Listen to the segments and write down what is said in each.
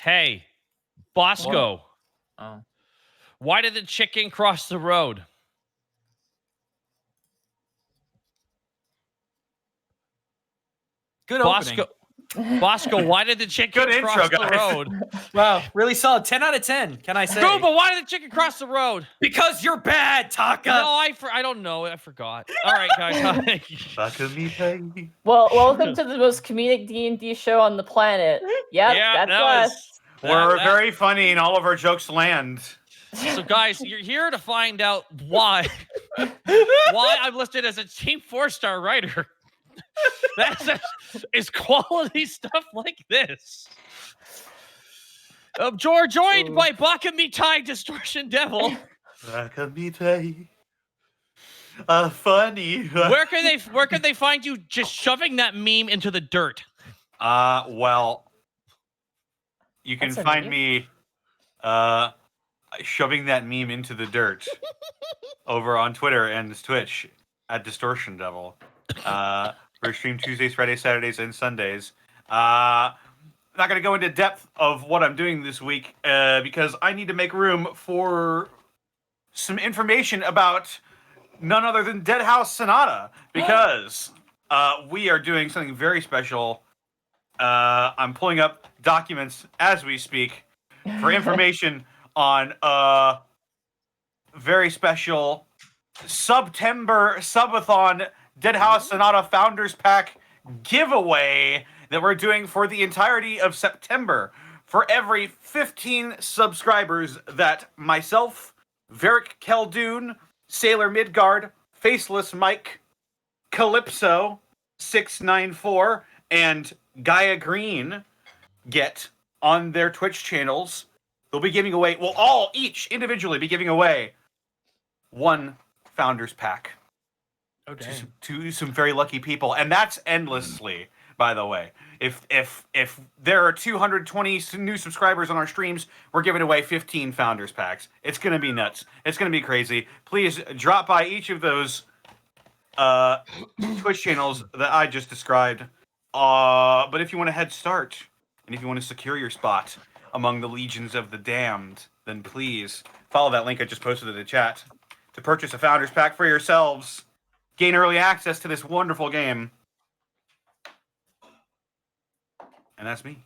Hey, Bosco. Oh. Why did the chicken cross the road? Good opening. Bosco, why did the chicken Good cross intro, the guys. road? Wow, really solid. 10 out of 10, can I say? Goomba, why did the chicken cross the road? Because you're bad, Taka! No, I don't know. I forgot. All right, guys. Well, welcome to the most comedic D&D show on the planet. Yep, Yeah, that's that us. We're very funny and all of our jokes land. So, guys, you're here to find out why I'm listed as a Team 4-star writer. It's quality stuff like this. Joined by Bakamitai Distortion Devil. Bakamitai. Funny. Where can they find you just shoving that meme into the dirt? Well, you can That's find me shoving that meme into the dirt over on Twitter and Twitch at Distortion Devil. We stream Tuesdays, Fridays, Saturdays, and Sundays. I'm not going to go into depth of what I'm doing this week because I need to make room for some information about none other than House Sonata because we are doing something very special. I'm pulling up documents as we speak for information on a very special September subathon House Sonata Founders Pack giveaway that we're doing for the entirety of September. For every 15 subscribers that myself, Varric Keldoon, Sailor Midgard, Faceless Mike, Calypso 694, and Gaia Green get on their Twitch channels, they'll be giving away, each individually be giving away one Founders Pack. Okay. To some very lucky people, and that's endlessly, by the way. If there are 220 new subscribers on our streams, we're giving away 15 Founders Packs. It's gonna be nuts. It's gonna be crazy. Please drop by each of those Twitch channels that I just described. But if you want a head start, and if you want to secure your spot among the legions of the damned, then please follow that link I just posted in the chat to purchase a Founders Pack for yourselves. Gain early access to this wonderful game. And that's me.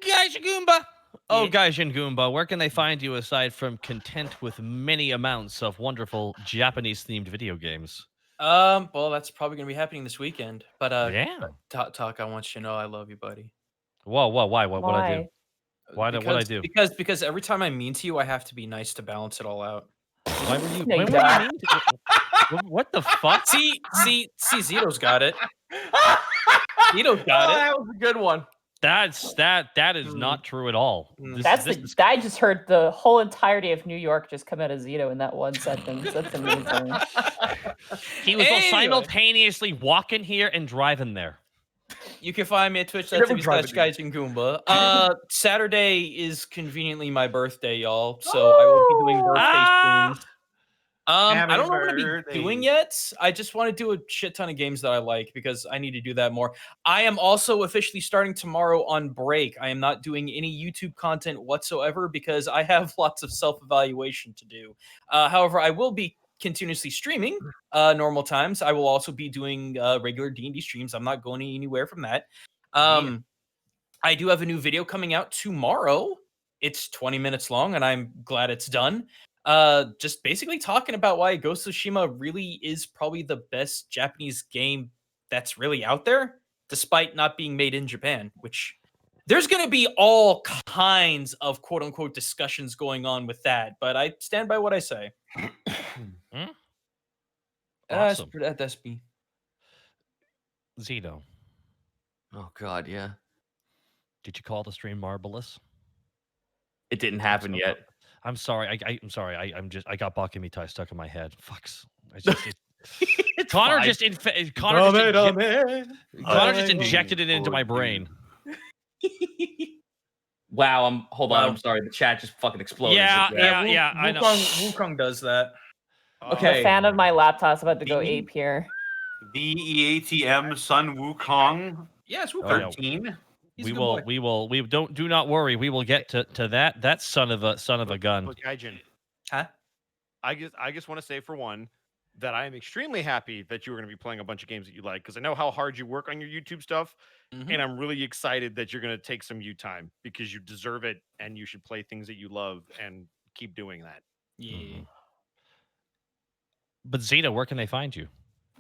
Guys and Goomba. Oh, Guys and Goomba, where can they find you aside from content with many amounts of wonderful Japanese-themed video games? Well, that's probably gonna be happening this weekend. But Yeah. Taka, I want you to know I love you, buddy. Whoa, why? What I do? What I do? Because every time I'm mean to you, I have to be nice to balance it all out. Why were you? No, When you were you don't. mean to, what the fuck? See, Zito's got it. Zito's got it. That was a good one. That is not true at all. I just heard the whole entirety of New York just come out of Zito in that one sentence. That's amazing. He was Anyway. simultaneously walking here and driving there. You can find me at Twitch. Never That's drive it. Guys and Goomba. Saturday is conveniently my birthday, y'all. So I will be doing birthday streams. I don't know what I'm going to be doing yet. I just want to do a shit ton of games that I like because I need to do that more. I am also officially starting tomorrow on break. I am not doing any YouTube content whatsoever because I have lots of self-evaluation to do. However, I will be continuously streaming normal times. I will also be doing regular D&D streams. I'm not going anywhere from that. I do have a new video coming out tomorrow. It's 20 minutes long, and I'm glad it's done. Just basically talking about why Ghost of Tsushima really is probably the best Japanese game that's really out there, despite not being made in Japan, which there's going to be all kinds of quote-unquote discussions going on with that, but I stand by what I say. Awesome. That's me. Zito, Oh God, yeah. did you call the stream marvelous? It didn't happen yet. I'm sorry. I'm sorry. I got Bakamitai stuck in my head. Fucks. Connor fine. Connor just injected it into my brain. Wow, hold on. I'm sorry. The chat just fucking exploded. Yeah, I know. Wukong does that. Okay. The fan of my laptop's about to go ape here. VEATM Sun Wukong Yeah, it's Oh, yeah. 13. He's a good boy. We do not worry. We will get to that son of a gun. Look, Gaijin, Huh? I just want to say for one that I am extremely happy that you are going to be playing a bunch of games that you like, because I know how hard you work on your YouTube stuff, and I'm really excited that you're going to take some you time, because you deserve it and you should play things that you love and keep doing that. Yeah. But Zeta, where can they find you?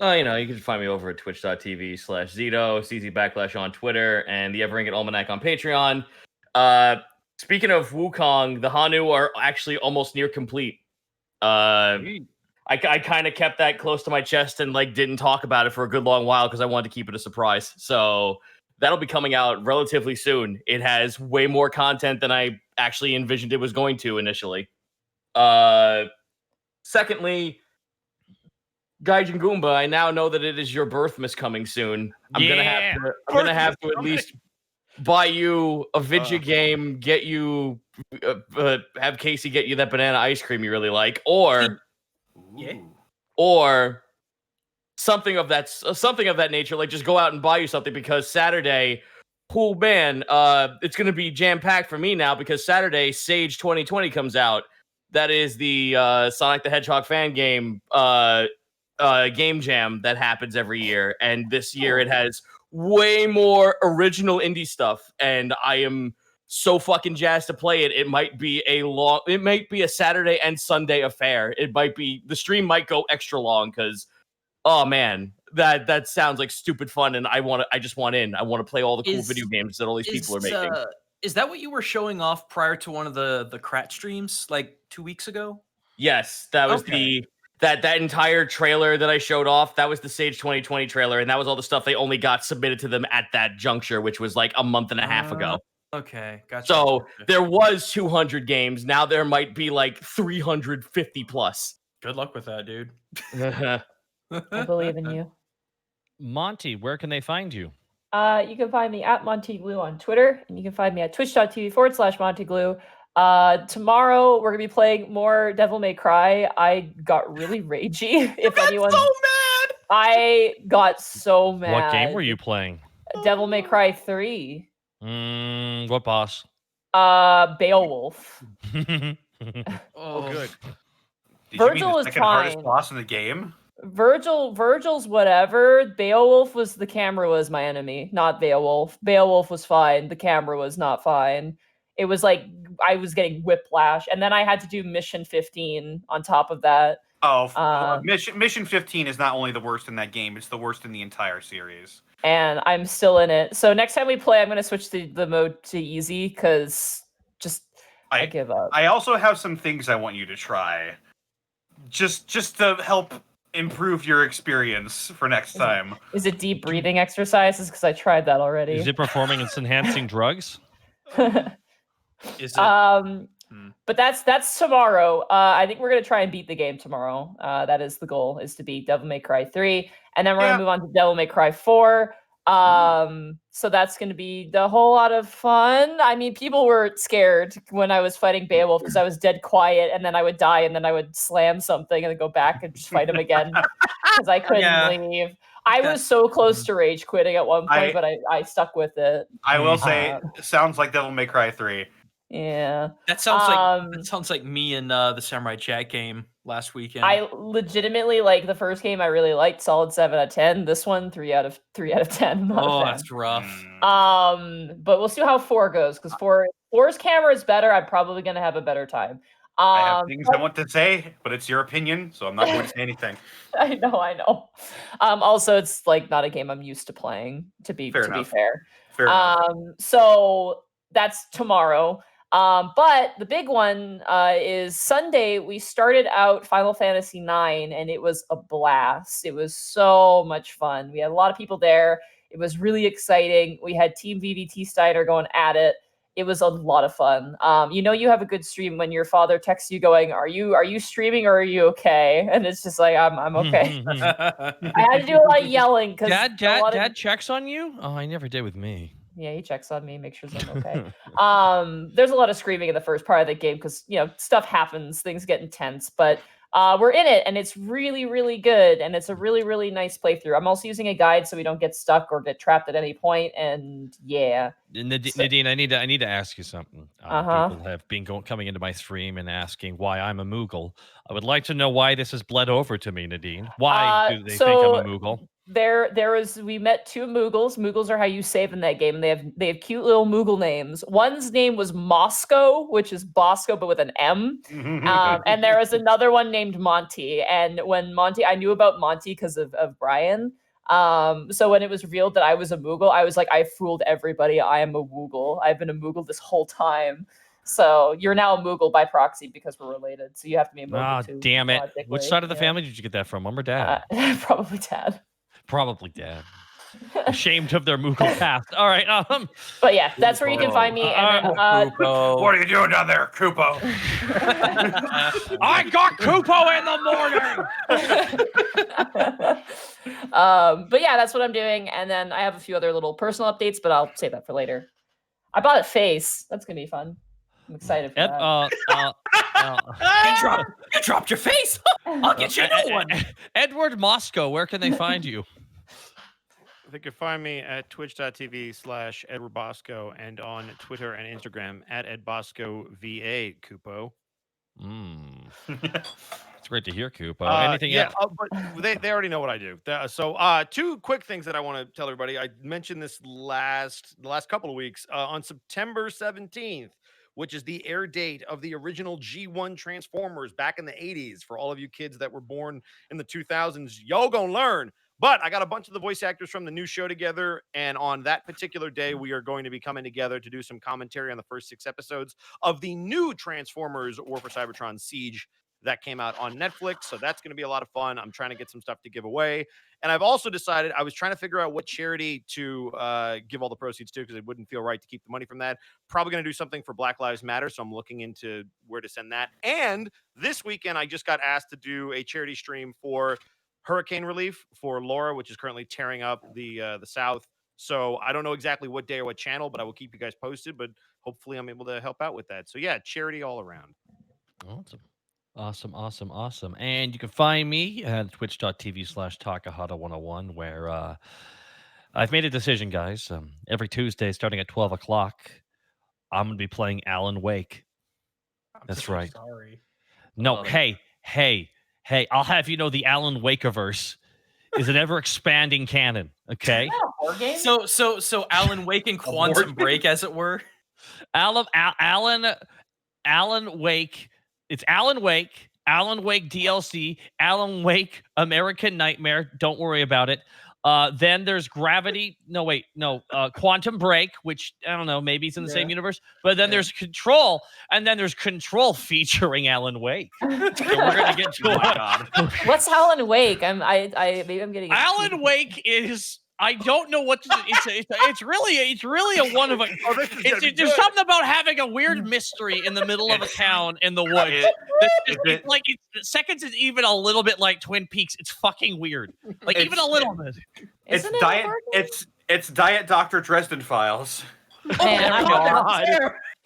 Oh, you can find me over at twitch.tv/Zito, CZ / on Twitter, and the Everingit Almanac on Patreon. Speaking of Wukong, the Hanu are actually almost near complete. I kind of kept that close to my chest and didn't talk about it for a good long while because I wanted to keep it a surprise. So that'll be coming out relatively soon. It has way more content than I actually envisioned it was going to initially. Secondly, Gaijin Goomba, I now know that it is your birthmas coming soon. I'm gonna have to at least buy you a video game, get you have Casey get you that banana ice cream you really like, or something of that nature. Like, just go out and buy you something, because Saturday, cool man, it's gonna be jam packed for me now, because Saturday Sage 2020 comes out. That is the Sonic the Hedgehog fan game game jam that happens every year, and this year it has way more original indie stuff, and I am so fucking jazzed to play it. It might be a Saturday and Sunday affair. The stream might go extra long, because oh man, that sounds like stupid fun, and I just want in. I want to play all the cool video games that all these people are making. Is that what you were showing off prior to one of the Krat streams like 2 weeks ago? Yes, that was that entire trailer that I showed off. That was the Sage 2020 trailer, and that was all the stuff they only got submitted to them at that juncture, which was like a month and a half ago. Okay, gotcha. So there was 200 games. Now there might be like 350 plus. Good luck with that, dude. I believe in you. Monty, where can they find you? You can find me at MontyGlue on Twitter, and you can find me at twitch.tv/MontyGlue. Tomorrow we're gonna be playing more Devil May Cry. I got really ragey. If anyone, so mad. I got so mad. What game were you playing? Devil May Cry 3. What boss? Beowulf. Oh, good. Did Virgil you mean the is second hardest fine. boss in the game? Virgil's whatever. Beowulf was the camera was my enemy, not Beowulf. Beowulf was fine. The camera was not fine. It was like I was getting whiplash, and then I had to do mission 15 on top of that. Mission 15 is not only the worst in that game; it's the worst in the entire series. And I'm still in it. So next time we play, I'm gonna switch the mode to easy, because I give up. I also have some things I want you to try, just to help improve your experience for next time. Is it deep breathing exercises? Because I tried that already. Is it performance enhancing drugs? Is it? But that's tomorrow. I think we're gonna try and beat the game tomorrow. That is the goal, is to beat Devil May Cry 3, and then we're gonna move on to Devil May Cry 4. So that's gonna be the whole lot of fun. I mean, people were scared when I was fighting Beowulf, because I was dead quiet, and then I would die, and then I would slam something and then go back and just fight him again, because I couldn't leave. I was so close to rage quitting at one point, but I stuck with it. I will say, it sounds like Devil May Cry 3. Yeah, that sounds like me and the Samurai Chat game last weekend. I legitimately like the first game. I really liked, solid 7 out of 10. This one, 3 out of 10. That's rough. But we'll see how 4 goes, because 4's camera is better. I'm probably gonna have a better time. I have things I want to say, but it's your opinion, so I'm not going to say anything. I know. Also, it's like not a game I'm used to playing. To be fair. Fair enough. So that's tomorrow. But the big one is Sunday. We started out Final Fantasy IX, and it was a blast. It was so much fun. We had a lot of people there. It was really exciting. We had Team VVT Steiner going at it. It was a lot of fun. You have a good stream when your father texts you going, "Are you streaming, or are you okay?" And it's just like, I'm okay. I had to do a lot of yelling because Dad checks on you. Oh, I never did with me. Yeah, he checks on me, makes sure I'm okay. There's a lot of screaming in the first part of the game because stuff happens, things get intense. But We're in it, and it's really, really good, and it's a really, really nice playthrough. I'm also using a guide so we don't get stuck or get trapped at any point, and yeah. Nadine, I need to ask you something. People have been coming into my stream and asking why I'm a Moogle. I would like to know why this has bled over to me, Nadine. Why do they think I'm a Moogle? We met 2 Moogles. Moogles are how you save in that game. They have cute little Moogle names. One's name was Moscow, which is Bosco but with an M. And there was another one named Monty. And when I knew about Monty because of Brian. So when it was revealed that I was a Moogle, I was like, I fooled everybody. I am a Moogle. I've been a Moogle this whole time. So you're now a Moogle by proxy because we're related. So you have to be a Moogle too. Damn it! Which side of the family did you get that from, Mom or Dad? Probably Dad. Probably Dad. Ashamed of their Moogle past. All right. But yeah, that's where you can find me. And then, what are you doing down there, Kupo? I got Kupo in the morning. But yeah, that's what I'm doing. And then I have a few other little personal updates, but I'll save that for later. I bought a face. That's gonna be fun. I'm excited for that. You dropped your face. I'll get you a new one. Edward Moscow, where can they find you? They can find me at twitch.tv/Edward Bosco and on Twitter and Instagram at EdBoscoVA, Kupo. It's great to hear, Kupo. Anything else? But they already know what I do. So 2 quick things that I want to tell everybody. I mentioned this the last couple of weeks. On September 17th, which is the air date of the original G1 Transformers back in the 80s. For all of you kids that were born in the 2000s, y'all gonna learn. But I got a bunch of the voice actors from the new show together, and on that particular day, we are going to be coming together to do some commentary on the first 6 episodes of the new Transformers War for Cybertron Siege that came out on Netflix. So that's going to be a lot of fun. I'm trying to get some stuff to give away. And I've also decided, I was trying to figure out what charity to give all the proceeds to, because it wouldn't feel right to keep the money from that. Probably going to do something for Black Lives Matter. So I'm looking into where to send that. And this weekend, I just got asked to do a charity stream for hurricane relief for Laura, which is currently tearing up the South. So I don't know exactly what day or what channel, but I will keep you guys posted. But hopefully I'm able to help out with that. So yeah, charity all around. Awesome. And you can find me at twitch.tv/Takahata101, where I've made a decision, guys. Every Tuesday, starting at 12 o'clock, I'm going to be playing Alan Wake. That's right. Sorry. No, hey, I'll have you know the Alan Wakeverse is an ever-expanding canon, okay? So Alan Wake and Quantum Break, as it were? Alan Wake. It's Alan Wake DLC, Alan Wake American Nightmare. Don't worry about it. Then there's Quantum Break, which I don't know, maybe it's in the same universe. But then there's Control, and then there's Control featuring Alan Wake. So we're gonna get to What's Alan Wake? Maybe I'm getting Alan Wake is. I don't know what it's really a one of a. There's something about having a weird mystery in the middle of a town in the woods. It's like Seconds is even a little bit like Twin Peaks. It's fucking weird, like even a little bit. It's Diet Dr. Dresden Files. Man,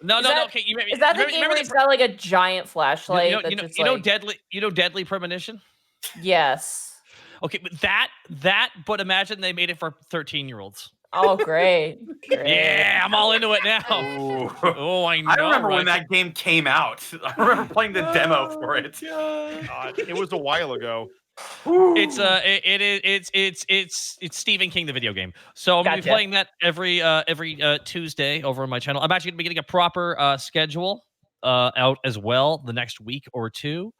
No. Okay, is that the game where he's got like a giant flashlight? Deadly Premonition. Yes. Okay, but but imagine they made it for 13-year-olds. Oh, great. Yeah, I'm all into it now. Oh, I know. I remember when that game came out. I remember playing the demo for it. It was a while ago. It's Stephen King, the video game. So I'm gonna be playing that every Tuesday over on my channel. I'm actually gonna be getting a proper schedule out as well the next week or two.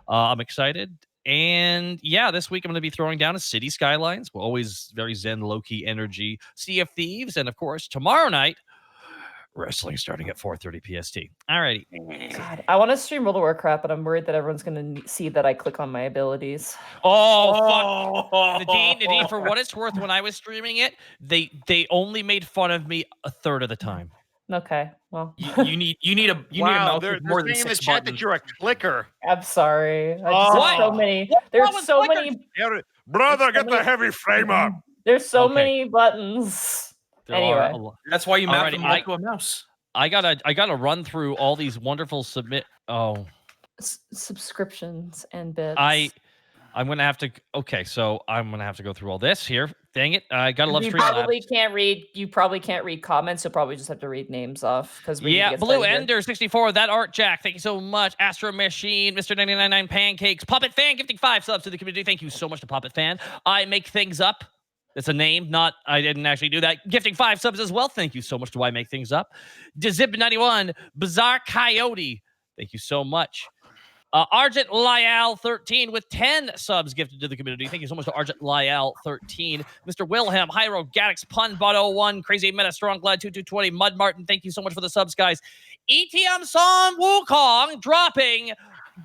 I'm excited. And yeah, this week I'm going to be throwing down a City Skylines. We're always very zen, low-key energy. Sea of Thieves. And of course, tomorrow night, wrestling starting at 4:30 PST. Alrighty. God, I want to stream World of Warcraft, but I'm worried that everyone's going to see that I click on my abilities. Oh, fuck. Nadine, for what it's worth, when I was streaming it, they only made fun of me a third of the time. Okay, well, you need a mouse with more than 6 in the chat buttons. that you're a clicker. I'm sorry. There's so many. There's so many. Brother, get the heavy flame up. There's so many buttons. Anyway, that's why you map them all to a mouse. I gotta run through all these wonderful submit. Oh, subscriptions and bits. I'm gonna have to. Okay, so I'm gonna have to go through all this here. Dang it! I gotta love You Streamlabs. probably can't read. You probably can't read comments. You'll probably just have to read names off because Blue Ender 64. That Art Jack. Thank you so much. Astro Machine, Mr. 999 Pancakes, Puppet Fan gifting 5 subs to the community. Thank you so much to Puppet Fan. I make things up. It's a name, I didn't actually do that. Gifting 5 subs as well. Thank you so much to I Make Things Up. Dezib91, Bizarre Coyote. Thank you so much. Argent Lyal 13 with 10 subs gifted to the community. Thank you so much to Argent Lyal 13. Mr. Wilhelm, Hyro, Gaddix, Punbot 01, Crazy Meta, Strong Glad 2220, Mud Martin. Thank you so much for the subs, guys. ETM Song Wukong dropping.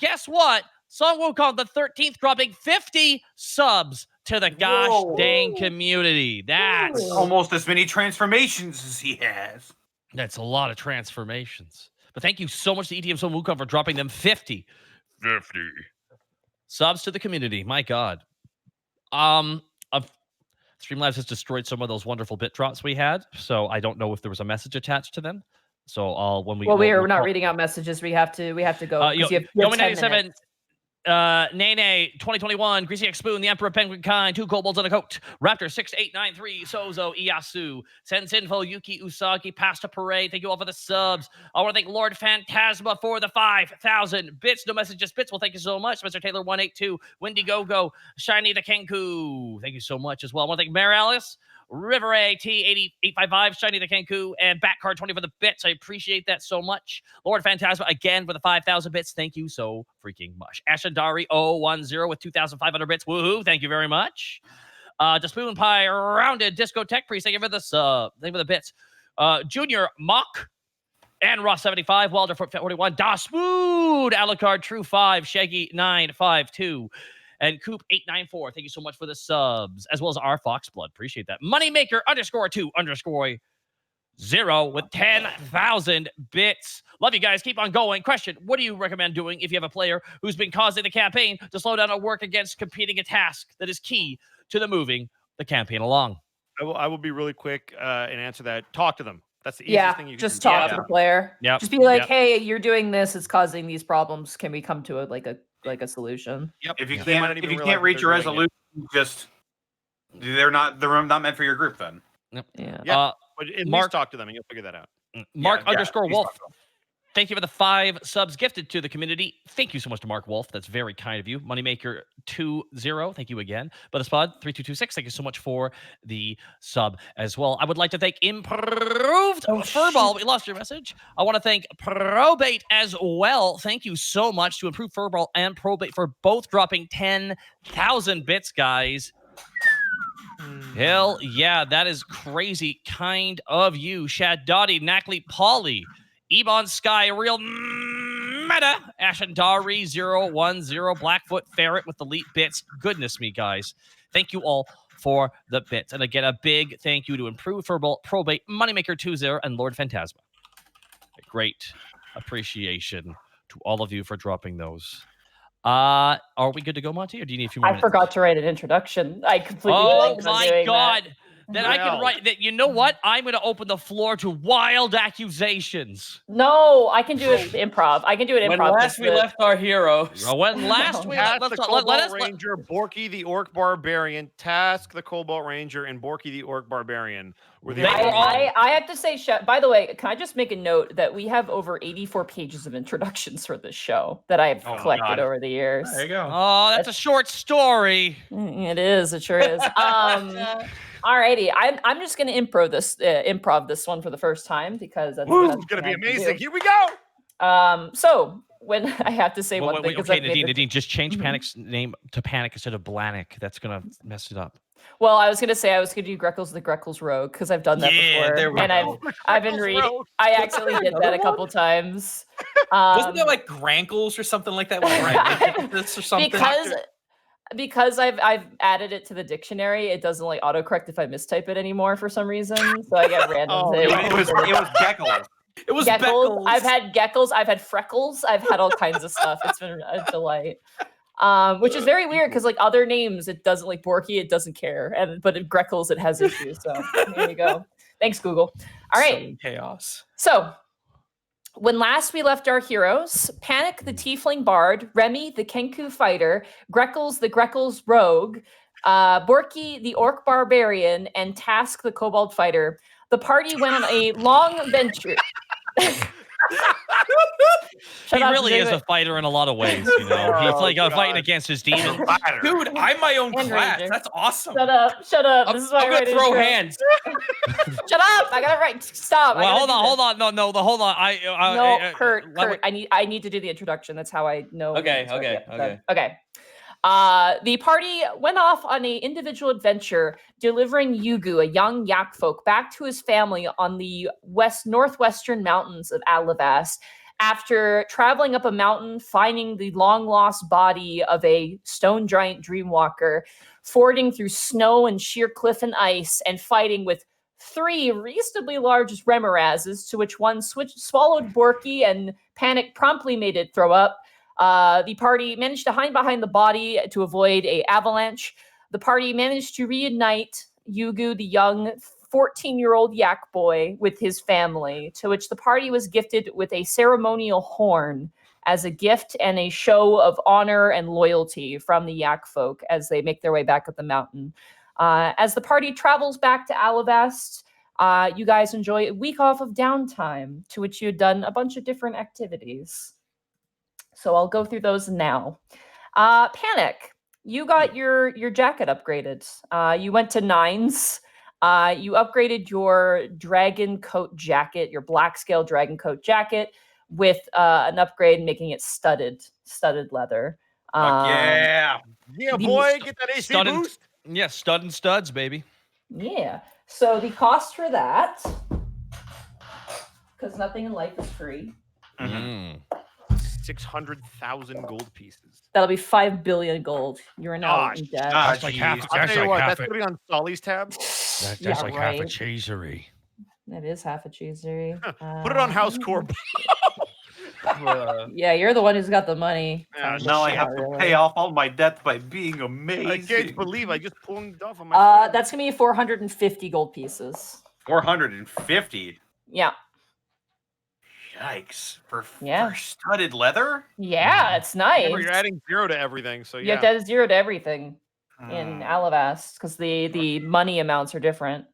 Guess what? Song Wukong the 13th dropping 50 subs to the gosh dang community. That's almost as many transformations as he has. That's a lot of transformations. But thank you so much to ETM Song Wukong for dropping them 50 subs to the community. My God. Streamlabs has destroyed some of those wonderful bit drops we had, so I don't know if there was a message attached to them. So we're not reading out messages. We have to go. You have 10 minutes. Nene 2021, Greasy X Spoon, the Emperor Penguin Kind, 2 kobolds on a coat, Raptor 6893, Sozo Iyasu, Sensinfo, Yuki Usagi, Pasta Parade. Thank you all for the subs. I want to thank Lord Phantasma for the 5,000 bits. No message, just bits. Well, thank you so much, Mr. Taylor 182, Windy Go, Shiny the Kenku. Thank you so much as well. I want to thank Mare Alice, River A T88855, Shiny the Kenku, and Backcard 20 for the bits. I appreciate that so much. Lord Phantasma again for the 5,000 bits. Thank you so freaking much. Ashendari 010 with 2,500 bits. Woohoo! Thank you very much. The Spoon Pie Rounded Disco Tech Priest. Thank you for the sub. Thank you for the bits. Junior Mock and Ross 75, Wilder 41, Da Smooth, Alucard True 5, Shaggy 952. And Coop 894, thank you so much for the subs, as well as our Foxblood. Appreciate that. Moneymaker _2_0 with 10,000 bits. Love you guys. Keep on going. Question: what do you recommend doing if you have a player who's been causing the campaign to slow down or work against completing a task that is key to the moving the campaign along? I will be really quick and answer that. Talk to them. That's the easiest thing you can just do. talk to the player. Yeah. Just be like, hey, you're doing this. It's causing these problems. Can we come to a solution? Yep. If you can't reach a resolution, they're not meant for your group then. Yeah. But at least talk to them and you'll figure that out. Mark _Wolf. Thank you for the 5 subs gifted to the community. Thank you so much to Mark Wolf. That's very kind of you. Moneymaker 20. Thank you again. But Spud 3226. Thank you so much for the sub as well. I would like to thank Improved Furball. We lost your message. I want to thank Probate as well. Thank you so much to Improved Furball and Probate for both dropping 10,000 bits, guys. Hell yeah, that is crazy kind of you. Shad Dottie, Knackley Polly, Ebon Sky, Real Meta, Ashendari 010, Blackfoot Ferret with the elite bits. Goodness me, guys. Thank you all for the bits. And again, a big thank you to Improved Furball, Probate, Moneymaker 20, and Lord Phantasma. A great appreciation to all of you for dropping those. Are we good to go, Monty, or do you need a few more minutes? I forgot to write an introduction. I completely blanked on doing God. That. Then I can write that. You know what? I'm going to open the floor to wild accusations. No, I can do it improv. I can do it improv. When last we left our heroes. When last we left the Cobalt Ranger, Borky the Orc Barbarian, Task the Cobalt Ranger, and Borky the Orc Barbarian. I have to say, by the way, can I just make a note that we have over 84 pages of introductions for this show that I have collected over the years. There you go. Oh, that's a short story. It is. It sure is. Alrighty, I'm just gonna improv this one for the first time because that's gonna be amazing. Here we go. So when I have to say one thing, okay, Nadine, just change Panic's name to Panic instead of Blanik. That's gonna mess it up. Well, I was gonna do Greckles the Greckles Rogue because I've done that before, and I've been reading. I accidentally did that a couple times. Wasn't there like Grankles or something like that? This or something? Because I've added it to the dictionary, it doesn't like autocorrect if I mistype it anymore for some reason. So I get random things. It was Geckles. It was Geckles. I've had Geckles. I've had Freckles. I've had all kinds of stuff. It's been a delight. Which is very weird because like other names, it doesn't like Borky, it doesn't care, but in Greckles it has issues. So there you go. Thanks, Google. All right, chaos. So When last we left our heroes, Panic the Tiefling Bard, Remy the Kenku Fighter, Greckles the Greckles Rogue, Borky the Orc Barbarian, and Task the Kobold Fighter, the party went on a long venture. He really is a fighter in a lot of ways, you know. He's like fighting against his demon. Dude, I'm my own And class. Ranger. That's awesome. Shut up. This is why I'm gonna throw hands. Shut up! I gotta write. Stop. Well, hold on. No, hold on. No, Kurt. I need to do the introduction. That's how I know. Okay. The party went off on an individual adventure, delivering Yugu, a young yak folk, back to his family on the northwestern mountains of Alavast. After traveling up a mountain, finding the long-lost body of a stone giant dreamwalker, fording through snow and sheer cliff and ice, and fighting with 3 reasonably large remorazes, to which one swallowed Borky, and Panic promptly made it throw up. The party managed to hide behind the body to avoid an avalanche. The party managed to reunite Yugu, the young 14-year-old yak boy, with his family, to which the party was gifted with a ceremonial horn as a gift and a show of honor and loyalty from the yak folk as they make their way back up the mountain. As the party travels back to Alavast, you guys enjoy a week off of downtime, to which you had done a bunch of different activities. So I'll go through those now. Panic, you got your jacket upgraded. You went to 9s. You upgraded your dragon coat jacket, your black scale dragon coat jacket, with an upgrade making it studded leather. Yeah, boy, get that AC boost. Yeah, stud and studs, baby. Yeah. So the cost for that, because nothing in life is free. 600,000 gold pieces. That'll be 5 billion gold. You're now in debt. That's like half. That's gonna be on Solly's tab. That's like half a cheesery. That is half a cheesery. Put it on House Corp. Yeah, you're the one who's got the money. Now I have to pay off all my debts by being amazing. I can't believe I just pulled off on my. That's gonna be 450 gold pieces. 450. Yeah. Yikes! For Yeah. studded leather. Yeah, it's nice. You're adding 0 to everything, so You have to add 0 to everything in Alavast because the money amounts are different.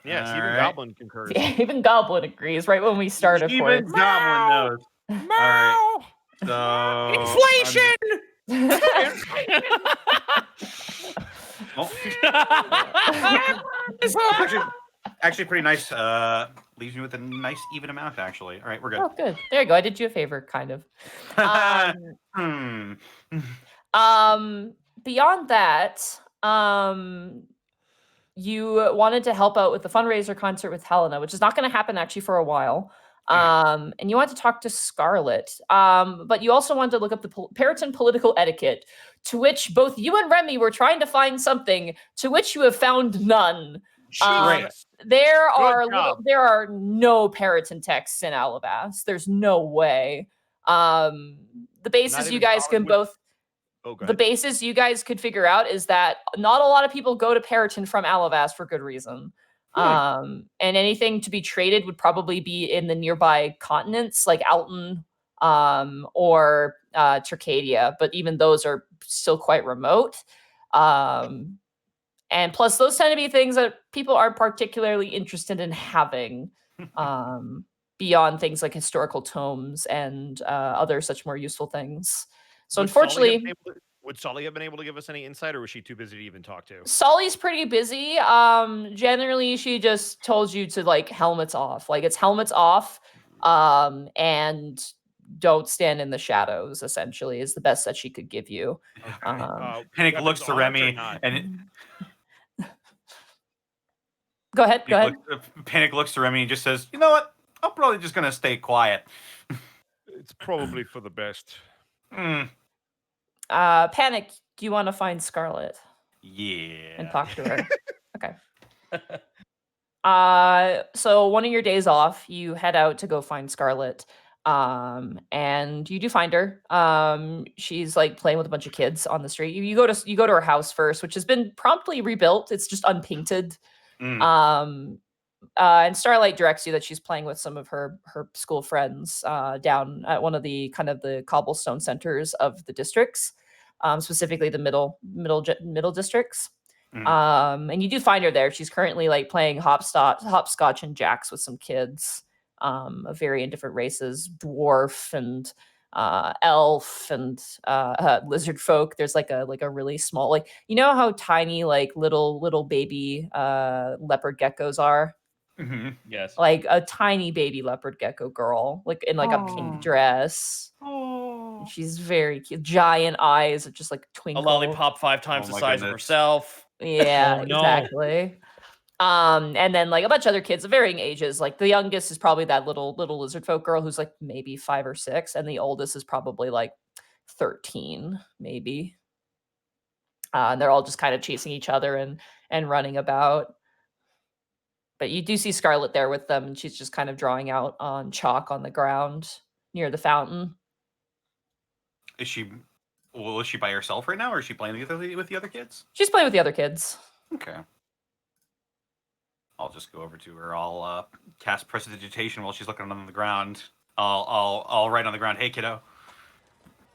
Yes, even Goblin concurs. Yeah, even Goblin agrees. Right when we start, of course. Even Goblin knows. All right. So inflation. Actually, pretty nice. Leaves me with a nice even amount. Actually, all right, we're good. Oh, good. There you go. I did you a favor, kind of. Beyond that, you wanted to help out with the fundraiser concert with Helena, which is not going to happen actually for a while. And you want to talk to Scarlet, but you also wanted to look up the Periton political etiquette, to which both you and Remy were trying to find something, to which you have found none. There are no Periton texts in Alavast. There's no way. The basis you guys can both. The basis you guys could figure out is that not a lot of people go to Periton from Alavast for good reason. And anything to be traded would probably be in the nearby continents like Alton or Turcadia, but even those are still quite remote. And plus, those tend to be things that people aren't particularly interested in having beyond things like historical tomes and other such more useful things. So unfortunately, would Solly have been able to give us any insight, or was she too busy to even talk to? Solly's pretty busy. Generally, she just told you to like helmets off. Like it's helmets off, and don't stand in the shadows. Essentially, is the best that she could give you. Panic looks to Remy and. Go ahead. Panic looks to Remy and just says, "You know what? I'm probably just gonna stay quiet." It's probably for the best. Panic, do you want to find Scarlet? Yeah. And talk to her. Okay. So one of your days off, you head out to go find Scarlet. And you do find her. She's like playing with a bunch of kids on the street. You go to her house first, which has been promptly rebuilt. It's just unpainted. and Starlight directs you that she's playing with some of her school friends down at one of the kind of the cobblestone centers of the districts, specifically the middle districts. And you do find her there. She's currently like playing hopscotch and jacks with some kids of varying different races, dwarf and elf and lizard folk. There's like a really small, like, you know how tiny like little baby leopard geckos are? Mm-hmm. Yes. Like a tiny baby leopard gecko girl, like in like a pink dress. Oh. She's very cute. Giant eyes that just like A twinkle. lollipop 5 times Oh the my size of goodness. herself. Yeah, Oh, no. exactly. And then like a bunch of other kids of varying ages. Like the youngest is probably that little lizard folk girl who's like maybe 5 or 6, and the oldest is probably like 13, maybe. And they're all just kind of chasing each other and running about. But you do see Scarlet there with them, and she's just kind of drawing out on chalk on the ground near the fountain. Is she by herself right now, or is she playing with the other kids? She's playing with the other kids. Okay. I'll just go over to her. I'll cast prestidigitation while she's looking on the ground. I'll write on the ground, "Hey, kiddo."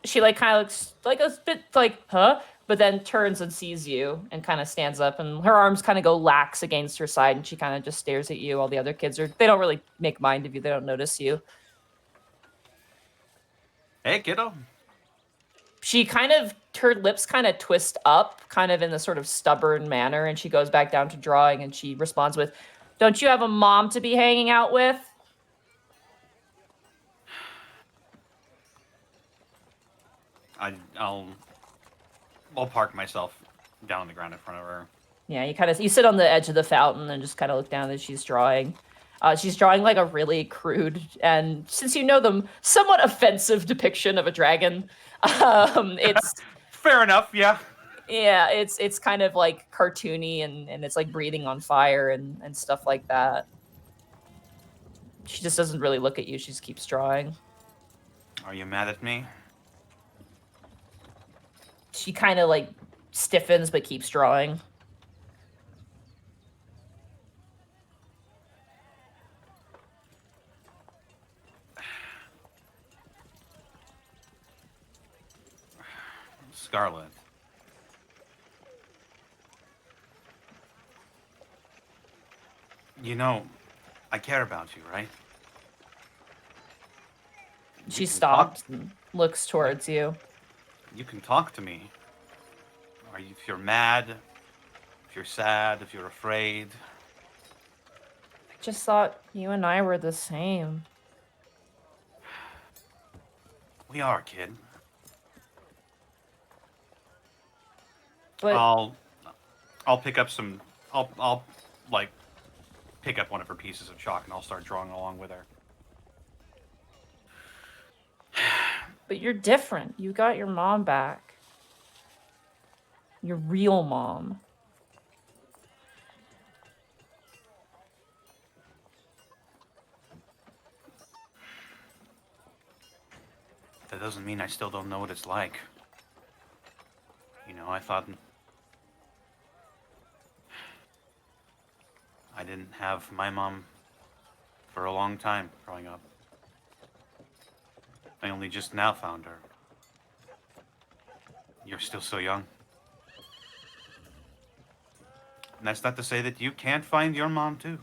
She like kind of looks like a bit like, huh? But then turns and sees you and kind of stands up, and her arms kind of go lax against her side, and she kind of just stares at you. All the other kids they don't really make mind of you. They don't notice you. "Hey, kiddo." She kind of, her lips kind of twist up, kind of in the sort of stubborn manner, and she goes back down to drawing, and she responds with, "Don't you have a mom to be hanging out with?" I'll park myself down on the ground in front of her. Yeah, you sit on the edge of the fountain and just kind of look down as she's drawing. She's drawing like a really crude and, since you know them, somewhat offensive depiction of a dragon. It's fair enough, yeah. Yeah, it's kind of like cartoony and it's like breathing on fire and stuff like that. She just doesn't really look at you. She just keeps drawing. Are you mad at me? She kind of like stiffens but keeps drawing. Scarlet. You know, I care about you, right? She stops and looks towards you. You can talk to me. If you're mad, if you're sad, if you're afraid. I just thought you and I were the same. We are, kid. But I'll pick up some. I'll like pick up one of her pieces of chalk and I'll start drawing along with her. But you're different. You got your mom back. Your real mom. That doesn't mean I still don't know what it's like. You know, I thought I didn't have my mom for a long time growing up. I only just now found her. You're still so young. And that's not to say that you can't find your mom too.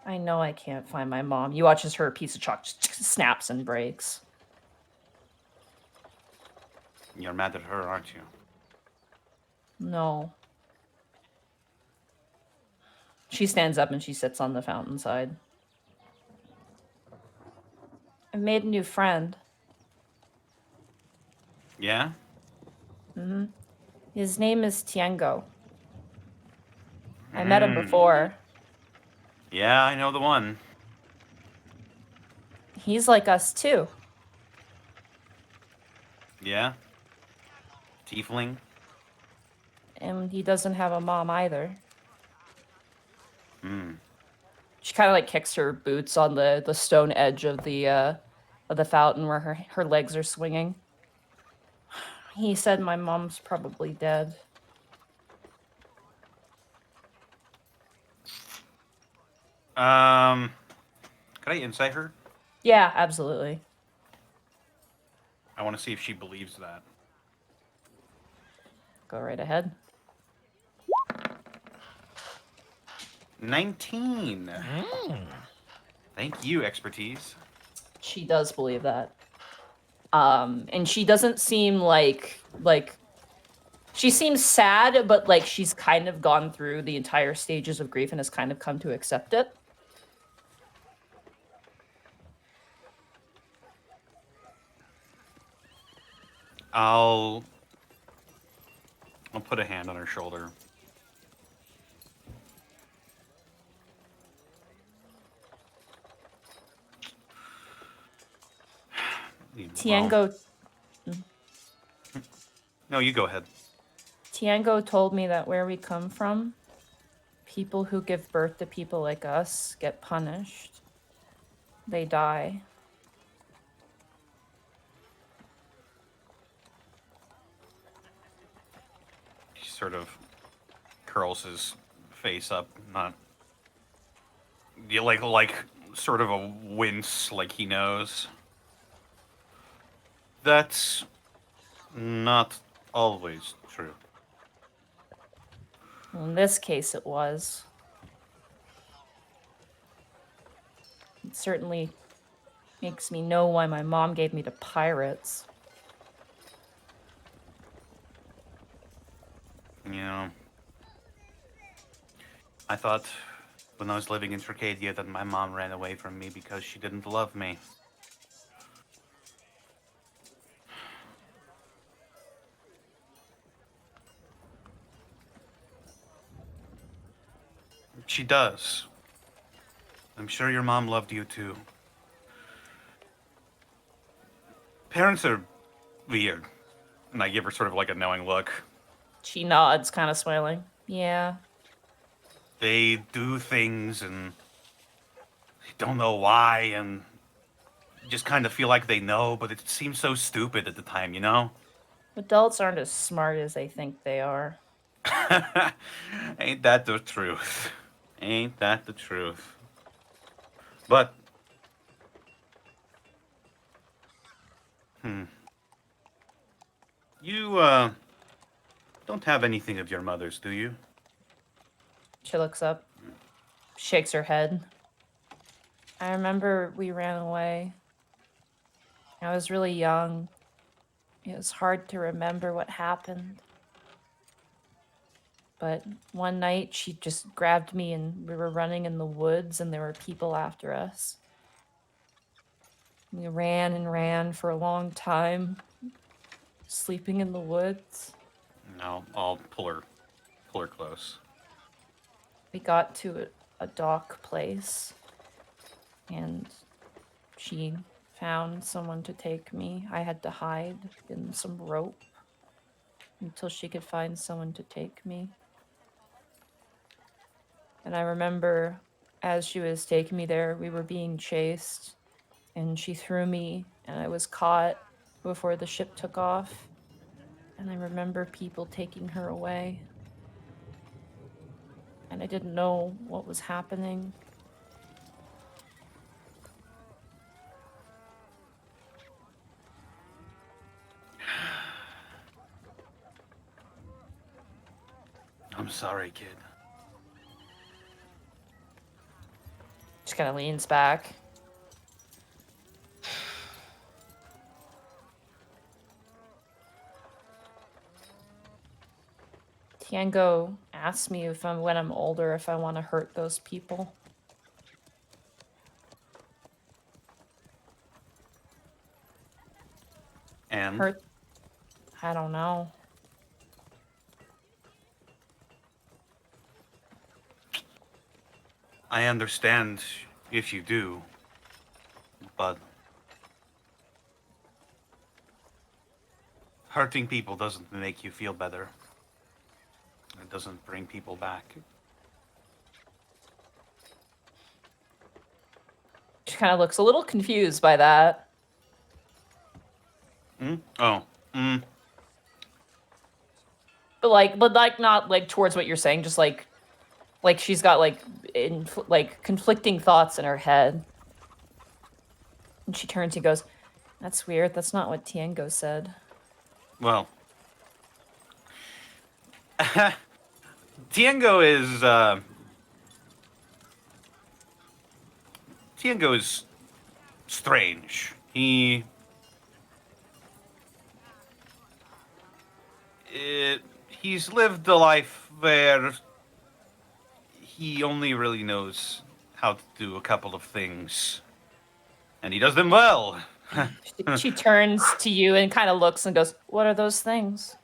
I know I can't find my mom. You watch as her piece of chalk snaps and breaks. You're mad at her, aren't you? No. She stands up and she sits on the fountain side. I've made a new friend. Yeah? Mm-hmm. His name is Tenango. I met him before. Yeah, I know the one. He's like us too. Yeah? Tiefling? And he doesn't have a mom either. Hmm. She kind of like kicks her boots on the stone edge of the fountain where her legs are swinging. He said my mom's probably dead. Can I insight her? Yeah, absolutely. I want to see if she believes that. Go right ahead. 19. Thank you, expertise. She does believe that. And she doesn't seem like she seems sad, but like she's kind of gone through the entire stages of grief and has kind of come to accept it. I'll put a hand on her shoulder. Tenango. No, you go ahead. Tenango told me that where we come from, people who give birth to people like us get punished. They die. He sort of curls his face up, not like sort of a wince, like he knows. That's not always true. Well, in this case, it was. It certainly makes me know why my mom gave me to pirates. You know, I thought when I was living in Tricadia that my mom ran away from me because she didn't love me. She does. I'm sure your mom loved you too. Parents are weird. And I give her sort of like a knowing look. She nods, kind of smiling. Yeah. They do things and they don't know why and just kind of feel like they know, but it seems so stupid at the time, you know? Adults aren't as smart as they think they are. Ain't that the truth? Ain't that the truth? But you don't have anything of your mother's, do you? She looks up, shakes her head. I remember we ran away. I was really young. It was hard to remember what happened. But one night she just grabbed me and we were running in the woods and there were people after us. We ran and ran for a long time, sleeping in the woods. No, I'll pull her close. We got to a dock place and she found someone to take me. I had to hide in some rope until she could find someone to take me. And I remember as she was taking me there, we were being chased and she threw me and I was caught before the ship took off. And I remember people taking her away. And I didn't know what was happening. I'm sorry, kid. She kind of leans back. Tenango asked me when I'm older if I want to hurt those people. And Hurt? I don't know. I understand if you do, but hurting people doesn't make you feel better. It doesn't bring people back. She kind of looks a little confused by that. Oh. But like not like towards what you're saying, just like she's got like like conflicting thoughts in her head. And she turns and goes, "That's weird. That's not what Tenango said." Well, Tenango is strange. He's lived a life where he only really knows how to do a couple of things, and he does them well. She turns to you and kind of looks and goes, "What are those things?"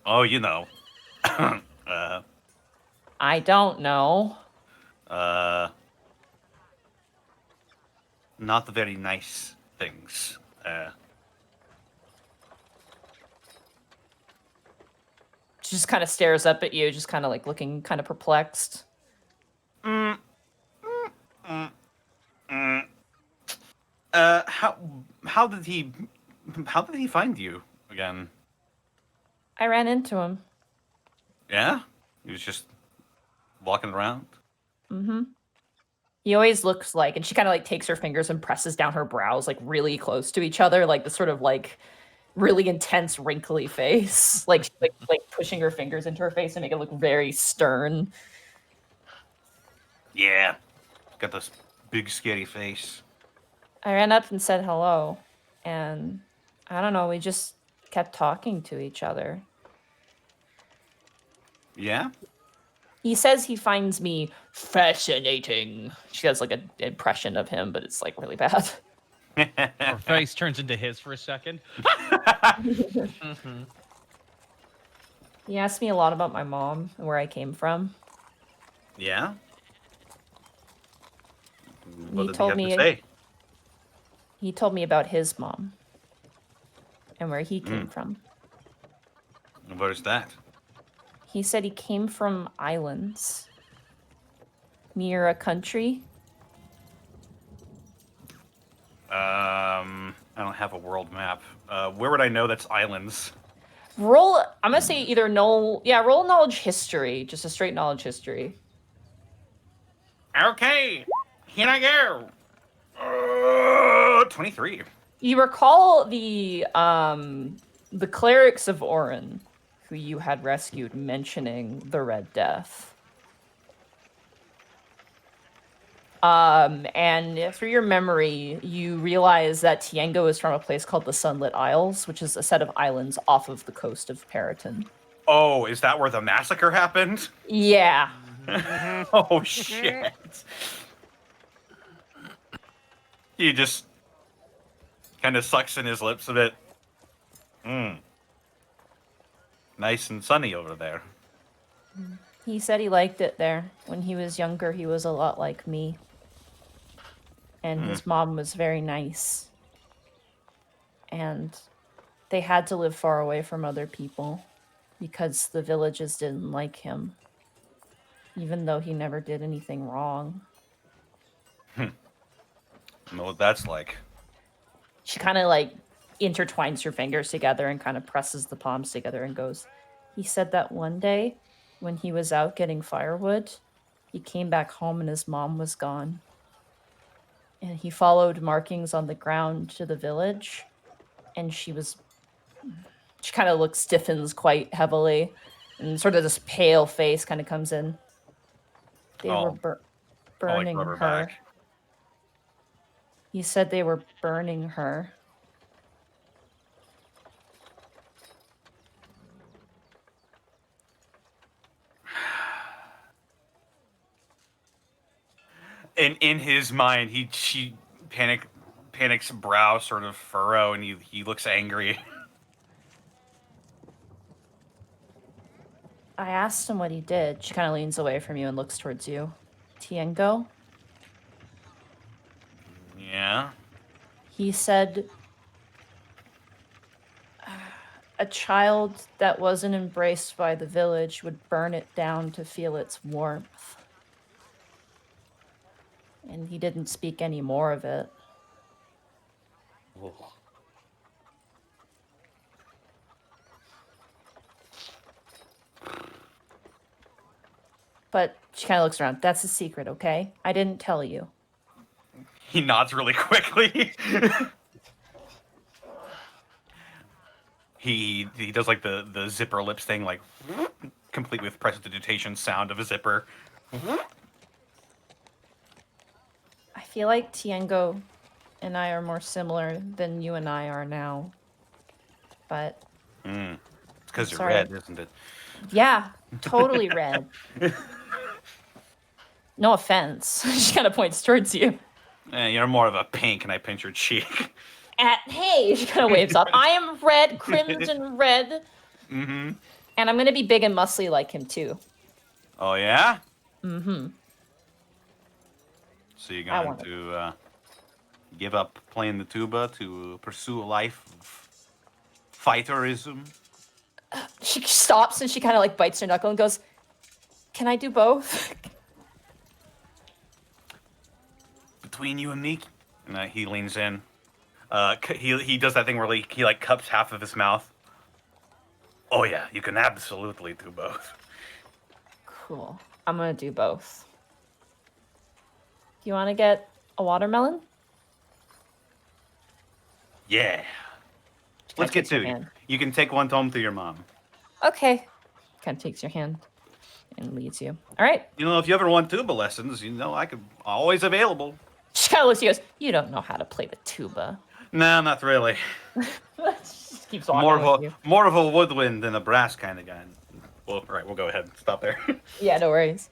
Oh, you know. I don't know. Not the very nice things. She just kind of stares up at you, just kind of like looking kind of perplexed. How did he find you again? I ran into him. Yeah? He was just walking around? Mm-hmm. He always looks like, and she kind of like takes her fingers and presses down her brows like really close to each other, like the sort of like really intense wrinkly face, like pushing her fingers into her face and make it look very stern. Yeah. Got this big scary face. I ran up and said hello, and I don't know, we just kept talking to each other. Yeah? He says he finds me fascinating. She has like an impression of him, but it's like really bad. Her face turns into his for a second. He asked me a lot about my mom and where I came from. Yeah? He What did told he have me- to say? He told me about his mom and where he came from. Where's that? He said he came from islands near a country. I don't have a world map. Where would I know that's islands? I'm gonna say either roll knowledge history, just a straight knowledge history. Okay, here I go. 23. You recall the clerics of Orin, who you had rescued, mentioning the Red Death. And through your memory, you realize that Tenango is from a place called the Sunlit Isles, which is a set of islands off of the coast of Periton. Oh, is that where the massacre happened? Yeah. Oh, shit. He just kind of sucks in his lips a bit. Nice and sunny over there. He said he liked it there. When he was younger, he was a lot like me. And his mom was very nice. And they had to live far away from other people because the villages didn't like him, even though he never did anything wrong. I know what that's like. She kind of like intertwines her fingers together and kind of presses the palms together and goes, he said that one day when he was out getting firewood, he came back home and his mom was gone. And he followed markings on the ground to the village, and she kind of stiffens quite heavily, and sort of this pale face kind of comes in. They were burning rubber her. back. He said they were burning her. And in his mind, Panic's brow sort of furrow, and he looks angry. I asked him what he did. She kind of leans away from you and looks towards you. Tenango? Yeah? He said a child that wasn't embraced by the village would burn it down to feel its warmth. And he didn't speak any more of it. But She kind of looks around. That's a secret, okay? I didn't tell you. He nods really quickly. He does like the zipper lips thing, like complete with prestidigitation sound of a zipper. I feel like Tenango and I are more similar than you and I are now. But It's because you're sorry. red, isn't it? Yeah, totally red. No offense. She kind of points towards you. You're more of a pink, and I pinch your cheek. Hey, she kind of waves off. I am red, crimson red. Mm-hmm. And I'm going to be big and muscly like him, too. Oh, yeah? Mm-hmm. So you're going to give up playing the tuba to pursue a life of fighterism? She stops and she kind of like bites her knuckle and goes, "Can I do both?" Between you and me? And he leans in. He does that thing where he like cups half of his mouth. Oh yeah, you can absolutely do both. Cool. I'm gonna do both. You want to get a watermelon? Yeah. Let's get to it. You can take one home to your mom. Okay. Kind of takes your hand and leads you. All right. You know, if you ever want tuba lessons, I could always available. She kind of looks at you and goes, "You don't know how to play the tuba." No, not really. Just keeps walking with you. More of a woodwind than a brass kind of guy. Well, all right, we'll go ahead. Stop there. Yeah, no worries.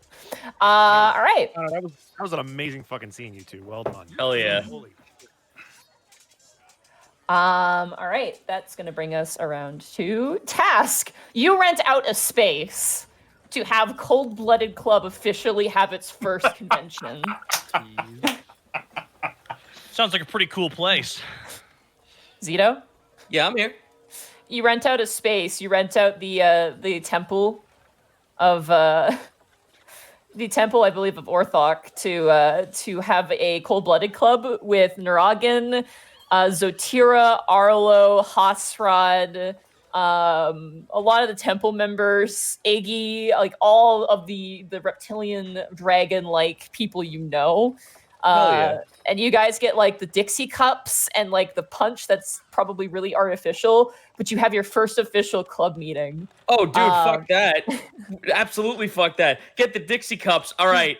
All right. That was an amazing fucking scene, you two. Well done. Hell yeah. Holy. All right. That's gonna bring us around to task. You rent out a space to have Cold-Blooded Club officially have its first convention. Sounds like a pretty cool place. Zito? Yeah, I'm here. You rent out a space. You rent out the temple of the temple, I believe, of Orthok to have a Cold-Blooded Club with Nuragan, Zotira, Arlo, Hasrad, a lot of the temple members, Iggy, like all of the reptilian dragon-like people you know. And you guys get like the Dixie cups and like the punch that's probably really artificial, but you have your first official club meeting. Oh, dude, fuck that. Absolutely fuck that. Get the Dixie cups. All right.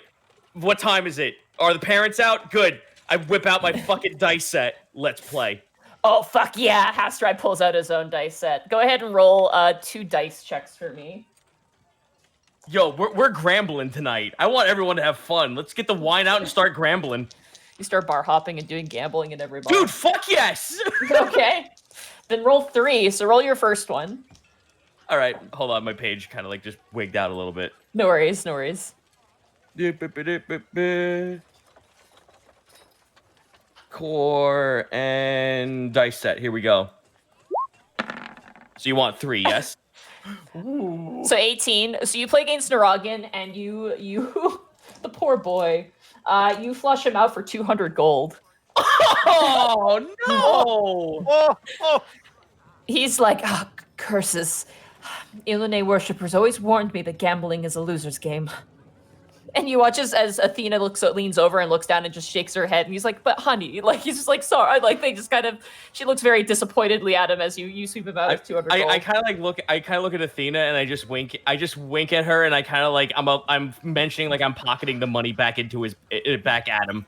What time is it? Are the parents out? Good. I whip out my fucking dice set. Let's play. Oh, fuck yeah. Hastride pulls out his own dice set. Go ahead and roll 2 dice checks for me. Yo, we're grambling tonight. I want everyone to have fun. Let's get the wine out and start grambling. You start bar hopping and doing gambling in every bar. Dude, fuck yes! Okay. Then roll 3, so roll your first one. All right, hold on. My page kind of like just wigged out a little bit. No worries, no worries. Core and dice set. Here we go. So you want 3, yes? Ooh. So 18. So you play against Nuragan, and you the poor boy, you flush him out for 200 gold. Oh no! He's like, curses. Illuminae worshippers always warned me that gambling is a loser's game. And you watch as Athena leans over and looks down and just shakes her head, and he's like, "But honey," like he's just like, "Sorry." Like they just kind of, she looks very disappointedly at him as you sweep him out of 200 gold. I kind of look at Athena and I just wink at her, and I kind of like I'm mentioning like I'm pocketing the money back at him.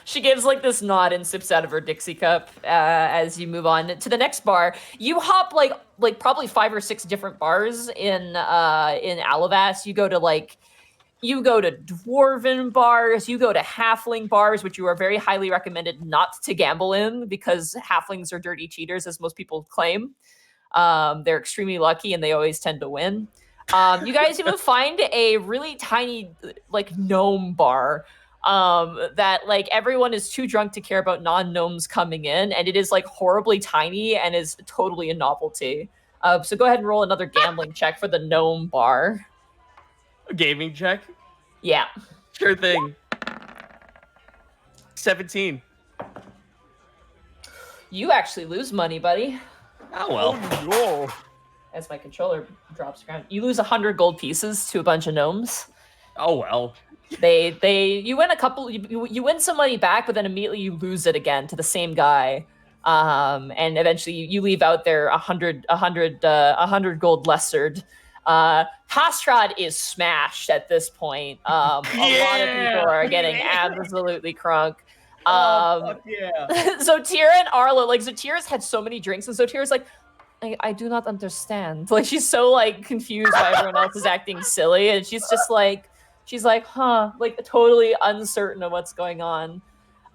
She gives like this nod and sips out of her Dixie cup as you move on to the next bar. You hop like probably 5 or 6 different bars in Alavas. You go to dwarven bars, you go to halfling bars, which you are very highly recommended not to gamble in because halflings are dirty cheaters, as most people claim. They're extremely lucky and they always tend to win. You guys even find a really tiny like gnome bar that like everyone is too drunk to care about non-gnomes coming in, and it is like horribly tiny and is totally a novelty. So go ahead and roll another gambling check for the gnome bar. A gaming check? Yeah. Sure thing. 17. You actually lose money, buddy. Oh well. No. As my controller drops ground. You lose 100 gold pieces to a bunch of gnomes. Oh well. You win a couple. You win some money back, but then immediately you lose it again to the same guy. And eventually you leave out there 100 gold lessered. Hostrad is smashed at this point. A lot of people are getting absolutely crunk. Fuck yeah. So Tira and Arlo, like, so Tira's had so many drinks, and so Tira's like, I do not understand. Like, she's so like confused why everyone else is acting silly, and she's like, huh, like totally uncertain of what's going on.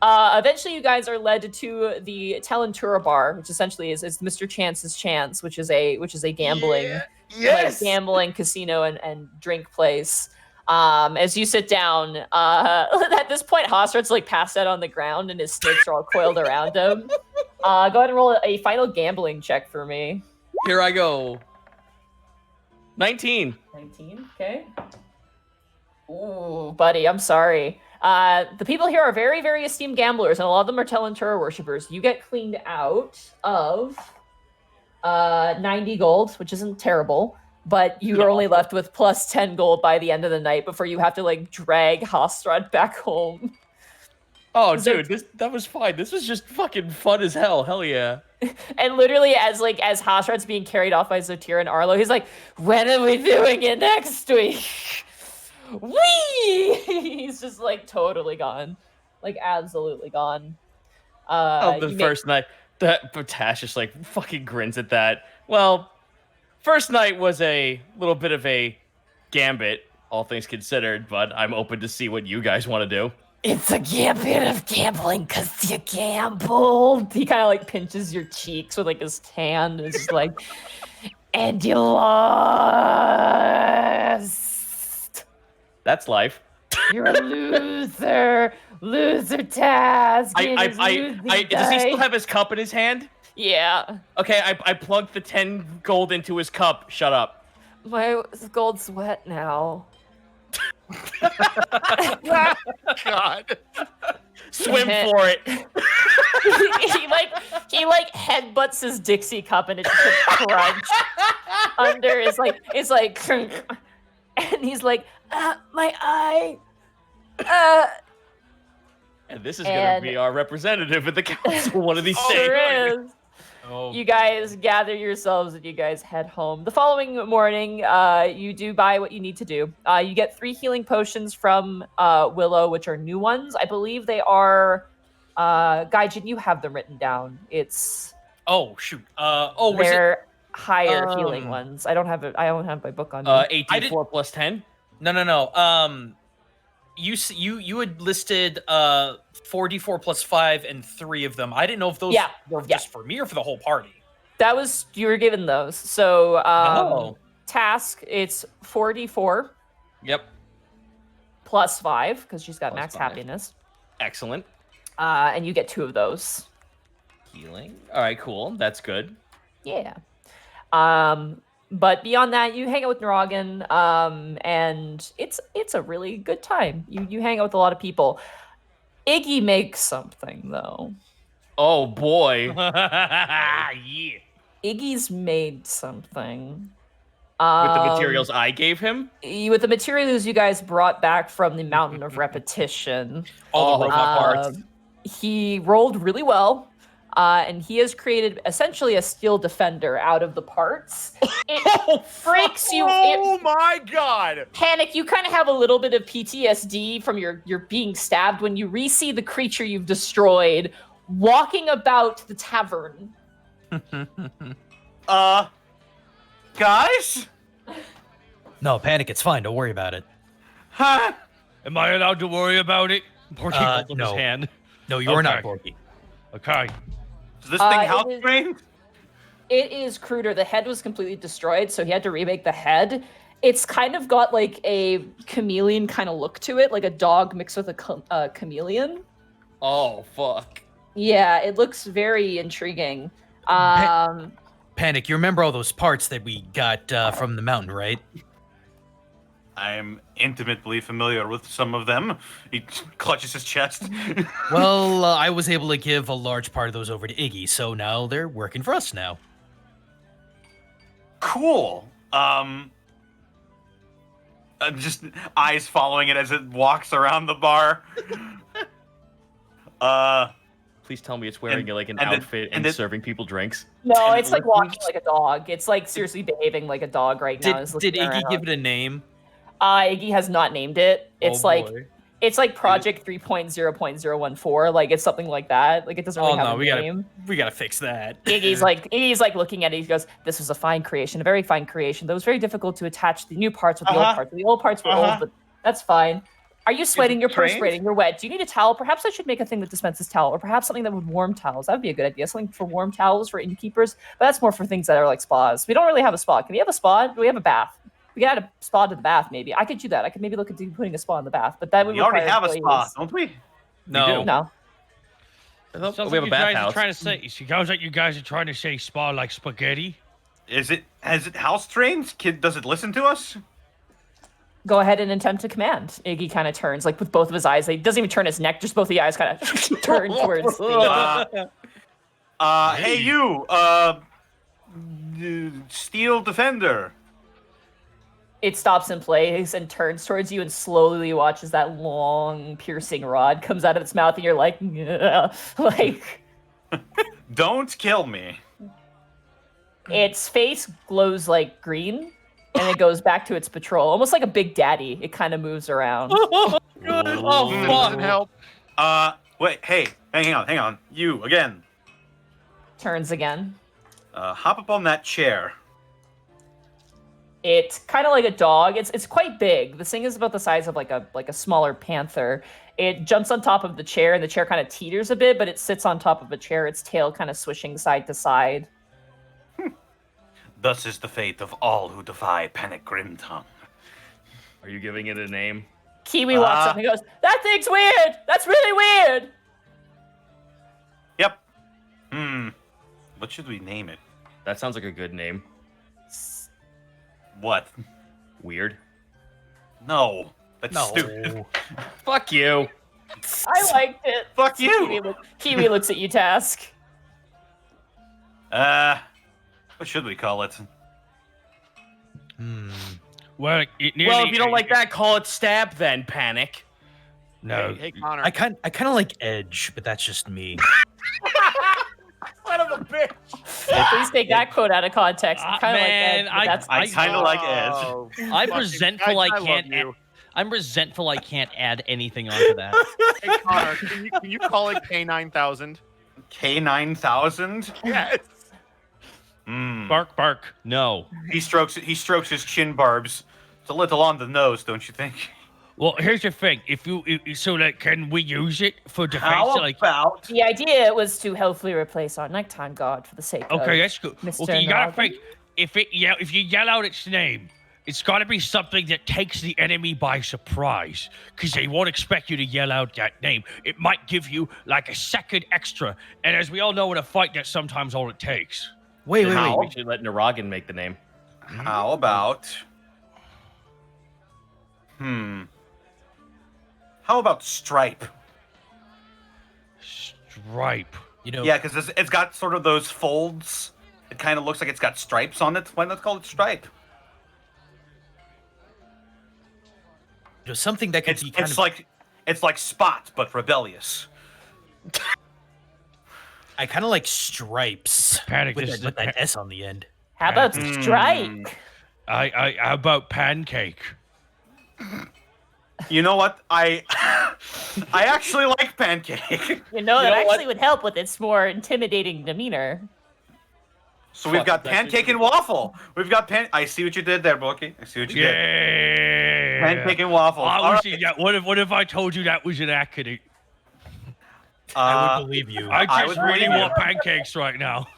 Eventually, you guys are led to the Talentura bar, which essentially is Mr. Chance's Chance, which is a gambling, gambling casino and drink place. As you sit down, at this point, Haas starts like passed out on the ground, and his snakes are all coiled around him. Go ahead and roll a final gambling check for me. Here I go. 19. 19. Okay. Ooh, buddy, I'm sorry. The people here are very, very esteemed gamblers, and a lot of them are Talentura worshippers. You get cleaned out of 90 gold, which isn't terrible, but you are only left with plus 10 gold by the end of the night before you have to like drag Hostrad back home. Oh, dude, that was fine. This was just fucking fun as hell. Hell yeah. And literally, as Hostrad's being carried off by Zotira and Arlo, he's like, "When are we doing it next week?" Whee! He's just like totally gone, like absolutely gone. The first night, but Tash just like fucking grins at that. Well, first night was a little bit of a gambit, all things considered, but I'm open to see what you guys want to do. It's a gambit of gambling because you gambled. He kind of like pinches your cheeks with like his hand. And it's just like, and you lost. That's life. You're a loser. Loser task. Does he still have his cup in his hand? Yeah. Okay, I plugged the 10 gold into his cup. Shut up. My gold's wet now. God. Swim for it. he headbutts his Dixie cup and it just crunch under. It's like and he's like, my eye. And this is gonna be our representative at the council one of these days. Sure is. Oh. You guys gather yourselves and you guys head home. The following morning, you do buy what you need to do. You get 3 healing potions from Willow, which are new ones. I believe they are. Gaijin, you have them written down. It's. Oh shoot. They're higher healing ones. I don't have it. I don't have my book on me. 18 plus 10. No. You had listed 4d4 plus 5 and 3 of them. I didn't know if those were just for me or for the whole party. That was, you were given those. So task, it's 4d4. Yep. Plus 5 because she's got max 5. happiness. Excellent. And you get 2 of those. Healing. All right, cool. That's good. Yeah. But beyond that, you hang out with Naragan, and it's a really good time. You hang out with a lot of people. Iggy makes something though. Oh boy. Yeah. Iggy's made something. With the materials I gave him? With the materials you guys brought back from the Mountain of Repetition. All the robot parts. He rolled really well. And he has created essentially a steel defender out of the parts. It freaks you. Oh my god! Panic, you kind of have a little bit of PTSD from your being stabbed when you re-see the creature you've destroyed walking about the tavern. Guys? No, Panic, it's fine. Don't worry about it. Huh? Am I allowed to worry about it? Porky holds up no. his hand. No, you're Okay. not Borky. Okay. Is this thing house trained? It is cruder. The head was completely destroyed, so he had to remake the head. It's kind of got like a chameleon kind of look to it, like a dog mixed with a chameleon. Oh, fuck. Yeah, it looks very intriguing. Panic, you remember all those parts that we got from the mountain, right? I am intimately familiar with some of them. He clutches his chest. Well, I was able to give a large part of those over to Iggy, so now they're working for us now. Cool. Just eyes following it as it walks around the bar. Please tell me it's wearing like an outfit and serving people drinks. No, and it's like walking like a dog. It's like seriously behaving like a dog right now. Did Iggy give it a name? Iggy has not named it. It's it's like Project 3.0.014. Like it's something like that. Like it doesn't really have a name. We gotta fix that. Iggy's like looking at it. He goes, "This was a fine creation, a very fine creation. That was very difficult to attach the new parts with the old parts. The old parts were old, but that's fine. Are you sweating? You're perspiring. You're wet. Do you need a towel? Perhaps I should make a thing that dispenses towel, or perhaps something that would warm towels. That would be a good idea. Something for warm towels for innkeepers. But that's more for things that are like spas. We don't really have a spa. Can we have a spa? Do we have a bath? We could add a spa to the bath, maybe. I could do that. I could maybe look into putting a spa in the bath, but that would We already have a spa, don't we? No. No. Sounds we like have a you guys are bathhouse. trying to say. It sounds like you guys are trying to say spa like spaghetti. Has it house trained? Does it listen to us? Go ahead and attempt to command. Iggy kind of turns, like with both of his eyes. He doesn't even turn his neck, just both the eyes kind of turn towards the... Hey you, Steel Defender. It stops in place and turns towards you and slowly watches that long piercing rod comes out of its mouth and you're like, like... Don't kill me. Its face glows like green and it goes back to its patrol. Almost like a big daddy. It kind of moves around. Oh, fuck. Help. Wait, hey, hang on. You, again. Turns again. Hop up on that chair. It's kind of like a dog. It's quite big. This thing is about the size of like a smaller panther. It jumps on top of the chair, and the chair kind of teeters a bit, but it sits on top of a chair, its tail kind of swishing side to side. Thus is the fate of all who defy Panic Grimtongue. Are you giving it a name? Kiwi walks up and goes, "That thing's weird! That's really weird!" Yep. What should we name it? That sounds like a good name. What? Weird. No. That's stupid. Fuck you. I liked it. Fuck you. Kiwi looks at you, Task. What should we call it? Well, if you don't like that, call it Stab then, Panic. No. Hey, Connor. I kind of like Edge, but that's just me. Son of a bitch. Please take that quote out of context. I kind of like man, that. I kind of like Edge. I'm resentful. I love can't. you. I'm resentful. I can't add anything onto that. Hey, Connor, can you call it K9000? K9000? Yes. Bark, bark. No. He strokes his chin barbs. It's a little on the nose, don't you think? Well, here's the thing. Can we use it for defense? How about? The idea was to hopefully replace our nighttime guard for the sake of Okay, that's good. Mr. Okay, you gotta Narvin. think. If you yell out its name, it's gotta be something that takes the enemy by surprise, because they won't expect you to yell out that name. It might give you like a second extra, and as we all know in a fight, that's sometimes all it takes. Wait. We should let Naragan make the name. How about? How about Stripe? Stripe. You know, Yeah, because it's got sort of those folds. It kind of looks like it's got stripes on it. Why not call it Stripe? something that could be kind of It's like Spot, but rebellious. I kind of like Stripes Panic, with this that is- S on the end. How about Strike? How about Pancake? You know what? I actually like Pancake. You know, that actually would help with its more intimidating demeanor. So we've got Pancake and Waffle. We've got I see what you did there, Bookie. I see what you did. Yeah. Pancake and Waffle. What if I told you that was an accident? I would believe you. I just would really believe you. want pancakes right now.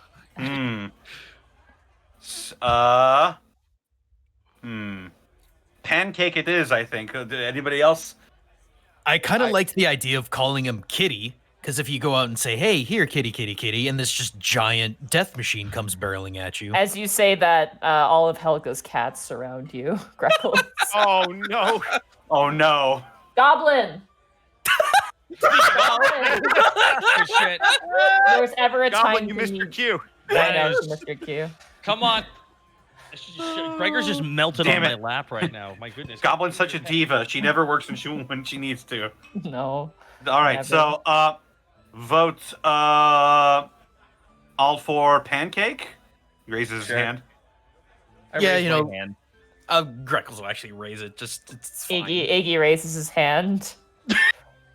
Pancake it is, I think. Anybody else? I kind of liked the idea of calling him Kitty, because if you go out and say, "Hey, here, kitty, kitty, kitty," and this just giant death machine comes barreling at you. As you say that, all of Helga's cats surround you. Gretel. Oh no. Oh no. Goblin! Goblin! Good shit. There was ever a Goblin, time you to missed your meet- cue. I know, Mr. Q. Come on. Gregor's just melted Damn on it. my lap right now. My goodness. Goblin's such a diva. She never works when she needs to. No. All right, Never. so vote all for Pancake. He raises his hand. Yeah, you know, Greckles will actually raise it. Just it's fine. Iggy raises his hand.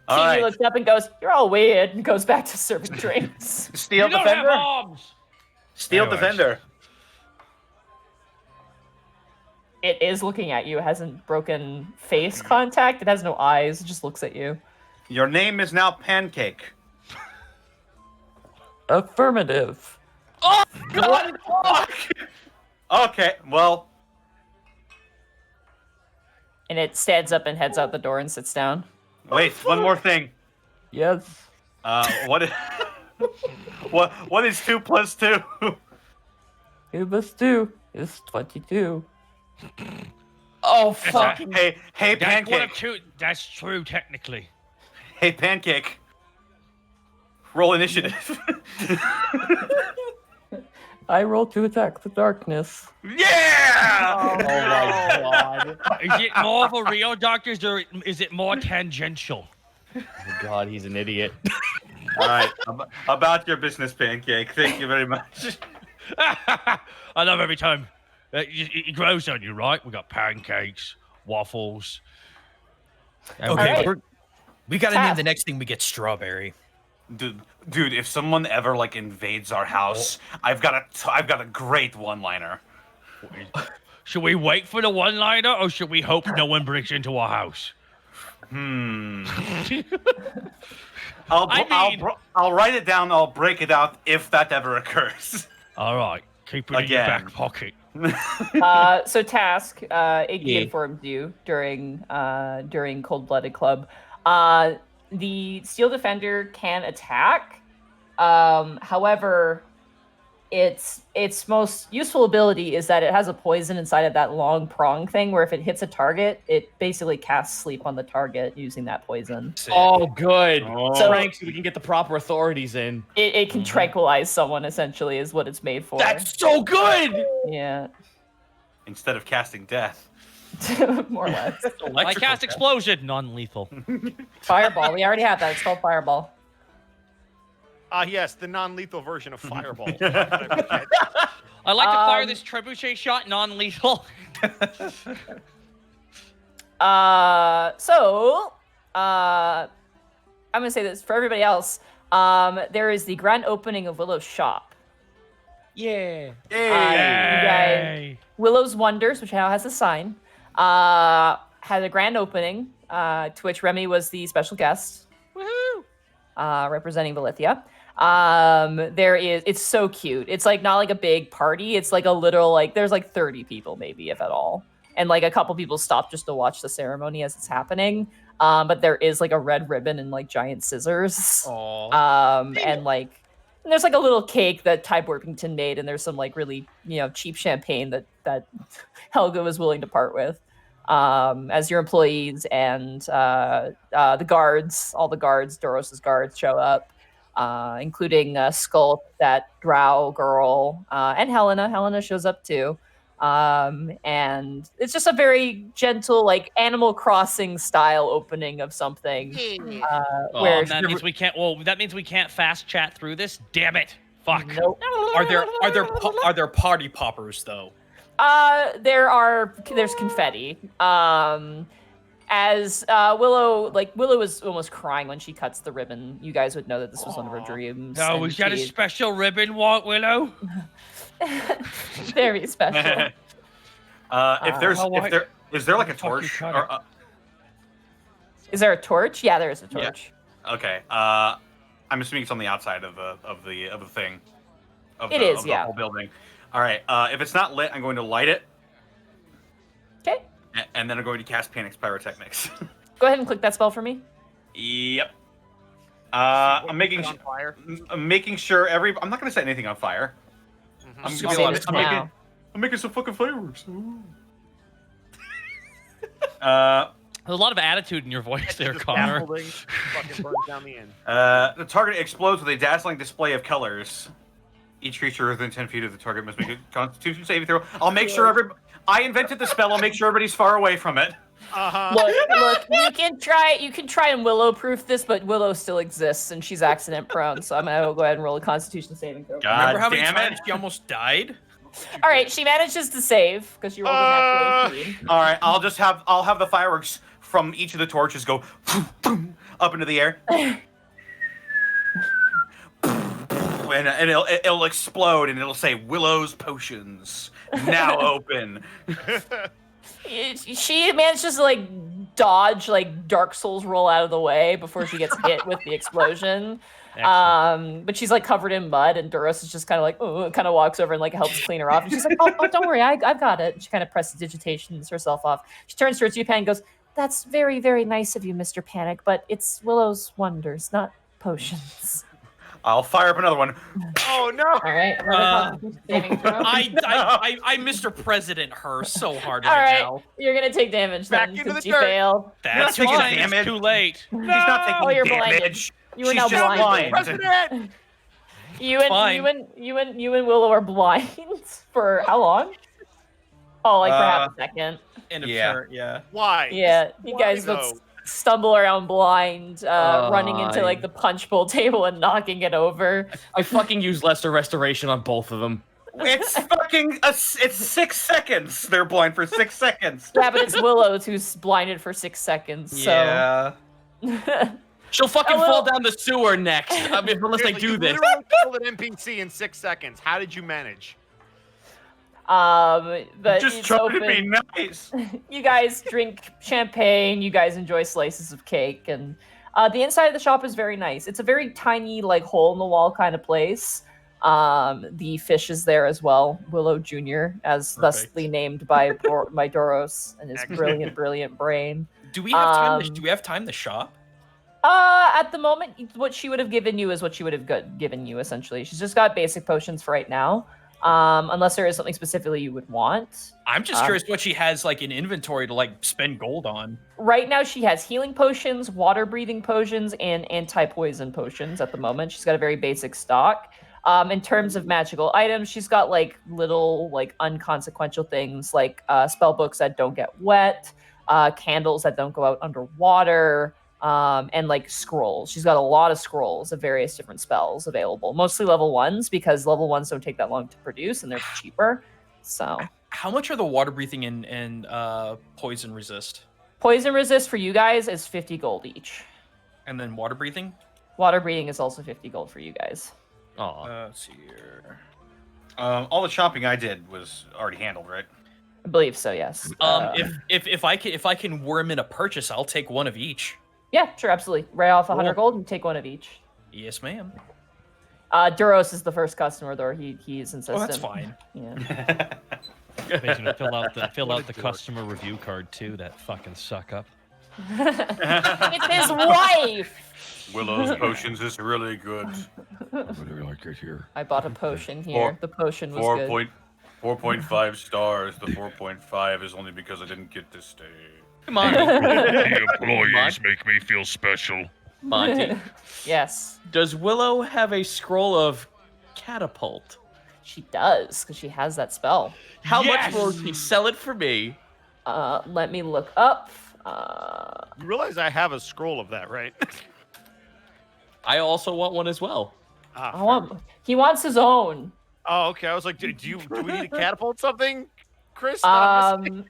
All Iggy right. looks up and goes, "You're all weird," and goes back to serving drinks. Steel You don't have Defender. arms. Steel Anyways. Defender. It is looking at you. It hasn't broken face contact. It has no eyes. It just looks at you. Your name is now Pancake. Affirmative. Oh God! Okay, well, And it stands up and heads out the door and sits down. wait. One more thing. Yes. What is what is 2 plus 2? 2 plus 2 is 22. Oh fuck! Hey, That's one of Pancake. two. That's true, technically. Hey, Pancake. Roll initiative. I roll to attack the darkness. Yeah! Oh my god! Is it more of a real doctor's or is it more tangential? Oh god, he's an idiot. All right, about your business, Pancake. Thank you very much. I love every time. It grows on you, right? We got pancakes, waffles. And Okay, Alright. we gotta name Task. the next thing we get Strawberry. Dude, if someone ever like invades our house, I've got a great one-liner. Should we wait for the one-liner or should we hope no one breaks into our house? I'll write it down. I'll break it out if that ever occurs. All right, keep it in your back pocket. So task, Iggy Yeah. informed you during Cold Blooded Club. The Steel Defender can attack. However, its most useful ability is that it has a poison inside of that long prong thing where if it hits a target, it basically casts sleep on the target using that poison. Oh, good. Oh. So Frank, so we can get the proper authorities in. It can tranquilize someone, essentially, is what it's made for. That's so good. Yeah. Instead of casting death. More or less. I cast explosion, non-lethal. Fireball. We already have that. It's called Fireball. Yes, the non-lethal version of Fireball. I like to fire this trebuchet shot non-lethal. I'm gonna say this for everybody else. There is the grand opening of Willow's shop. Yeah. Yay. Willow's Wonders, which now has a sign, had a grand opening, to which Remy was the special guest. Woohoo! Representing Valithia. It's so cute. It's like not like a big party. It's like a little, like, there's like 30 people maybe, if at all. And like a couple people stop just to watch the ceremony as it's happening. But there is like a red ribbon and like giant scissors. And there's like a little cake that Ty Borpington made, and there's some like really, cheap champagne that Helga was willing to part with. As your employees and the guards, all the guards, Doros's guards show up, including Skull, that drow girl, and Helena. Helena shows up too. And it's just a very gentle, like Animal Crossing style opening of something. Where that means we can't. Well, that means we can't fast chat through this. Damn it! Fuck. Nope. Are there party poppers though? There's confetti. As Willow is almost crying when she cuts the ribbon. You guys would know that this was one of her dreams. No, and was that a she- special ribbon, Willow? Very special. Is there like a fuck you torch? cut Or, it? Is there a torch? Yeah, there is a torch. okay. I'm assuming it's on the outside of the thing. It is, of the yeah. whole building. All right. If it's not lit, I'm going to light it, Okay. and then I'm going to cast Panic Pyrotechnics. Go ahead and click that spell for me. Yep. I'm making on fire. I'm making sure I'm not going to set anything on fire. I'm Just gonna say be this I'm now. making some fucking fireworks. Ooh. There's a lot of attitude in your voice there, Connor. Scaffolding fucking burns down the end. The target explodes with a dazzling display of colors. Each creature within 10 feet of the target must make a Constitution saving throw. I'll make sure I invented the spell. I'll make sure everybody's far away from it. Look, you can try and Willow proof this, but Willow still exists and she's accident prone, so I'm gonna go ahead and roll a Constitution saving throw. Remember how many times she almost died? All right, she manages to save because you rolled a natural 18. All right, I'll have the fireworks from each of the torches go up into the air. And it'll explode and it'll say Willow's potions now open. She manages to like dodge like Dark Souls roll out of the way before she gets hit with the explosion. But she's like covered in mud, and Duros is just kind of like, oh, kind of walks over and like helps clean her off. And she's like, oh don't worry, I've got it. And she kind of presses digitations herself off. She turns towards you, Pan, and goes, "That's very, very nice of you, Mr. Panic, but it's Willow's wonders, not potions." I'll fire up another one. Oh no! All right. I Mr. President her so hard All right right, now. you're gonna take damage Back then into since the you dirt. failed. That's taking fine. damage. It's too late. She's not taking Oh, you're damage. You are She's now just blinded. President! You and Willow are blind for how long? Oh, like for half a second. End of Yeah. turn, yeah. Why? Yeah, you Why, guys though? both stumble around blind, running into like the punch bowl table and knocking it over. I fucking use lesser restoration on both of them. It's fucking it's 6 seconds. They're blind for 6 seconds. Yeah, but it's Willow who's blinded for 6 seconds. So. Yeah. She'll fucking Hello? fall down the sewer next. I mean, unless I Seriously, do you this. literally killed an NPC in 6 seconds. How did you manage? But Just it's trying open. to be nice. You guys drink champagne, you guys enjoy slices of cake, and the inside of the shop is very nice. It's a very tiny, like, hole in the wall kind of place. The fish is there as well, Willow Jr., as thusly named by Doros and his Excellent. brilliant brain. Do we have time? Do we have time to shop? At the moment, what she would have given you is what she would have given you, essentially. She's just got basic potions for right now. Unless there is something specifically you would want. I'm just curious what she has like in inventory to like spend gold on. Right now, she has healing potions, water breathing potions, and anti-poison potions at the moment. She's got a very basic stock. In terms of magical items, she's got like little like unconsequential things like spell books that don't get wet, candles that don't go out underwater, and like scrolls. She's got a lot of scrolls of various different spells available, mostly level 1s because level 1s don't take that long to produce and they're cheaper. So How much are the water breathing and poison resist? poison resist for you guys is 50 gold each. And then water breathing? Water breathing is also 50 gold for you guys. Let's see here. All the shopping I did was already handled, right? I believe so, yes. If I can worm in a purchase, I'll take one of each. Yeah, sure, absolutely. Right off 100 Cool. gold and take one of each. Yes, ma'am. Duros is the first customer, though. He's insistent. Oh, that's fine. Yeah. Amazing to fill out the customer review card too. That fucking suck up. It's his wife. Willow's potions is really good. Really like it here. I bought a potion here. The potion was good. 4.5 stars. The 4.5 is only because I didn't get to stay. Monty. The employees make me feel special. Monty, Yes, does Willow have a scroll of catapult? she does because she has that spell. How much will she sell it for me? Let me look up. You realize I have a scroll of that, right? I also want one as well. He wants his own. Oh, okay. I was like, do we need to catapult something, Chris? that I'm missing?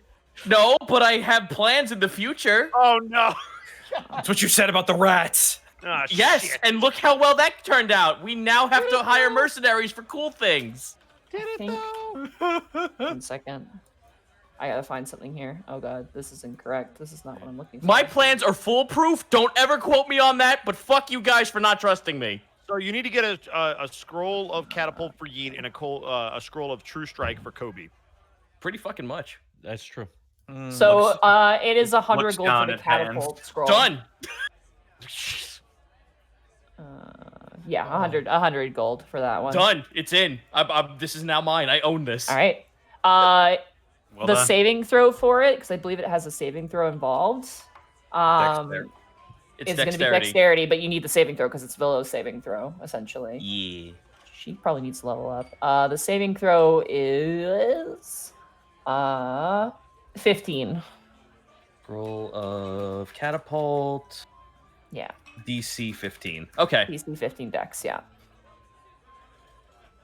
No, but I have plans in the future. Oh no. That's what you said about the rats. Ah, Yes, shit. and look how well that turned out. We now have to hire mercenaries for cool things. Did it Think- though? 1 second. I gotta find something here. Oh god, this is incorrect. This is not what I'm looking for. My plans are foolproof. Don't ever quote me on that, but fuck you guys for not trusting me. So you need to get a scroll of catapult for Yeet and a scroll of True Strike for Kobe. Pretty fucking much. That's true. So it is 100 looks gold for down the at hands. catapult scroll. Done. Yeah, 100 gold for that one. Done. It's in. This is now mine. I own this. All right. Well The done. saving throw for it, because I believe it has a saving throw involved. Dexterity. It's It's going to be dexterity. dexterity, but you need the saving throw because it's Willow's saving throw, essentially. Yeah. she probably needs to level up. The saving throw is 15. Roll of catapult. Yeah. DC 15. Okay. DC 15 dex, yeah.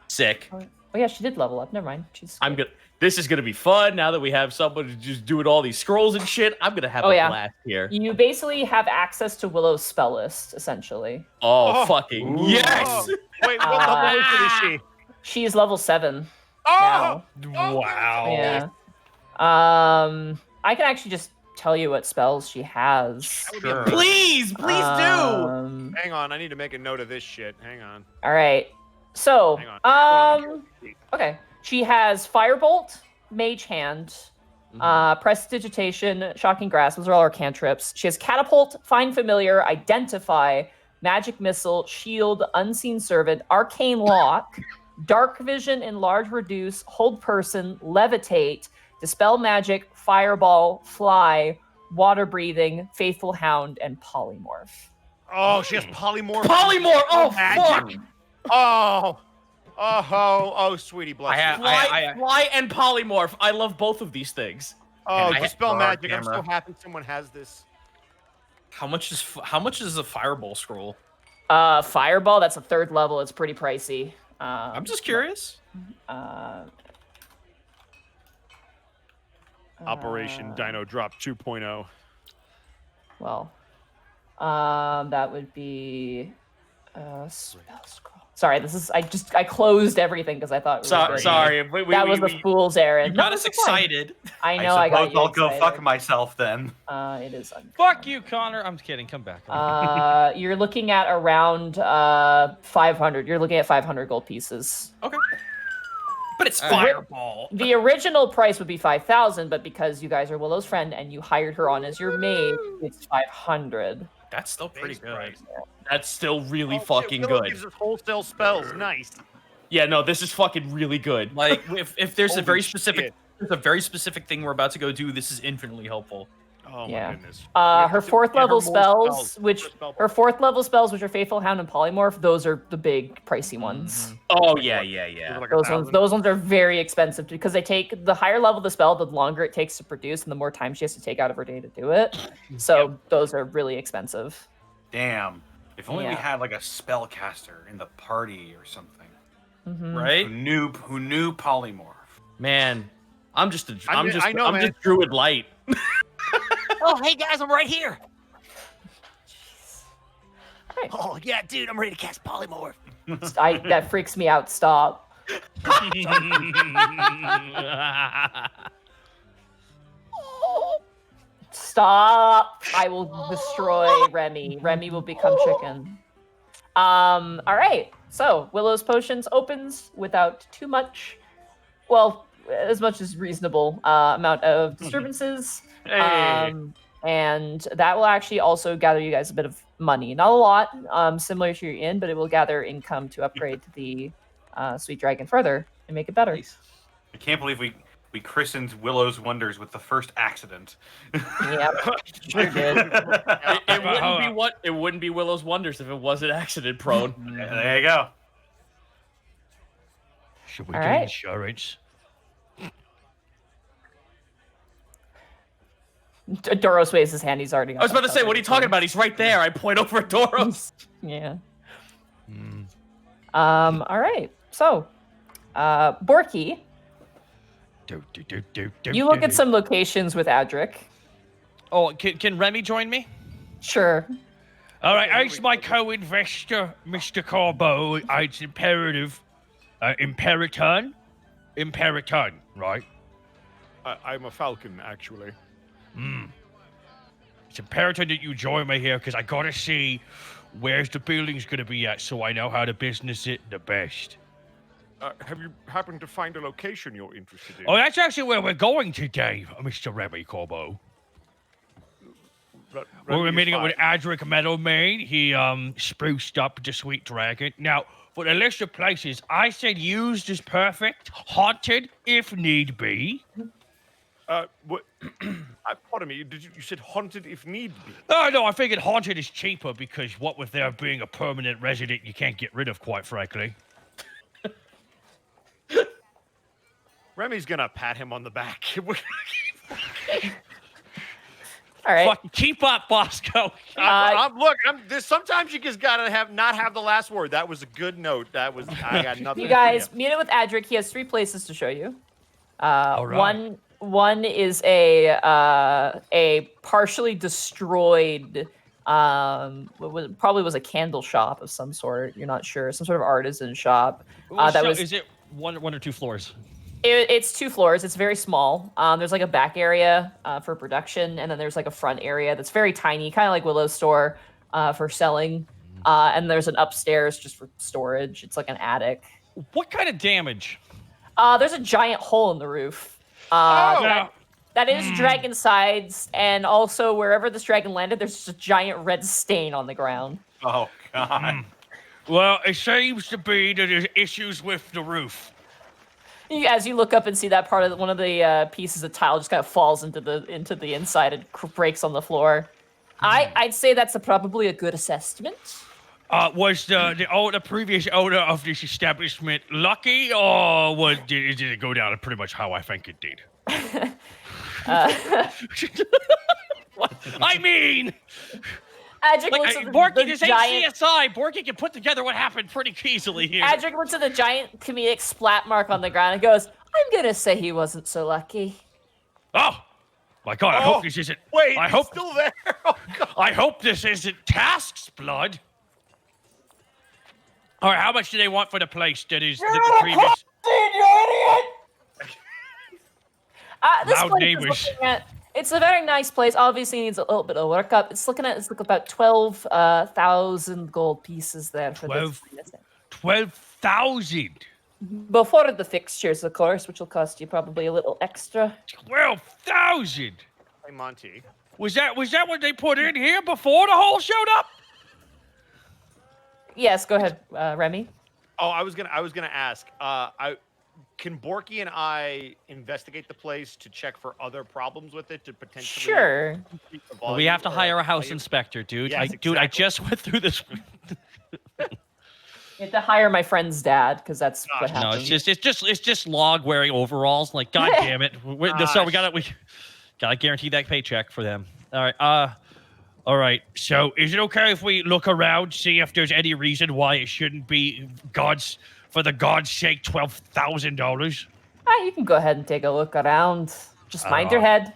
Sick. Oh yeah, she did level up. Never mind. She's I'm good. This is gonna be fun now that we have someone just doing all these scrolls and shit. I'm gonna have a blast here. You basically have access to Willow's spell list, essentially. Oh, fucking yes! Wait, what level is she? She is level 7. Oh! Now. Wow. Yeah. I can actually just tell you what spells she has. Sure. Please do. Hang on, I need to make a note of this shit. Hang on. All right. So, Hang on. okay. She has Firebolt, Mage Hand, Prestidigitation, Shocking Grasp. Those are all her cantrips. She has Catapult, Find Familiar, Identify, Magic Missile, Shield, Unseen Servant, Arcane Lock, Dark Vision, Enlarge, Reduce, Hold Person, Levitate, Dispel Magic, Fireball, Fly, Water Breathing, Faithful Hound, and Polymorph. Oh, she has polymorph. Polymorph! Oh, fuck! Oh, sweetie, bless you. Fly and polymorph. I love both of these things. Oh, I dispel have magic. I'm camera. so happy someone has this. How much is a fireball scroll? Fireball, that's a 3rd level. It's pretty pricey. I'm just curious. Operation Dino Drop 2.0. Well, that would be spell scroll. Sorry, I closed everything because I thought. Sorry, that was the fool's errand. You got us excited. I know. I got you I'll excited. go fuck myself then. It is. Fuck you, Connor. I'm kidding. Come back. You're looking at around 500. You're looking at 500 gold pieces. Okay. But it's fireball. The original price would be 5,000, but because you guys are Willow's friend and you hired her on as your maid, it's 500. That's still pretty good. That's still really Shit, fucking Willow good. gives us wholesale spells. Nice. Yeah, no, this is fucking really good. Like if there's a Holy very specific shit. there's a very specific thing we're about to go do, this is infinitely helpful. Oh Yeah. my goodness. Her 4th level Ever more spells, which are Faithful Hound and Polymorph, those are the big pricey ones. Oh yeah. Like Those ones are very expensive because they take the higher level the spell, the longer it takes to produce, and the more time she has to take out of her day to do it. So those are really expensive. Damn. If only we Yeah. had like a spellcaster in the party or something. Right? Who knew polymorph. Man, I'm just I know, man. just druid light. Oh, hey guys, I'm right here. Right. Oh yeah, dude, I'm ready to cast polymorph. That freaks me out. Stop. Stop. I will destroy Remy. Remy will become chicken. All right. So Willow's Potions opens without too much, well, as much as reasonable amount of disturbances. And that will actually also gather you guys a bit of money. Not a lot, similar to your inn, but it will gather income to upgrade the Sweet Dragon further and make it better. I can't believe we christened Willow's Wonders with the first accident. Yeah, sure did. It wouldn't be Willow's Wonders if it wasn't accident prone. There you go. Should we All do right. insurance? Doros waves his hand. He's already. I was about to say, what are you talking about? He's right there. I point over at Doros. Yeah. All right. So, Borky, you look at some locations with Adric. Oh, can Remy join me? Sure. All right, as my co-investor, Mr. Corbo, it's imperative, Imperaton, right? I'm a falcon, actually. It's imperative that you join me here because I gotta see where's the building's gonna be at, so I know how to business it the best. Have you happened to find a location you're interested in? Oh, that's actually where we're going today, Mr. Remy Corbo. We're meeting up with Adric Meadowmane. He spruced up the Sweet Dragon. Now, for the list of places, I said used is perfect, haunted if need be. What? Pardon me. You said haunted if need be? Oh, no, I figured haunted is cheaper because what with there being a permanent resident you can't get rid of, quite frankly. Remy's gonna pat him on the back. All right. Fucking keep up, Bosco. Sometimes you just gotta not have the last word. That was a good note. I got nothing. You guys meet it with Adric. He has 3 places to show you. All right. One is a partially destroyed, probably was a candle shop of some sort. You're not sure. Some sort of artisan shop. Is it one or 2 floors? It's 2 floors. It's very small. There's like a back area for production, and then there's like a front area that's very tiny, kind of like Willow's store for selling. And there's an upstairs just for storage. It's like an attic. What kind of damage? There's a giant hole in the roof. That is dragon sides, and also wherever this dragon landed, there's just a giant red stain on the ground. Oh God. Well, it seems to be that there's issues with the roof. As you look up and see that part of one of the pieces of tile just kind of falls into the inside and breaks on the floor. I'd say that's probably a good assessment. Was the previous owner of this establishment lucky, or did it go down pretty much how I think it did? I mean, Adric looks at Borky, the this ain't CSI. Borky can put together what happened pretty easily here. Adric looks at the giant comedic splat mark on the ground and goes, "I'm gonna say he wasn't so lucky." Oh my God! I hope this isn't. Wait, I hope still there. Oh, God. I hope this isn't Task's blood. All right, how much do they want for the place that is the previous? This Loud place neighbors. it's a very nice place. Obviously, needs a little bit of work up. It's looking about 12,000 gold pieces there for this. 12,000. Before the fixtures, of course, which will cost you probably a little extra. 12,000. Hey, Monty. Was that what they put in here before the hole showed up? Yes, go ahead, Remy. Oh, I was gonna ask. Can Borky and I investigate the place to check for other problems with it to potentially? Sure. We have to hire a house inspector, dude. Yes, I just went through this. You have to hire my friend's dad because that's what No, happens. it's just log wearing overalls. Like, God damn it! We gotta guarantee that paycheck for them. All right. So, is it okay if we look around, see if there's any reason why it shouldn't be for the God's sake, $12,000? You can go ahead and take a look around. Just mind your head.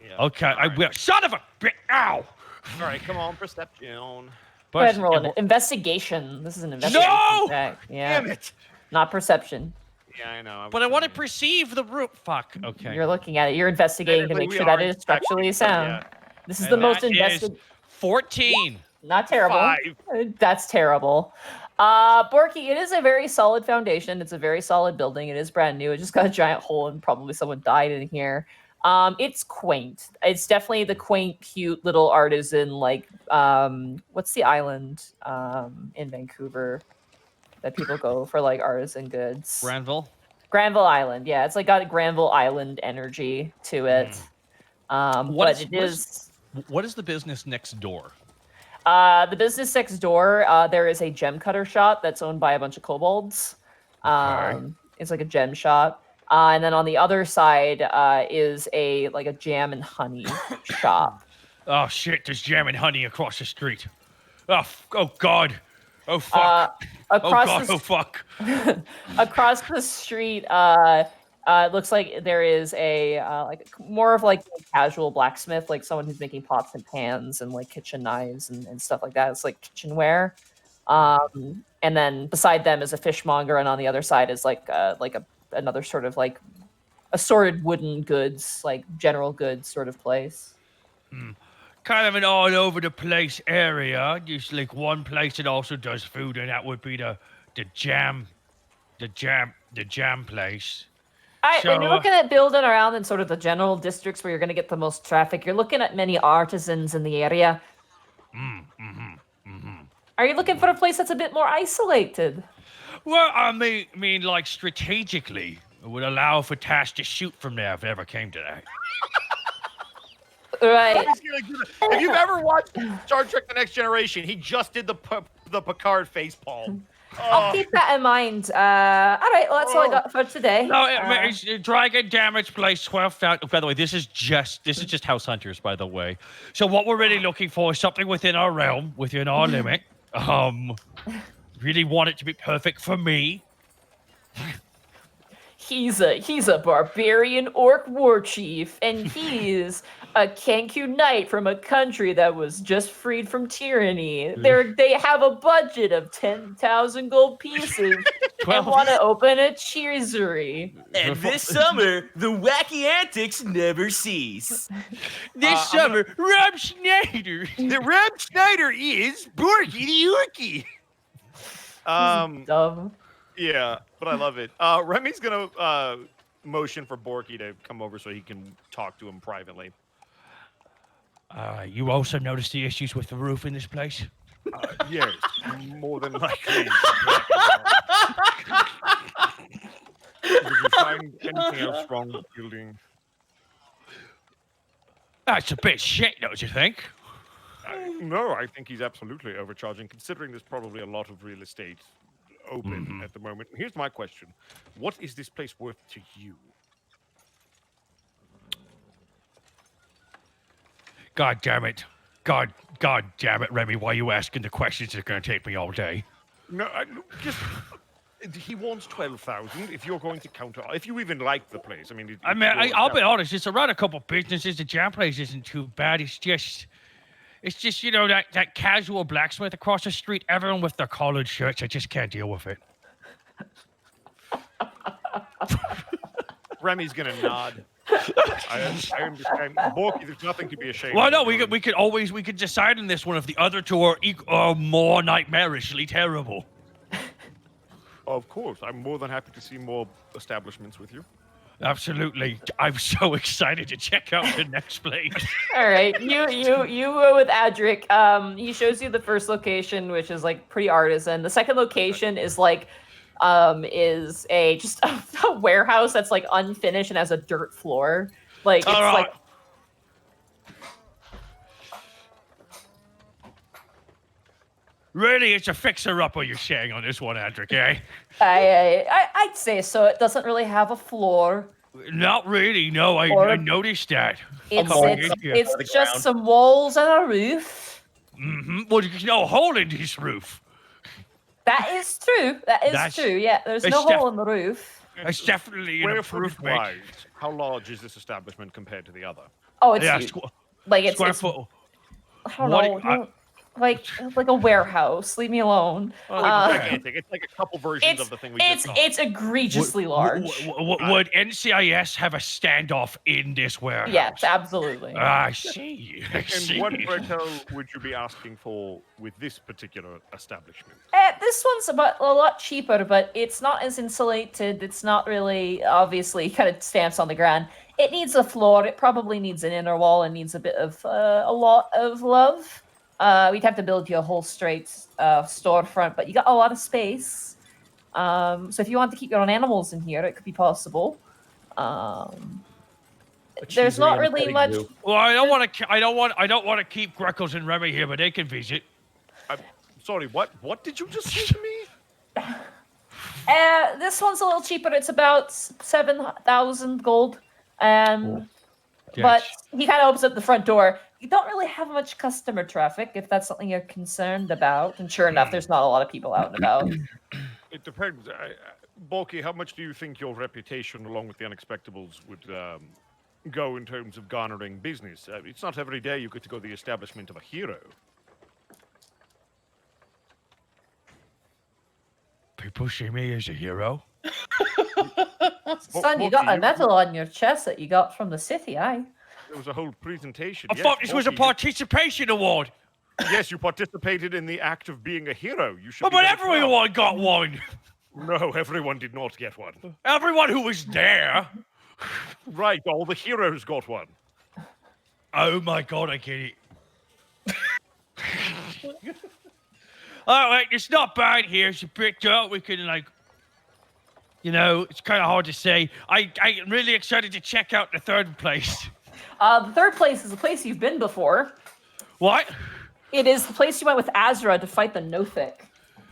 Yeah. Okay, I will. Son of a bitch! Ow! All right, come on, perception. Go ahead and roll an investigation. This is an investigation check. Yeah. Damn it! Not perception. Yeah, I know. But I want to perceive the roof. Fuck. Okay. You're looking at it. You're investigating to make sure that it is structurally sound. Yeah. This is the most invested. 14. Not terrible. 5. That's terrible. Borky, it is a very solid foundation. It's a very solid building. It is brand new. It just got a giant hole and probably someone died in here. It's quaint. It's definitely the quaint, cute little artisan, like, what's the island in Vancouver that people go for, like, artisan goods? Granville Island, yeah. It's like got a Granville Island energy to it. What is the business next door? The business next door, there is a gem cutter shop that's owned by a bunch of kobolds. It's like a gem shop. And then on the other side is a jam and honey shop. Oh shit! There's jam and honey across the street. Oh God! Oh fuck! Oh fuck! Across the street, it looks like there is a more of like a casual blacksmith, like someone who's making pots and pans and like kitchen knives and stuff like that. It's like kitchenware. And then beside them is a fishmonger, and on the other side is another sort of like assorted wooden goods, like general goods sort of place. Kind of an all over the place area. Just like one place that also does food, and that would be the jam place. When you're looking at building around in sort of the general districts where you're going to get the most traffic, you're looking at many artisans in the area. Are you looking for a place that's a bit more isolated? Well, I mean, like strategically, it would allow for Tash to shoot from there if it ever came to that. Right. If you've ever watched Star Trek: The Next Generation, he just did the Picard facepalm. I'll keep that in mind. All right, well, that's all I got for today. No, it's dragon damage place 12,000. By the way, this is just House Hunters, by the way. So what we're really looking for is something within our realm, within our limit. Really want it to be perfect for me. He's a barbarian orc war chief, and he's a Kenku knight from a country that was just freed from tyranny. They have a budget of 10,000 gold pieces and want to open a cheesery. And this summer, the wacky antics never cease. This summer, Rob Schneider. Rob Schneider is Borky the Yorkie. Dumb. Yeah, but I love it. Remy's gonna motion for Borky to come over so he can talk to him privately. You also noticed the issues with the roof in this place? Yes, more than likely. Did you find anything else wrong with the building? That's a bit shit, don't you think? No, I think he's absolutely overcharging, considering there's probably a lot of real estate open at the moment. Here's my question. What is this place worth to you? God damn it. God damn it, Remy. Why are you asking the questions that are going to take me all day? No, just... He wants 12,000 if you're going to counter... If you even like the place. I mean... I'll be honest. It's around a couple of businesses. The jam place isn't too bad. It's just, you know, that casual blacksmith across the street, everyone with their collared shirts. I just can't deal with it. Remy's going to nod. I understand. Borky, there's nothing to be ashamed of. Well, no, we could decide on this one if the other two are more nightmarishly terrible. Of course. I'm more than happy to see more establishments with you. Absolutely. I'm so excited to check out the next place. All right, you go with Adric. He shows you the first location, which is like pretty artisan. The second location is like is a warehouse that's like unfinished and has a dirt floor. Like it's like really, it's a fixer-upper you're saying on this one, Adric, eh? I'd say so. It doesn't really have a floor. Not really, no. I noticed that. It's just some walls and a roof. Well, there's no hole in this roof. That is true. That's true. Yeah, there's no hole in the roof. It's definitely an improvement. How large is this establishment compared to the other? Oh, it's huge. Like it's square foot. I don't know. Like a warehouse. Leave me alone. It's like a couple versions of the thing we just saw. It's egregiously large. Would NCIS have a standoff in this warehouse? Yes, absolutely. I see. And what hotel would you be asking for with this particular establishment? This one's a lot cheaper, but it's not as insulated. It's not really, obviously, kind of stamps on the ground. It needs a floor. It probably needs an inner wall and needs a bit of a lot of love. We'd have to build you a whole straight storefront, but you got a lot of space. So if you want to keep your own animals in here, it could be possible. There's not really much. Well, I don't want to keep Greckles and Remy here, but they can visit. I'm sorry. What did you just say to me? This one's a little cheaper. It's about 7,000 gold. But he kind of opens up the front door. You don't really have much customer traffic, if that's something you're concerned about. And sure enough, there's not a lot of people out and about. It depends. Bulky, how much do you think your reputation, along with the Unexpectables, would go in terms of garnering business? It's not every day you get to go to the establishment of a hero. People see me as a hero. Son, you got a medal on your chest that you got from the city, aye? There was a whole presentation. I thought this was a participation award. Yes, you participated in the act of being a hero. You should. Oh, but everyone got one. No, everyone did not get one. Everyone who was there. Right, all the heroes got one. Oh my god, I get it. All right, it's not bad here. It's a bit dark. We can it's kind of hard to say. I'm really excited to check out the third place. The third place is the place you've been before. What? It is the place you went with Azra to fight the Nothic.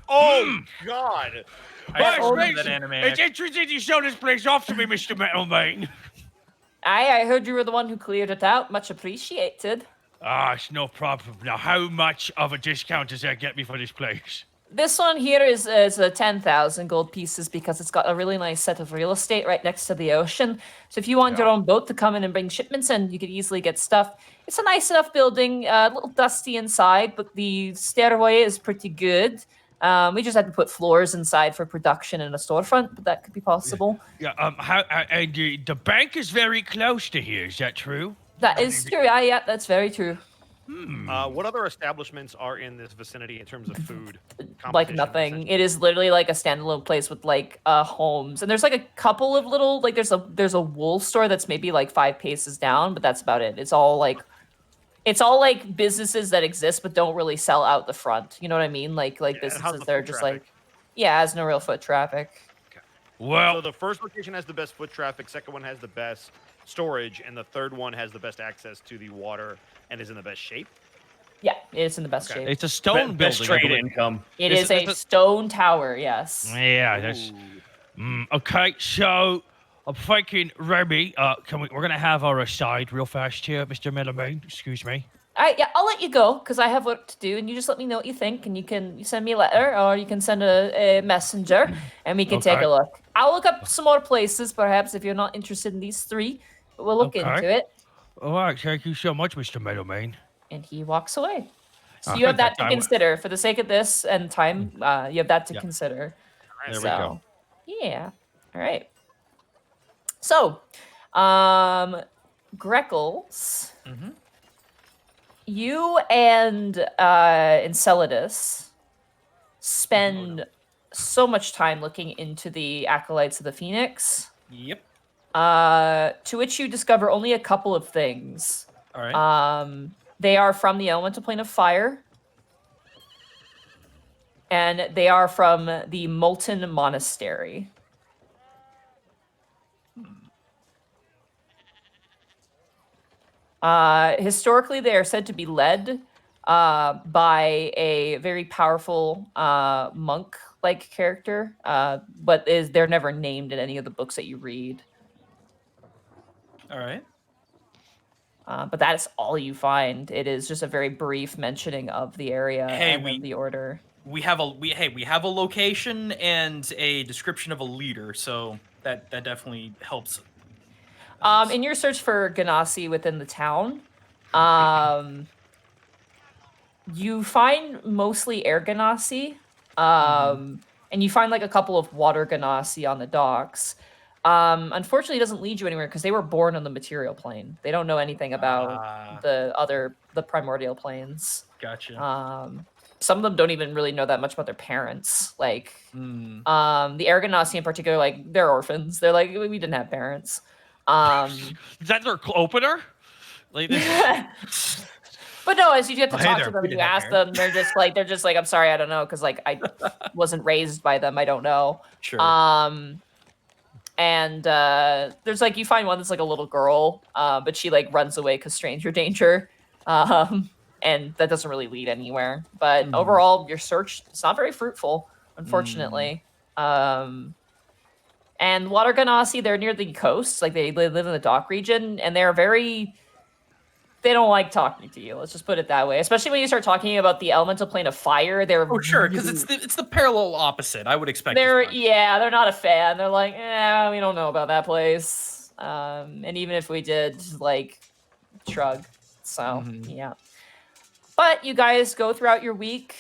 Oh God! I Oh, remember that anime. It's interesting you show this place off to me, Mr. Metalman. I heard you were the one who cleared it out. Much appreciated. Ah, it's no problem. Now, how much of a discount does that get me for this place? This one here is a 10,000 gold pieces because it's got a really nice set of real estate right next to the ocean. So if you want your own boat to come in and bring shipments in, you could easily get stuff. It's a nice enough building, a little dusty inside, but the stairway is pretty good. We just had to put floors inside for production and a storefront, but that could be possible. Yeah. And the bank is very close to here. Is that true? That is true. Yeah, that's very true. What other establishments are in this vicinity in terms of food? Like nothing. It is literally like a standalone place with like homes, and there's like a couple of little like there's a wool store that's maybe like 5 paces down, but that's about it. It's all like businesses that exist but don't really sell out the front. You know what I mean? Like businesses that are just like has no real foot traffic. Okay. Well, so the first location has the best foot traffic, second one has the best storage, and the third one has the best access to the water and is in the best shape. Yeah, it's in the best shape. it's a stone Best building. trade income. It is a stone tower, yes. Yeah, that's okay. So I'm thinking, Remy, we're gonna have our aside real fast here, Mr. Metalman. Excuse me. I'll let you go because I have work to do, and you just let me know what you think, and you send me a letter or you can send a messenger, and we can take a look. I'll look up some more places, perhaps if you're not interested in these 3, but we'll look into it. All right, thank you so much, Mr. Metalman. And he walks away. So you have that to consider for the sake of this and time. You have that to consider. There we go. Yeah. All right. So, Greckles, you and Enceladus spend so much time looking into the Acolytes of the Phoenix. Yep. To which you discover only a couple of things. All right. They are from the elemental plane of fire. And they are from the Molten Monastery. Historically, they are said to be led by a very powerful monk-like character, but they're never named in any of the books that you read. All right. But that is all you find. It is just a very brief mentioning of the area and of the order. We have a location and a description of a leader, so that definitely helps. In your search for Ganassi within the town, you find mostly air Ganassi, and you find like a couple of water Ganassi on the docks. Unfortunately, it doesn't lead you anywhere because they were born on the material plane. They don't know anything about the primordial planes. Gotcha. Some of them don't even really know that much about their parents. Like, the air Ganassi in particular, like they're orphans. They're like, we didn't have parents. Is that their opener? Like this? But no, as you get to talk to them, you ask them, they're just like, I'm sorry, I don't know, because like I wasn't raised by them, I don't know. Sure. And there's like, you find one that's like a little girl, but she like runs away because stranger danger, and that doesn't really lead anywhere. But overall, your search it's not very fruitful, unfortunately. And Water Ganassi, they're near the coast, like they live in the dock region, and they don't like talking to you. Let's just put it that way. Especially when you start talking about the elemental plane of fire. They're sure, because it's the parallel opposite. I would expect. They're not a fan. They're like, we don't know about that place. And even if we did, like, shrug. So yeah. But you guys go throughout your week,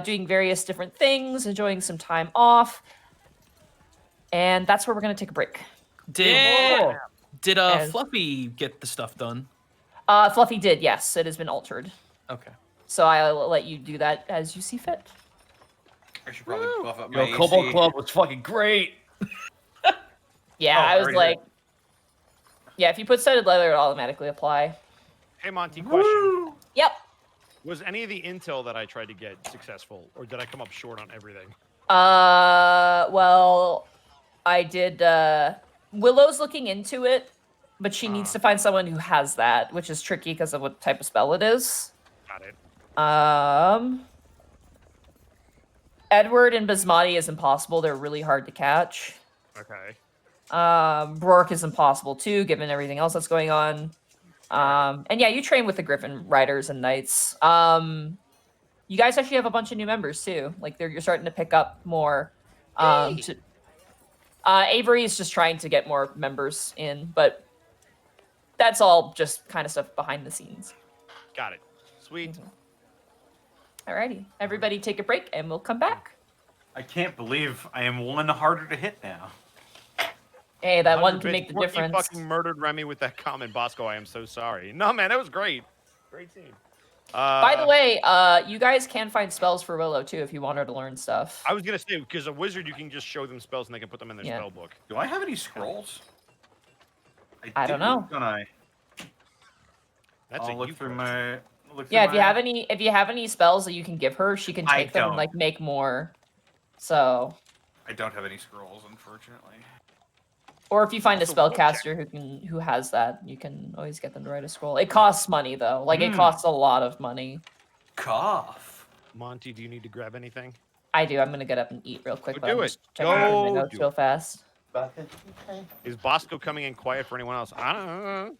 doing various different things, enjoying some time off, and that's where we're gonna take a break. Did Fluffy get the stuff done? Fluffy did, yes. It has been altered. Okay. So I'll let you do that as you see fit. I should probably buff up my Cobalt AC. Club was fucking great. Yeah, I was like, if you put studded leather, it'll automatically apply. Hey, Monty, question. Yep. Was any of the intel that I tried to get successful, or did I come up short on everything? Well, I did, Willow's looking into it, but she needs to find someone who has that, which is tricky because of what type of spell it is. Got it. Edward and Basmati is impossible. They're really hard to catch. Okay. Rourke is impossible too, given everything else that's going on. And yeah, you train with the Griffin Riders and Knights. You guys actually have a bunch of new members too. Like you're starting to pick up more. Avery is just trying to get more members in, but that's all just kind of stuff behind the scenes. Got it. Sweet. Alrighty, everybody take a break and we'll come back. I can't believe I am one harder to hit now. Hey, that one can make the difference. You fucking murdered Remy with that comment, Bosco. I am so sorry. No, man, that was great. Great scene. By the way, you guys can find spells for Willow too if you want her to learn stuff. I was gonna say because a wizard you can just show them spells and they can put them in their spell book. Do I have any scrolls? I don't know. Don't I? That's I'll look through my. If you have any spells that you can give her, she can take them and like make more. So. I don't have any scrolls, unfortunately. Or if you find a spellcaster who has that, you can always get them to write a scroll. It costs money though. Like it costs a lot of money. Cough. Monty, do you need to grab anything? I do. I'm gonna get up and eat real quick. Do it. Check out my notes real fast. Is Bosco coming in quiet for anyone else? I don't know.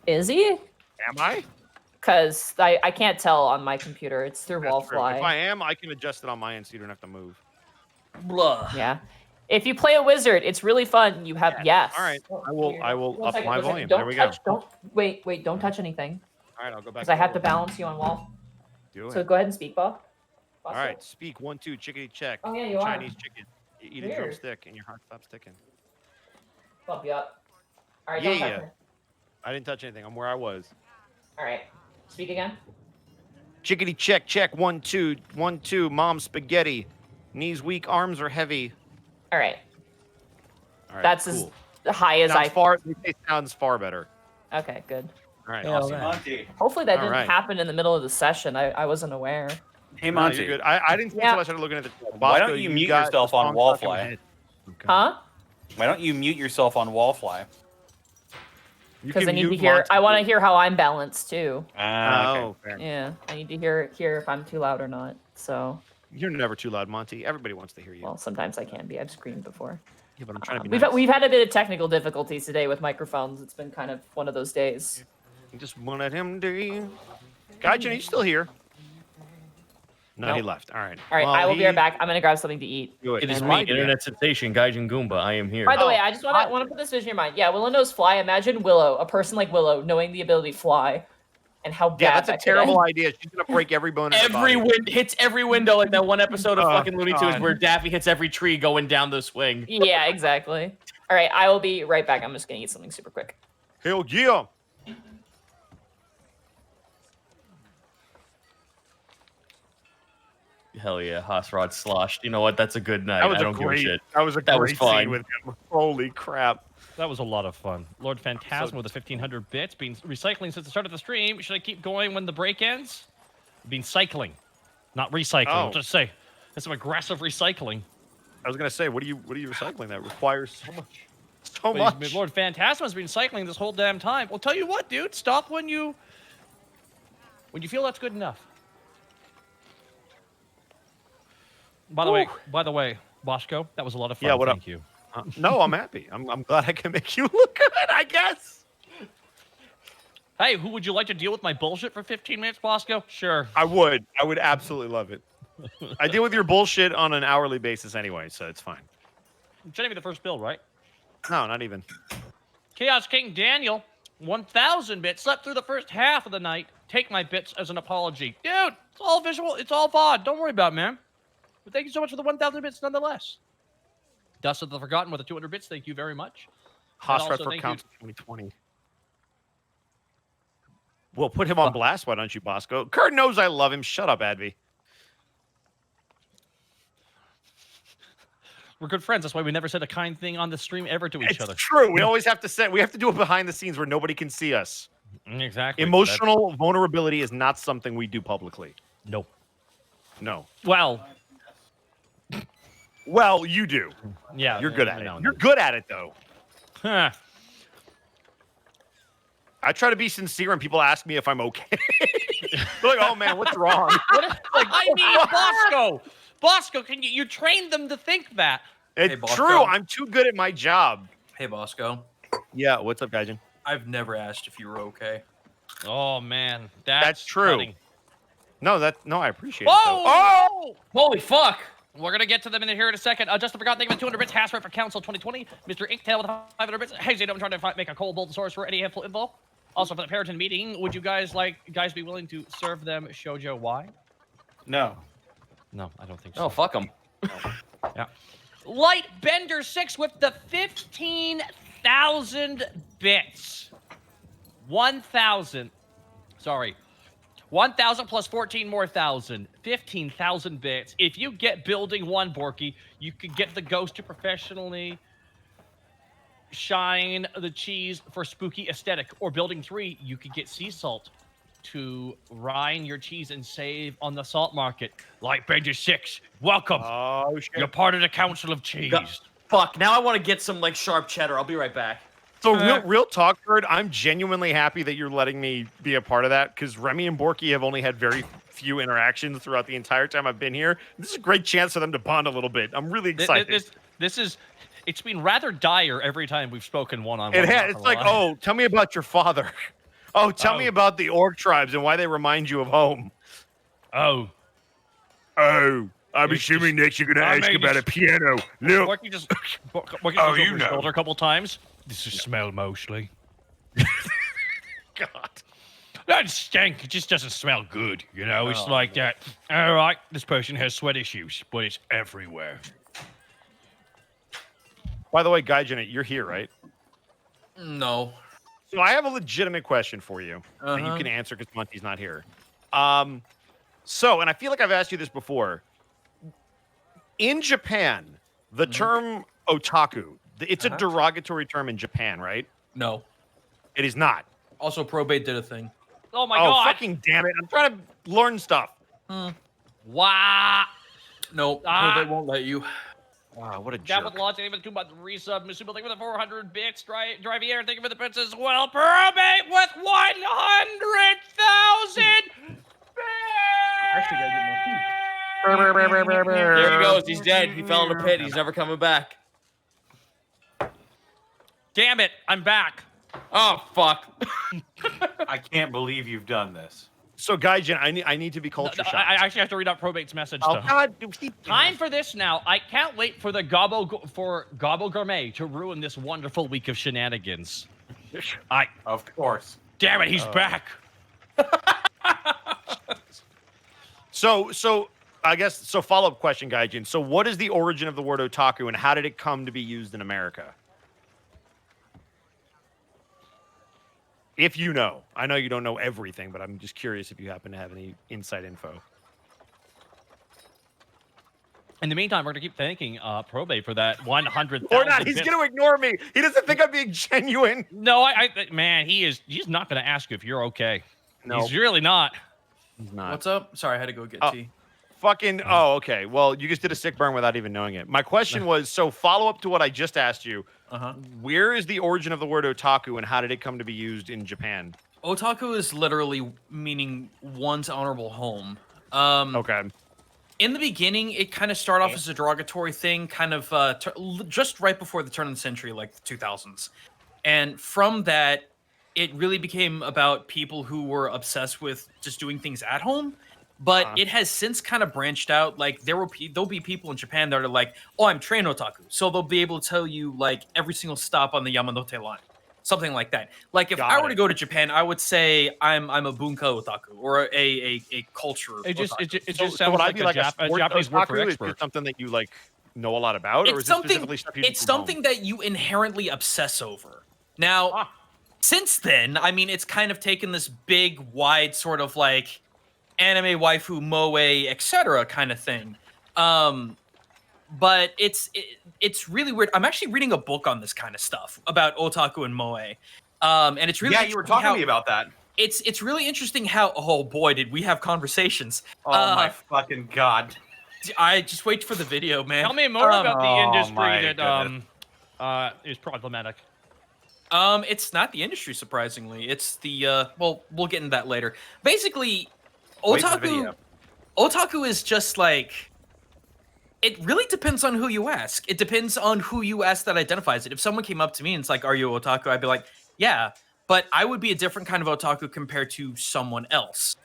Is he? Am I? Because I can't tell on my computer. It's through Wallfly. If I am, I can adjust it on my end so you don't have to move. Blah. Yeah. If you play a wizard, it's really fun. You have All right. I will up my volume. There we go. Don't wait. Don't touch anything. All right, I'll go back. Because I have to balance you on wall. Do it. So go ahead and speak, Bob. All right, speak 1, 2, chickadee check. Oh yeah, you Chinese are. chicken. You eat a drumstick and your heart stops ticking. Bump you up. All right. Yeah, Don't touch yeah. her. I didn't touch anything. I'm where I was. All right. Speak again. Chickadee check, check. 1, 2, 1, 2. Mom spaghetti. Knees weak, arms are heavy. All right. All right, That's cool. as high as It sounds far better. Okay, good. All right, Hey, awesome. Monty. Hopefully that All didn't right. happen in the middle of the session. I wasn't aware. Hey, No, Monty. you're good. I didn't think until I started looking at the chat. Why Bosco, don't you mute got yourself the on song stuck in my Wallfly? head. Okay. Huh? Why don't you mute yourself on Wallfly? You Because can I need to mute hear. Monty. I want to hear how I'm balanced too. Oh, fair. Yeah, I need to hear if I'm too loud or not. So, You're never too loud, Monty. Everybody wants to hear you. well, sometimes I can be. I've screamed before. Yeah, but I'm trying to be We've nice. we've had a bit of technical difficulties today with microphones. It's been kind of one of those days. I just wanted him to. Gaijin, he's still here. No, he left. All right. All right, Well, I will be right back. I'm gonna grab something to eat. Do It is And me, why do internet sensation, Gaijin Goomba. I am here. By the way, I just want to put this vision in your mind. Yeah, Willow knows fly. Imagine Willow, a person like Willow, knowing the ability to fly, and how bad Yeah, that's a that could terrible end. idea. She's gonna break every bone in her body. Hits every window like that one episode of Oh, fucking Looney Tunes God. where Daffy hits every tree going down the swing. Yeah, exactly. All right, I will be right back. I'm just gonna eat something super quick. Hell yeah. Hell yeah, Haas Rod sloshed. You know what? That's a good night. That was I a don't give a great. shit. That was a That was great fun. scene with him. Holy crap. That was a lot of fun. Lord Phantasma with the 1,500 bits. Been recycling since the start of the stream. Should I keep going when the break ends? Been cycling, not recycling. I'll just say, that's some aggressive recycling. I was gonna say, what are you recycling? That requires so much. So But much. Lord Phantasma's been cycling this whole damn time. Well, tell you what, dude. Stop when you feel that's good enough. By the way, Bosco, that was a lot of fun. Yeah, what up? Thank you. No, I'm happy. I'm glad I can make you look good, I guess. Hey, who would you like to deal with my bullshit for 15 minutes, Bosco? Sure. I would absolutely love it. I deal with your bullshit on an hourly basis anyway, so it's fine. Shouldn't be the first build, right? No, not even. Chaos King Daniel, 1,000 bits, slept through the first half of the night. Take my bits as an apology. Dude, it's all visual. It's all VOD. Don't worry about it, man. But thank you so much for the 1,000 bits nonetheless. Dust of the Forgotten with the 200 bits. Thank you very much. Hosrat for Council 2020. Well, put him on blast, why don't you, Bosco? Kurt knows I love him. Shut up, Advi. We're good friends. That's why we never said a kind thing on the stream ever to each other. It's true. We always have to say, we have to do it behind the scenes where nobody can see us. Exactly. Emotional vulnerability is not something we do publicly. Nope. No. Well, you do. Yeah. You're good at no, it. You're good at it, though. Huh. I try to be sincere, and people ask me if I'm okay. They're like, "Oh man, what's wrong?" I need Bosco. Bosco, can you train them to think that? It's Bosco. true. I'm too good at my job. Hey, Bosco. Yeah, what's up, Gaijin? I've never asked if you were okay. Oh man, That's true. cutting. No, I appreciate Whoa! it. Oh! Holy fuck! We're gonna get to them in here in a second. Justin forgot, thank you for 200 bits. Hash rate for Council 2020. Mr. Inktail with 500 bits. Hey, Zeno, I'm trying to make a cold bolt source for any info. Also for the Periton meeting, would you guys be willing to serve them shoujo? Why? No. No, I don't think so. Oh, fuck them. Yeah. Light Bender 6 with the 15,000 bits. 1,000. Sorry. 1,000 plus 14 more thousand. 15,000 bits. If you get building 1, Borky, you could get the ghost to professionally shine the cheese for spooky aesthetic. Or building 3, you could get sea salt to rine your cheese and save on the salt market. Light Bender 6, welcome. Oh, shit. You're part of the Council of Cheese. Fuck, now I want to get some, like, sharp cheddar. I'll be right back. So real talk, Bird, I'm genuinely happy that you're letting me be a part of that, because Remy and Borky have only had very few interactions throughout the entire time I've been here. This is a great chance for them to bond a little bit. I'm really excited. It's been rather dire every time we've spoken one-on-one. It has. It's like, oh, tell me about your father. Oh, tell me about the orc tribes and why they remind you of home. Oh, I'm assuming next you're going to ask about a piano. No. Borky just over his shoulder a couple times. This is smell mostly. God. That stink. It just doesn't smell good, you know? It's like that. All right, this person has sweat issues, but it's everywhere. By the way, Gaijin, you're here, right? No. So I have a legitimate question for you that you can answer because Monty's not here. And I feel like I've asked you this before. In Japan, the term otaku, it's a derogatory term in Japan, right? No. It is not. Also, probate did a thing. Oh my god. Fucking damn it. I'm trying to learn stuff. Wow. No, probate won't let you. Wow, what a That jerk. with launch, thank you for the 2 month resub. Mr. Thank you for the 400 bits. Drive here, thank you for the bits as well. Probate with 100,000 Actually, gotta get more food. There he goes. He's dead. He fell in a pit. He's never coming back. Damn it, I'm back. Oh, fuck. I can't believe you've done this. So, Gaijin, I need to be culture shocked. I actually have to read out Probate's message. Oh, though. God. Time for this now. I can't wait for the Gobbo Gourmet to ruin this wonderful week of shenanigans. Of course. Damn it, he's back. So I guess, follow-up question, Gaijin. So what is the origin of the word otaku, and how did it come to be used in America? If you know. I know you don't know everything, but I'm just curious if you happen to have any inside info. In the meantime, we're going to keep thanking Probate for that 100,000 Or not, he's going to ignore me. He doesn't think I'm being genuine. No, man, he's not going to ask you if you're okay. No. He's really not. He's not. What's up? Sorry, I had to go get tea. Okay. Well, you just did a sick burn without even knowing it. My question was, so follow up to what I just asked you. Where is the origin of the word otaku, and how did it come to be used in Japan? Otaku is literally meaning one's honorable home. Okay. In the beginning, it kind of started off as a derogatory thing, kind of just right before the turn of the century, like the 2000s. And from that, it really became about people who were obsessed with just doing things at home. But it has since kind of branched out. Like there'll be people in Japan that are like, "Oh, I'm train otaku," so they'll be able to tell you like every single stop on the Yamanote line, something like that. Like if I were to go to Japan, I would say I'm a bunka otaku or a culture. It just So sounds would I like be like a Japanese word for otaku? Is expert. it something that you like know a lot about, or is it specifically stuff you do It's from home? something that you inherently obsess over. Now, since then, I mean, it's kind of taken this big, wide sort of like anime waifu moe etc. kind of thing. But it's really weird. I'm actually reading a book on this kind of stuff about otaku and moe. And it's really you were talking to me about that. It's really interesting how, oh boy, did we have conversations. Oh my fucking god. I just wait for the video, man. Tell me more about the industry that is problematic. It's not the industry, surprisingly. It's the well, we'll get into that later. Basically, otaku is just like It really depends on who you ask. It depends on who you ask that identifies it. If someone came up to me and it's like, "Are you otaku?" I'd be like, "Yeah," but I would be a different kind of otaku compared to someone else.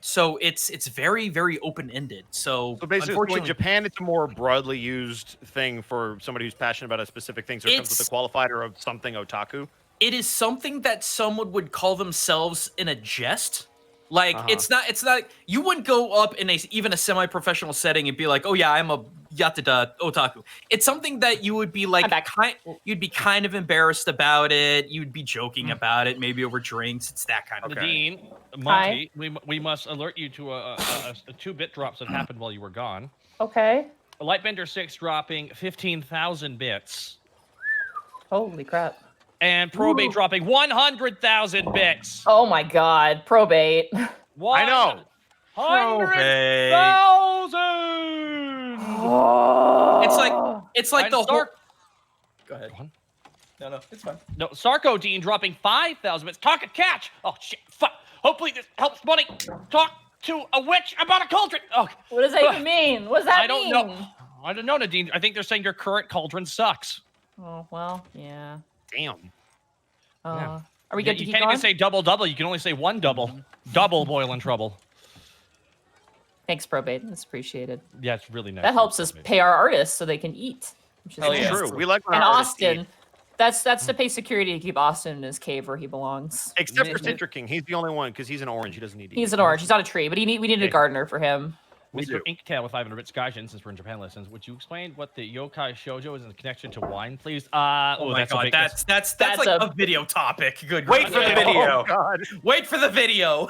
So it's very, very open-ended. So basically, in Japan, it's a more broadly used thing for somebody who's passionate about a specific thing. So it comes with the qualifier of something otaku. It is something that someone would call themselves in a jest. Like it's not you wouldn't go up in even a semi-professional setting and be like, "Oh yeah, I'm a yatada otaku." It's something that you would be like you'd be kind of embarrassed about it. You'd be joking about it, maybe over drinks. It's that kind of thing. Nadine, Monty, we must alert you to a 2-bit drops that happened while you were gone. Okay. Lightbender 6 dropping 15,000 bits. Holy crap. And Probate dropping 100,000 bits. Oh my god, Probate. I know. 100,000. It's like the whole. Go ahead. No, it's fine. No, Sarko Dean dropping 5,000 bits. Talk and catch. Oh shit! Fuck. Hopefully this helps, Money. Talk to a witch about a cauldron. Oh. What does that even mean? What does that mean? I don't know. I don't know, Nadine. I think they're saying your current cauldron sucks. Oh well, yeah. Damn. Are we good to you keep can't going? even say double. You can only say one double. Double boiling trouble. Thanks, Probate. That's appreciated. Yeah, it's really nice. That helps us pay our artists so they can eat. Which is nice. True. We like when And our artists Austin. eat. That's to pay security to keep Austin in his cave where he belongs. Except for Citric King. He's the only one because he's an orange. He doesn't need to He's eat. an orange. He's not a tree, but we needed a gardener for him. Mr. Inktail with 500 bits. Gaijin, since we're in Japan lessons, would you explain what the yokai shoujo is in connection to wine, please? Oh my god, that's like a video topic. Good. Wait for the video. Oh god. Wait for the video.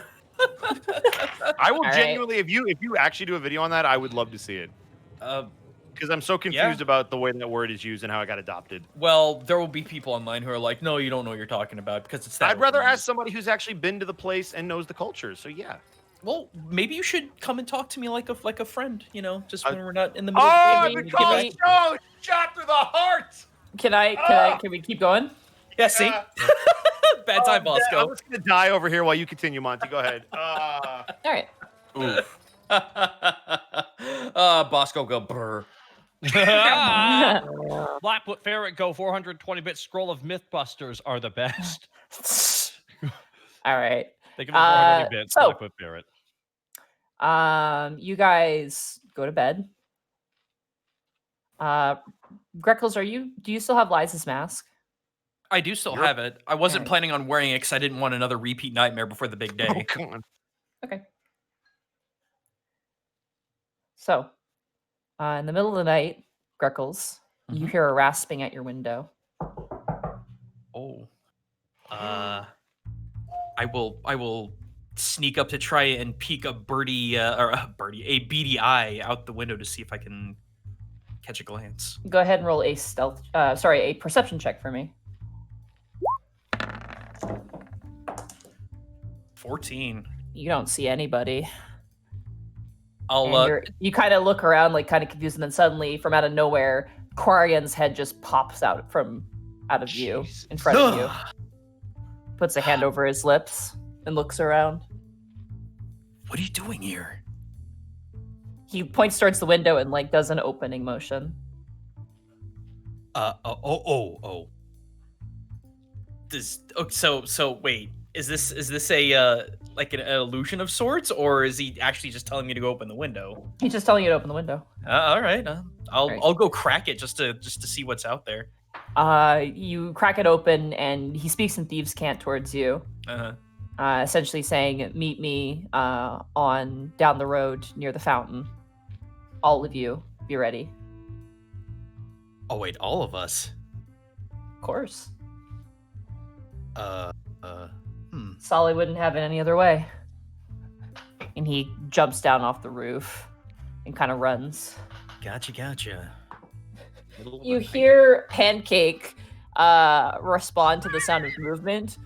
I will genuinely, if you actually do a video on that, I would love to see it. Because I'm so confused about the way that word is used and how it got adopted. Well, there will be people online who are like, "No, you don't know what you're talking about," because it's that. I'd rather ask somebody who's actually been to the place and knows the culture. So yeah. Well, maybe you should come and talk to me like a friend, you know, just when we're not in the middle Oh, of the call show shot through the heart. Can we keep going? Yeah, see? Bad time, Bosco. I'm just gonna die over here while you continue, Monty. Go ahead. All right. Oof. Bosco go brr. Blackfoot Ferret go 420 bits. Scroll of Mythbusters are the best. All right. They give them 420 bits. Blackfoot Ferret. You guys go to bed. Greckles, do you still have Liza's mask? I do still have it. I wasn't planning on wearing it because I didn't want another repeat nightmare before the big day. Oh, come on. Okay. So, in the middle of the night, Greckles, you hear a rasping at your window. Oh. I will sneak up to try and peek a beady eye out the window to see if I can catch a glance. Go ahead and roll a a perception check for me. 14. You don't see anybody. I'll you kind of look around, like kind of confused, and then suddenly, from out of nowhere, Quarian's head just pops out of view in front of you. Puts a hand over his lips and looks around. What are you doing here? He points towards the window and does an opening motion. So wait, is this a like an illusion of sorts, or is he actually just telling me to go open the window? He's just telling you to open the window. All right, I'll go crack it just to see what's out there. You crack it open, and he speaks in thieves' cant towards you. Essentially saying, "Meet me on down the road near the fountain. All of you, be ready." Oh wait, all of us? Of course. Hmm. Solly wouldn't have it any other way. And he jumps down off the roof and kind of runs. Gotcha. You hear Pancake respond to the sound of movement.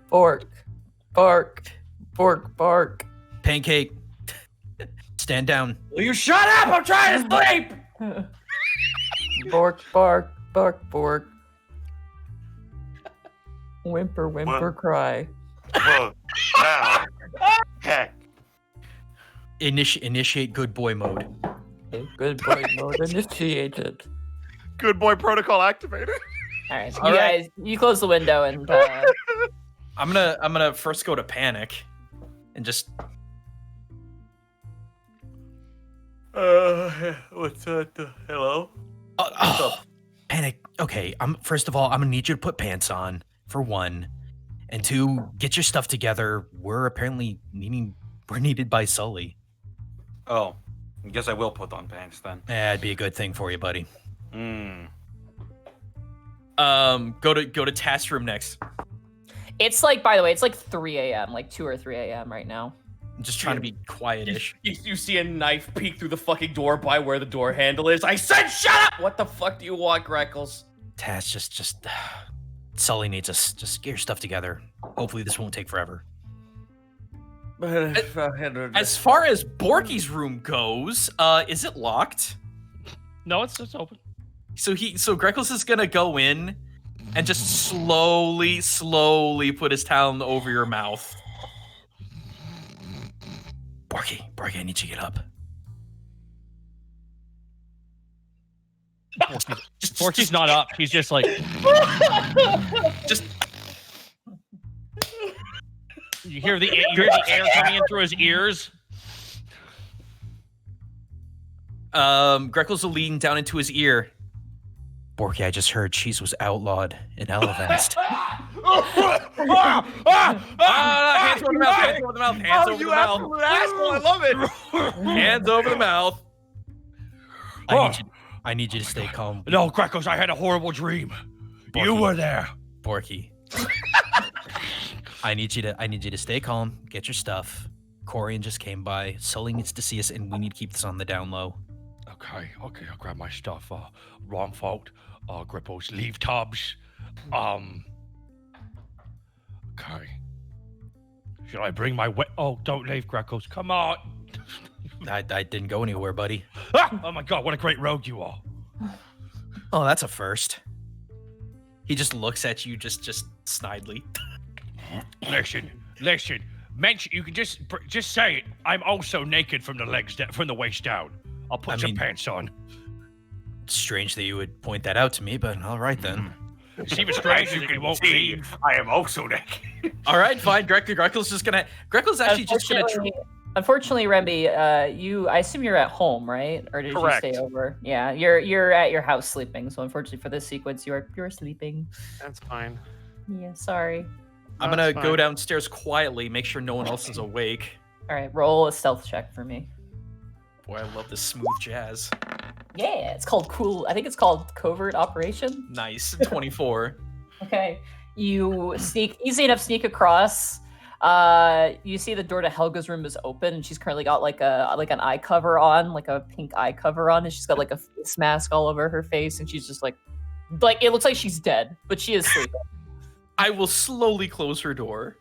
Bork, bork, bork, bork. Pancake, stand down. Will you shut up? I'm trying to sleep. Bork, bark, bark, bork. Whimper, whimper, cry. Whoa. Wow. Heck. Initiate good boy mode. Good boy mode initiated. Good boy protocol activated. All right, you guys, you close the window and. I'm gonna first go to panic, and just. What's that? Hello? Panic. Okay, first of all, I'm gonna need you to put pants on, for one. And two, get your stuff together. We're apparently needed by Sully. Oh, I guess I will put on pants then. That'd be a good thing for you, buddy. Go to task room next. It's like, by the way, it's like 3 a.m., like 2 or 3 a.m. right now. I'm just trying to be quietish. You see a knife peek through the fucking door by where the door handle is. I said shut up! What the fuck do you want, Greckles? Taz, just Sully needs us. Just get your stuff together. Hopefully this won't take forever. As far as Borky's room goes, is it locked? No, it's open. So Greckles is gonna go in and just slowly put his tongue over your mouth. Borky, I need you to get up. Borky's not up. He's just like, just. You hear the air coming in through his ears. Greckles will lean down into his ear. Borky, I just heard Cheese was outlawed in Elevast. Hands over the mouth, hands over the mouth, hands over the mouth. Asshole, I love it. Hands over the mouth. I need you to stay calm. No, Greckles, I had a horrible dream. Borky, you were there. Borky. I need you to stay calm, get your stuff. Corian just came by. Sully needs to see us, and we need to keep this on the down low. Okay, I'll grab my stuff. Wrong fault. Gripples, leave tubs. Okay. Should I bring my Oh, don't leave, Greckles. Come on. I didn't go anywhere, buddy. Oh my god, what a great rogue you are. Oh, that's a first. He just looks at you just snidely. Listen. Mention, you can just say it. I'm also naked from the waist down. I'll put some pants on. Strange that you would point that out to me, but all right then. It's even stranger that you won't leave. I am also naked. All right, fine. Greckles actually just gonna. Unfortunately, Remby, I assume you're at home, right? Or did Correct. you stay over? Yeah, you're at your house sleeping. So unfortunately for this sequence, you're sleeping. That's fine. Yeah, sorry. I'm gonna go downstairs quietly, make sure no one else is awake. All right, roll a stealth check for me. Boy, I love this smooth jazz. Yeah, it's called cool. I think it's called covert operation. Nice, 24. Okay, you easy enough sneak across. You see the door to Helga's room is open, and she's currently got like an eye cover on, like a pink eye cover on, and she's got like a face mask all over her face, and she's just like it looks like she's dead, but she is sleeping. I will slowly close her door.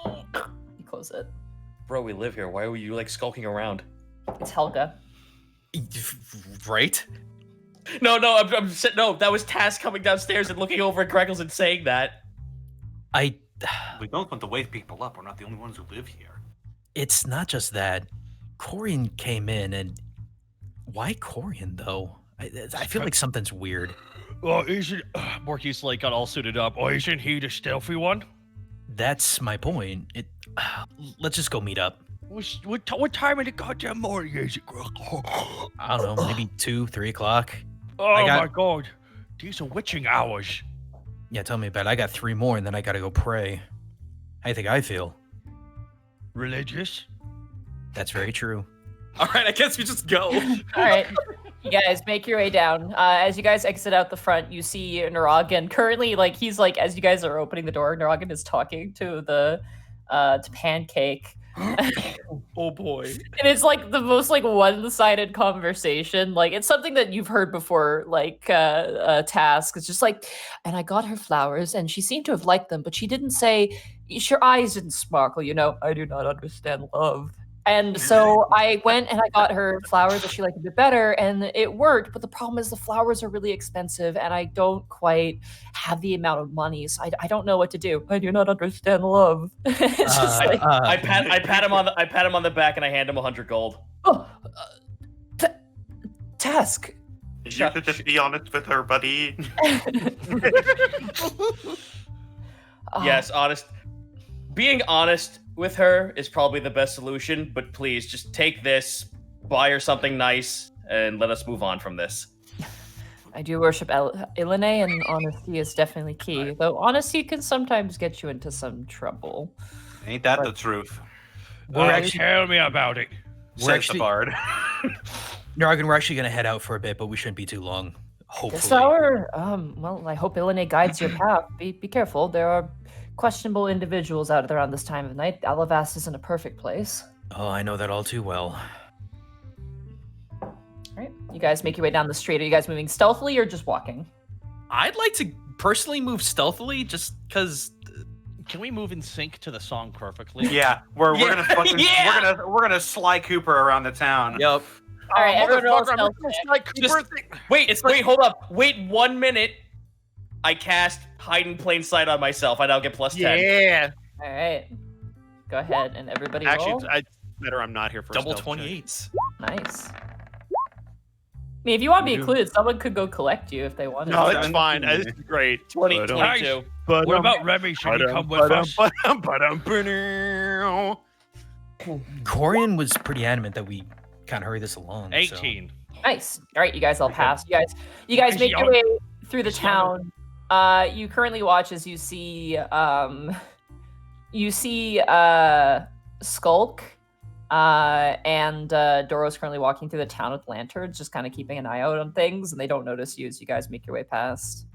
You close it. Bro, we live here. Why were you like skulking around? It's Helga. Right? No, that was Taz coming downstairs and looking over at Greckles and saying that. We don't want to wake people up. We're not the only ones who live here. It's not just that. Corian came in, and why Corian though? I feel like something's weird. Well, Borky's like got all suited up. Oh, isn't he the stealthy one? That's my point. Let's just go meet up. What time in the goddamn morning is it, I don't know, maybe 2, 3 o'clock. Oh my god, these are witching hours. Yeah, tell me about it. I got 3 more, and then I gotta go pray. How you think I feel? Religious? That's very true. All right, I guess we just go. All right. You guys make your way down. As you guys exit out the front, you see Naragan. Currently, he's as you guys are opening the door, Naragan is talking to to Pancake. Oh boy. And it's the most one-sided conversation. It's something that you've heard before, Task. It's just and I got her flowers and she seemed to have liked them, but she didn't say, your eyes didn't sparkle, I do not understand love. And so I went and I got her flowers that she liked a bit better, and it worked. But the problem is the flowers are really expensive, and I don't quite have the amount of money, so I don't know what to do. I do not understand love. It's just I pat him on the back and I hand him 100 gold. Oh, task. You should just be honest with her, buddy. Yes, honest. Being honest with her is probably the best solution, but please just take this, buy her something nice, and let us move on from this. I do worship Ilene, and honesty is definitely key. Though honesty can sometimes get you into some trouble. Ain't that the truth? Tell me about it. Says the bard. Nargan, we're actually going to head out for a bit, but we shouldn't be too long. Hopefully. This hour, well, I hope Ilene guides your path. Be careful. There are questionable individuals out there on this time of night. Alavast isn't a perfect place. Oh, I know that all too well. All right, you guys make your way down the street. Are you guys moving stealthily or just walking? I'd like to personally move stealthily, just because. Can we move in sync to the song perfectly? Yeah, we're gonna fucking we're gonna Sly Cooper around the town. Yep. All right, everyone roll stealth Wait, hold up. Wait 1 minute. I cast hide in plain sight on myself. I now get +10. Yeah. All right, go ahead and everybody Actually, roll. it's better I'm not here for Double a stealth check. 28s. Nice. I mean, if you want to be included, someone could go collect you if they wanted. No, to. it's fine. This is great. 22. What about Remy? Should he come with us? Corian was pretty adamant that we kind of hurry this along. 18. Nice. All right, you guys all pass. You guys make your way through the town. You currently watch as you see Skulk, and Doro's currently walking through the town with lanterns, just kind of keeping an eye out on things, and they don't notice you as you guys make your way past.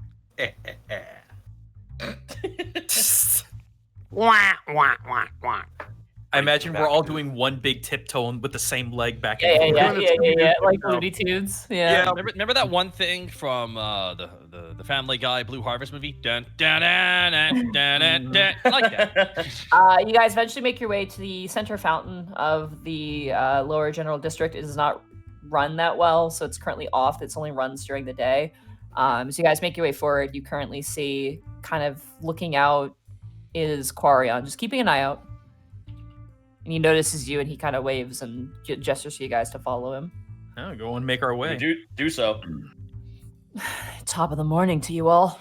I imagine we're all doing one big tiptoe with the same leg back and Yeah, like Looney Tunes. Yeah. Remember that one thing from the Family Guy Blue Harvest movie? Dun, dun, dun, dun, dun, dun, dun. Like that. You guys eventually make your way to the center fountain of the Lower General District. It does not run that well, so it's currently off. It only runs during the day. So you guys make your way forward. You currently see, kind of looking out, is Quarion, just keeping an eye out. And he notices you, and he kind of waves and gestures to you guys to follow him. Oh, go and make our way. Do so. Top of the morning to you all.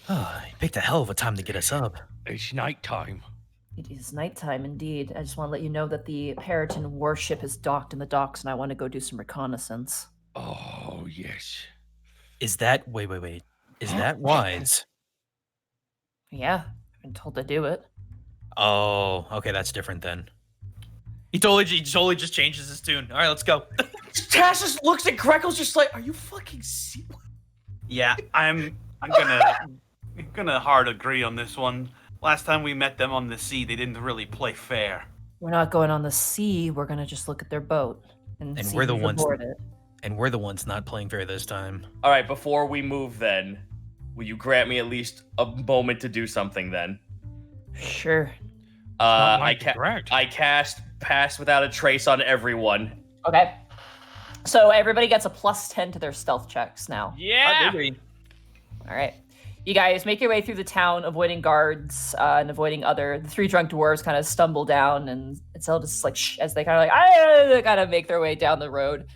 Oh, he picked a hell of a time to get us up. It's nighttime. It is nighttime indeed. I just want to let you know that the Periton warship is docked in the docks, and I want to go do some reconnaissance. Oh, yes. Is that... Wait. Is that wise? Yeah, I've been told to do it. Oh, okay, that's different then. He totally just changes his tune. All right, let's go. Cass just looks at Greckles just like, are you fucking serious? Yeah, I'm gonna hard agree on this one. Last time we met them on the sea, they didn't really play fair. We're not going on the sea. We're gonna just look at their boat and see we're the who's ones. aboard it. And we're the ones not playing fair this time. All right, before we move, then, will you grant me at least a moment to do something? Then. Sure. I cast Pass Without a Trace on everyone. Okay. So everybody gets a +10 to their stealth checks now. Yeah. All right. You guys make your way through the town, avoiding guards and avoiding the three drunk dwarves kind of stumble down, and it's all just like as they kind of kind of make their way down the road.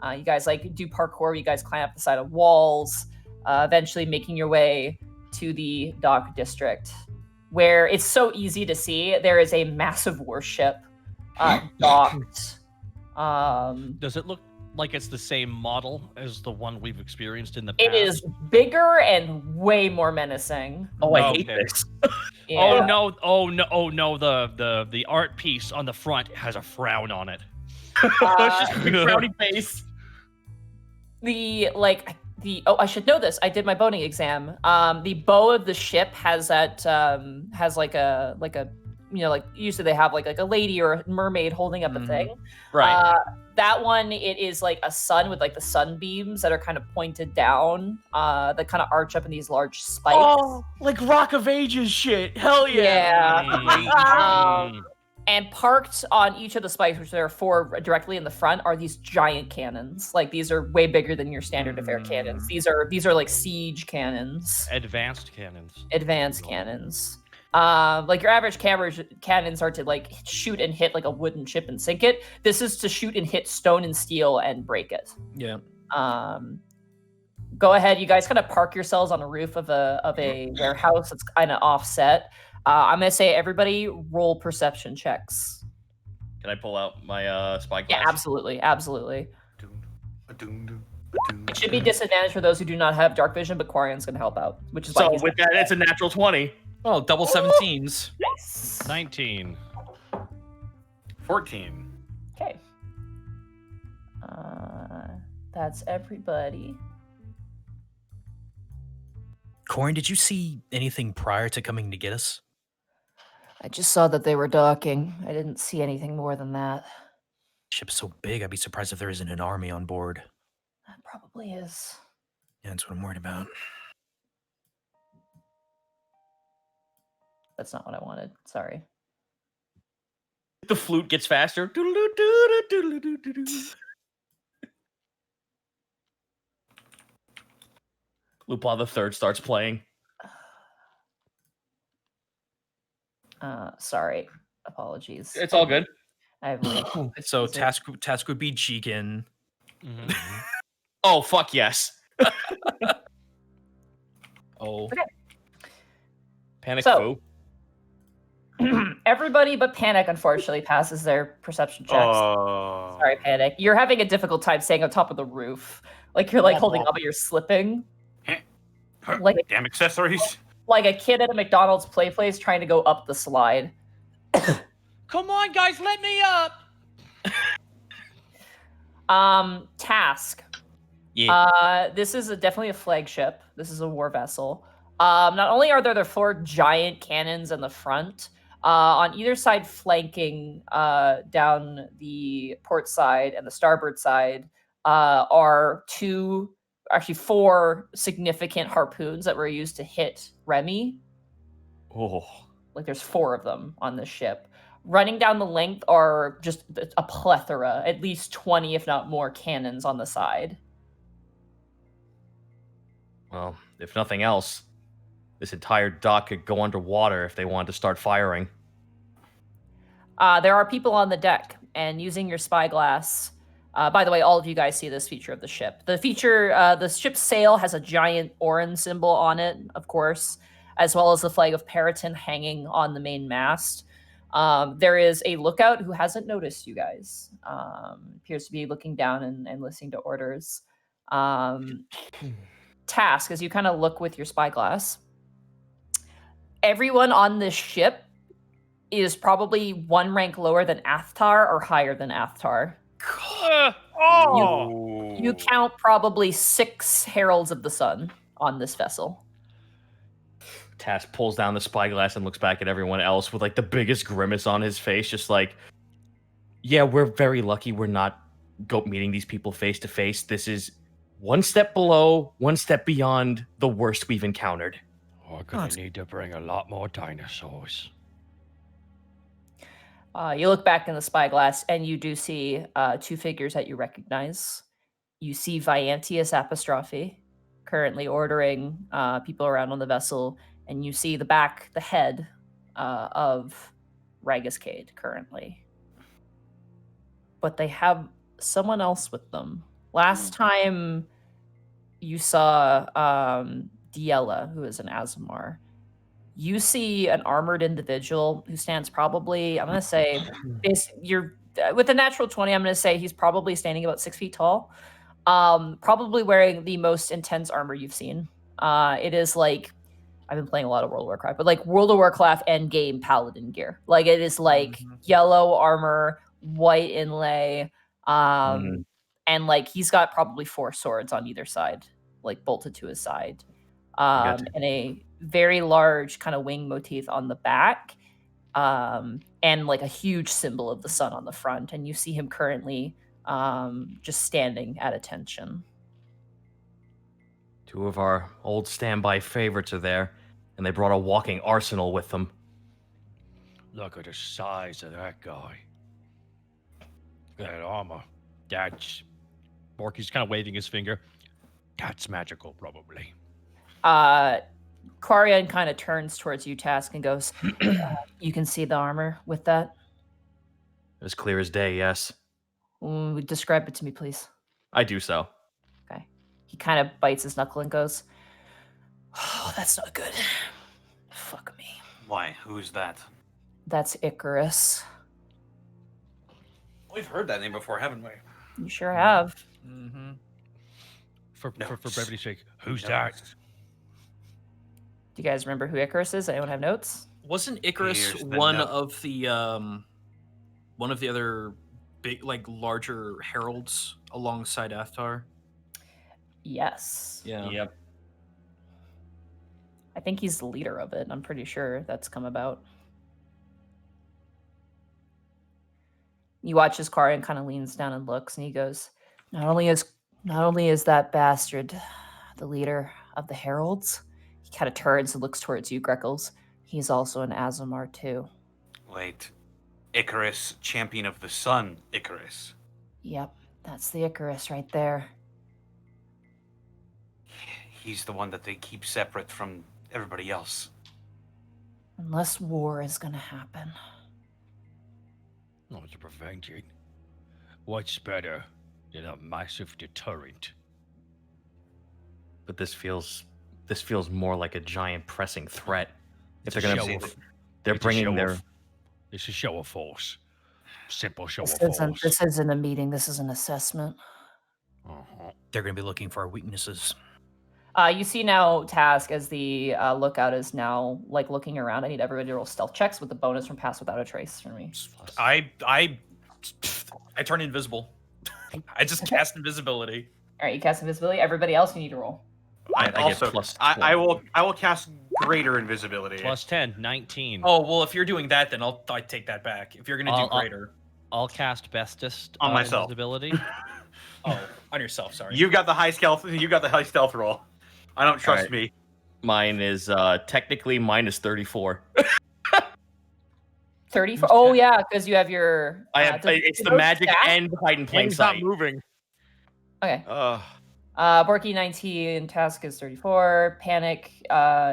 You guys do parkour. You guys climb up the side of walls, eventually making your way to the dock district, where it's so easy to see. There is a massive warship docked. Does it look like it's the same model as the one we've experienced in the past? It is bigger and way more menacing. Oh, I hate this. Yeah. Oh no! The art piece on the front has a frown on it. It's just a big frowny face. I should know this. I did my boating exam. The bow of the ship has that has usually they have like a lady or a mermaid holding up a thing. Right. That one, it is like a sun with like the sunbeams that are kind of pointed down, that kind of arch up in these large spikes. Oh, like Rock of Ages shit. Hell yeah. And parked on each of the spikes, which there are 4 directly in the front, are these giant cannons. Like, these are way bigger than your standard affair cannons. These are like siege cannons. Advanced cannons. Like your average cannons are to like shoot and hit like a wooden ship and sink it. This is to shoot and hit stone and steel and break it. Yeah. Go ahead. You guys kind of park yourselves on the roof of a warehouse that's kind of offset. I'm gonna say everybody roll perception checks. Can I pull out my spy glass? Yeah, absolutely, absolutely. It should be disadvantage for those who do not have dark vision, but Quarian's gonna help out, which is why So with that, it's a natural 20. Oh, double 17s. Nice. 19. 14. Okay. That's everybody. Corin, did you see anything prior to coming to get us? I just saw that they were docking. I didn't see anything more than that. Ship's so big, I'd be surprised if there isn't an army on board. That probably is. Yeah, that's what I'm worried about. That's not what I wanted. Sorry. The flute gets faster. Lupin the Third starts playing. Sorry. Apologies. It's all good. I have So task would be Jigen. Oh, fuck yes. Oh. Okay. Panic So- foo. Everybody but Panic, unfortunately, passes their perception checks. Oh. Sorry, Panic. You're having a difficult time staying on top of the roof. Like you're like holding on, but you're slipping. Like Damn accessories. like a kid at a McDonald's play place trying to go up the slide. Come on, guys, let me up. Task. Yeah. This is definitely a flagship. This is a war vessel. Not only are there 4 giant cannons in the front, on either side flanking down the port side and the starboard side are 4 significant harpoons that were used to hit Remy. Oh. Like there's 4 of them on this ship. Running down the length are just a plethora, at least 20, if not more, cannons on the side. Well, if nothing else, this entire dock could go underwater if they wanted to start firing. There are people on the deck, and using your spyglass. By the way, all of you guys see this feature of the ship. The ship's sail has a giant Orin symbol on it, of course, as well as the flag of Periton hanging on the main mast. There is a lookout who hasn't noticed you guys. Appears to be looking down and listening to orders. Task, as you kind of look with your spyglass, everyone on this ship is probably 1 rank lower than Athtar or higher than Athtar. You count probably 6 Heralds of the Sun on this vessel. Task pulls down the spyglass and looks back at everyone else with like the biggest grimace on his face, just like, yeah, we're very lucky we're not meeting these people face to face. This is 1 step below, 1 step beyond the worst we've encountered. We're gonna need to bring a lot more dinosaurs. You look back in the spyglass and you do see 2 figures that you recognize. You see Viantius Apostrophe currently ordering people around on the vessel, and you see the head of Ragiscade currently. But they have someone else with them. Last time you saw Diella, who is an Azamar, you see an armored individual who stands probably, I'm going to say, with a natural 20, I'm going to say he's probably standing about 6 feet tall. Probably wearing the most intense armor you've seen. It is like, I've been playing a lot of World of Warcraft, but like World of Warcraft endgame paladin gear. Like it is like yellow armor, white inlay, and like he's got probably 4 swords on either side, like bolted to his side. And a very large kind of wing motif on the back, and like a huge symbol of the sun on the front. And you see him currently just standing at attention. 2 of our old standby favorites are there, and they brought a walking arsenal with them. Look at the size of that guy. That armor. That's... Borky's kind of waving his finger. That's magical, probably. Quarian kind of turns towards you, Task, and goes, you can see the armor with that? As clear as day, yes. Describe it to me, please. I do so. He kind of bites his knuckle and goes, "Oh, that's not good. Fuck me." Why? Who's that? That's Icarus. We've heard that name before, haven't we? You sure have. Mm-hmm. For brevity's sake, who's Notes. that? Do you guys remember who Icarus is? Anyone have notes? Wasn't Icarus Here's the one note. of the other big, like, larger heralds alongside Athtar? Yes. Yeah. Yep. I think he's the leader of it. I'm pretty sure that's come about. You watch as Karian kind of leans down and looks, and he goes, Not only is that bastard the leader of the heralds," he kind of turns and looks towards you, Greckles. "He's also an Azamar too." Wait. Icarus, champion of the sun, Icarus. Yep, that's the Icarus right there. He's the one that they keep separate from everybody else. Unless war is gonna happen. Not to prevent it. What's better than a massive deterrent? But this feels more like a giant pressing threat. If It's they're a gonna, show of- they're it's a bringing show their. of- It's a show of force. Simple show This of force. isn't a meeting, this is an assessment. Uh-huh. They're going to be looking for our weaknesses. You see now Task as the lookout is now like looking around. I need everybody to roll stealth checks with the bonus from Pass Without a Trace for me. I turn invisible. I just cast invisibility. All right, you cast invisibility. Everybody else, you need to roll. I get also plus I will cast greater invisibility. Plus 10, 19. Oh well, if you're doing that, then I take that back. If you're gonna do greater, I'll cast bestest On myself. invisibility. oh, on yourself. Sorry. You got the high stealth. You got the high stealth roll. I don't trust Alright. me. Mine is technically minus 34. 34. Oh yeah, because you have your. I have it's do the those magic stack? and hide in plain Thing's not sight. moving. Okay. Borky 19, Task is 34, Panic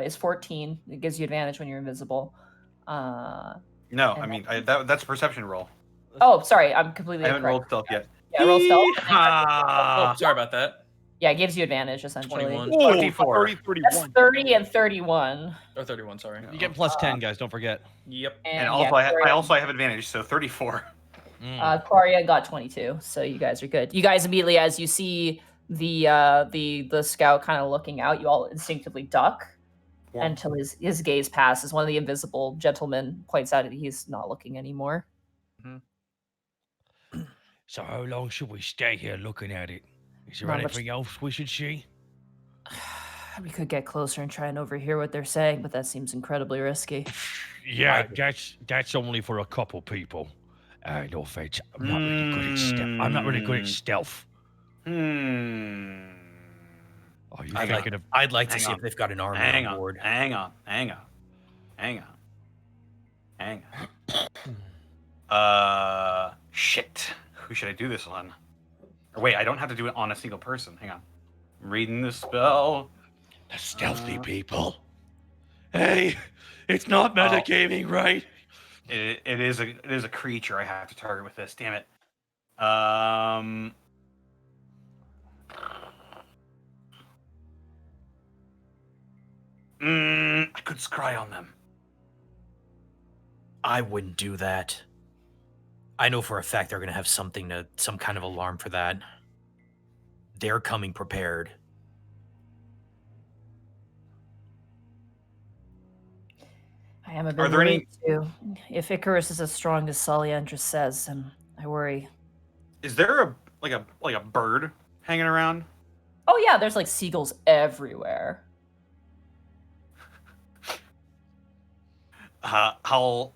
is 14. It gives you advantage when you're invisible. No, And I mean that's a perception roll. Oh, sorry, I'm completely I haven't incorrect. rolled stealth yet. Yeah, roll stealth. Oh, sorry about that. Yeah, it gives you advantage essentially. 21 Ooh, 24. 30, That's 31. 30 and 31. or 31. Sorry. You get plus 10, guys. Don't forget. Yep. And also I also have advantage, so 34. Claria got 22, so you guys are good. You guys immediately, as you see the scout kind of looking out, you all instinctively duck until his gaze passes. One of the invisible gentlemen points out that he's not looking anymore. So how long should we stay here looking at it? Is there Not much- anything else we should see? We could get closer and try and overhear what they're saying, but that seems incredibly risky. Yeah, that's only for a couple people. No offense, I'm not really good at stealth. I'm not really good at stealth. Are you thinking of? I'd like to Hang see on. if they've got an army Hang on on. board. Hang on. Shit. Who should I do this on? Or wait, I don't have to do it on a single person. Hang on. I'm reading the spell. The stealthy people. Hey, it's not metagaming, right? It is a creature I have to target with this. Damn it. I could scry on them. I wouldn't do that. I know for a fact they're going to have some kind of alarm for that. They're coming prepared. I am a Are bit there worried too. If Icarus is as strong as Salyandra says, then I worry. Is there a bird hanging around? Oh yeah, there's like seagulls everywhere. I'll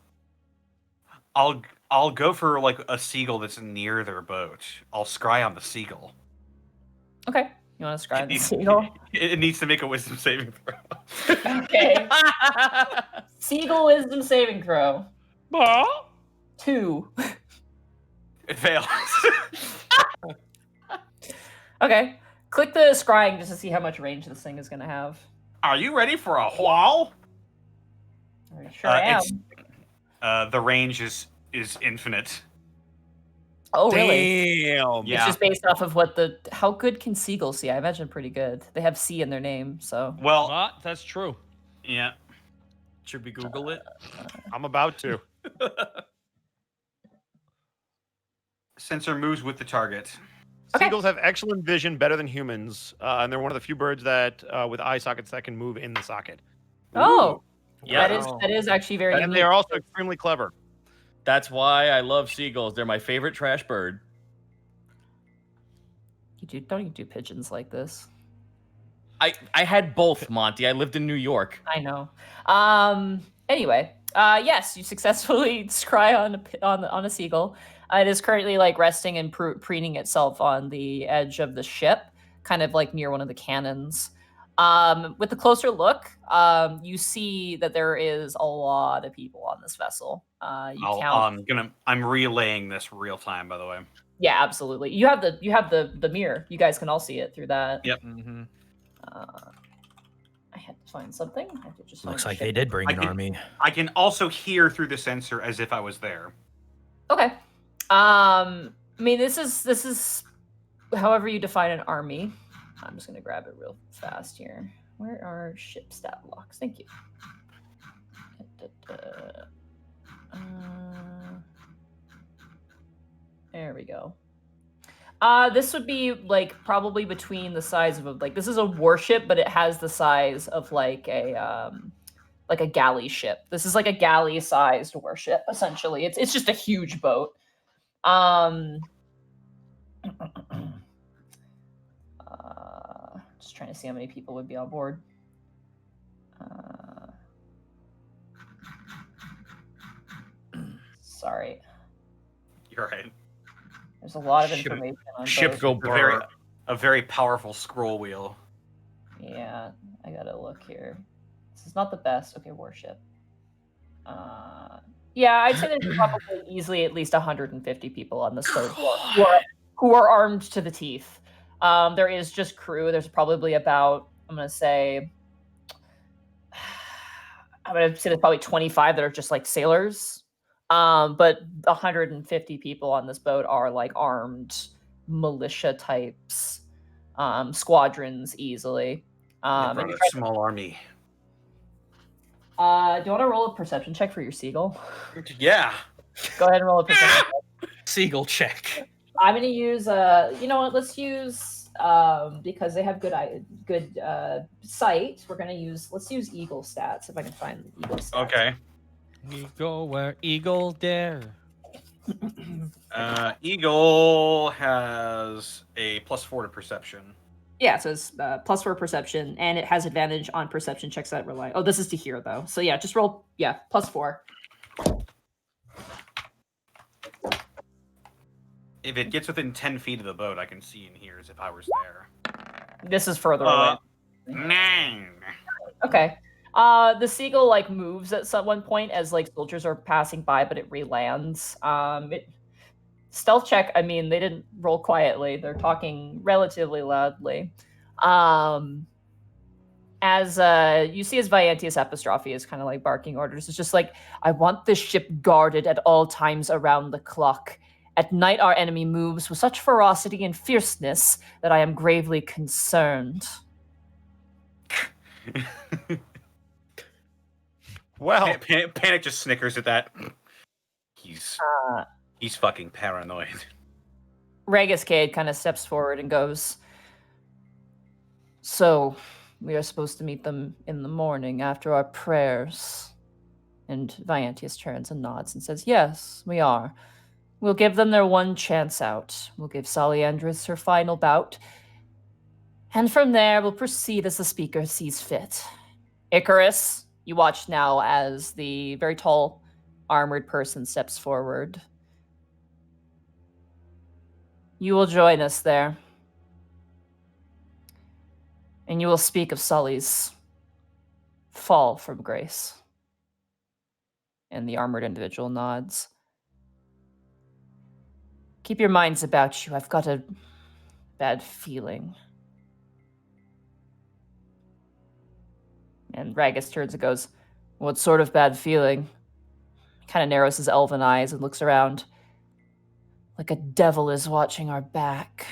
go for like a seagull that's near their boat. I'll scry on the seagull. Okay, you want to scry the seagull? It needs to make a wisdom saving throw. Okay. Seagull wisdom saving throw. 2. It fails. Okay. Click the scrying just to see how much range this thing is going to have. Are you ready for a while? I sure am. The range is infinite. Oh, really? Damn. It's just based off of how good can seagulls see? I imagine pretty good. They have C in their name, so. Well, that's true. Yeah. Should we Google it? I'm about to. Sensor moves with the target. Okay. Seagulls have excellent vision, better than humans, and they're one of the few birds that with eye sockets that can move in the socket. Oh, Yeah. that is actually very And unique. they are also extremely clever. That's why I love seagulls. They're my favorite trash bird. Don't you do pigeons like this? I had both, Monty. I lived in New York. I know. Anyway, yes, you successfully scry on a seagull. It is currently like resting and preening itself on the edge of the ship, kind of like near one of the cannons. With a closer look, you see that there is a lot of people on this vessel. I'm relaying this real time, by the way. Yeah, absolutely. You have the mirror. You guys can all see it through that. Yep. Mm-hmm. I had to find something. I have to just Looks find like they did bring an army. I can also hear through the sensor as if I was there. Okay. I mean, this is however you define an army. I'm just gonna grab it real fast here. Where are ship stat blocks? Thank you. There we go. This would be like probably between the size of this is a warship, but it has the size of like a galley ship. This is like a galley-sized warship, essentially. It's just a huge boat. Just trying to see how many people would be on board. Sorry. You're right. There's a lot of information on Ship both. go A very powerful scroll wheel. Yeah, I gotta look here. This is not the best. Okay, warship. Yeah, I'd say there's probably easily at least 150 people on this boat who are armed to the teeth. There is just crew. There's probably about, I'm gonna say there's probably 25 that are just like sailors. But 150 people on this boat are like armed militia types, squadrons easily. A small army. Do you want to roll a perception check for your seagull? Yeah. Go ahead and roll a perception check. Seagull check. I'm going to use, you know what, let's use, because they have good sight, let's use eagle stats, if I can find eagle stats. Okay. We go where eagles dare. Eagle has a +4 to perception. Yeah, so it's +4 perception, and it has advantage on perception checks that rely. Oh, this is to hear, though. So yeah, just roll, +4. If it gets within 10 feet of the boat, I can see and hear as if I was there. This is further away. 9. Okay. The seagull like moves at one point as like soldiers are passing by, but it re-lands. Stealth check. I mean, they didn't roll quietly. They're talking relatively loudly. As you see, as Viantius Apostrophe is kind of like barking orders. It's just like, I want this ship guarded at all times around the clock. At night, our enemy moves with such ferocity and fierceness that I am gravely concerned. Well, Panic just snickers at that. He's fucking paranoid. Regis Cade kind of steps forward and goes, so we are supposed to meet them in the morning after our prayers. And Viantius turns and nods and says, yes, we are. We'll give them their one chance out. We'll give Salyandris her final bout. And from there, we'll proceed as the speaker sees fit. Icarus, you watch now as the very tall, armored person steps forward. You will join us there. And you will speak of Sully's fall from grace. And the armored individual nods. Keep your minds about you. I've got a bad feeling. And Ragus turns and goes, what sort of bad feeling? Kind of narrows his elven eyes and looks around. like a devil is watching our back.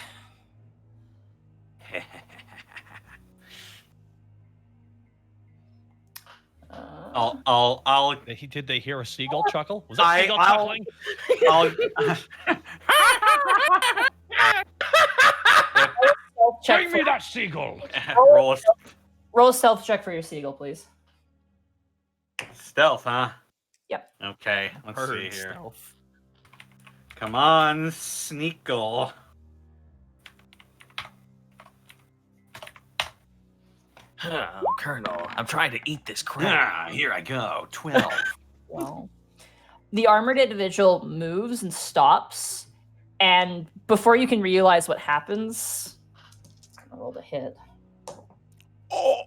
I'll. Did they hear a seagull chuckle? Was that seagull chuckling? Bring me that seagull. Roll a stealth check for your seagull, please. Stealth, huh? Yep. Okay, let's see here. Stealth. Come on, Sneakle. Oh, Colonel, I'm trying to eat this crap. Here I go. 12. Well, the armored individual moves and stops, and before you can realize what happens, I'm gonna roll the hit. Oh,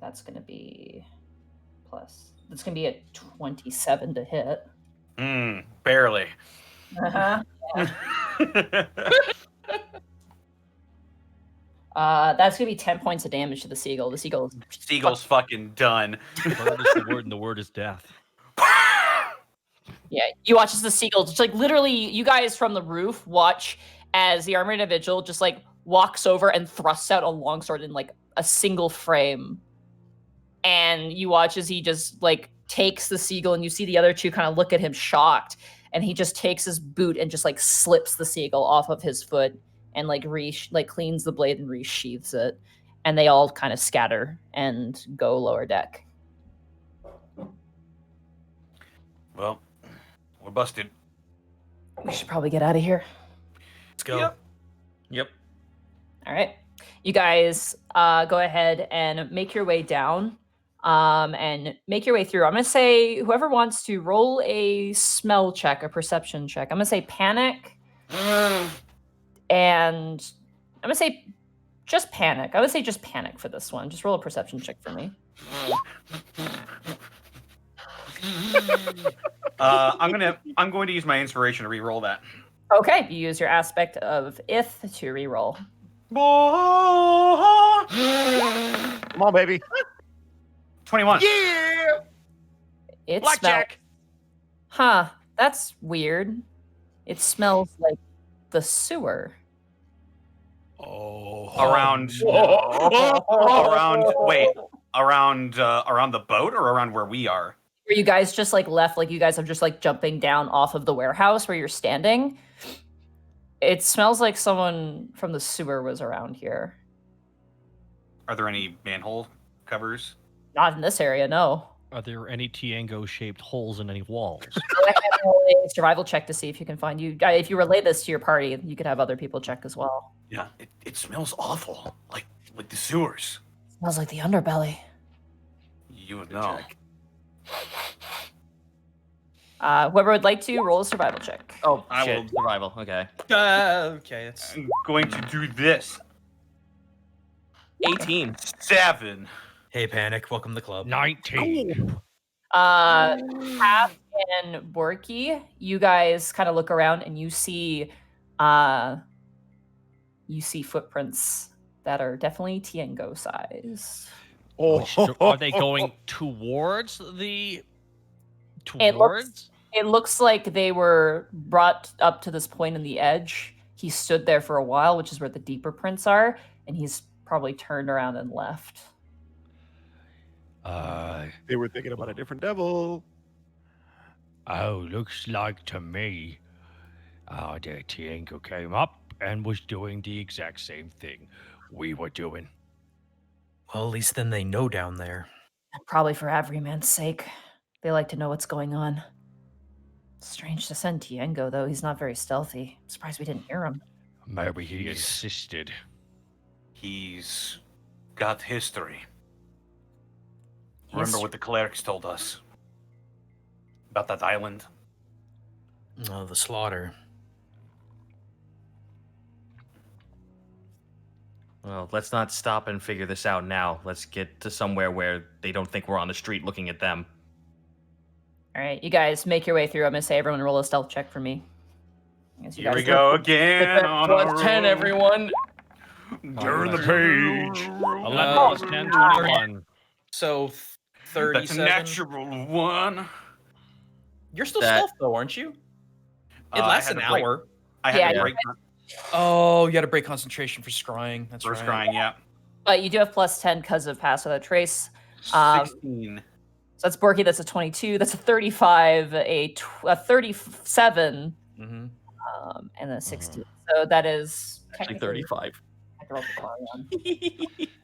that's gonna be plus. That's gonna be a 27 to hit. Barely. Uh-huh. That's gonna be 10 points of damage to the seagull. The seagull's fucking done. The bird is the word, and the word is death. Yeah, you watch as the seagull just like literally. You guys from the roof watch as the armored individual just like walks over and thrusts out a longsword in like a single frame, and you watch as he just like takes the seagull, and you see the other two kind of look at him shocked, and he just takes his boot and just like slips the seagull off of his foot and like cleans the blade and resheaths it, and they all kind of scatter and go lower deck. Well, we're busted. We should probably get out of here. Let's go. Yep. All right. You guys go ahead and make your way down and make your way through. I'm going to say whoever wants to roll a smell check, a perception check. I'm going to say panic. And I'm going to say just panic. I would say just panic for this one. Just roll a perception check for me. I'm going to use my inspiration to re-roll that. Okay, you use your aspect of ith to re-roll. Come on, baby. 21. Yeah. It Blackjack. Huh, that's weird. It smells like the sewer. Around the boat or around where we are? Where you guys just like left, like you guys are just like jumping down off of the warehouse where you're standing. It smells like someone from the sewer was around here. Are there any manhole covers? Not in this area, no. Are there any Tenango-shaped holes in any walls? Go ahead and roll a survival check to see if you can find you. If you relay this to your party, you could have other people check as well. Yeah, it smells awful, like the sewers. It smells like the underbelly. You would know. Whoever would like to roll a survival check. Oh, I will survival. Okay. Okay. I'm going to do this. 18. 7. Hey, Panic. Welcome to the club. 19. Half and Borky, you guys kind of look around and you see footprints that are definitely Tenango size. Are they going towards the... It looks like they were brought up to this point in the edge. He stood there for a while, which is where the deeper prints are, and he's probably turned around and left. They were thinking about a different devil. Oh, looks like to me, the Tenango came up and was doing the exact same thing we were doing. Well, at least then they know down there. Probably for everyman's sake. They like to know what's going on. Strange to send Tenango, though. He's not very stealthy. I'm surprised we didn't hear him. Maybe he insisted. He's got history. Remember what the clerics told us about that island? Oh, the slaughter. Well, let's not stop and figure this out now. Let's get to somewhere where they don't think we're on the street looking at them. All right, you guys make your way through. I'm going to say everyone roll a stealth check for me. Here we go again. Plus 10, everyone. Turn the page. 11 plus 10, 21. So 37. That's a natural 1. You're still stealth though, aren't you? It lasts an hour. I had to break. Oh, you had to break concentration for scrying. That's right. For scrying, yeah. But you do have plus 10 because of Pass Without Trace. 16. So that's Borky. That's a 22. That's a 35. A 37. Mm-hmm. And then a 16. So that is Actually 35.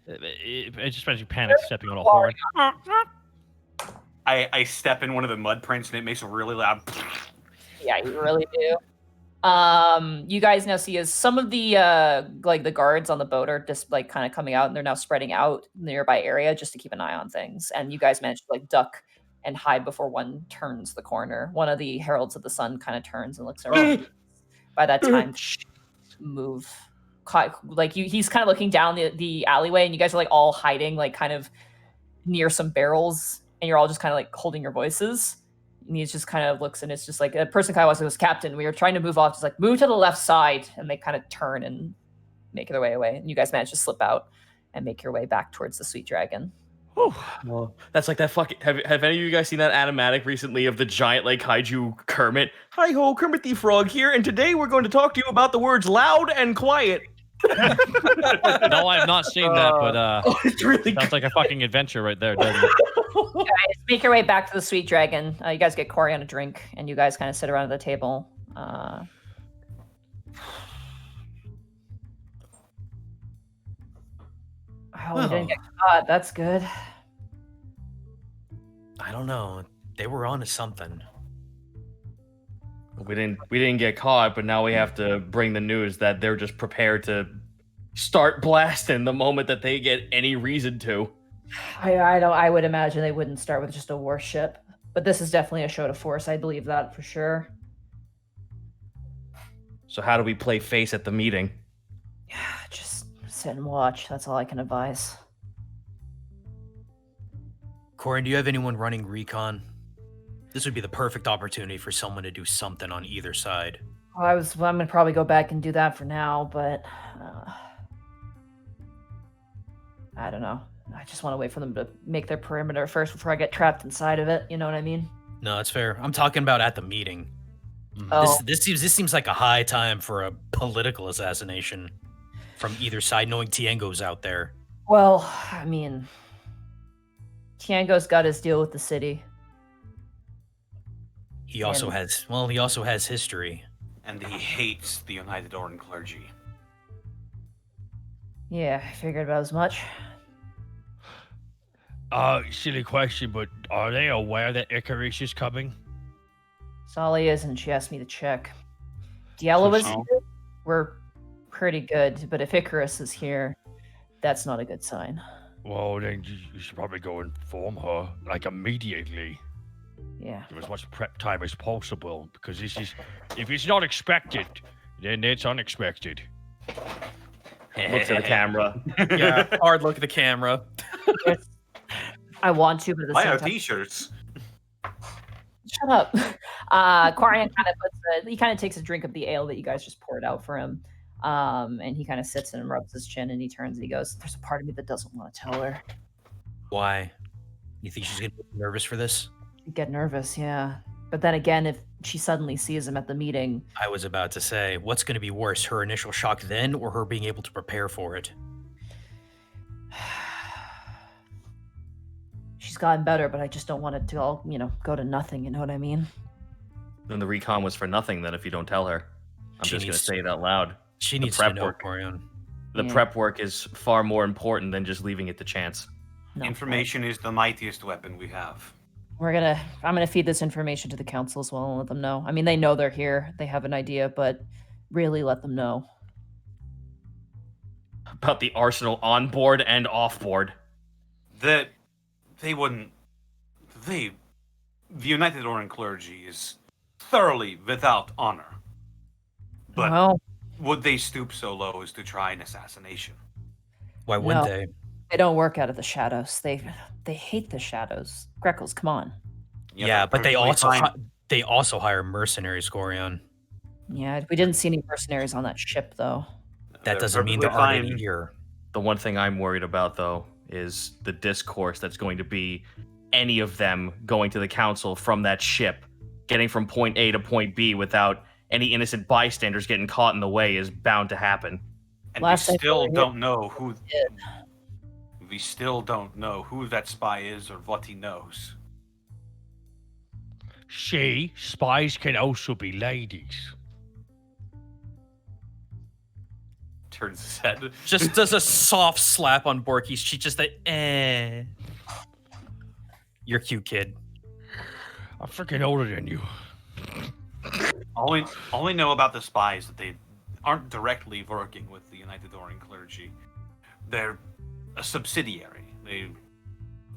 It just makes you panic stepping on a horn. I step in one of the mud prints and it makes a really loud. Yeah, you really do. You guys now see as some of the like the guards on the boat are just like kind of coming out, and they're now spreading out in the nearby area just to keep an eye on things. And you guys manage to like duck and hide before one turns the corner. One of the heralds of the sun kind of turns and looks around. By that time, move. Like he's kind of looking down the alleyway, and you guys are like all hiding, like kind of near some barrels, and you're all just kind of like holding your voices. And he just kind of looks, and it's just like a person kind of was Captain. We were trying to move off, just like move to the left side, and they kind of turn and make their way away. And you guys manage to slip out and make your way back towards the Sweet Dragon. Well, that's like that fucking. Have any of you guys seen that animatic recently of the giant like kaiju Kermit? Hi ho, Kermit the Frog here, and today we're going to talk to you about the words loud and quiet. No, I have not seen that, but it's really sounds like a fucking adventure right there, doesn't it? Guys, make your way back to the Sweet Dragon. You guys get Corey on a drink, and you guys kind of sit around the table. We didn't get caught. That's good. I don't know. They were on to something. We didn't get caught, but now we have to bring the news that they're just prepared to start blasting the moment that they get any reason to. I would imagine they wouldn't start with just a warship, but this is definitely a show to force. I believe that for sure. So how do we play face at the meeting? Yeah, just sit and watch. That's all I can advise. Corin, do you have anyone running recon? This would be the perfect opportunity for someone to do something on either side. I'm gonna probably go back and do that for now, but I don't know. I just want to wait for them to make their perimeter first before I get trapped inside of it. You know what I mean? No, that's fair. I'm talking about at the meeting. Oh. This seems like a high time for a political assassination from either side, knowing Tiango's out there. Well, I mean, Tiango's got his deal with the city. He also has history. And he hates the United Order clergy. Yeah, I figured about as much. Silly question, but are they aware that Icarus is coming? Solly isn't. She asked me to check. Diallo is here. We're pretty good, but if Icarus is here, that's not a good sign. Well, then you should probably go inform her, like, immediately. Yeah. Give as much prep time as possible, because this is... If it's not expected, then it's unexpected. Looks at the camera. Yeah, hard look at the camera. I want to, but at the Why same are time... t-shirts? Shut up. Quarian kind of takes a drink of the ale that you guys just poured out for him. And he kind of sits and rubs his chin, and he turns and he goes, "There's a part of me that doesn't want to tell her." Why? You think she's gonna be nervous for this? Get nervous, yeah. But then again, if she suddenly sees him at the meeting... I was about to say, what's gonna be worse, her initial shock then, or her being able to prepare for it? She's gotten better, but I just don't want it to all, go to nothing, you know what I mean? Then the recon was for nothing then if you don't tell her. I'm just going to say it out loud. She needs to know, Corian. The prep work is far more important than just leaving it to chance. No, information is the mightiest weapon we have. I'm gonna feed this information to the council as well and let them know. I mean, they know they're here. They have an idea, but really let them know. About the arsenal on board and off board. The United Order clergy is thoroughly without honor. But would they stoop so low as to try an assassination? Why wouldn't they? They don't work out of the shadows. They hate the shadows. Greckles, come on. Yeah, but they also hire mercenaries, Corian. Yeah, we didn't see any mercenaries on that ship, though. That doesn't mean there aren't any here. The one thing I'm worried about, though, is the discourse that's going to be any of them going to the council from that ship, getting from point A to point B without any innocent bystanders getting caught in the way is bound to happen. And we still don't know who. We still don't know who that spy is or what he knows. See, spies can also be ladies. Turns his head. Just does a soft slap on Borky's cheek, just You're cute, kid. I'm freaking older than you. All we know about the spies that they aren't directly working with the United Orient Clergy. They're a subsidiary. They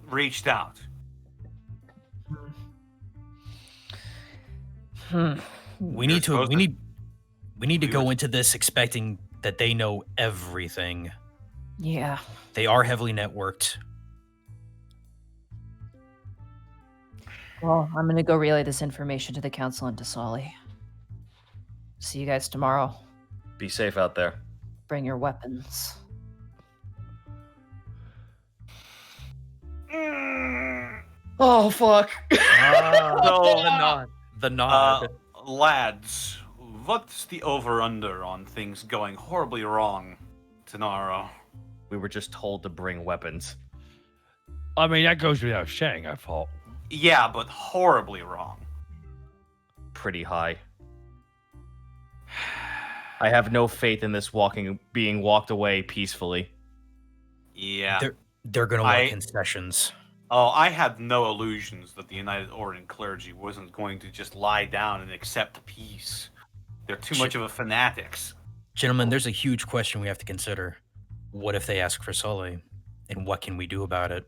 reached out. We need to go into this expecting that they know everything. Yeah. They are heavily networked. Well, I'm going to go relay this information to the council and to Solly. See you guys tomorrow. Be safe out there. Bring your weapons. Oh, fuck. The nod. Lads, what's the over-under on things going horribly wrong tomorrow? We were just told to bring weapons. I mean, that goes without saying, I thought. Yeah, but horribly wrong. Pretty high. I have no faith in this being walked away peacefully. Yeah. They're gonna want concessions. Oh, I had no illusions that the United Orient Clergy wasn't going to just lie down and accept peace. They're too much of a fanatics. Gentlemen, there's a huge question we have to consider. What if they ask for Sully? And what can we do about it?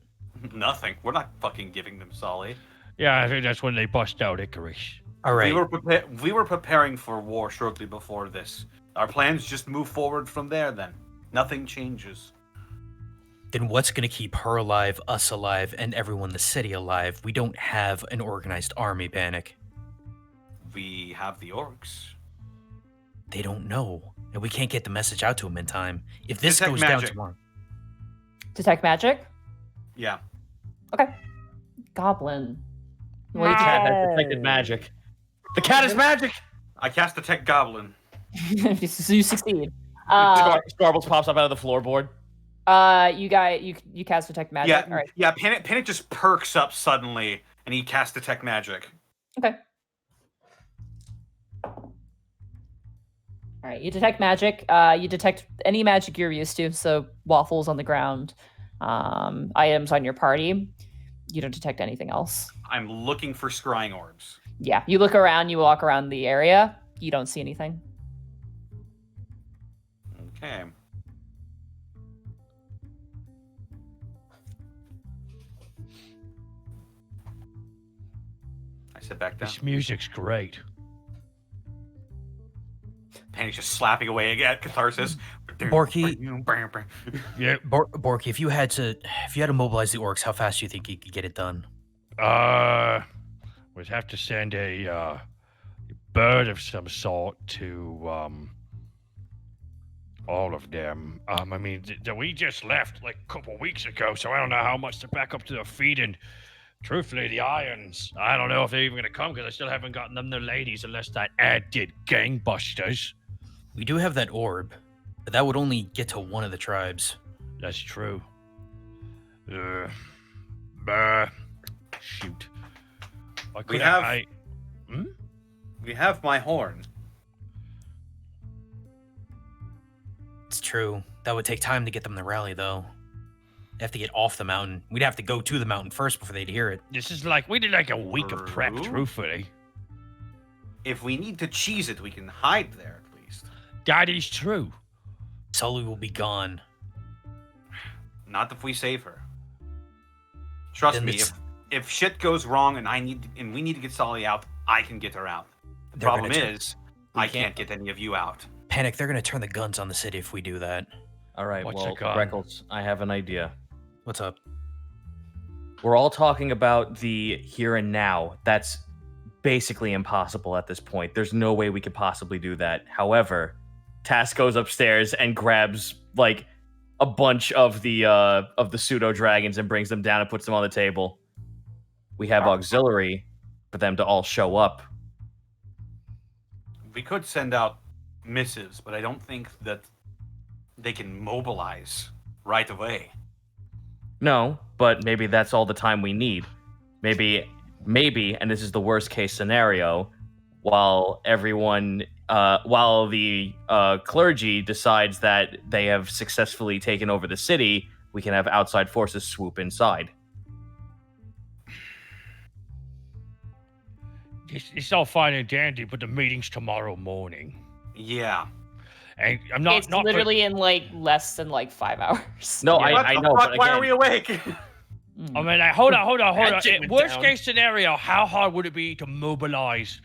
Nothing. We're not fucking giving them Sully. Yeah, I think that's when they bust out Icarus. All right. We were preparing for war shortly before this. Our plans just move forward from there then. Nothing changes. Then what's going to keep her alive, us alive, and everyone in the city alive? We don't have an organized army, Panic. We have the orcs. They don't know. And we can't get the message out to them in time. If this goes magic. down tomorrow... Detect magic? Yeah. Okay. Goblin. The cat has detected magic. The cat is magic! I cast Detect Goblin. You succeed. Scarbles pops up out of the floorboard. You cast Detect Magic. Yeah, all right. yeah. Panic just perks up suddenly, and he casts Detect Magic. Okay. All right, you detect magic. You detect any magic you're used to, so waffles on the ground, items on your party. You don't detect anything else. I'm looking for scrying orbs. Yeah, you look around, you walk around the area, you don't see anything. Okay. I sit back down. This music's great. Panic's just slapping away again. Catharsis. Borky. Yeah. Borky, if you had to mobilize the orcs, how fast do you think you could get it done? We'd have to send a bird of some sort to all of them. I mean, we just left like a couple weeks ago, so I don't know how much to back up to their feet. And truthfully, the Irons, I don't know if they're even gonna come because I still haven't gotten them their ladies unless that ad did gangbusters. We do have that orb, but that would only get to one of the tribes. That's true. Shoot. We have my horn. It's true. That would take time to get them to rally, though. They have to get off the mountain. We'd have to go to the mountain first before they'd hear it. This is like, we did like a week of prep, truthfully. If we need to cheese it, we can hide there at least. That is true. Sully will be gone. Not if we save her. Trust me, if shit goes wrong and we need to get Sully out, I can get her out. The problem is, I can't get any of you out. Panic, they're going to turn the guns on the city if we do that. All right, Freckles, I have an idea. What's up? We're all talking about the here and now. That's basically impossible at this point. There's no way we could possibly do that. However, Tass goes upstairs and grabs like a bunch of the pseudo dragons and brings them down and puts them on the table. We have auxiliary for them to all show up. we could send out missives, but I don't think that they can mobilize right away. No, but maybe that's all the time we need. Maybe, and this is the worst case scenario, while the clergy decides that they have successfully taken over the city, we can have outside forces swoop inside. It's all fine and dandy, but the meeting's tomorrow morning. Yeah. And I'm not. It's literally in like less than like 5 hours. No, What I the know. fuck? But Why again, are we awake? I mean, hold on. Hatchet Worst down. case scenario, how hard would it be to mobilize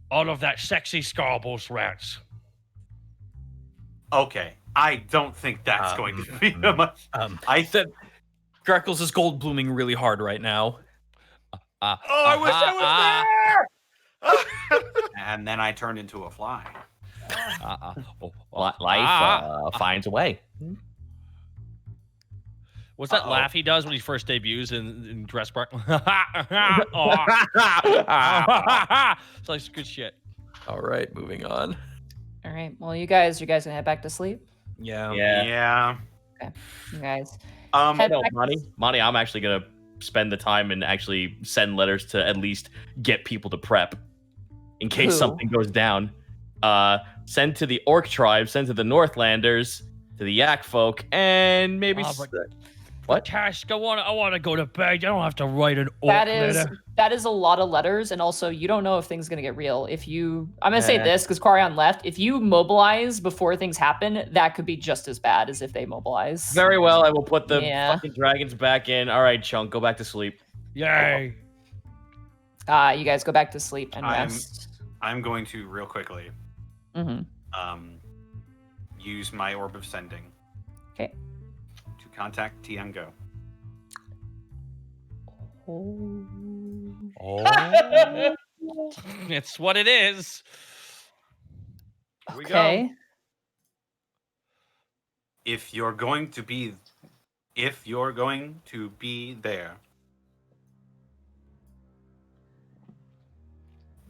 all of that sexy Scarbles rats? Okay, I don't think that's going to be much. I said Greckles is gold blooming really hard right now. I wish I was there. And then I turned into a fly. Life finds a way. What's that laugh he does when he first debuts in Dress Park? It's like good shit. All right, moving on. All right. Well, you guys gonna head back to sleep? Yeah. Okay. You guys. No, Head back- Monty, I'm actually gonna spend the time and actually send letters to at least get people to prep in case Who? something goes down. Send to the Orc tribe, send to the Northlanders, to the Yak folk, and maybe what? Task, I want to go to bed. I don't have to write an orc letter. That is a lot of letters, and also you don't know if things gonna get real. I'm gonna say this because Quarion left. If you mobilize before things happen, that could be just as bad as if they mobilize. Very well, I will put the fucking dragons back in. All right, Chunk, go back to sleep. Yay. You guys go back to sleep and rest. I'm going to real quickly Mm-hmm. use my orb of sending. Okay. To contact Tenango. Oh. It's what it is. Here we Okay. go. If you're going to be there,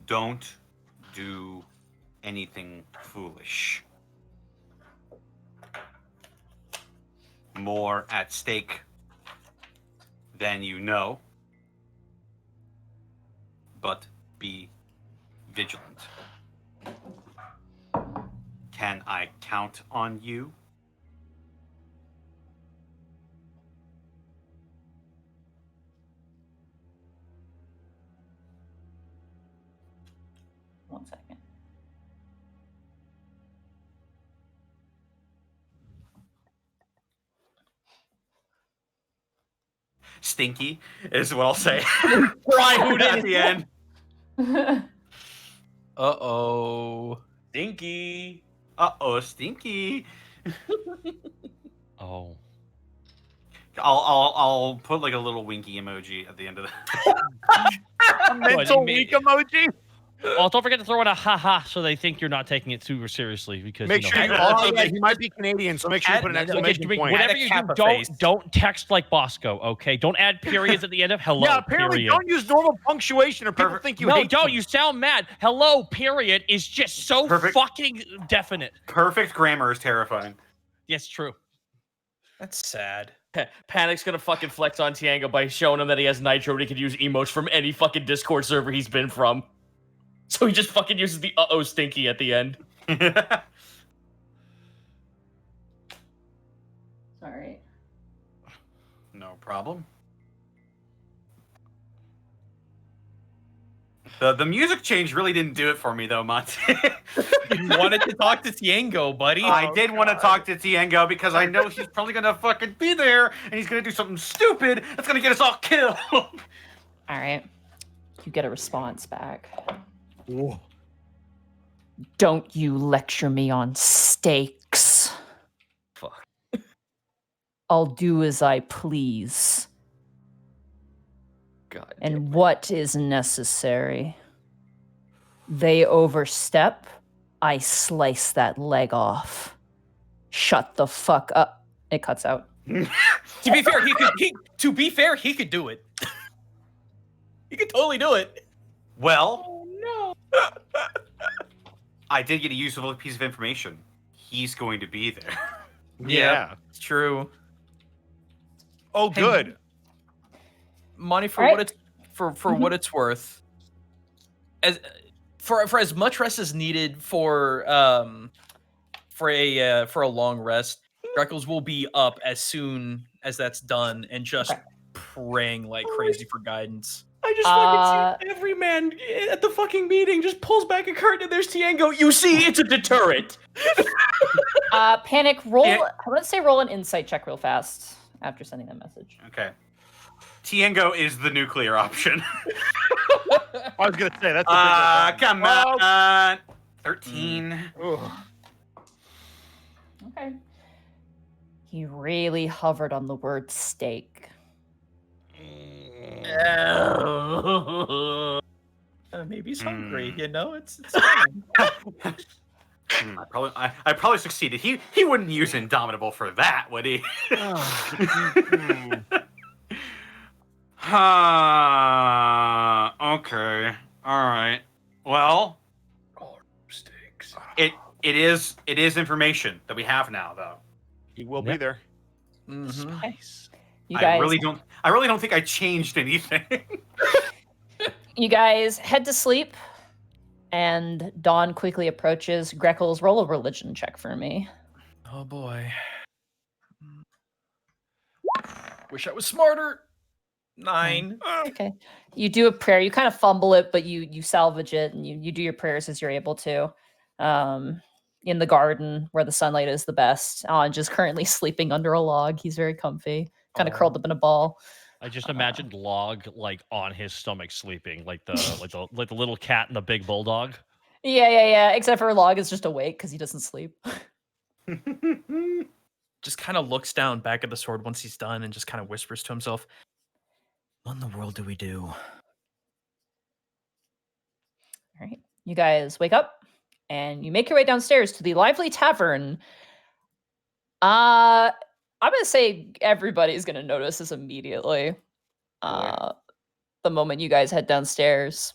don't do anything foolish. More at stake than you know, but be vigilant. Can I count on you? One second. Stinky is what I'll say. Try who At the end. Uh-oh. Stinky. Uh-oh, Stinky. Oh. I'll put like a little winky emoji at the end of the A mental weak emoji. Oh, don't forget to throw in a haha so they think you're not taking it super seriously because Make sure you also he might be Canadian, so make sure you put an exclamation point. Whatever you do, don't text like Bosco, okay? Don't add periods at the end of hello. Yeah, apparently period. don't use normal punctuation or people think you hate don't. them. You sound mad. Hello, period is just so fucking definite. Perfect grammar is terrifying. Yes, true. That's sad. Panic's gonna fucking flex on Tenango by showing him that he has Nitro and he can use emotes from any fucking Discord server he's been from. So he just fucking uses the uh-oh Stinky at the end. Sorry. No problem. The music change really didn't do it for me though, Monty. You wanted to talk to Tenango, buddy. I did want to talk to Tenango because I know he's probably gonna fucking be there and he's gonna do something stupid that's gonna get us all killed. All right. You get a response back. Whoa. Don't you lecture me on stakes. Fuck. I'll do as I please. God. And what is necessary? They overstep, I slice that leg off. Shut the fuck up. It cuts out. To be fair, he could do it. He could totally do it. Well, Oh no. I did get a useful piece of information. He's going to be there. Yeah, it's true. Oh, Hey, good. Monty, for All what right. it's what it's worth, as for as much rest as needed for a long rest, Greckles will be up as soon as that's done and just Okay. praying like crazy for guidance. I just fucking see every man at the fucking meeting just pulls back a curtain and there's Tenango. You see, it's a deterrent. Panic, roll. Yeah. Let's say roll an insight check real fast after sending that message. Okay. Tenango is the nuclear option. I was gonna say that's. A big come on. 13. Okay. He really hovered on the word steak. Maybe he's hungry. You know, it's fine. I probably succeeded. He wouldn't use Indomitable for that, would he? Okay. All right. Well, it is information that we have now, though. He will be there. Nice. You guys, I really don't think I changed anything. you guys head to sleep, and dawn quickly approaches. Greckles, roll a religion check for me. Oh boy. Wish I was smarter. 9. Okay. You do a prayer. You kind of fumble it, but you salvage it, and you do your prayers as you're able to. In the garden where the sunlight is the best. Just currently sleeping under a log. He's very comfy, kind of curled up in a ball. I just imagined Log like on his stomach sleeping, like the little cat and the big bulldog. Yeah. Except for Log is just awake because he doesn't sleep. Just kind of looks down back at the sword once he's done and just kind of whispers to himself, What in the world do we do? All right. You guys wake up and you make your way downstairs to the lively tavern. I'm gonna say everybody's gonna notice this immediately. The moment you guys head downstairs,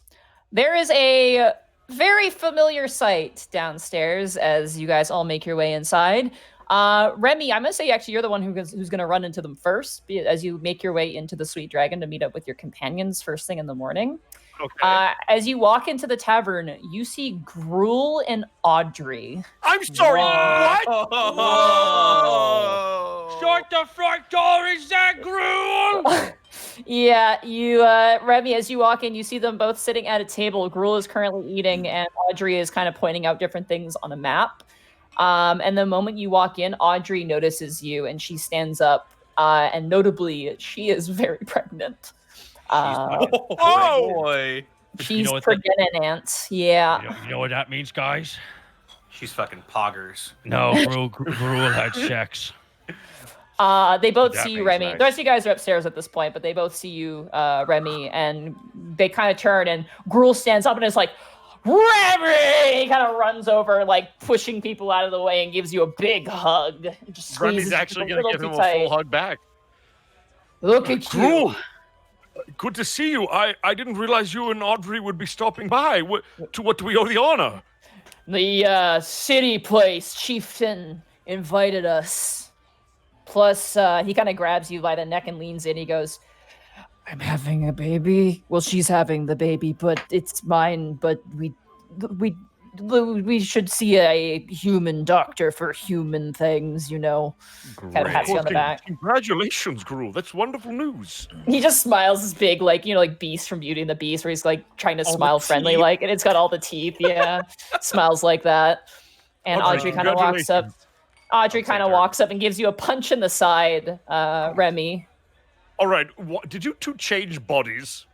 there is a very familiar sight downstairs as you guys all make your way inside. Remy, I'm gonna say actually you're the one who's gonna run into them first, as you make your way into the Sweet Dragon to meet up with your companions first thing in the morning. Okay. As you walk into the tavern, you see Gruel and Audrey. I'm sorry. What? Whoa. Shut the front door, is that Gruel? Yeah, you, Remy, as you walk in, you see them both sitting at a table. Gruel is currently eating, and Audrey is kind of pointing out different things on a map. And the moment you walk in, Audrey notices you, and she stands up. And notably, she is very pregnant. Oh boy. She's know what pregnant. Yeah. You know what that means, guys? She's fucking poggers. No, Gruel had sex. They both That see you, makes Remy. sense. The rest of you guys are upstairs at this point, but they both see you, Remy, and they kind of turn, and Gruel stands up and is like, Remy! He kind of runs over, like, pushing people out of the way and gives you a big hug. And just squeezes Remy's actually you going to little give him too a tight. full hug back. Look at Gruel, you. good to see you. I didn't realize you and Audrey would be stopping by. To what do we owe the honor? The city place chieftain invited us. Plus, he kind of grabs you by the neck and leans in. He goes, I'm having a baby. Well, she's having the baby, but it's mine. But we should see a human doctor for human things, you know. Kind of pats you on the back. Congratulations, Gruel. That's wonderful news. He just smiles his big, like, you know, like Beast from Beauty and the Beast, where he's like trying to smile friendly, like, and it's got all the teeth. Yeah, smiles like that. And Audrey kind of walks up. Audrey kind of walks up and gives you a punch in the side, Remy. All right. Did you two change bodies?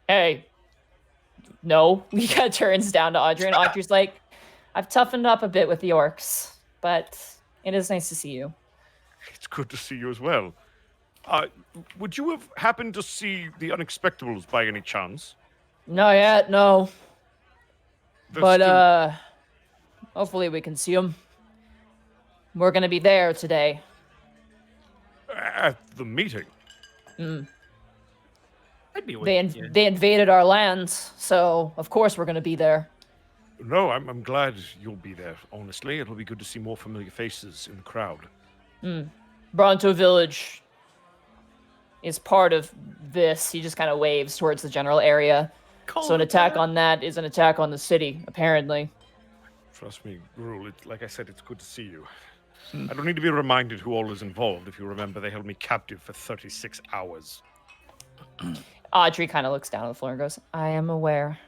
Hey. No. He kind of turns down to Audrey, and Audrey's like, I've toughened up a bit with the orcs, but it is nice to see you. It's good to see you as well. Would you have happened to see The Unexpectables by any chance? Not yet, no. They're But, still- hopefully we can see them. We're gonna be there today. At the meeting? I'd be with They invaded our lands, so of course we're gonna be there. No, I'm glad you'll be there. Honestly, it'll be good to see more familiar faces in the crowd. Bronto Village is part of this. He just kind of waves towards the general area. So an attack on that is an attack on the city, apparently. Trust me, Gruel, like I said, it's good to see you. I don't need to be reminded who all is involved. If you remember, they held me captive for 36 hours. Audrey kind of looks down on the floor and goes, I am aware.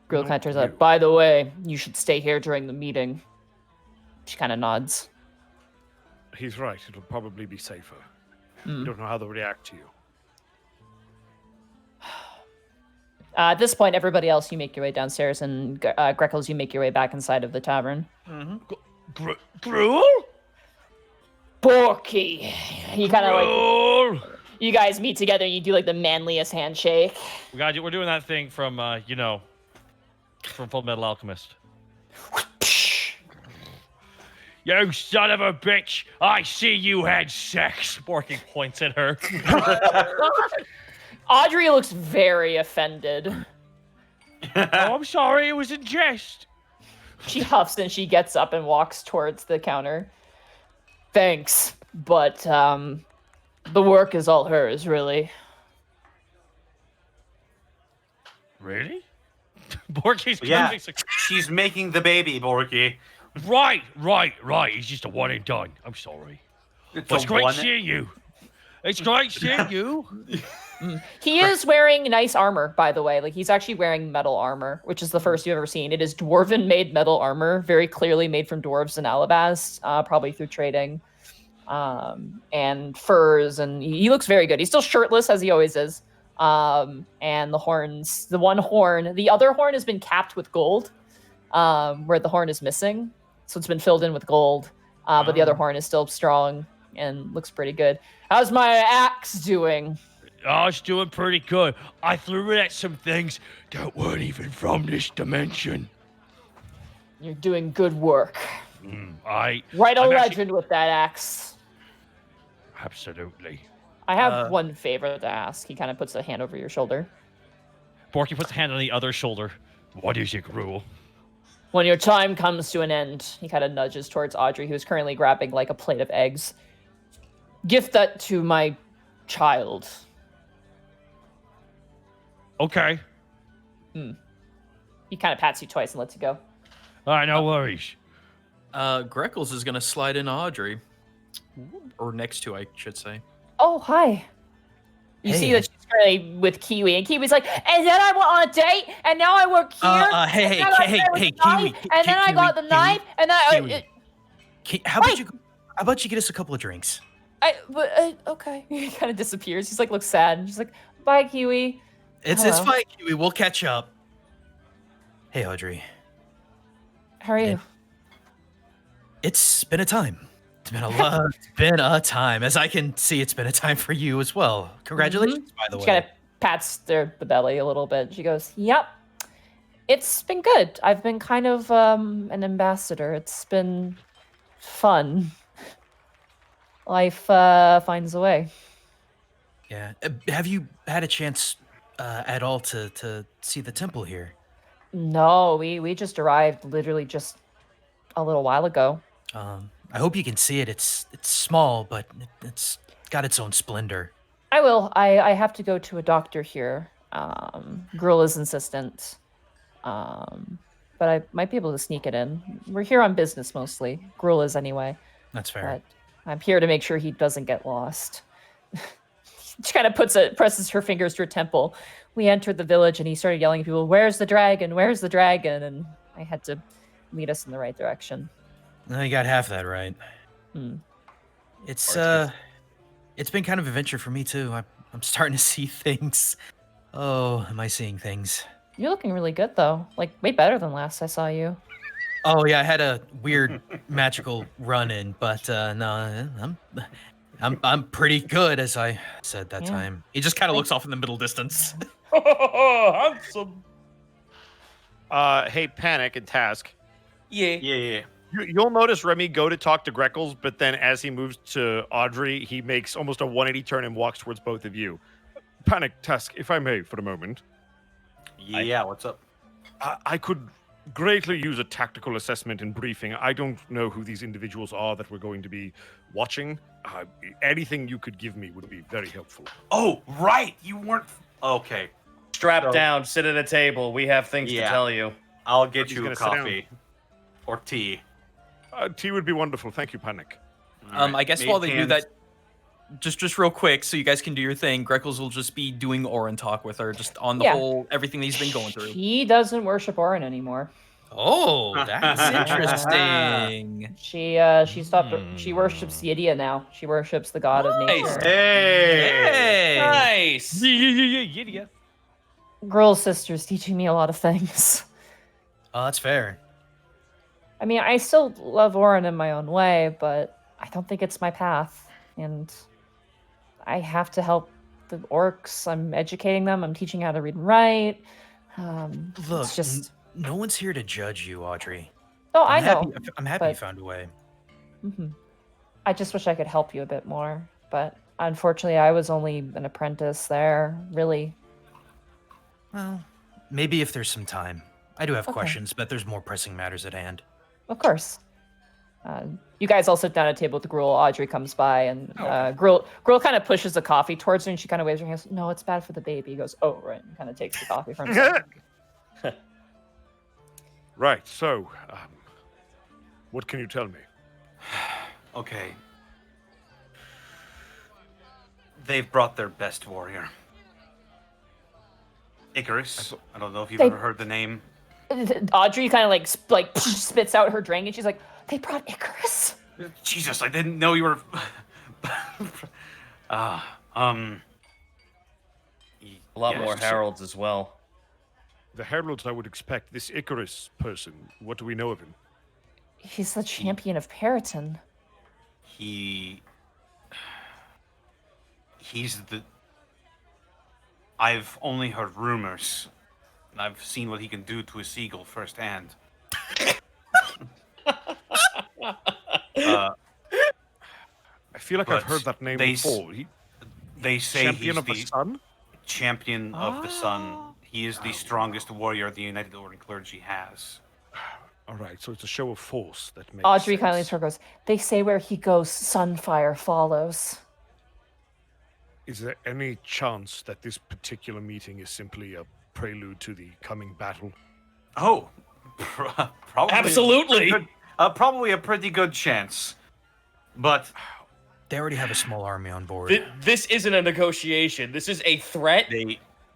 Gruel kind of turns you. out, by the way, you should stay here during the meeting. She kind of nods. He's right. It'll probably be safer. You don't know how they'll react to you. At this point, everybody else, you make your way downstairs, and Greckles, you make your way back inside of the tavern. Gruel? Borky! You kind of like... You guys meet together, and you do like the manliest handshake. We're doing that thing from, from Full Metal Alchemist. You son of a bitch! I see you had sex! Borky points at her. Audrey looks very offended. Oh, I'm sorry, it was in jest. She huffs and she gets up and walks towards the counter. Thanks, but the work is all hers, really. Really? Borky's Yeah, she's making the baby, Borky. Right. He's just a one and done. I'm sorry. It's great seeing you. It's great seeing you. He is wearing nice armor, by the way. Like, he's actually wearing metal armor, which is the first you've ever seen. It is dwarven-made metal armor, very clearly made from dwarves and alabast, probably through trading, and furs, and he looks very good. He's still shirtless, as he always is. And the horns, the other horn has been capped with gold, where the horn is missing. So it's been filled in with gold, but the other horn is still strong and looks pretty good. How's my axe doing? Oh, it's doing pretty good. I threw it at some things that weren't even from this dimension. You're doing good work. Write a legend with that axe. Absolutely. I have one favor to ask. He kind of puts a hand over your shoulder. Borky puts a hand on the other shoulder. What is it, Gruel? When your time comes to an end, he kind of nudges towards Audrey, who's currently grabbing like a plate of eggs. Gift that to my child. Okay. He kind of pats you twice and lets you go. All right, no worries. Greckles is going to slide in Audrey. Or next to, I should say. Oh, hi. You see that she's currently with Kiwi, and Kiwi's like, and then I went on a date, and now I work here. Hey, Kiwi. And then I got the knife, and then how about you get us a couple of drinks? Okay. He kind of disappears. He's like, looks sad. And she's like, bye, Kiwi. It's fine, Kiwi. We'll catch up. Hey, Audrey. How are you? It's been a time. It's been a time. As I can see, it's been a time for you as well. Congratulations, by the way. She kind of pats the belly a little bit. She goes, yep. It's been good. I've been kind of an ambassador. It's been fun. Life finds a way. Yeah. Have you had a chance at all to see the temple here? No, we just arrived literally just a little while ago. I hope you can see it. It's small, but it's got its own splendor. I will. I have to go to a doctor here. Gruel is insistent. But I might be able to sneak it in. We're here on business mostly. Gruel is anyway. That's fair. But I'm here to make sure he doesn't get lost. She kind of presses her fingers to her temple. We entered the village and he started yelling at people, "Where's the dragon? Where's the dragon?" And I had to lead us in the right direction. No, you got half that right. It's been kind of an adventure for me too. I'm starting to see things. Oh, am I seeing things? You're looking really good though. Like way better than last I saw you. Oh yeah, I had a weird magical run-in, but no, I'm pretty good, as I said that time. He just kind of looks off in the middle distance. Handsome. Hey, Panic and Task. Yeah. You'll notice Remy go to talk to Greckles, but then as he moves to Audrey, he makes almost a 180 turn and walks towards both of you. Panic, Task, if I may, for a moment. Yeah, what's up? I could greatly use a tactical assessment and briefing. I don't know who these individuals are that we're going to be watching. Anything you could give me would be very helpful. Oh, right. You weren't. Okay. Strap down, sit at a table. We have things to tell you. I'll get He's you a gonna sit down. coffee or tea. Tea would be wonderful. Thank you, Panic. I guess while they do that, just real quick, so you guys can do your thing. Greckles will just be doing Orin talk with her, just on the whole everything that he's been going through. He doesn't worship Orin anymore. Oh, that's interesting. She stopped. She worships Yidia now. She worships the god of nature. Hey, Nice. Yeah. Girl's sister's teaching me a lot of things. Oh, that's fair. I mean, I still love Orin in my own way, but I don't think it's my path. And I have to help the orcs. I'm educating them. I'm teaching how to read and write. Look, it's just no one's here to judge you, Audrey. Oh, I know. I'm happy you but- found a way. I just wish I could help you a bit more, but unfortunately, I was only an apprentice there. Really. Well, maybe if there's some time. I do have Okay. questions, but there's more pressing matters at hand. Of course. You guys all sit down at a table with Gruel. Audrey comes by, and Gruel kind of pushes the coffee towards her, and she kind of waves her hands. No, it's bad for the baby. He goes, oh, right, and kind of takes the coffee from himself. Right, so, what can you tell me? Okay. They've brought their best warrior. Icarus. I don't know if you've ever heard the name. Audrey kind of like spits out her drink, and she's like, "They brought Icarus." Jesus, I didn't know you were. A lot more heralds as well. The heralds I would expect. This Icarus person, what do we know of him? He's the champion of Periton. He's the. I've only heard rumors. I've seen what he can do to a seagull firsthand. I feel like I've heard that name before. They say Champion he's of the Sun? Champion of the Sun. He is the strongest warrior the United Order Clergy has. All right, so it's a show of force that makes Audrey sense. kind of leans forward and goes, "They say where he goes, sunfire follows." Is there any chance that this particular meeting is simply a prelude to the coming battle? Oh, probably. Absolutely. Probably a pretty good chance. But they already have a small army on board. This isn't a negotiation. This is a threat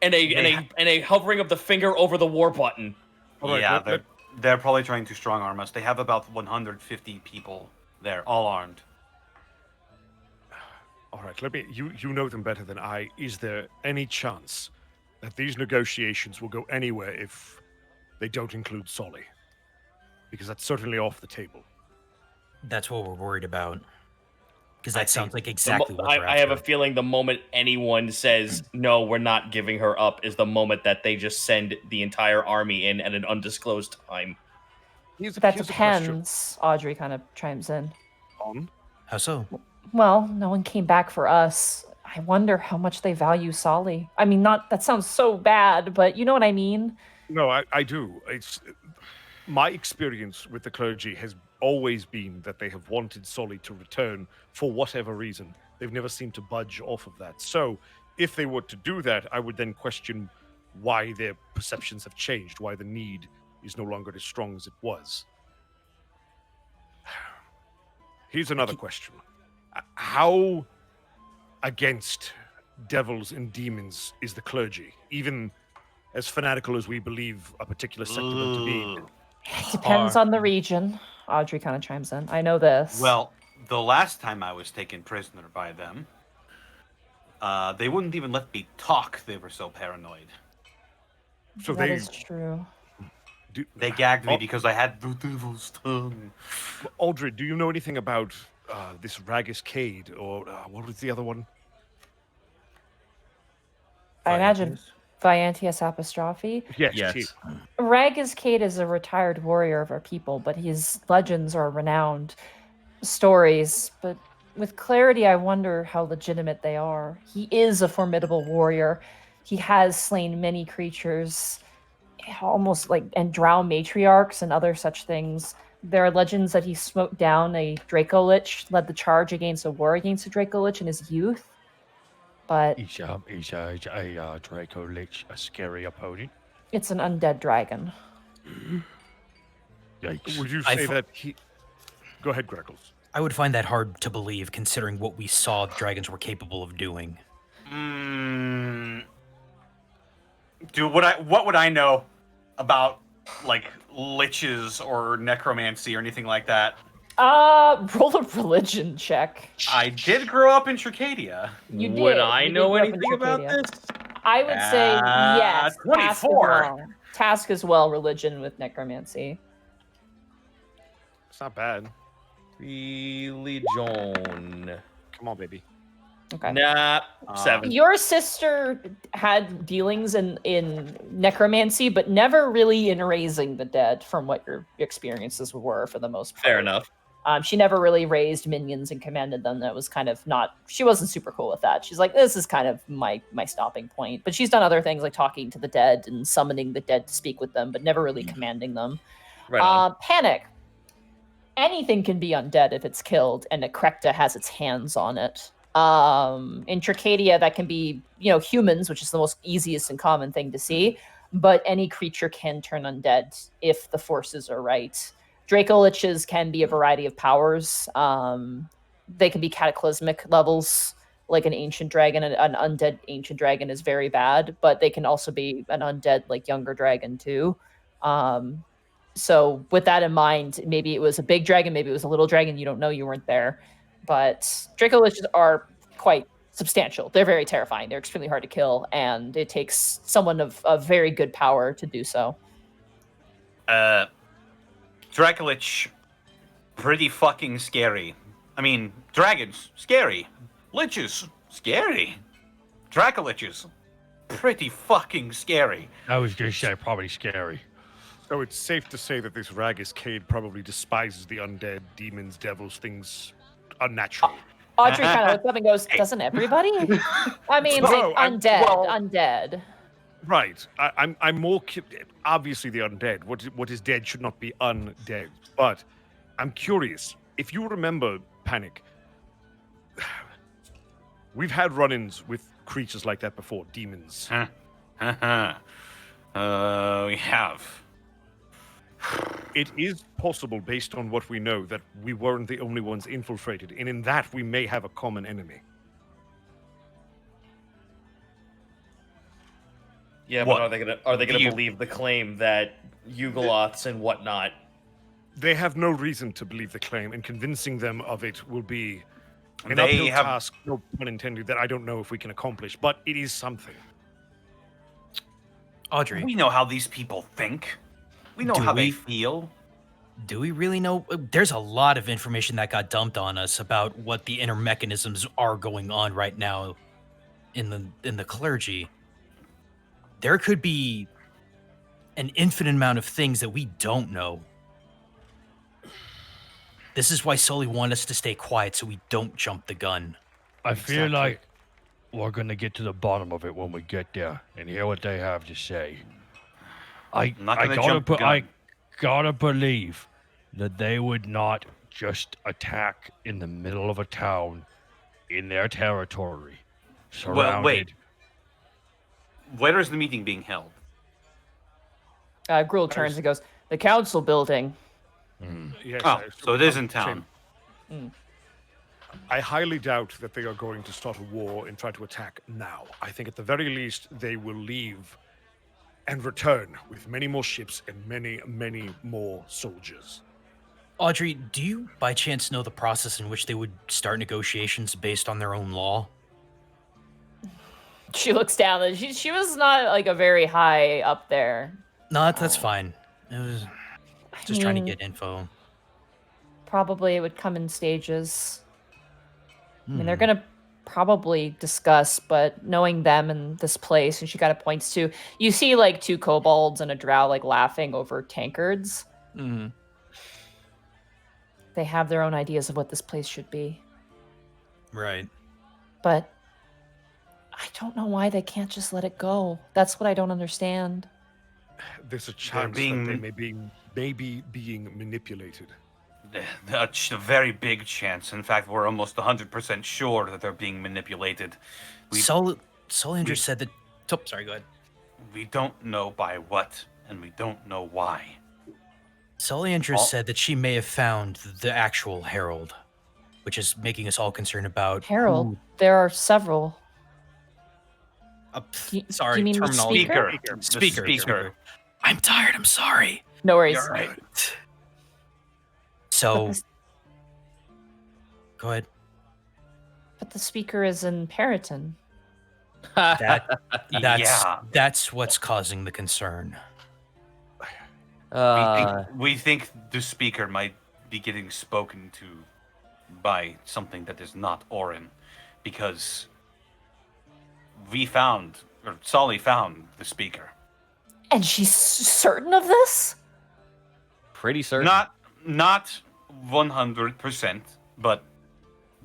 and a hovering of the finger over the war button. Yeah, they're probably trying to strong arm us. They have about 150 people there, all armed. All right, you know them better than I. Is there any chance that these negotiations will go anywhere if they don't include Solly? Because that's certainly off the table. That's what we're worried about. Because that sounds like exactly what they're I have a feeling the moment anyone says, no, we're not giving her up, is the moment that they just send the entire army in at an undisclosed time. That depends. Audrey kind of chimes in. How so? Well, no one came back for us. I wonder how much they value Solly. I mean, that sounds so bad, but you know what I mean? No, I do. It's my experience with the clergy has always been that they have wanted Solly to return for whatever reason. They've never seemed to budge off of that. So, if they were to do that, I would then question why their perceptions have changed, why the need is no longer as strong as it was. Here's another question. How against devils and demons is the clergy, even as fanatical as we believe a particular sector to be? It depends on the region. Audrey kind of chimes in. I know this. Well, the last time I was taken prisoner by them, they wouldn't even let me talk. They were so paranoid. So that is true. They gagged me because I had the devil's tongue. Audrey, do you know anything about this Ragiscade, or what was the other one? I imagine Viantius Apostrophe. Yes. Ragiscade is a retired warrior of our people, but his legends are renowned stories. But with clarity, I wonder how legitimate they are. He is a formidable warrior. He has slain many creatures. almost like and drow matriarchs and other such things. There are legends that he smote down a Draco Lich, led the charge against a war against a Draco Lich in his youth. But Is a Draco Lich a scary opponent? it's an undead dragon. Yikes. Would you say that he... Go ahead, Greckles. I would find that hard to believe, considering what we saw the dragons were capable of doing. What would I know about like liches or necromancy or anything like that? Roll a religion check. I did grow up in Tricadia. You did. Would I You did know grow up in anything about Tricadia. this? I would say yes. 24. Task as well, religion with necromancy. It's not bad. Religion. Come on, baby. Okay. Nah, 7. Your sister had dealings in necromancy, but never really in raising the dead, from what your experiences were for the most part. Fair enough. She never really raised minions and commanded them. That was kind of not. She wasn't super cool with that. She's like, this is kind of my stopping point. But she's done other things like talking to the dead and summoning the dead to speak with them, but never really commanding them. Right on. Panic. Anything can be undead if it's killed, and Necrecta has its hands on it. In Tricadia, that can be, humans, which is the most easiest and common thing to see, but any creature can turn undead if the forces are right. Draco Liches can be a variety of powers. They can be cataclysmic levels, like an ancient dragon. An undead ancient dragon is very bad, but they can also be an undead, like, younger dragon, too. So with that in mind, maybe it was a big dragon, maybe it was a little dragon, you don't know, you weren't there. But Draco Liches are quite substantial. They're very terrifying. They're extremely hard to kill, and it takes someone of very good power to do so. Draco Lich, pretty fucking scary. I mean, dragons, scary. Liches, scary. Draco Liches, pretty fucking scary. I was gonna say probably scary. So it's safe to say that this Ragus Cade probably despises the undead, demons, devils, things unnatural. Audrey kind of looks up and goes, "Doesn't everybody?" I mean, undead. Right. I'm more obviously the undead. What is dead should not be undead. But I'm curious. If you remember, Panic, we've had run-ins with creatures like that before, demons. We have. It is possible, based on what we know, that we weren't the only ones infiltrated, and in that we may have a common enemy. Yeah, but are they gonna believe the claim that Yugoloths and whatnot? They have no reason to believe the claim, and convincing them of it will be an uphill task, no pun intended, that I don't know if we can accomplish, but it is something. Audrey. We know how these people think. We know how they feel. Do we really know? There's a lot of information that got dumped on us about what the inner mechanisms are going on right now in the clergy. There could be an infinite amount of things that we don't know. This is why Sully wanted us to stay quiet so we don't jump the gun. I feel like we're gonna get to the bottom of it when we get there and hear what they have to say. I gotta believe that they would not just attack in the middle of a town in their territory. Surrounded. Well, wait. Where is the meeting being held? Gruel turns and goes, "The council building." Yes, so it is in town. I highly doubt that they are going to start a war and try to attack now. I think at the very least they will leave and return with many more ships and many, many more soldiers. Audrey, do you by chance know the process in which they would start negotiations based on their own law? She looks down, and she was not like a very high up there. No, that's fine. It was just trying to get info. Probably it would come in stages. I mean, they're gonna probably discuss, but knowing them and this place, and she kind of points to, you see like 2 kobolds and a drow like laughing over tankards. Mm-hmm. They have their own ideas of what this place should be. Right. But I don't know why they can't just let it go. That's what I don't understand. There's a chance that they may be being manipulated. A very big chance. In fact, we're almost 100% sure that they're being manipulated. Solindra said that. Oh, sorry, go ahead. We don't know by what, and we don't know why. Solindra said that she may have found the actual Herald, which is making us all concerned about Herald. There are several. Sorry, do you mean the terminology. Speaker. I'm tired. I'm sorry. No worries. You're right. So, go ahead. But the speaker is in Periton. That's what's causing the concern. We think the speaker might be getting spoken to by something that is not Orin, because Solly found the speaker. And she's certain of this? Pretty certain. Not 100%, but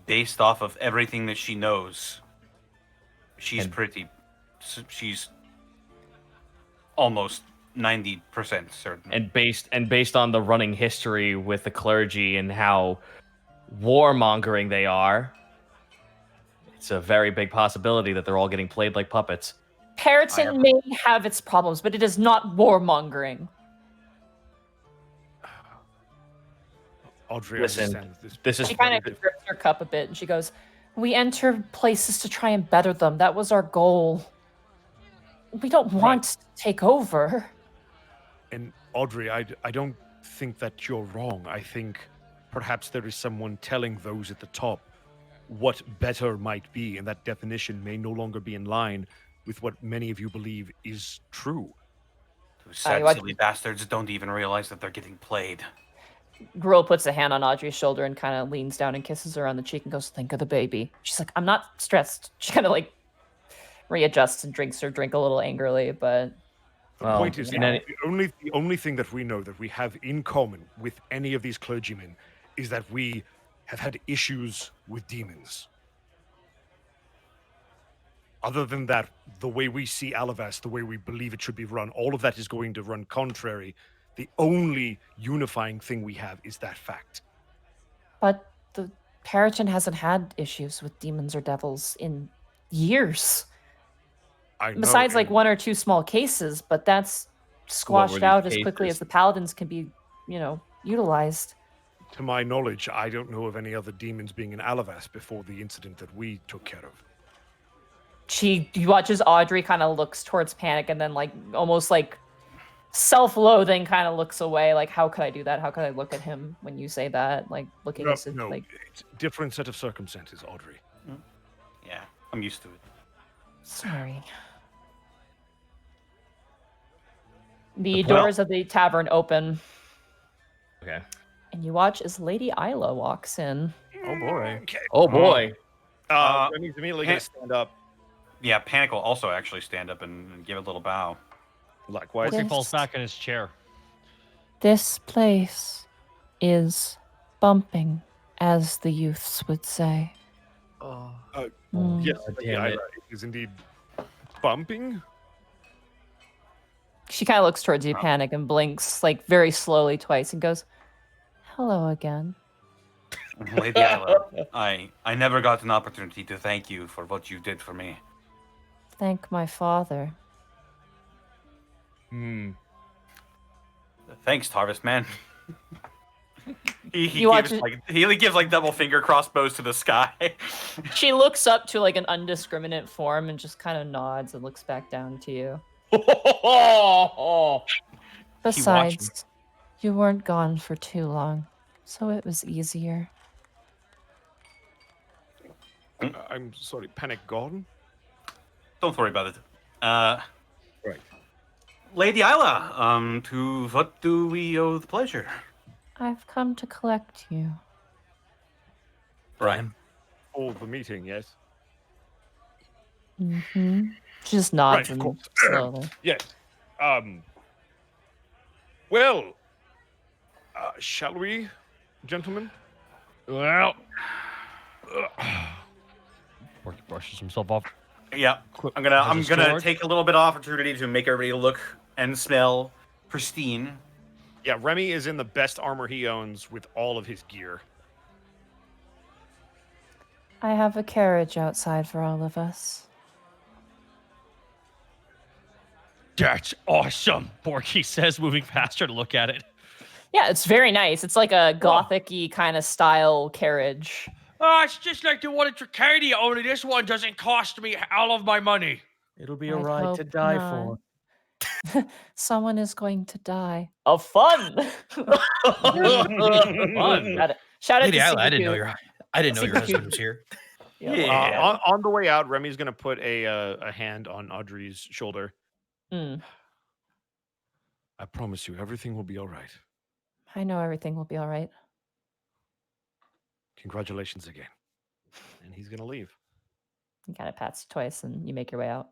based off of everything that she knows, she's almost 90% certain. And based on the running history with the clergy and how warmongering they are, it's a very big possibility that they're all getting played like puppets. Periton may have its problems, but it is not warmongering. Audrey, listen, this is... She kind of grips her cup a bit, and she goes, "We enter places to try and better them. That was our goal. We don't want to take over." And Audrey, I don't think that you're wrong. I think perhaps there is someone telling those at the top what better might be, and that definition may no longer be in line with what many of you believe is true. Those sad, silly bastards don't even realize that they're getting played. Gruel puts a hand on Audrey's shoulder and kind of leans down and kisses her on the cheek and goes, "Think of the baby." She's like, "I'm not stressed." She kind of like readjusts and drinks her drink a little angrily, but... The point is, the only thing that we know that we have in common with any of these clergymen is that we have had issues with demons. Other than that, the way we see Alavas, the way we believe it should be run, all of that is going to run contrary. The only unifying thing we have is that fact. But the Periton hasn't had issues with demons or devils in years. I know, Besides like one or two small cases, but that's squashed out as quickly as the paladins can be, utilized. To my knowledge, I don't know of any other demons being in Alavas before the incident that we took care of. She watches Audrey kind of looks towards Panic and then like almost like self-loathing kind of looks away. Like, how could I do that? How could I look at him when you say that? Like looking at No, like it's a different set of circumstances, Audrey. Yeah, I'm used to it. Sorry. The doors of the tavern open. Okay. And you watch as Lady Isla walks in. Oh boy. Okay. Oh boy. Remy's immediately going to stand up. Yeah, Panic will also actually stand up and give a little bow. Likewise. He falls back in his chair. This place is bumping, as the youths would say. Yes, damn it. it is indeed bumping. She kind of looks towards you, Panic, and blinks like very slowly twice and goes, "Hello again." Lady Isla, I never got an opportunity to thank you for what you did for me. Thank my father. Thanks, Tarvis, man. He gives like double finger crossbows to the sky. She looks up to like an undiscriminate form and just kind of nods and looks back down to you. Besides, you weren't gone for too long, so it was easier. I'm sorry, Panic gone? Don't worry about it. Right. Lady Isla, to what do we owe the pleasure? I've come to collect you. Right. For the meeting, yes? Mm-hmm. She just nods Right, of and course. slowly. Yes. Well, shall we, gentlemen? Well, brushes himself off. Yeah, I'm gonna take a little bit of opportunity to make everybody look and smell pristine. Yeah, Remy is in the best armor he owns with all of his gear. I have a carriage outside for all of us. That's awesome, Borky says, moving faster to look at it. Yeah, it's very nice. It's like a gothic-y kind of style carriage. Oh, it's just like the one at Tricadia, only this one doesn't cost me all of my money. It'll be a ride to die for. Someone is going to die. Of fun. Fun. Shout out Lady to Isla, I CQ. didn't know your husband was here. Yeah. On the way out, Remy's gonna put a hand on Audrey's shoulder. Mm. I promise you, everything will be all right. I know everything will be all right. Congratulations again. And he's gonna leave. He kind of pats you twice, and you make your way out.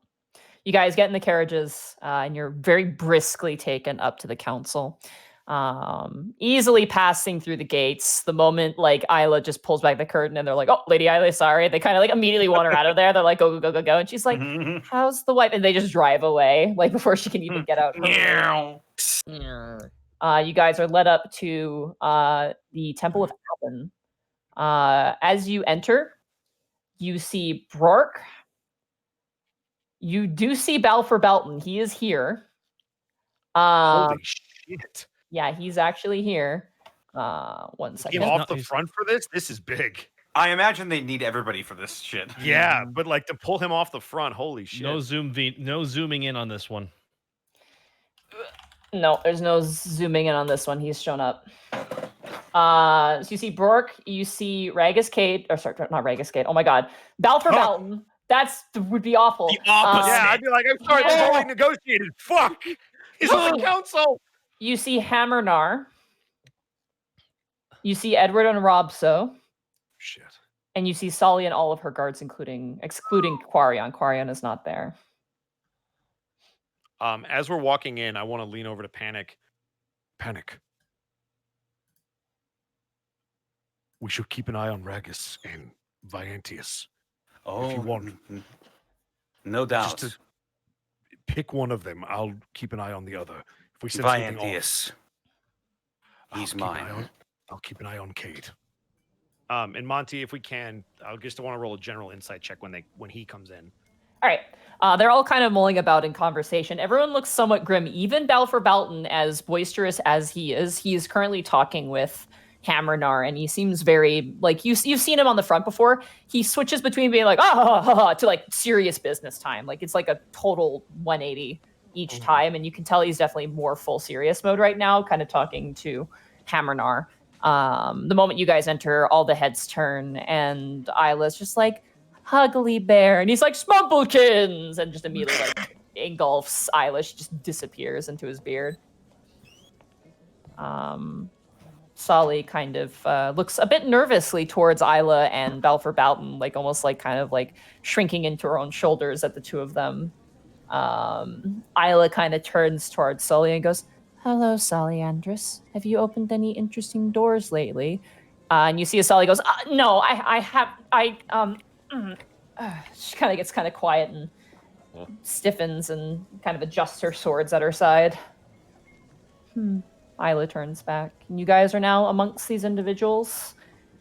You guys get in the carriages, and you're very briskly taken up to the council. Easily passing through the gates. The moment like Isla just pulls back the curtain, and they're like, "Oh, Lady Isla, sorry." They kind of like immediately want her out of there. They're like, "Go, go, go, go, go!" And she's like, "How's the wife?" And they just drive away, like before she can even get out. You guys are led up to the Temple of Alban. As you enter, you see Brork. You do see Balfour Belton. He is here. Holy shit. Yeah, he's actually here. 1 second. Off the front for this? This is big. I imagine they need everybody for this shit. Yeah, but like to pull him off the front, holy shit. No zooming in on this one. No, there's no zooming in on this one. He's shown up. So you see Brork, you see Ragus Cade, or sorry, not Ragus Cade. Oh my god. Balfour Belton. Would be awful. The opposite. Yeah, I'd be like, I'm sorry, this already negotiated. Fuck! He's on the council! You see Hammernar. You see Edward and Robso. Shit. And you see Solly and all of her guards, excluding Quarion. Quarion is not there. As we're walking in, I want to lean over to Panic. Panic. We should keep an eye on Ragus and Viantius. Oh, if you want. No doubt. Just to pick one of them. I'll keep an eye on the other. If we send something Viantius. He's mine. I'll keep an eye on Cade. And Monty, if we can, I just want to roll a general insight check when he comes in. All right. They're all kind of mulling about in conversation. Everyone looks somewhat grim. Even Balfour Belton, as boisterous as he is currently talking with Hammernar, and he seems very like you've seen him on the front before. He switches between being like to like serious business time. Like it's like a total 180 each time, and you can tell he's definitely more full serious mode right now, kind of talking to Hammernar. The moment you guys enter, all the heads turn, and Isla's just like, "Huggly bear," and he's like, "Smumplikins," and just immediately like engulfs Isla. She just disappears into his beard. Solly kind of looks a bit nervously towards Isla and Balfour Belton, like almost like kind of like shrinking into her own shoulders at the two of them. Isla kind of turns towards Sully and goes, "Hello, Sully Andrus. Have you opened any interesting doors lately?" And you see Sully goes, "No, I have. She kind of gets kind of quiet and stiffens and kind of adjusts her swords at her side. Isla turns back. And you guys are now amongst these individuals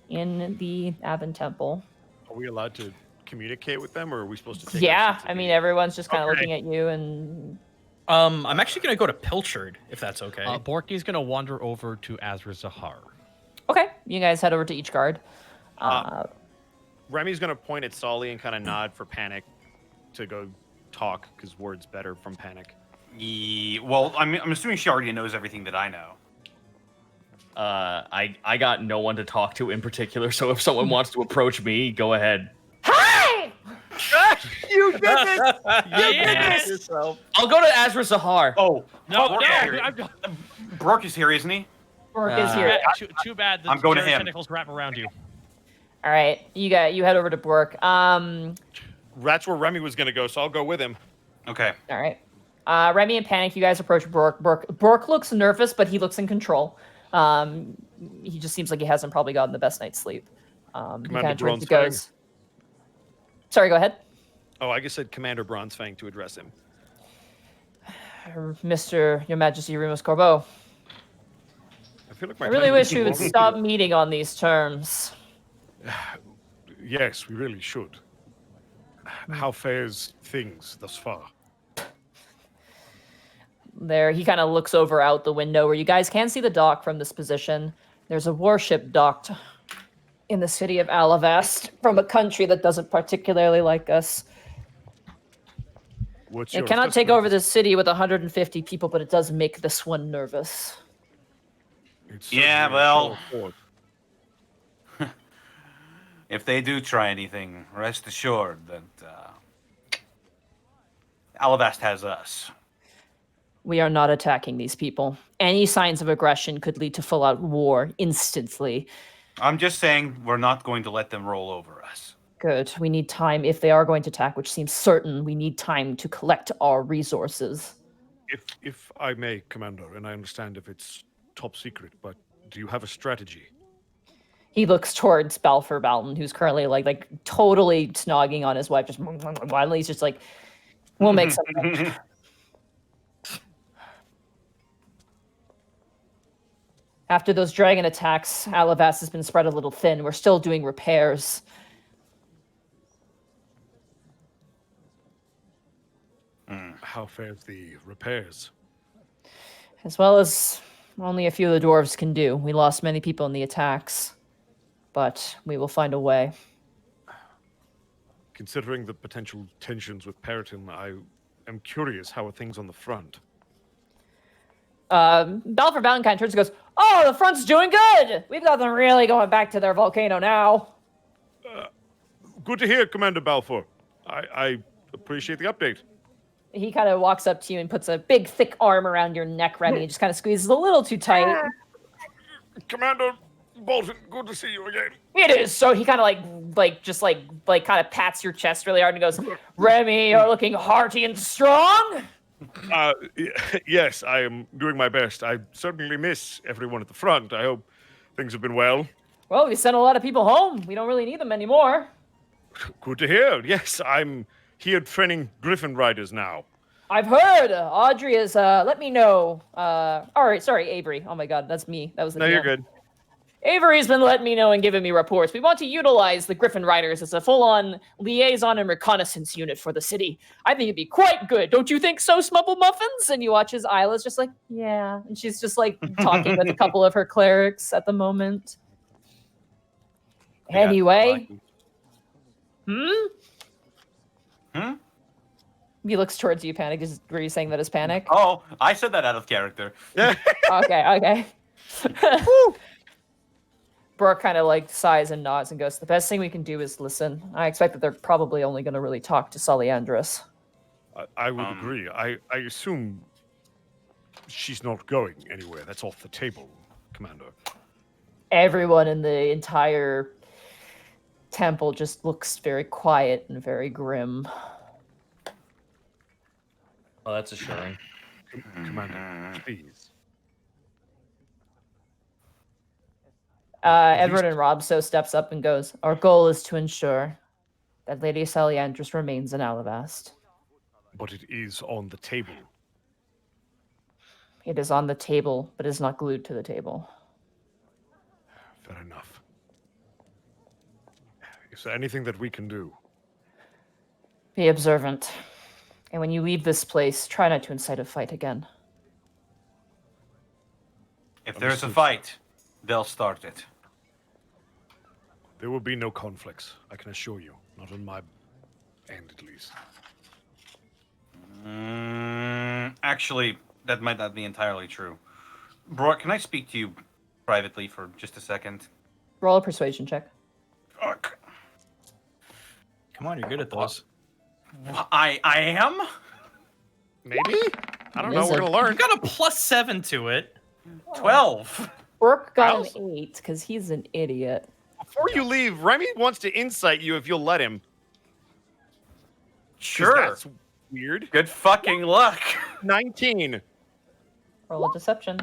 in the Avon Temple. Are we allowed to communicate with them, or are we supposed to take Yeah, I mean, everyone's just kind of looking at you and... I'm actually going to go to Pilchard, if that's okay. Borky's going to wander over to Azra Zahar. Okay, you guys head over to each guard. Remy's going to point at Solly and kind of nod for Panic to go talk, because word's better from Panic. Well, I'm assuming she already knows everything that I know. I got no one to talk to in particular, so if someone wants to approach me, go ahead. Hi! You did this! You did this yourself. I'll go to Azra Zahar. Oh, No, Brooke is here, isn't he? Brooke is here. Too bad the I'm going to him. tentacles wrap around you. All right, you head over to Brooke. That's where Remy was going to go, so I'll go with him. Okay. All right. Remy and Panic, you guys approach Brooke. Brooke looks nervous, but he looks in control. He just seems like he hasn't probably gotten the best night's sleep. He kind of turns and goes. Sorry, go ahead. Oh, I just said Commander Bronzefang to address him. Mr. Your Majesty Remus Corbeau. I feel like I my really time wish is we would long. stop meeting on these terms. Yes, we really should. How fares things thus far? There, he kind of looks over out the window where you guys can see the dock from this position. There's a warship docked in the city of Alavast from a country that doesn't particularly like us. It cannot take over this city with 150 people, but it does make this one nervous. Yeah, well, if they do try anything, rest assured that Alavast has us. We are not attacking these people. Any signs of aggression could lead to full-out war instantly. I'm just saying we're not going to let them roll over us. Good. We need time. If they are going to attack, which seems certain, we need time to collect our resources. If I may, Commander, and I understand if it's top secret, but do you have a strategy? He looks towards Balfour Bowden, who's currently like totally snogging on his wife, just wildly. He's just like, we'll make something. After those dragon attacks, Alavast has been spread a little thin. We're still doing repairs. How fares the repairs? As well as only a few of the dwarves can do. We lost many people in the attacks, but we will find a way. Considering the potential tensions with Periton, I am curious how are things on the front? Balfour Bowden kind of turns and goes, "Oh, the front's doing good! We've got them really going back to their volcano now." Good to hear, Commander Balfour. I appreciate the update. He kind of walks up to you and puts a big, thick arm around your neck, Remy, and just kind of squeezes a little too tight. Commander Bolton, good to see you again. It is. So he kind of kind of pats your chest really hard and goes, "Remy, you're looking hearty and strong." Yes, I am doing my best. I certainly miss everyone at the front. I hope things have been well. Well, we sent a lot of people home. We don't really need them anymore. Good to hear. Yes, I'm here training Griffin riders now. I've heard. Audrey is, let me know. All right, sorry, Avery. Oh my God, that's me. That was the No, you're good. Avery's been letting me know and giving me reports. We want to utilize the Griffin Riders as a full-on liaison and reconnaissance unit for the city. I think it'd be quite good. Don't you think so, Smubble Muffins? And you watch as Isla's just like, yeah. And she's just like talking with a couple of her clerics at the moment. Anyway. He looks towards you, Panic. Were you saying that as Panic? Oh, I said that out of character. Okay. Brooke kind of like sighs and nods and goes, "The best thing we can do is listen. I expect that they're probably only going to really talk to Solyandris." I would agree. I assume she's not going anywhere. That's off the table, Commander. Everyone in the entire temple just looks very quiet and very grim. Oh, that's a shame. Commander, please. Edward and Robso steps up and goes, "Our goal is to ensure that Lady Solyandris remains in Alavast." But it is on the table. It is on the table, but is not glued to the table. Fair enough. Is there anything that we can do? Be observant. And when you leave this place, try not to incite a fight again. If there's a fight, they'll start it. There will be no conflicts, I can assure you. Not on my end, at least. Actually, that might not be entirely true. Brooke, can I speak to you privately for just a second? Roll a persuasion check. Fuck. Come on, you're good at those. I am? Maybe? I don't know. We're going to learn. You got a +7 to it. 12. Brooke got an 8 because he's an idiot. Before you leave, Remy wants to insight you if you'll let him. Sure. That's weird. Good fucking luck. 19. Roll a deception.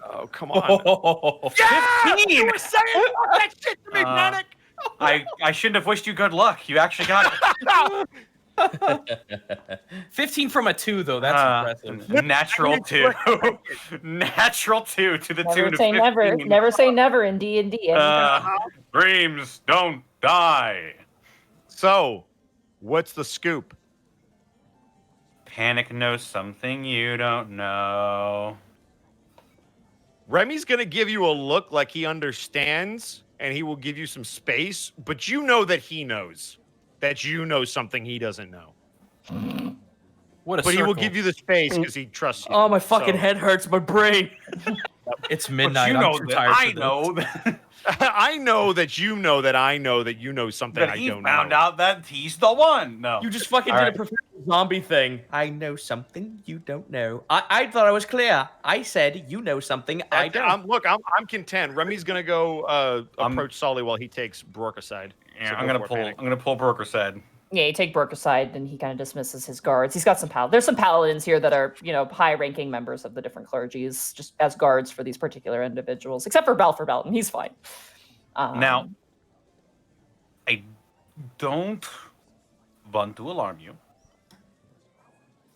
Oh, come on. 15! You were saying that shit to me, Panic! I shouldn't have wished you good luck. You actually got it. 15 from a 2, though. That's impressive. Natural 2. Natural 2 to the tune Never of say 15. never. Never say never in D&D. Dreams don't die. So, what's the scoop? Panic knows something you don't know. Remy's gonna give you a look like he understands, and he will give you some space, but you know that he knows that you know something he doesn't know. What a But he will circle. give you the space because he trusts you. Oh, my fucking So- head hurts. My brain. It's midnight. But you I'm know too that tired I for this. know that, I know that you know that I know that you know something that I he don't found know. out that he's the one. No. You just fucking All did right. a professional zombie thing. I know something you don't know. I thought I was clear. I said you know something I don't. I'm content. Remy's gonna go approach Solly while he takes Brooke aside. Yeah, So I'm go gonna for it, pull. Panic. I'm gonna pull Brooker said. Yeah, you take Brooke aside, and he kind of dismisses his guards. He's got some There's some paladins here that are, high-ranking members of the different clergies, just as guards for these particular individuals, except for Balfour Belton. He's fine. Now, I don't want to alarm you.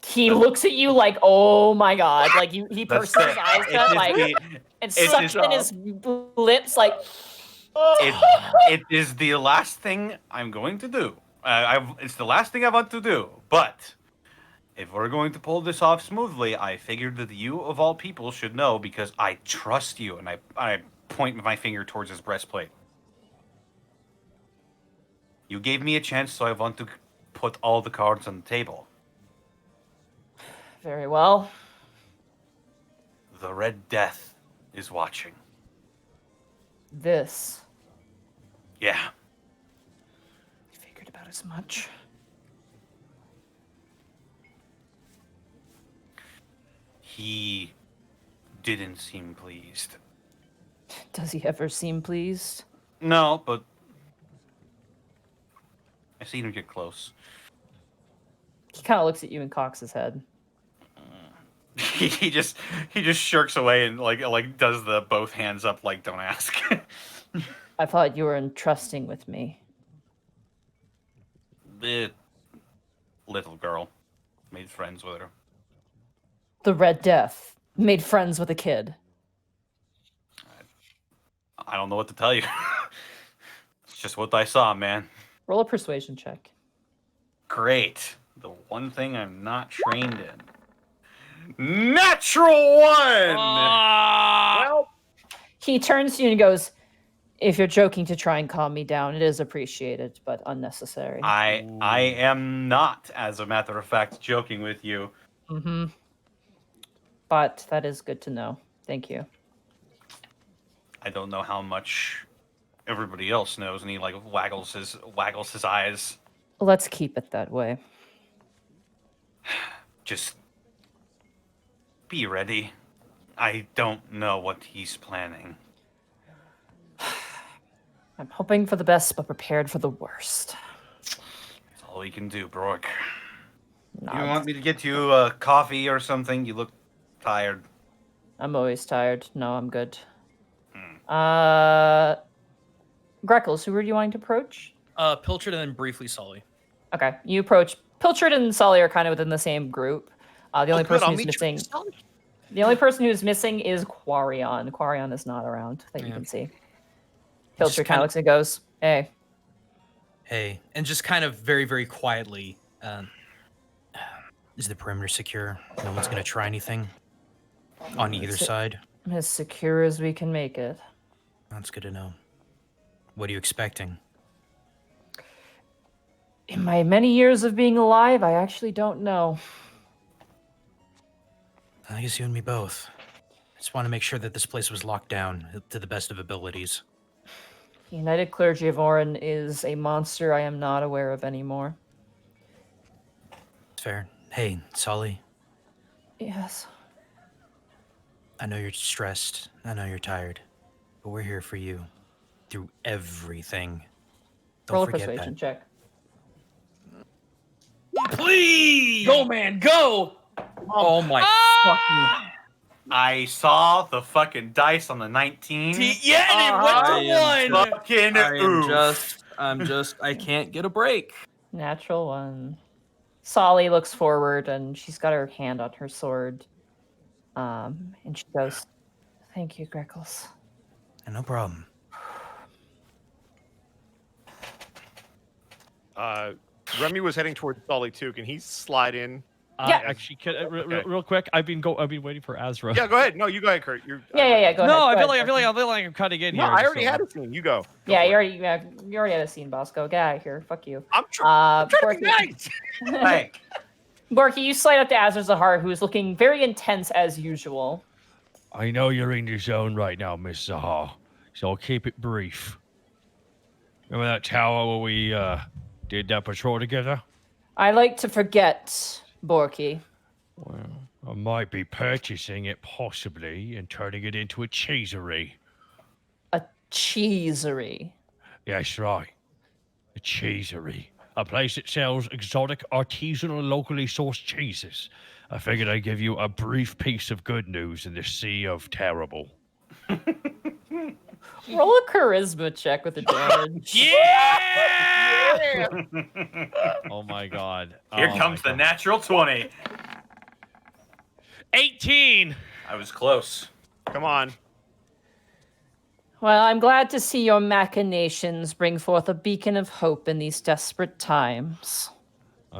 He looks at you like, oh my god, like he That's purses his the- eyes it's shut, just like, the- and it's sucks just- in his lips, like. it is the last thing I'm going to do. It's the last thing I want to do. But if we're going to pull this off smoothly, I figured that you, of all people, should know because I trust you. And I point my finger towards his breastplate. You gave me a chance, so I want to put all the cards on the table. Very well. The Red Death is watching. This. Yeah. Figured about as much. He didn't seem pleased. Does he ever seem pleased? No, but I seen him get close. He kind of looks at you and cocks his head. he just shirks away and like does the both hands up like don't ask. I thought you were entrusting with me. The little girl made friends with her. The Red Death made friends with a kid. I don't know what to tell you. It's just what I saw, man. Roll a persuasion check. Great. The one thing I'm not trained in. Natural 1! Well, He turns to you and goes, if you're joking to try and calm me down, it is appreciated, but unnecessary. I am not, as a matter of fact, joking with you. Mm-hmm. But that is good to know. Thank you. I don't know how much everybody else knows, and he like waggles his eyes. Let's keep it that way. Just be ready. I don't know what he's planning. I'm hoping for the best, but prepared for the worst. That's all we can do, Brooke. You Nods. want me to get you a coffee or something? You look tired. I'm always tired. No, I'm good. Hmm. Greckles, who are you wanting to approach? Pilchard and then briefly Sully. Okay, you approach. Pilchard and Sully are kind of within the same group. The only person I'll who's meet you missing. with Sully. The only person who's missing is Quarion. Quarion is not around that you Yeah. can see. Just Pilchard kind kinda- of looks and goes, "Hey, Hey, and just kind of very, very quietly, is the perimeter secure? No one's going to try anything on either side? I'm as secure as we can make it." That's good to know. What are you expecting? In my many years of being alive, I actually don't know. I guess you and me both. Just want to make sure that this place was locked down to the best of abilities. The United Clergy of Orin is a monster I am not aware of anymore. It's fair. Hey, Sully, Yes. I know you're stressed. I know you're tired. But we're here for you through everything. Don't Roll a forget persuasion that. check. Please! Go, man, go! Oh my fucking... I saw the fucking dice on the 19. Yeah, and it went I to one! Fucking I am oof. I can't get a break. Natural one. Solly looks forward and she's got her hand on her sword. And she goes, "Thank you, Greckles." No problem. Remy was heading towards Solly too. Can he slide in? Yeah. Actually, real quick, I've been waiting for Azra. Yeah, go ahead. No, you go ahead, Kurt. Go No, ahead. I feel like I'm cutting in No, here. I already had a scene. You go. Yeah, you already had a scene, Bosco. Get out of here. Fuck you. I'm trying to be nice. Hey. Borky, you slide up to Azra Zahar, who is looking very intense as usual. I know you're in your zone right now, Miss Zahar, so I'll keep it brief. Remember that tower where we did that patrol together? I like to forget, Borky. Well, I might be purchasing it possibly and turning it into a cheesery. A cheesery. That's right. A cheesery. A place that sells exotic, artisanal, and locally sourced cheeses. I figured I'd give you a brief piece of good news in the sea of terrible. Roll a charisma check with advantage. Yeah! Oh my god. Here comes the natural 20. 18. I was close. Come on. Well, I'm glad to see your machinations bring forth a beacon of hope in these desperate times.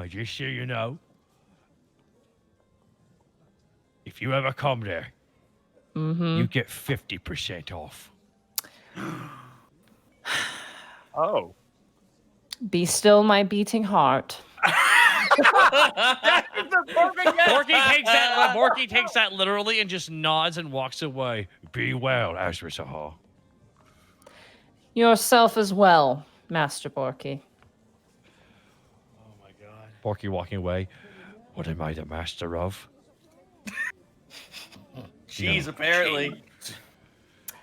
Just so you know, if you ever come there, you get 50% off. Oh. Be still my beating heart. Borky takes that literally and just nods and walks away. Be well, Azra Zahar. Yourself as well, Master Borky. Oh my god. Borky walking away. What am I the master of? Jeez, apparently.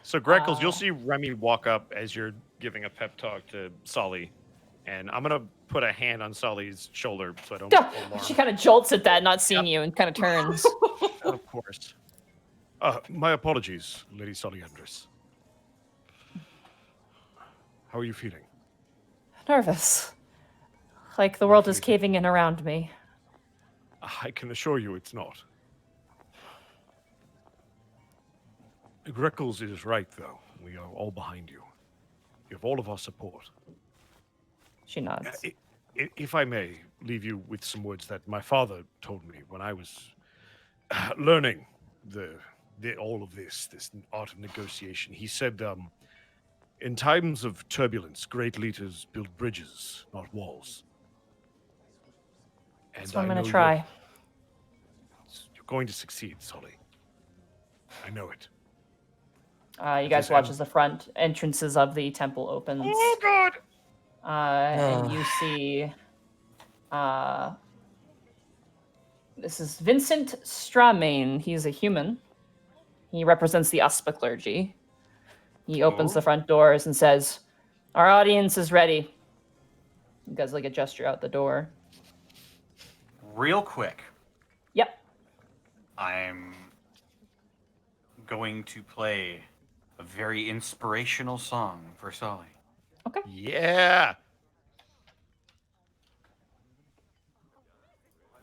So, Greckles, you'll see Remy walk up as you're giving a pep talk to Solly. And I'm going to put a hand on Solly's shoulder so I don't alarm. She kind of jolts at that, not seeing you, and kind of turns. Of course. My apologies, Lady Solly Andress. How are you feeling? Nervous. Like the world is caving in around me. I can assure you it's not. Greckles is right, though. We are all behind you. You have all of our support. She nods. If I may leave you with some words that my father told me when I was learning all of this art of negotiation. He said, in times of turbulence, great leaders build bridges, not walls. And That's what I'm going to try. You're going to succeed, Solly. I know it. You guys watch as the front entrances of the temple opens. Oh, God! And you see... this is Vincent Stramain. He's a human. He represents the Uspa clergy. He opens the front doors and says, "Our audience is ready." He does like a gesture out the door. Real quick. Yep. I'm going to play a very inspirational song for Solly. Okay. Yeah.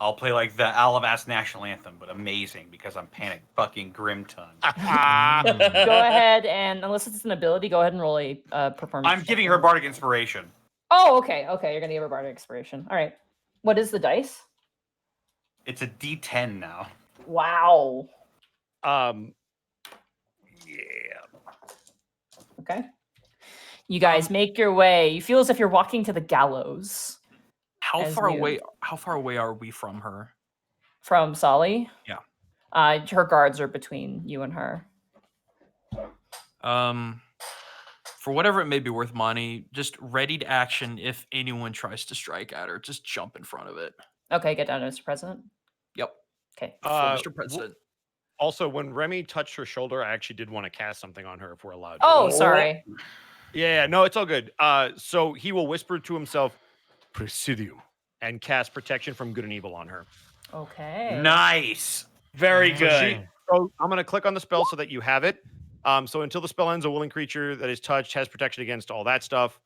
I'll play like the Alavast national anthem, but amazing because I'm Panic fucking Grimton. Go ahead and, unless it's an ability, go ahead and roll a performance. I'm giving her bardic inspiration. Oh, okay. Okay, you're gonna give her bardic inspiration. All right. What is the dice? It's a D10 now. Wow. Yeah. Okay. You guys make your way. You feel as if you're walking to the gallows. How far away are we from her? From Solly? Yeah. Her guards are between you and her. For whatever it may be worth, Monty, just ready to action if anyone tries to strike at her. Just jump in front of it. Okay, get down to Mr. President. Yep. Okay. For Mr. President. Also, when Remy touched her shoulder, I actually did want to cast something on her if we're allowed. Oh, sorry. Yeah, no, it's all good. So he will whisper to himself, Presidium, and cast protection from good and evil on her. Okay. Nice. Very good. So I'm going to click on the spell so that you have it. So until the spell ends, a willing creature that is touched has protection against all that stuff.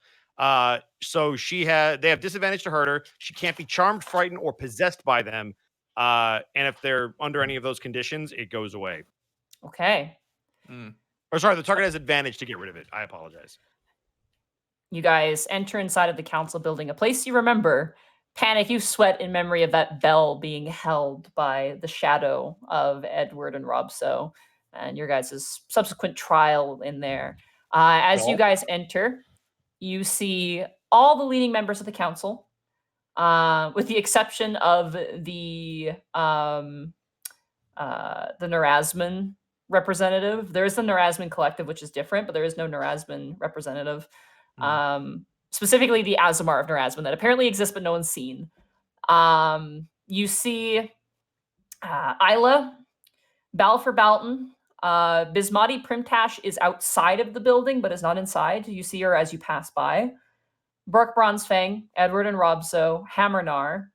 So they have disadvantage to hurt her. She can't be charmed, frightened, or possessed by them. And if they're under any of those conditions, it goes away. Okay. Or sorry, the target has advantage to get rid of it. I apologize. You guys enter inside of the council building, a place you remember. Panic, you sweat in memory of that bell being held by the shadow of Edward and Robso, and your guys' subsequent trial in there. As you guys enter, you see all the leading members of the council, with the exception of the Nerazman representative. There is the Nerazman Collective, which is different, but there is no Nerazman representative. Specifically the Azamar of Nerazman that apparently exists, but no one's seen. You see Isla, Balfour Balton, Bismati Primtash is outside of the building, but is not inside. You see her as you pass by. Brooke Bronzefang, Edward and Robso, Hammernar.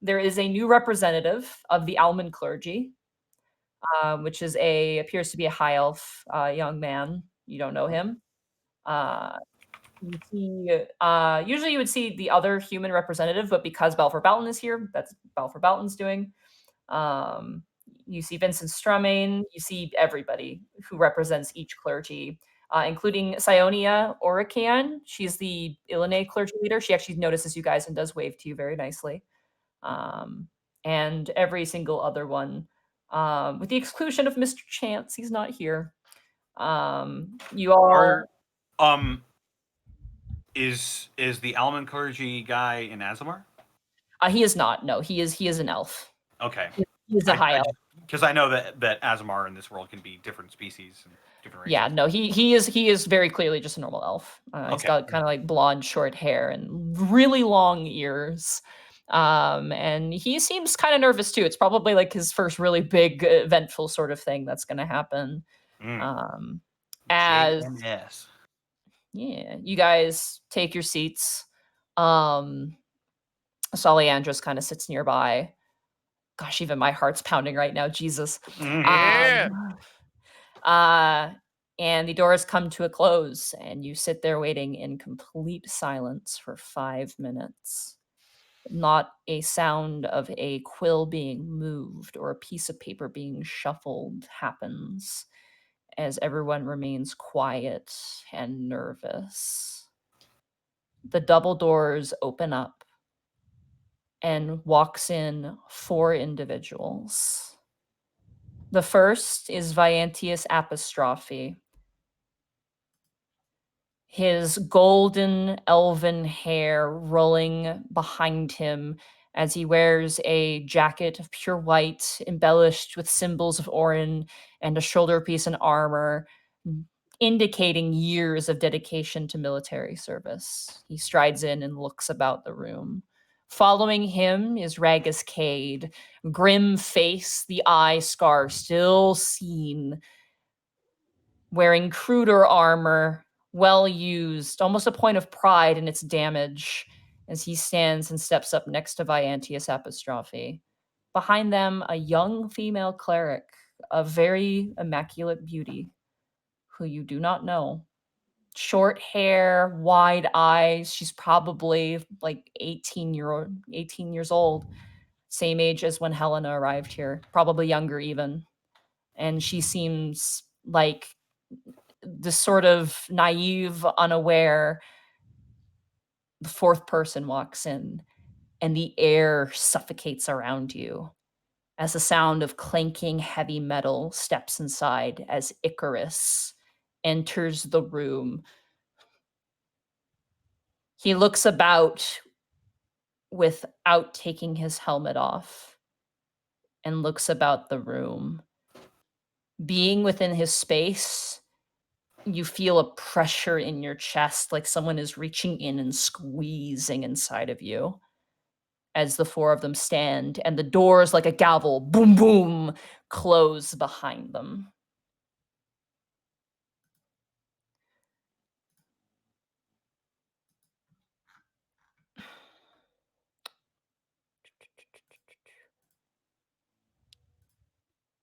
There is a new representative of the Alman clergy, which is appears to be a high elf young man. You don't know him. You see, usually you would see the other human representative, but because Balfour Balton is here, that's Balfour Balton's doing. You see Vincent Strumain. You see everybody who represents each clergy, including Sionia Orican. She's the Illinois clergy leader. She actually notices you guys and does wave to you very nicely. And every single other one, with the exclusion of Mr. Chance. He's not here. You all Is the Alman clergy guy in Azamar? He is not. No, he is an elf. Okay. He is a high elf. Because I know that Azamar in this world can be different species and different races. Yeah, no, he is very clearly just a normal elf. He's got kind of like blonde short hair and really long ears. And he seems kind of nervous too. It's probably like his first really big eventful sort of thing that's going to happen. As JMS. Yeah, you guys take your seats. Soliandros kind of sits nearby. Gosh, even my heart's pounding right now. Jesus. Yeah. And the doors come to a close, and you sit there waiting in complete silence for 5 minutes. Not a sound of a quill being moved or a piece of paper being shuffled happens, as everyone remains quiet and nervous. The double doors open up, and walks in 4 individuals. The first is Viantius Apostrophe. His golden elven hair rolling behind him as he wears a jacket of pure white embellished with symbols of Orin and a shoulder piece and armor, indicating years of dedication to military service. He strides in and looks about the room. Following him is Ragus Cade, grim face, the eye scar still seen, wearing cruder armor, well used, almost a point of pride in its damage, as he stands and steps up next to Viantius Apostrophe. Behind them, a young female cleric of very immaculate beauty, who you do not know. Short hair, wide eyes. She's probably like 18 years old, same age as when Helena arrived here, probably younger even. And she seems like this sort of naive, unaware. The 4th person walks in, and the air suffocates around you as the sound of clanking heavy metal steps inside as Icarus enters the room. He looks about without taking his helmet off and looks about the room. Being within his space, you feel a pressure in your chest, like someone is reaching in and squeezing inside of you as the 4 of them stand, and the doors, like a gavel, boom, boom, close behind them.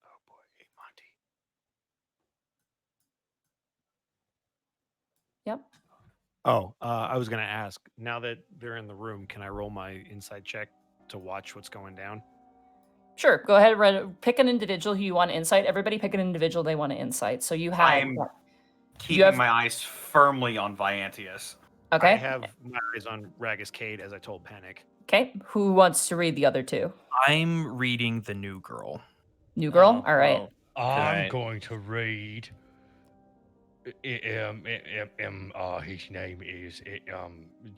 Oh boy, hey, Monty. Yep. I was going to ask, now that they're in the room, can I roll my insight check to watch what's going down? Sure, go ahead, pick an individual who you want to insight. Everybody pick an individual they want to insight. So you have... I'm keeping my eyes firmly on Viantius. Okay. I have my eyes on Ragus Cade, as I told Panic. Okay, who wants to read the other two? I'm reading the new girl. New girl? All right. I'm going to read... his name is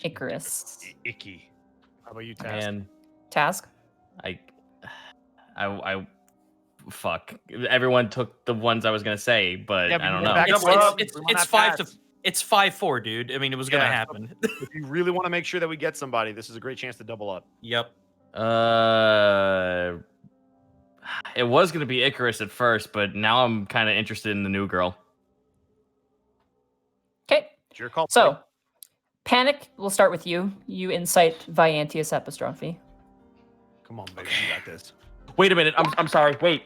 Icarus. Icky. How about you, Task? Man, Task? I fuck. Everyone took the ones I was gonna say, but I don't know. It's 5-4, dude. I mean, it was gonna happen. If you really want to make sure that we get somebody, this is a great chance to double up. Yep. It was gonna be Icarus at first, but now I'm kind of interested in the new girl. Okay. It's your call. So, Panic, we'll start with you. You incite Viantius Epistrophe. Come on, baby, you got this. Wait a minute. I'm sorry. Wait,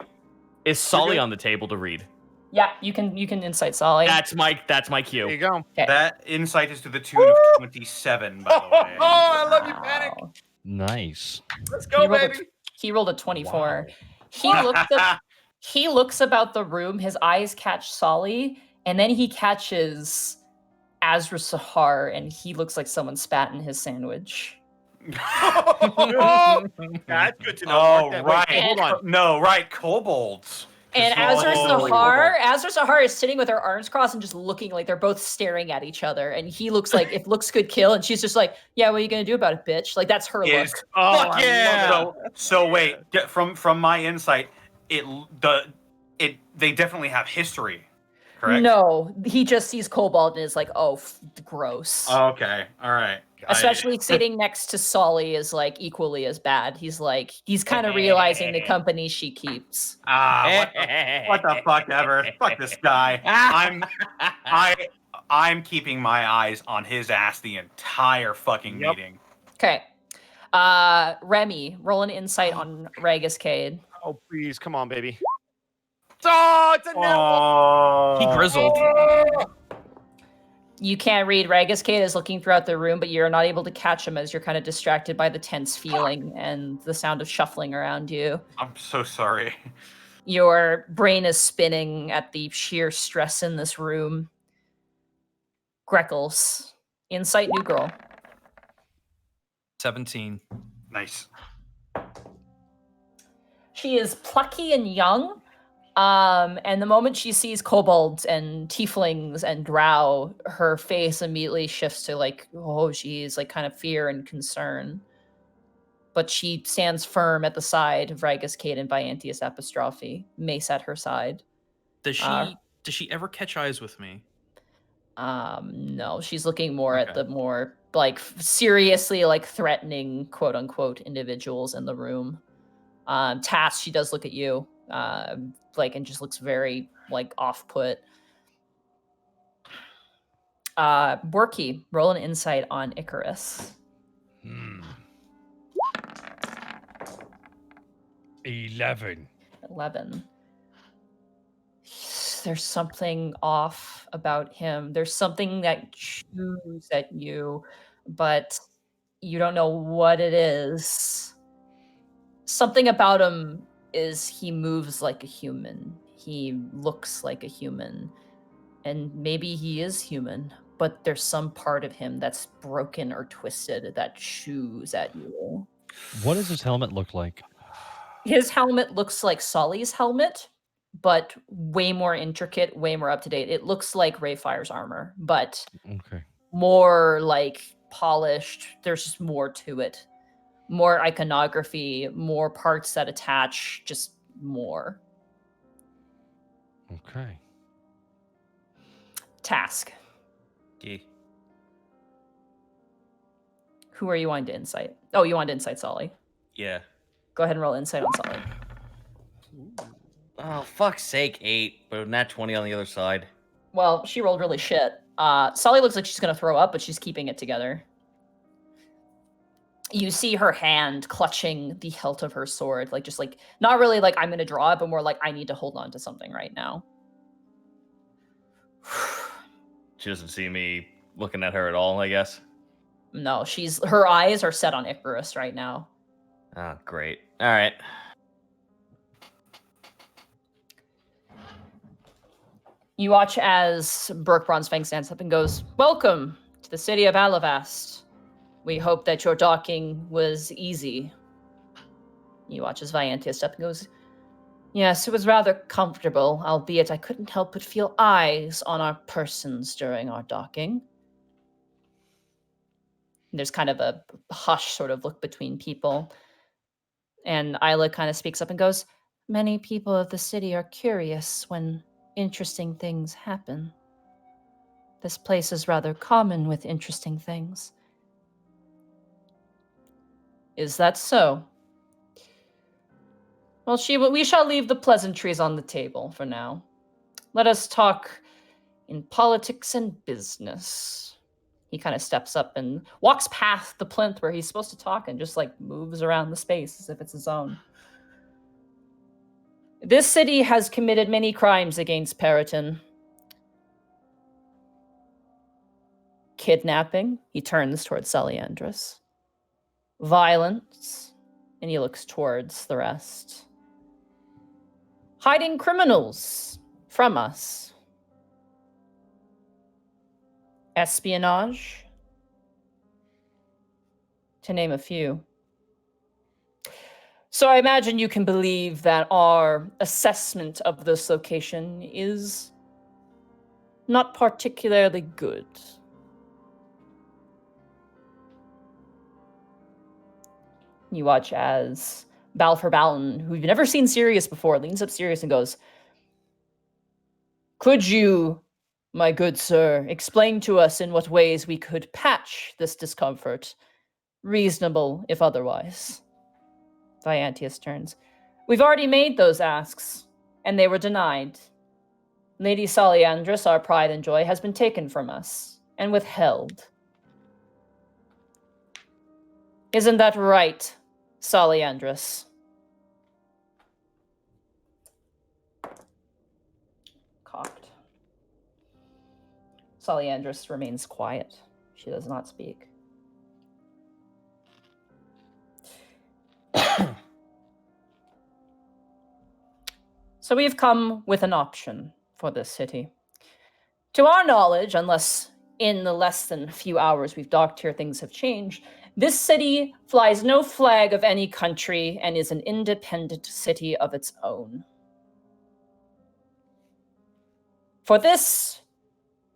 is Solly on the table to read? Yeah, you can insight Solly. That's my cue. There you go. Okay. That insight is to the tune of 27, by the way. Oh, I love you, Panic. Nice. Let's go, baby. He rolled a 24. Wow. He looks about the room. His eyes catch Solly, and then he catches Azra Sahar, and he looks like someone spat in his sandwich. That's good to know. Oh, Wait, right. hold on. No, right. Kobolds. And Azra Sahar is sitting with her arms crossed and just looking like they're both staring at each other. And he looks like, if looks could kill, and she's just like, yeah, what are you gonna do about it, bitch? Like that's her look. Oh, Fuck yeah. So wait, from my insight, they definitely have history, correct? No, he just sees Kobold and is like, oh, gross. Okay, all right. Especially sitting next to Solly is like equally as bad. He's kind of realizing the company she keeps. What the fuck ever? Fuck this guy. I'm keeping my eyes on his ass the entire fucking meeting. Okay. Remy, roll an insight on Ragus Cade. Oh, please, come on, baby. Oh, it's a no. He grizzled. You can't read. Ragus Cade is looking throughout the room, but you're not able to catch him as you're kind of distracted by the tense feeling and the sound of shuffling around you. I'm so sorry. Your brain is spinning at the sheer stress in this room. Greckles, insight new girl. 17. Nice. She is plucky and young. And the moment she sees kobolds and tieflings and drow, her face immediately shifts to like, oh, geez, like kind of fear and concern. But she stands firm at the side of Ragus Cade and Viantius Epistrophe, mace at her side. Does she ever catch eyes with me? No, she's looking more at the more like seriously like threatening quote unquote individuals in the room. Tass, she does look at you. And just looks very like off put. Borky, roll an insight on Icarus. 11. There's something off about him. There's something that chews at you, but you don't know what it is. Something about him is he moves like a human. He looks like a human. And maybe he is human, but there's some part of him that's broken or twisted that chews at you. What does his helmet look like? His helmet looks like Solly's helmet, but way more intricate, way more up to date. It looks like Rayfire's armor, but more like polished. There's just more to it. More iconography, more parts that attach, just more. Okay. Task. Who are you wanting to insight? Oh, you want to insight Solly. Yeah. Go ahead and roll insight on Solly. Oh, fuck's sake, 8, but not 20 on the other side. Well, she rolled really shit. Solly looks like she's going to throw up, but she's keeping it together. You see her hand clutching the hilt of her sword, like just like not really like I'm gonna draw it, but more like I need to hold on to something right now. She doesn't see me looking at her at all, I guess. No, her eyes are set on Icarus right now. Oh, great. All right. You watch as Burke Bronzefang stands up and goes, "Welcome to the city of Alavast. We hope that your docking was easy." You watch as Viantia step and goes, "Yes, it was rather comfortable, albeit I couldn't help but feel eyes on our persons during our docking." And there's kind of a hush sort of look between people. And Isla kind of speaks up and goes, "Many people of the city are curious when interesting things happen. This place is rather common with interesting things." "Is that so? Well, we shall leave the pleasantries on the table for now. Let us talk in politics and business." He kind of steps up and walks past the plinth where he's supposed to talk and just like moves around the space as if it's his own. "This city has committed many crimes against Periton. Kidnapping," he turns towards Saliandris. "Violence," and he looks towards the rest. "Hiding criminals from us. Espionage," to name a few. So I imagine you can believe that our assessment of this location is not particularly good. You watch as Balfour Balin, who you've never seen serious before, leans up serious and goes, "Could you, my good sir, explain to us in what ways we could patch this discomfort, reasonable if otherwise?" Viantius turns. "We've already made those asks, and they were denied. Lady Saliandris, our pride and joy, has been taken from us and withheld. Isn't that right, Saliandris?" Cocked. Saliandris remains quiet. She does not speak. So we've come with an option for this city. To our knowledge, unless in the less than few hours we've docked here things have changed, this city flies no flag of any country and is an independent city of its own. For this,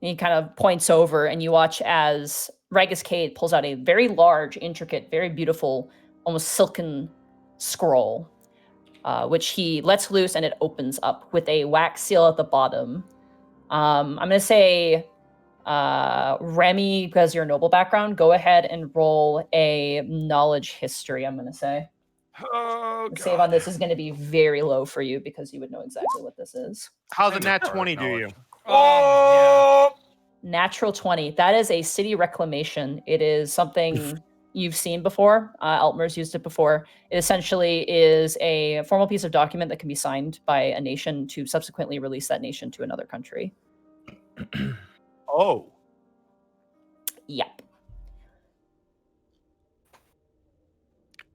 he kind of points over and you watch as Ragus Cade pulls out a very large, intricate, very beautiful, almost silken scroll, which he lets loose and it opens up with a wax seal at the bottom. I'm going to say, Remy, because you're a noble background, go ahead and roll a knowledge history, I'm going to say. Oh, the save on this is going to be very low for you because you would know exactly what this is. How's a nat 20 do you? Oh! Natural 20. That is a city reclamation. It is something you've seen before. Altmer's used it before. It essentially is a formal piece of document that can be signed by a nation to subsequently release that nation to another country. Oh. Yep.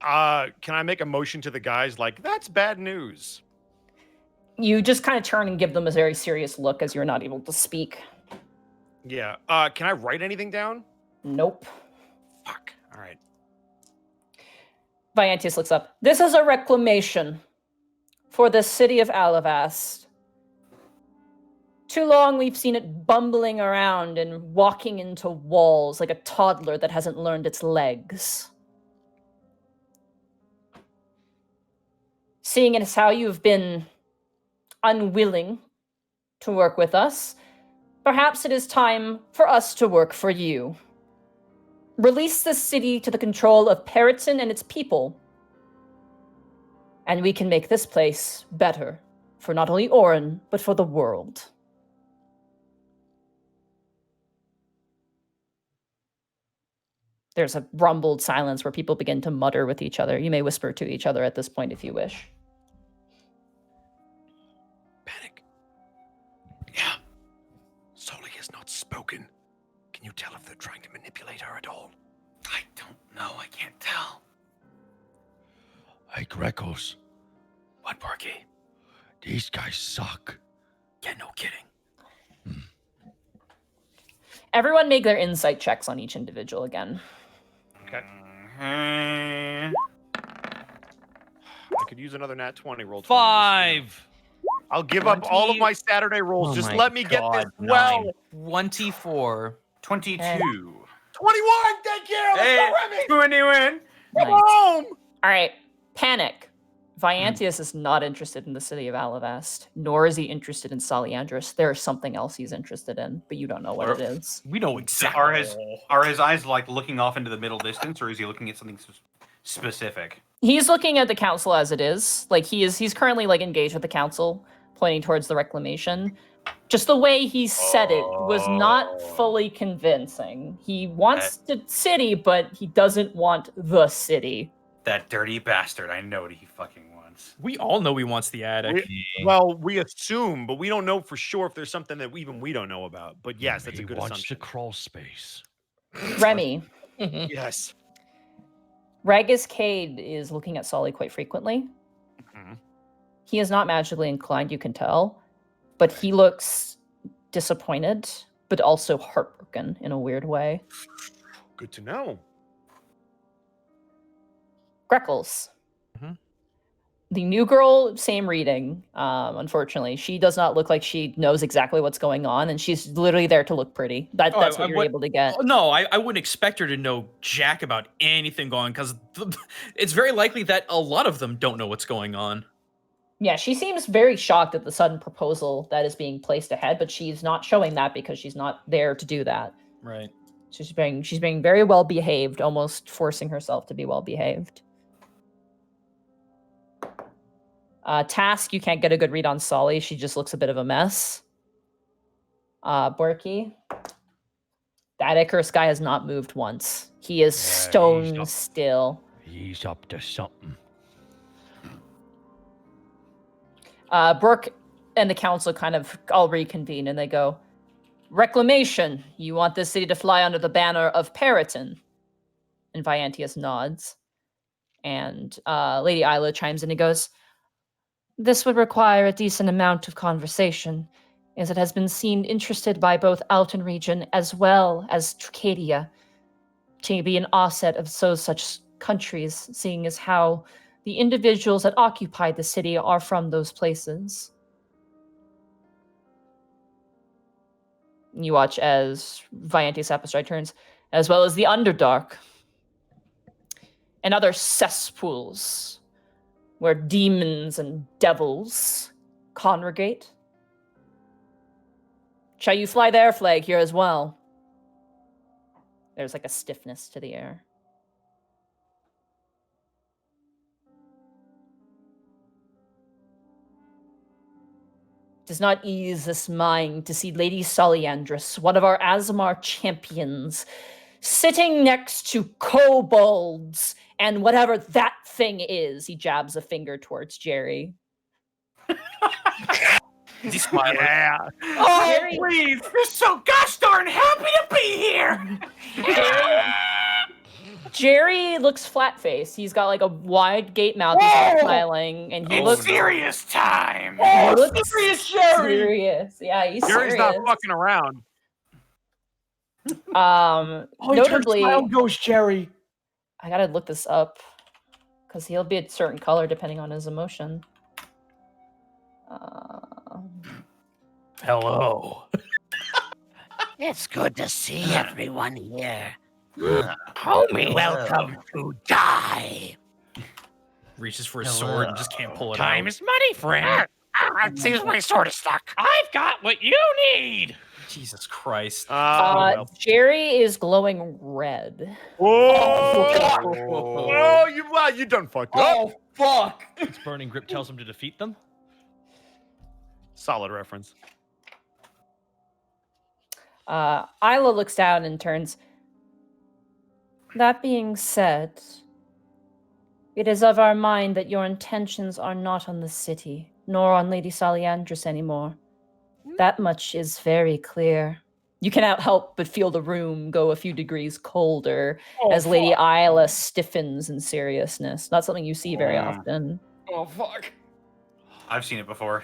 Can I make a motion to the guys like, that's bad news? You just kind of turn and give them a very serious look as you're not able to speak. Yeah. Can I write anything down? Nope. Fuck. All right. Viantius looks up. This is a reclamation for the city of Alavast. Too long we've seen it bumbling around and walking into walls like a toddler that hasn't learned its legs. Seeing as how you've been unwilling to work with us, perhaps it is time for us to work for you. Release this city to the control of Periton and its people, and we can make this place better for not only Orin, but for the world. There's a rumbled silence where people begin to mutter with each other. You may whisper to each other at this point if you wish. Panic. Yeah. Soli has not spoken. Can Can you tell if they're trying to manipulate her at all? I don't know. I can't tell. Hey, Greckles, What, Porky? these guys suck. Yeah, no kidding. Everyone make their insight checks on each individual again. Okay. Mm-hmm. I could use another nat 20 roll. 5. I'll give up all of my Saturday rolls. Just let me get this well. 24. 22. 21. Thank you. Hey, Let's go, Remy. 21. Nice. Home. All right, Panic. Viantius is not interested in the city of Alavast, nor is he interested in Saliandris. There is something else he's interested in, but you don't know what it is. We know exactly. Are his eyes like looking off into the middle distance, or is he looking at something specific? He's looking at the council as it is. Like he's currently like engaged with the council, pointing towards the reclamation. Just the way he said it was not fully convincing. He wants the city, but he doesn't want the city. That dirty bastard. I know what he fucking wants. We all know he wants the attic. We assume, but we don't know for sure if there's something that even we don't know about. But yes, that's a good He wants assumption. the crawl space. Remy. Yes. Ragus Cade is looking at Solly quite frequently. Mhm. He is not magically inclined, you can tell, but he looks disappointed, but also heartbroken in a weird way. Good to know. Greckles. Mhm. The new girl, same reading. Unfortunately, she does not look like she knows exactly what's going on, and she's literally there to look pretty. That's what you're able to get. No, I wouldn't expect her to know jack about anything going, because it's very likely that a lot of them don't know what's going on. Yeah, she seems very shocked at the sudden proposal that is being placed ahead, but she's not showing that because she's not there to do that. Right. She's being very well behaved, almost forcing herself to be well behaved. Task, you can't get a good read on Solly. She just looks a bit of a mess. Borky, that Icarus guy has not moved once. He is stone still. He's up to something. Brooke and the council kind of all reconvene and they go, Reclamation, you want this city to fly under the banner of Periton. And Viantius nods. And Lady Isla chimes in and goes, This would require a decent amount of conversation, as it has been seen interested by both Alton region as well as Tricadia to be an offset of such countries, seeing as how the individuals that occupy the city are from those places. You watch as Viantius Apostride turns, as well as the Underdark and other cesspools where demons and devils congregate. Shall you fly their flag here as well? There's like a stiffness to the air. Does not ease this mind to see Lady Soliandris, one of our Azamar champions, sitting next to kobolds and whatever that thing is. He jabs a finger towards Jerry. He's smiling. Yeah. Oh, Jerry- please! You're so gosh darn happy to be here! Jerry looks flat-faced. He's got like a wide gape mouth. He's not smiling, and he looks serious time! he looks serious. Yeah, he's Jerry's serious. not fucking around. Notably, goes Jerry. I gotta look this up because he'll be a certain color depending on his emotion. Hello. It's good to see everyone here. Homie, welcome to die. Reaches for his sword and just can't pull it Time out. is money, friend. It seems my sword is stuck. I've got what you need. Jesus Christ. Jerry is glowing red. Whoa! You done fucked up. Oh, fuck. His burning grip tells him to defeat them. Solid reference. Isla looks down and turns. That being said, it is of our mind that your intentions are not on the city, nor on Lady Soliandris anymore. That much is very clear. You cannot help but feel the room go a few degrees colder as Lady Isla stiffens in seriousness. Not something you see very often. Oh, fuck. I've seen it before.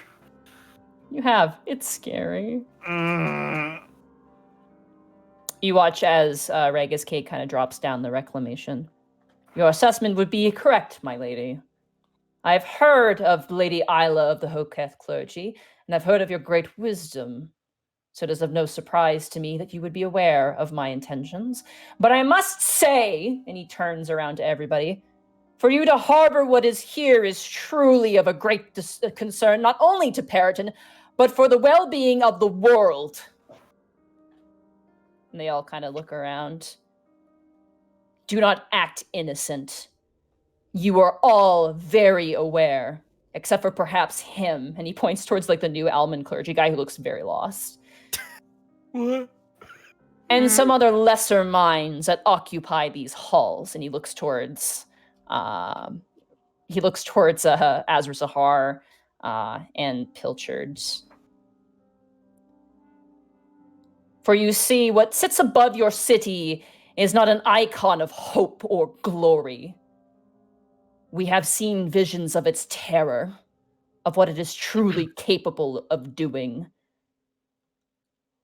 You have. It's scary. You watch as Ragus Cake kind of drops down the reclamation. Your assessment would be correct, my lady. I've heard of Lady Isla of the Hoketh clergy, and I've heard of your great wisdom. So it is of no surprise to me that you would be aware of my intentions. But I must say, and he turns around to everybody, for you to harbor what is here is truly of a great concern, not only to Periton, but for the well-being of the world. And they all kind of look around. Do not act innocent. You are all very aware, except for perhaps him. And he points towards like the new Alman clergy guy who looks very lost. What? And some other lesser minds that occupy these halls. And he looks towards Azra Zahar and Pilchard. For you see, what sits above your city is not an icon of hope or glory. We have seen visions of its terror, of what it is truly capable of doing.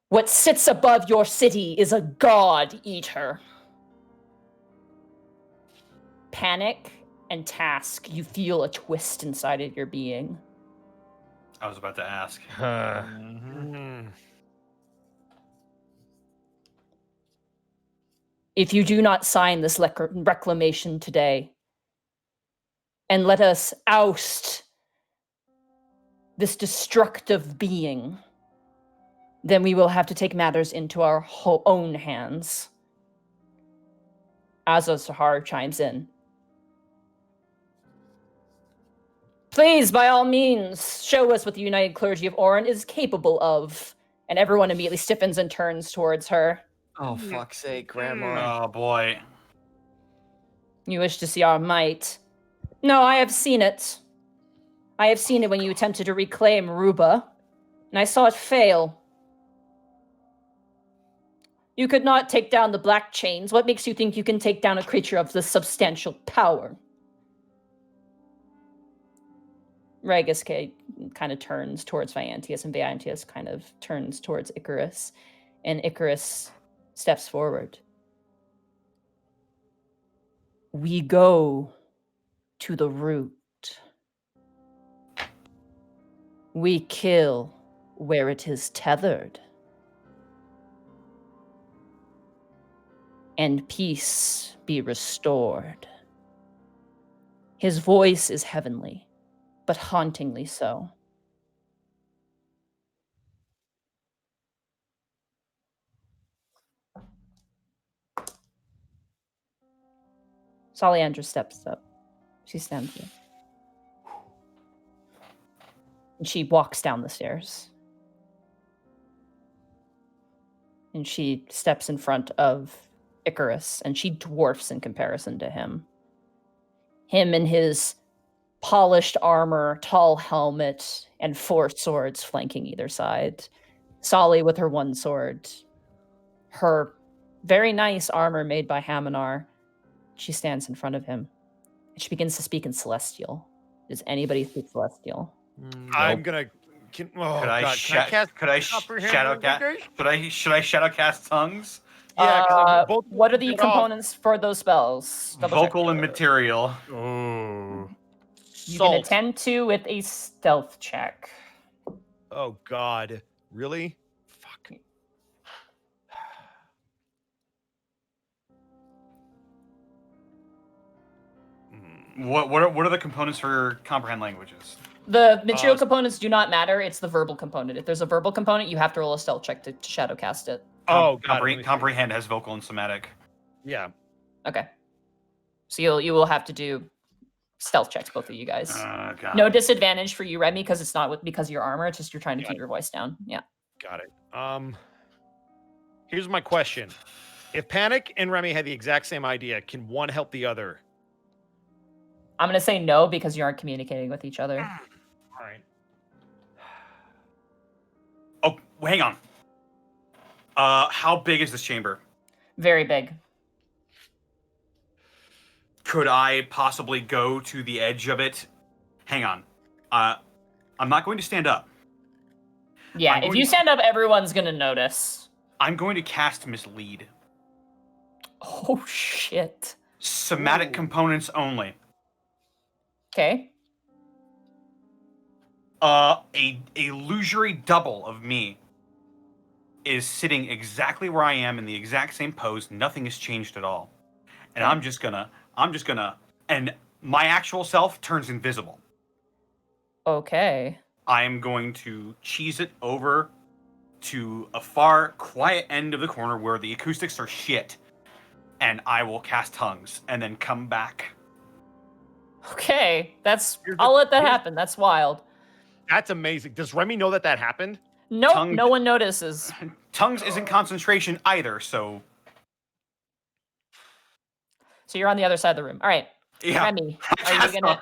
What sits above your city is a god-eater. Panic and Task, you feel a twist inside of your being. I was about to ask. If you do not sign this reclamation today, and let us oust this destructive being, then we will have to take matters into our own hands. Azra Zahar chimes in. Please, by all means, show us what the United Clergy of Oran is capable of. And everyone immediately stiffens and turns towards her. Oh, fuck's sake, Grandma. Oh, boy. You wish to see our might? No, I have seen it. I have seen it when you attempted to reclaim Ruba, and I saw it fail. You could not take down the Black Chains. What makes you think you can take down a creature of this substantial power? Ragus kind of turns towards Viantius, and Viantius kind of turns towards Icarus, and Icarus steps forward. We go to the root. We kill where it is tethered. And peace be restored. His voice is heavenly, but hauntingly so. Salyandra steps up. She stands there. And she walks down the stairs. And she steps in front of Icarus, and she dwarfs in comparison to him. Him in his polished armor, tall helmet, and 4 swords flanking either side. Sally with her 1 sword. Her very nice armor made by Haminar. She stands in front of him. And she begins to speak in Celestial. Does anybody speak Celestial? I'm gonna. Should I shadow cast tongues? Yeah, what are the components for those spells? Vocal and material. Oh. You can attend to with a stealth check. Oh God, really? Fuck. What are the components for comprehend languages? The material components do not matter. It's the verbal component. If there's a verbal component, you have to roll a stealth check to shadow cast it. Comprehend has vocal and somatic. Yeah. Okay. So you will have to do stealth checks, both of you guys. God. No disadvantage for you, Remy, because it's not because of your armor. It's just you're trying to keep your voice down. Yeah. Got it. Here's my question: if Panic and Remy had the exact same idea, can one help the other? I'm gonna say no because you aren't communicating with each other. All right. Oh, hang on. How big is this chamber? Very big. Could I possibly go to the edge of it? Hang on. I'm not going to stand up. Yeah, if you stand up, everyone's gonna notice. I'm going to cast Mislead. Oh, shit. Somatic components only. Okay. A illusory double of me is sitting exactly where I am in the exact same pose. Nothing has changed at all. And I'm just gonna, and my actual self turns invisible. Okay. I am going to cheese it over to a far, quiet end of the corner where the acoustics are shit. And I will cast tongues and then come back. Okay, I'll let that happen. That's wild. That's amazing. Does Remy know that happened? Nope, no one notices. Tongues isn't concentration either, so... So you're on the other side of the room. All right. Yeah. Remy, are you gonna...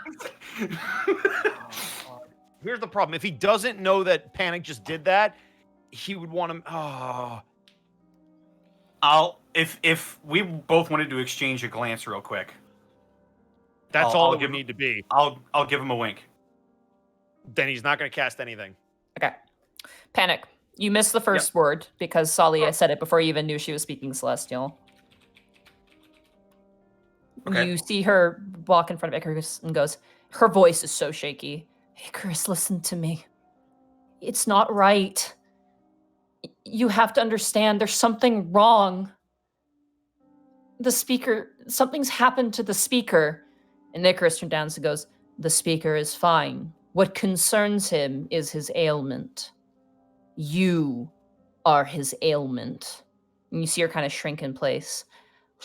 Here's the problem. If he doesn't know that Panic just did that, he would want him... Oh. If we both wanted to exchange a glance real quick. That's all it would need to be. I'll give him a wink. Then he's not going to cast anything. Okay. Panic. You missed the first word because Salia said it before you even knew she was speaking Celestial. Okay. You see her walk in front of Icarus and goes, her voice is so shaky. Icarus, listen to me. It's not right. You have to understand there's something wrong. The speaker, something's happened to the speaker. And Icarus turns down and goes, the speaker is fine. What concerns him is his ailment. You are his ailment. And you see her kind of shrink in place.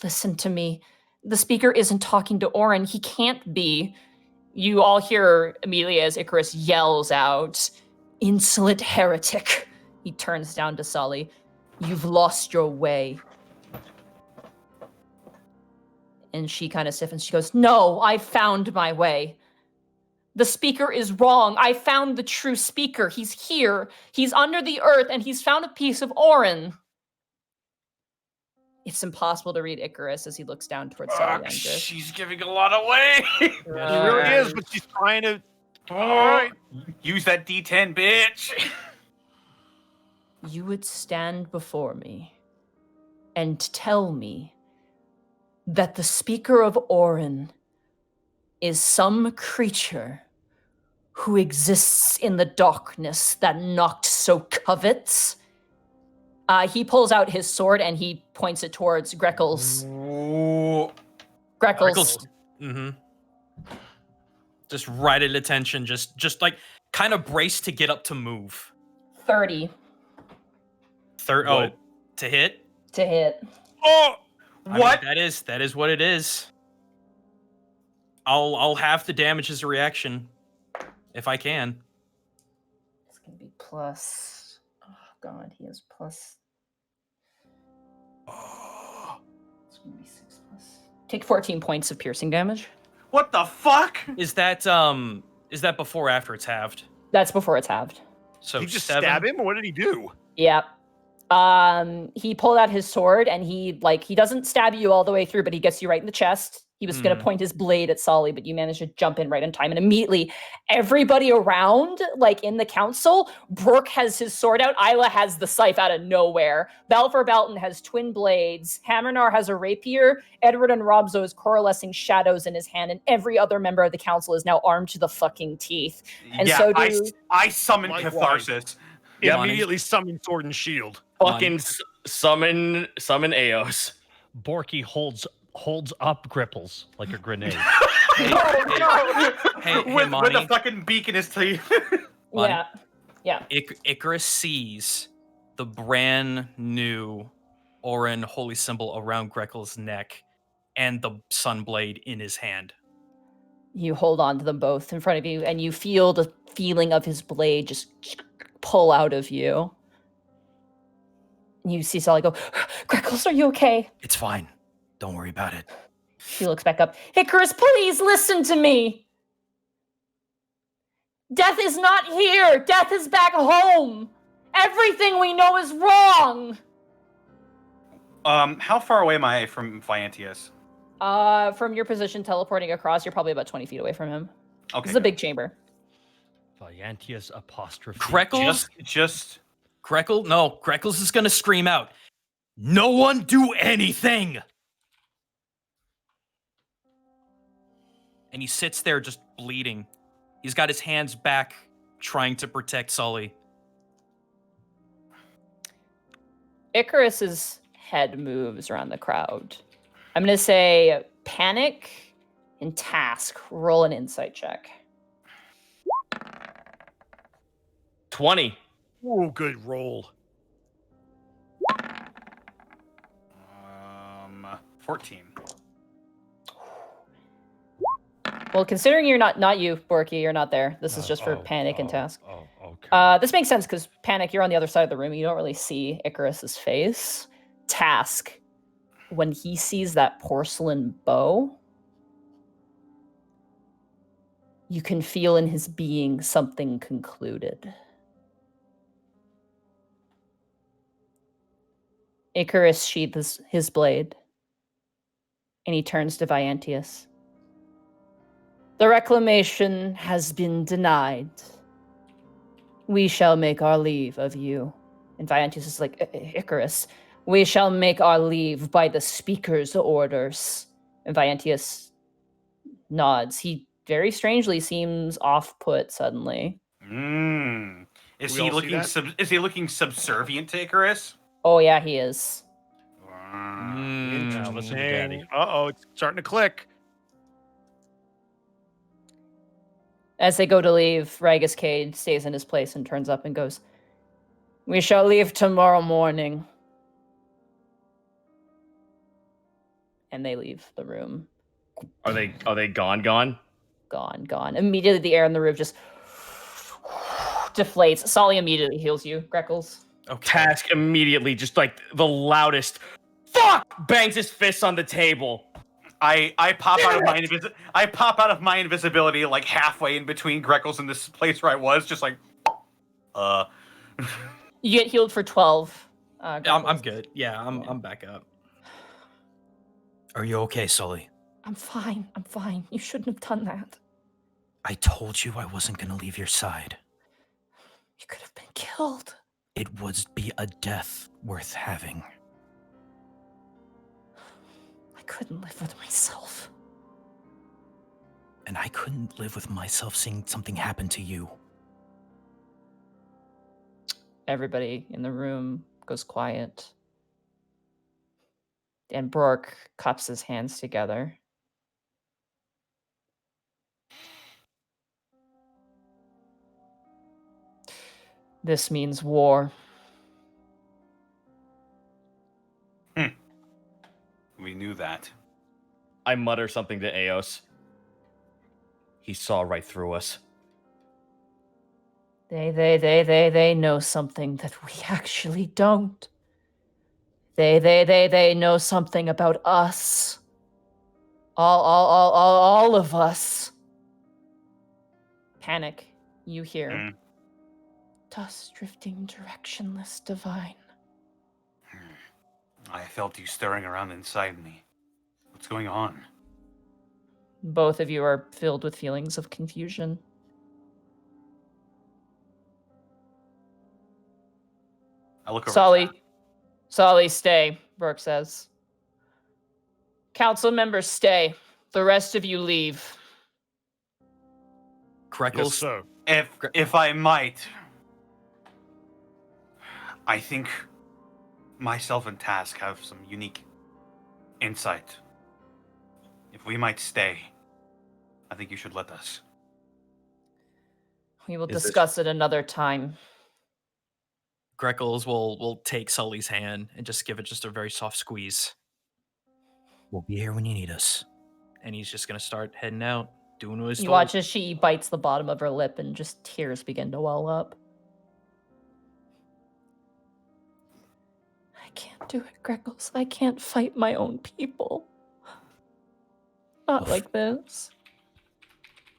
Listen to me. The speaker isn't talking to Orin. He can't be. You all hear immediately as Icarus yells out, insolent heretic. He turns down to Sully. You've lost your way. And she kind of stiffens. She goes, no, I found my way. The speaker is wrong. I found the true speaker. He's here. He's under the earth, and he's found a piece of Orin. It's impossible to read Icarus as he looks down towards Sally. She's giving a lot away. She really is, but she's trying to... Alright. Use that D10, bitch. You would stand before me and tell me that the speaker of Orin is some creature who exists in the darkness that Noct so covets. He pulls out his sword and he points it towards Greckles. Greckles. Mm-hmm. Just right at attention. Just like kind of brace to get up to move. 30. Oh, to hit? To hit. Oh, what? I mean, that is what it is. I'll have to damage his reaction if I can. It's gonna be plus. Oh god, he has plus. It's gonna be 6 plus. Take 14 points of piercing damage. What the fuck? Is that before or after it's halved? That's before it's halved. So he just stab him, or what did he do? Yep. He pulled out his sword and he doesn't stab you all the way through, but he gets you right in the chest. He was going to point his blade at Solly, but you managed to jump in right in time. And immediately, everybody around, like in the council, Brooke has his sword out. Isla has the scythe out of nowhere. Balfour Belton has twin blades. Hammernar has a rapier. Edward and Robzo is coalescing shadows in his hand. And every other member of the council is now armed to the fucking teeth. And so I summon Catharsis. Immediately summon sword and shield. Fucking summon Eos. Borky holds up Gripples like a grenade. Hey, with a fucking beak in his teeth. Yeah. Icarus sees the brand new Orin holy symbol around Greckle's neck and the sunblade in his hand. You hold on to them both in front of you, and you feel the feeling of his blade just pull out of you. And you see Sally go, Greckles, are you okay? It's fine. Don't worry about it. She looks back up. Icarus, please listen to me. Death is not here. Death is back home. Everything we know is wrong. How far away am I from Viantius? From your position teleporting across, you're probably about 20 feet away from him. Okay. This is a big chamber. Viantius apostrophe. Greckles? Just Greckle? No, Greckles is gonna scream out. No one do anything! And he sits there just bleeding. He's got his hands back, trying to protect Sully. Icarus's head moves around the crowd. I'm going to say Panic and Task. Roll an insight check. 20. Oh, good roll. 14. Well, considering you're not you, Borky, you're not there. This is just for Panic and Task. This makes sense because Panic, you're on the other side of the room. You don't really see Icarus's face. Task, when he sees that porcelain bow, you can feel in his being something concluded. Icarus sheathes his blade, and he turns to Viantius. The reclamation has been denied. We shall make our leave of you. And Viantius is like, Icarus, we shall make our leave by the speaker's orders. And Viantius nods. He very strangely seems off-put suddenly. Is he looking subservient to Icarus? Oh yeah, he is. Now listen to Daddy. Uh-oh, it's starting to click. As they go to leave, Ragus Cade stays in his place and turns up and goes, "We shall leave tomorrow morning." And they leave the room. Are they gone? Gone. Immediately the air in the room just deflates. Solly immediately heals you, Greckles. Okay. Task immediately, just like the loudest fuck, bangs his fists on the table. I pop out of my invisibility like halfway in between Greckles and this place where I was, just like You get healed for 12. I'm good. Yeah, I'm back up. Are you okay, Sully? I'm fine. You shouldn't have done that. I told you I wasn't going to leave your side. You could have been killed. It would be a death worth having. I couldn't live with myself. And I couldn't live with myself seeing something happen to you. Everybody in the room goes quiet. And Brork cups his hands together. This means war. We knew that. I mutter something to Eos. He saw right through us. They know something that we actually don't. They know something about us. All of us. Panic, you hear. Dust drifting directionless divine. I felt you stirring around inside me. What's going on? Both of you are filled with feelings of confusion. I look over. Solly, stay, Brooke says. Council members, stay. The rest of you leave. Greckles? Yes, sir. If I might, I think myself and Task have some unique insight. If we might stay, I think you should let us. We will discuss it another time. Greckles will take Sully's hand and just give it just a very soft squeeze. We'll be here when you need us. And he's just gonna start heading out, doing what he's You told. watch as she bites the bottom of her lip and just tears begin to well up. I can't do it, Greckles. I can't fight my own people. Not like this.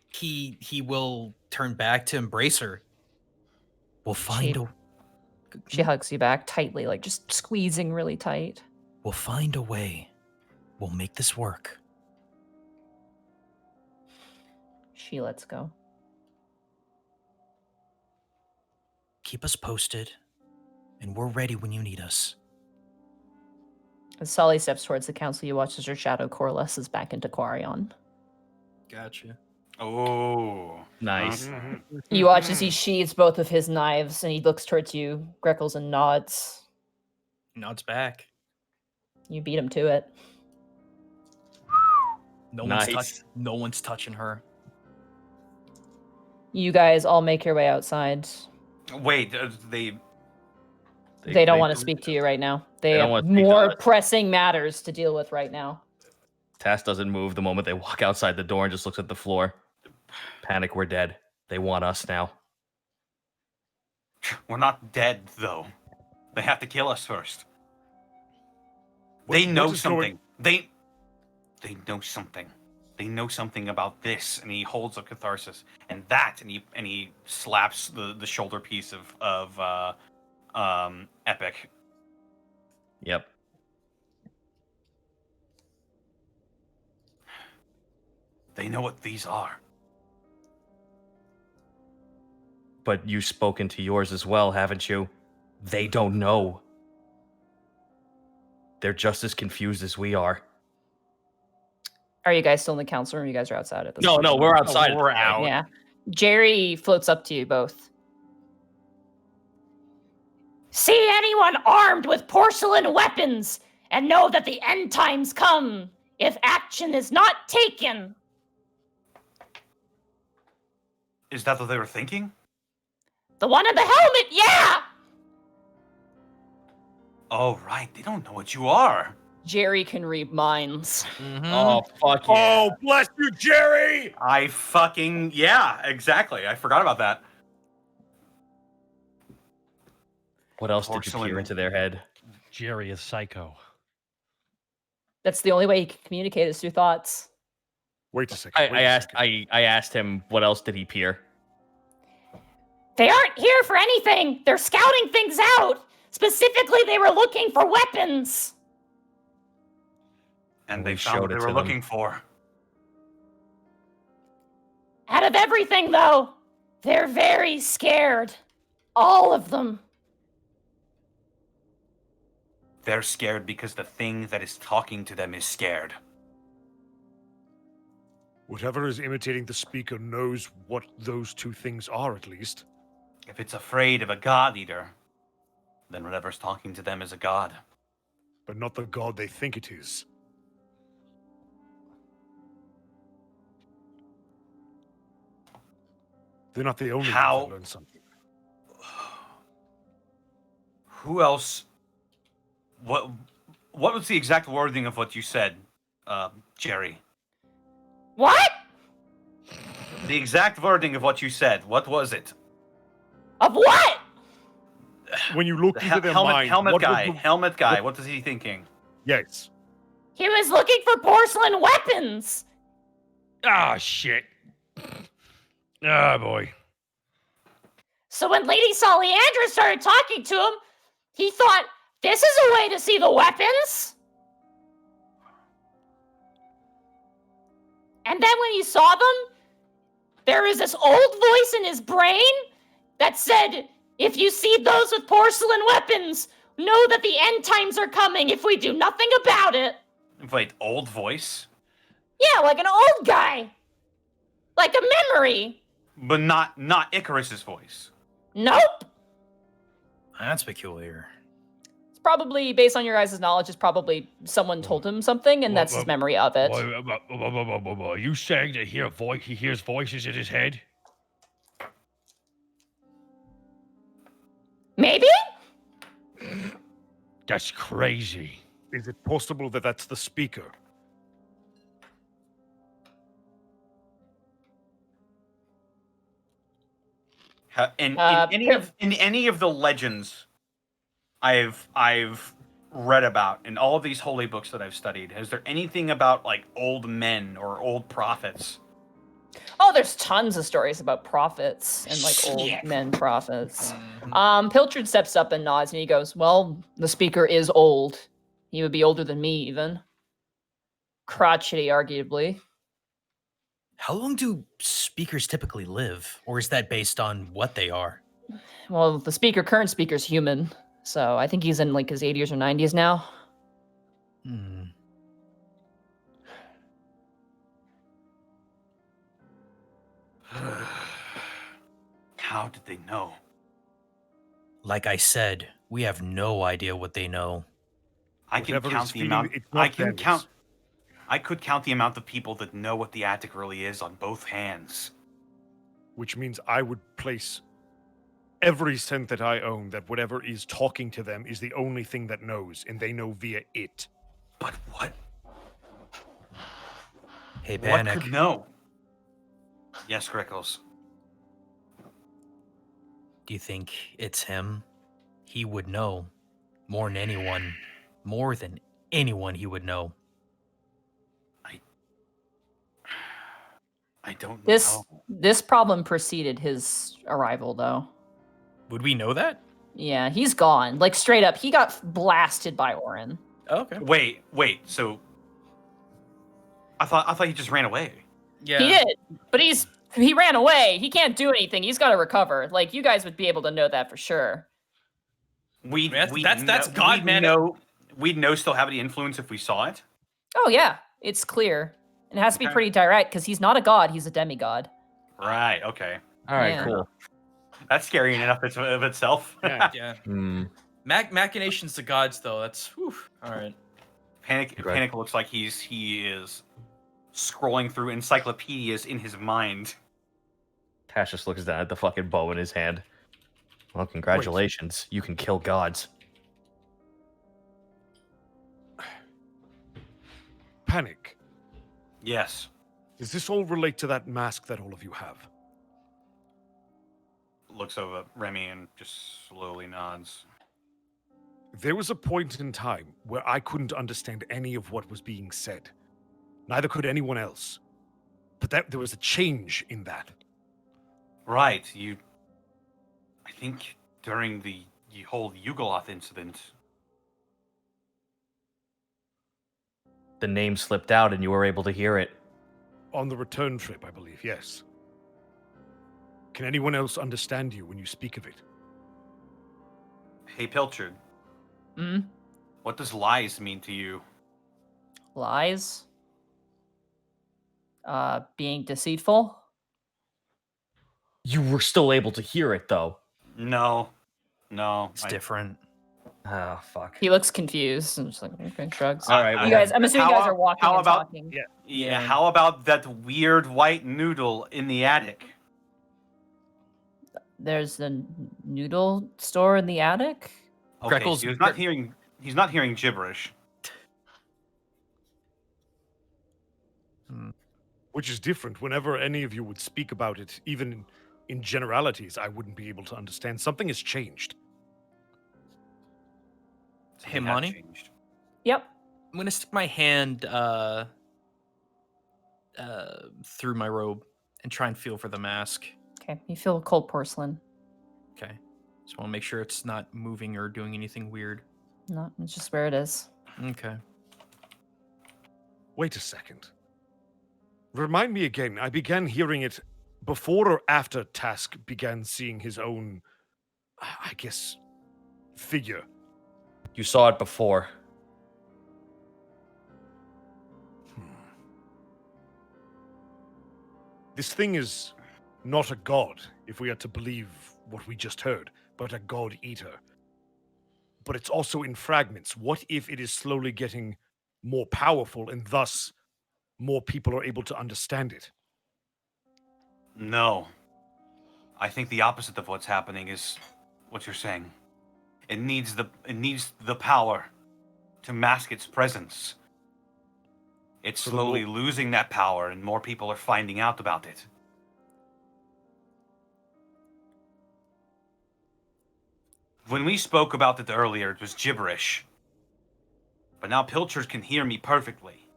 He will turn back to embrace her. We'll find a... She hugs you back tightly, like just squeezing really tight. We'll find a way. We'll make this work. She lets go. Keep us posted, and we're ready when you need us. As Sully steps towards the council, you watch as her shadow coalesces back into Quarion. Gotcha. Oh, Nice. You watch as he sheathes both of his knives, and he looks towards you, Greckles, and nods. Nods back. You beat him to it. No one's touching her. You guys all make your way outside. Wait, They don't want to speak to you right now. They have more pressing matters to deal with right now. Tass doesn't move the moment they walk outside the door and just looks at the floor. Panic, we're dead. They want us now. We're not dead, though. They have to kill us first. They know something. They know something. They know something about this. And he holds up Catharsis and that, and he slaps the shoulder piece of Epic. Yep. They know what these are. But you've spoken to yours as well, haven't you? They don't know. They're just as confused as we are. Are you guys still in the council room? You guys are outside at this No, point? no, we're outside. We're out. Yeah. Jerry floats up to you both. See anyone armed with porcelain weapons and know that the end times come if action is not taken. Is that what they were thinking? The one in the helmet, yeah! Oh, right. They don't know what you are. Jerry can read minds. Oh, fuck yeah. Oh, bless you, Jerry! Yeah, exactly. I forgot about that. What else did you peer into their head? Jerry is psycho. That's the only way he can communicate is through thoughts. Wait a second. I asked him what else did he peer? They aren't here for anything. They're scouting things out. Specifically, they were looking for weapons. And they found what they were looking for. Out of everything, though, they're very scared. All of them. They're scared because the thing that is talking to them is scared. Whatever is imitating the speaker knows what those two things are, at least. If it's afraid of a god eater, then whatever's talking to them is a god. But not the god they think it is. They're not the only ones that learn something. Who else? What was the exact wording of what you said, Jerry? What? The exact wording of what you said. What was it? Of what? When you look into their mind, helmet guy. What is he thinking? Yes. He was looking for porcelain weapons. Ah, shit. Ah, boy. So when Lady Soleandra started talking to him, he thought, this is a way to see the weapons. And then when he saw them, there was this old voice in his brain that said, if you see those with porcelain weapons, know that the end times are coming if we do nothing about it. Wait, old voice? Yeah, like an old guy. Like a memory. But not Icarus's voice. Nope. That's peculiar. It's probably, based on your guys' knowledge, it's probably someone told him something, and that's his memory of it. Are you saying that he hears voices in his head? Maybe? That's crazy. Is it possible that that's the speaker? In any of the legends I've read about in all of these holy books that I've studied, is there anything about like old men or old prophets? Oh, there's tons of stories about prophets and like old men prophets. Pilchard steps up and nods and he goes, well, the speaker is old. He would be older than me, even. Crotchety, arguably. How long do speakers typically live? Or is that based on what they are? Well, the current speaker's human. So I think he's in like his 80s or 90s now. Hmm. How did they know? Like I said, we have no idea what they know. I can Whatever count is the feeding amount. it's not I can them, count. I could count the amount of people that know what the attic really is on both hands. Which means I would place every cent that I own that whatever is talking to them is the only thing that knows, and they know via it. But what? Hey, What Panic. could know? Yes, Grickles. Do you think it's him? He would know more than anyone. More than anyone he would know. I don't This know. problem preceded his arrival, though. Would we know that? Yeah, he's gone. Like, straight up, he got blasted by Orin. Oh, okay. Wait. So I thought he just ran away. Yeah. He did, but he ran away. He can't do anything. He's got to recover. Like, you guys would be able to know that for sure. That's God, man. We'd know still have any influence if we saw it. Oh yeah, it's clear. And it has to be pretty direct because he's not a god; he's a demigod. Right. Okay. All right, Yeah. cool. That's scary enough of itself. Yeah. Hmm. Machinations to gods, though. That's whew. All right. Panic looks like he is scrolling through encyclopedias in his mind. Tash just looks down at the fucking bow in his hand. Well, congratulations. You can kill gods. Panic. Yes. Does this all relate to that mask that all of you have? Looks over at Remy and just slowly nods. There was a point in time where I couldn't understand any of what was being said. Neither could anyone else. But there was a change in that. Right. I think during the whole Yugoloth incident. The name slipped out and you were able to hear it. On the return trip, I believe, yes. Can anyone else understand you when you speak of it? Hey, Pilchard. Hmm? What does lies mean to you? Lies? Being deceitful? You were still able to hear it, though. No. It's different. Oh, fuck. He looks confused and just like, okay, shrugs. All right. You guys, I'm assuming you guys are walking and talking. Yeah. How about that weird white noodle in the attic? There's a noodle store in the attic? Okay, Greckles- so he's not hearing gibberish. Which is different. Whenever any of you would speak about it, even in generalities, I wouldn't be able to understand. Something has changed. Hey, Monty? Yep. I'm gonna stick my hand through my robe and try and feel for the mask. Okay, you feel cold porcelain. Okay. Just want to make sure it's not moving or doing anything weird. No, it's just where it is. Okay. Wait a second. Remind me again, I began hearing it before or after Task began seeing his own, I guess, figure. You saw it before. This thing is not a god, if we are to believe what we just heard, but a god eater. But it's also in fragments. What if it is slowly getting more powerful and thus more people are able to understand it? No. I think the opposite of what's happening is what you're saying. It needs the power to mask its presence. It's slowly losing that power, and more people are finding out about it. When we spoke about it earlier, it was gibberish. But now Pilchard can hear me perfectly.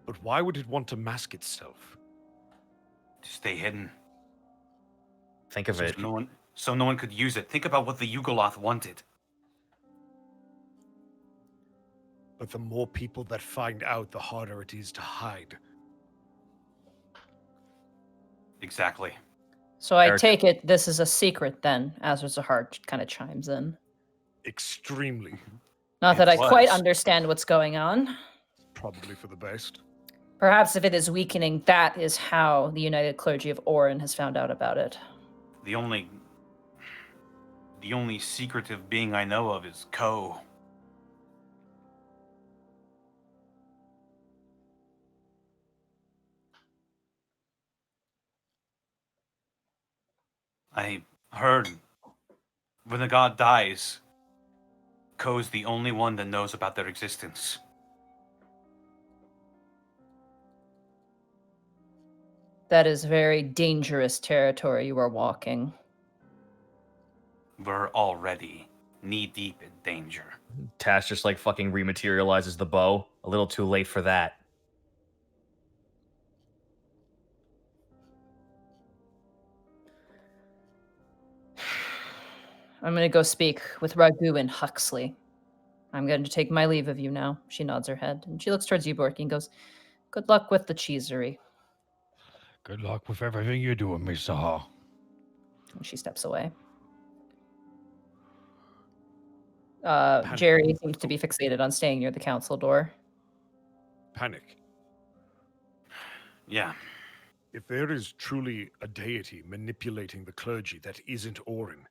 But why would it want to mask itself? To stay hidden. Think of it. No so no one could use it. Think about what the Yugoloth wanted. But the more people that find out, the harder it is to hide. Exactly. So I take it this is a secret then, Azra Zahar kind of chimes in. Extremely. Not that I quite understand what's going on. Probably for the best. Perhaps if it is weakening, that is how the United Clergy of Orin has found out about it. The only secretive being I know of is Ko. I heard when a god dies, Ko's the only one that knows about their existence. That is very dangerous territory you are walking. We're already knee-deep in danger. Tash just like fucking rematerializes the bow. A little too late for that. I'm going to go speak with Ragu and Huxley. I'm going to take my leave of you now. She nods her head, and she looks towards you, Borky, and goes, good luck with the cheesery. Good luck with everything you're doing, Miss Zahar. And she steps away. Jerry seems to be fixated on staying near the council door. Panic. Yeah. If there is truly a deity manipulating the clergy that isn't Orin,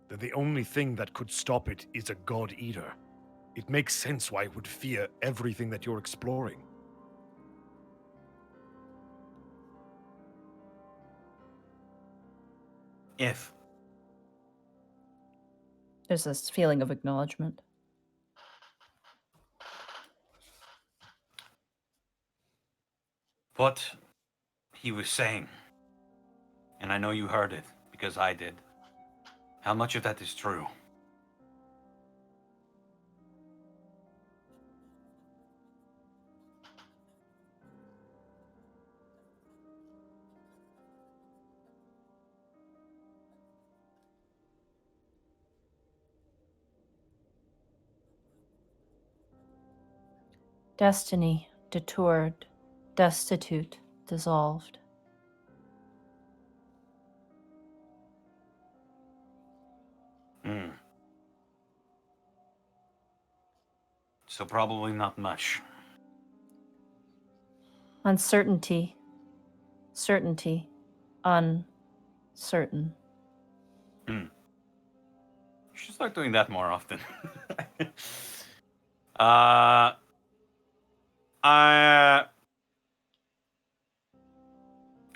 then the only thing that could stop it is a god eater. It makes sense why it would fear everything that you're exploring. If. There's this feeling of acknowledgement. What he was saying, and I know you heard it because I did, how much of that is true? Destiny, detoured, destitute, dissolved. So probably not much. Uncertainty, certainty, uncertain. You should start doing that more often. I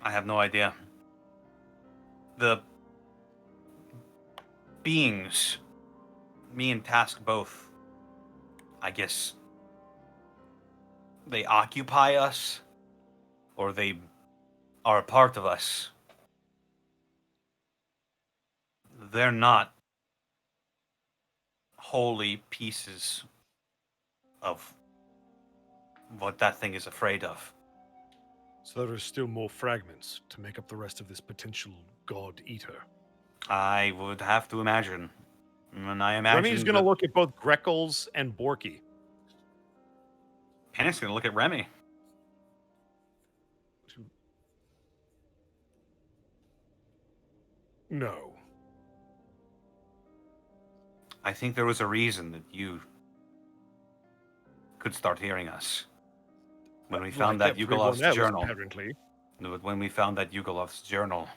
have no idea. The beings, me and Task both, I guess, they occupy us, or they are a part of us. They're not wholly pieces of what that thing is afraid of. So there are still more fragments to make up the rest of this potential god eater. I would have to imagine. And I imagine Remy's going to look at both Greckles and Borky. Panic's going to look at Remy. No. I think there was a reason that you could start hearing us. When we found that Yugolov's journal. Apparently. No, when we found that Yugolov's journal.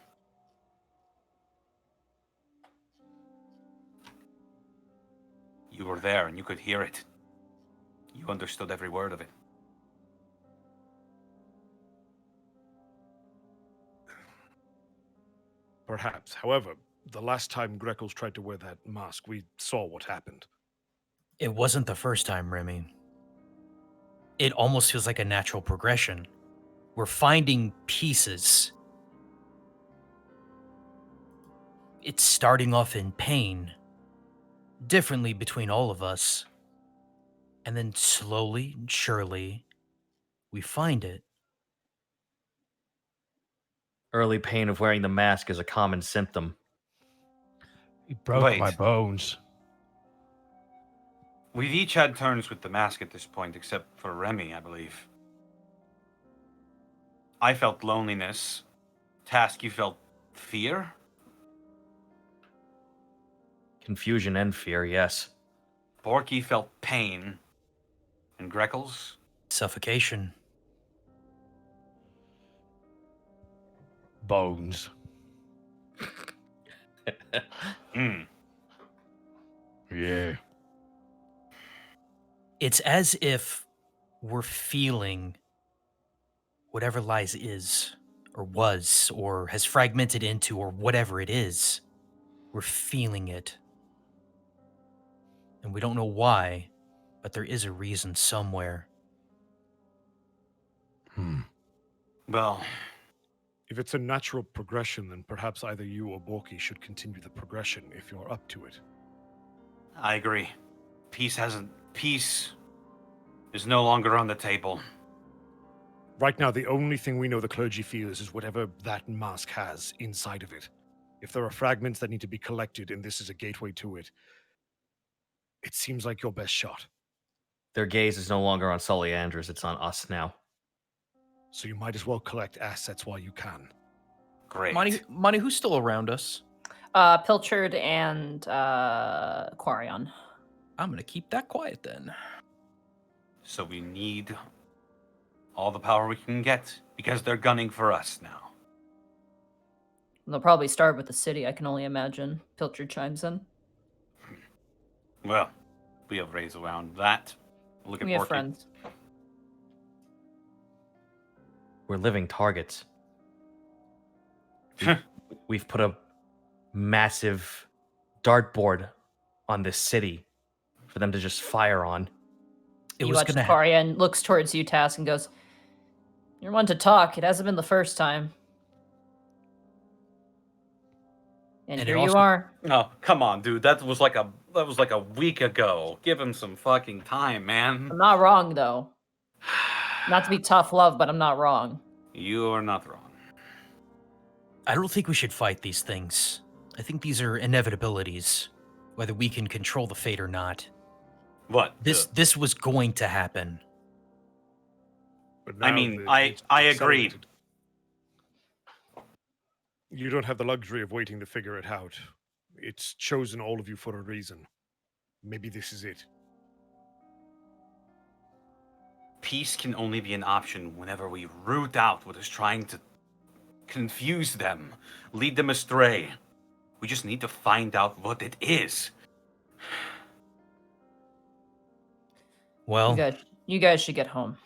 You were there and you could hear it. You understood every word of it. Perhaps. However, the last time Greckles tried to wear that mask, we saw what happened. It wasn't the first time, Remy. It almost feels like a natural progression. We're finding pieces. It's starting off in pain, differently between all of us. And then slowly and surely, we find it. Early pain of wearing the mask is a common symptom. He broke my bones. We've each had turns with the mask at this point, except for Remy, I believe. I felt loneliness. Task, you felt fear? Confusion and fear, yes. Borky felt pain. And Greckles? Suffocation. Bones. Yeah. It's as if we're feeling whatever lies is, or was, or has fragmented into, or whatever it is. We're feeling it. And we don't know why, but there is a reason somewhere. Well, if it's a natural progression, then perhaps either you or Borky should continue the progression if you're up to it. I agree. Peace is no longer on the table. Right now, the only thing we know the clergy feels is whatever that mask has inside of it. If there are fragments that need to be collected and this is a gateway to it, it seems like your best shot. Their gaze is no longer on Sully Andrews, it's on us now. So you might as well collect assets while you can. Great. Monty, who's still around us? Pilchard and Quarion. I'm gonna keep that quiet then. So we need all the power we can get, because they're gunning for us now. They'll probably start with the city, I can only imagine. Pilchard chimes in. Well, we have ways around that. Look at We have Borky. friends. We're living targets. We've put a massive dartboard on this city for them to just fire on. You watch Quarion looks towards you, Task, and goes, "You're one to talk. It hasn't been the first time." And here you are. Oh, come on, dude. That was like a week ago. Give him some fucking time, man. I'm not wrong, though. Not to be tough love, but I'm not wrong. You are not wrong. I don't think we should fight these things. I think these are inevitabilities, whether we can control the fate or not. What? This was going to happen. But I now mean, the- I it's agree. accelerated. You don't have the luxury of waiting to figure it out. It's chosen all of you for a reason. Maybe this is it. Peace can only be an option whenever we root out what is trying to confuse them, lead them astray. We just need to find out what it is. Well, you guys should get home.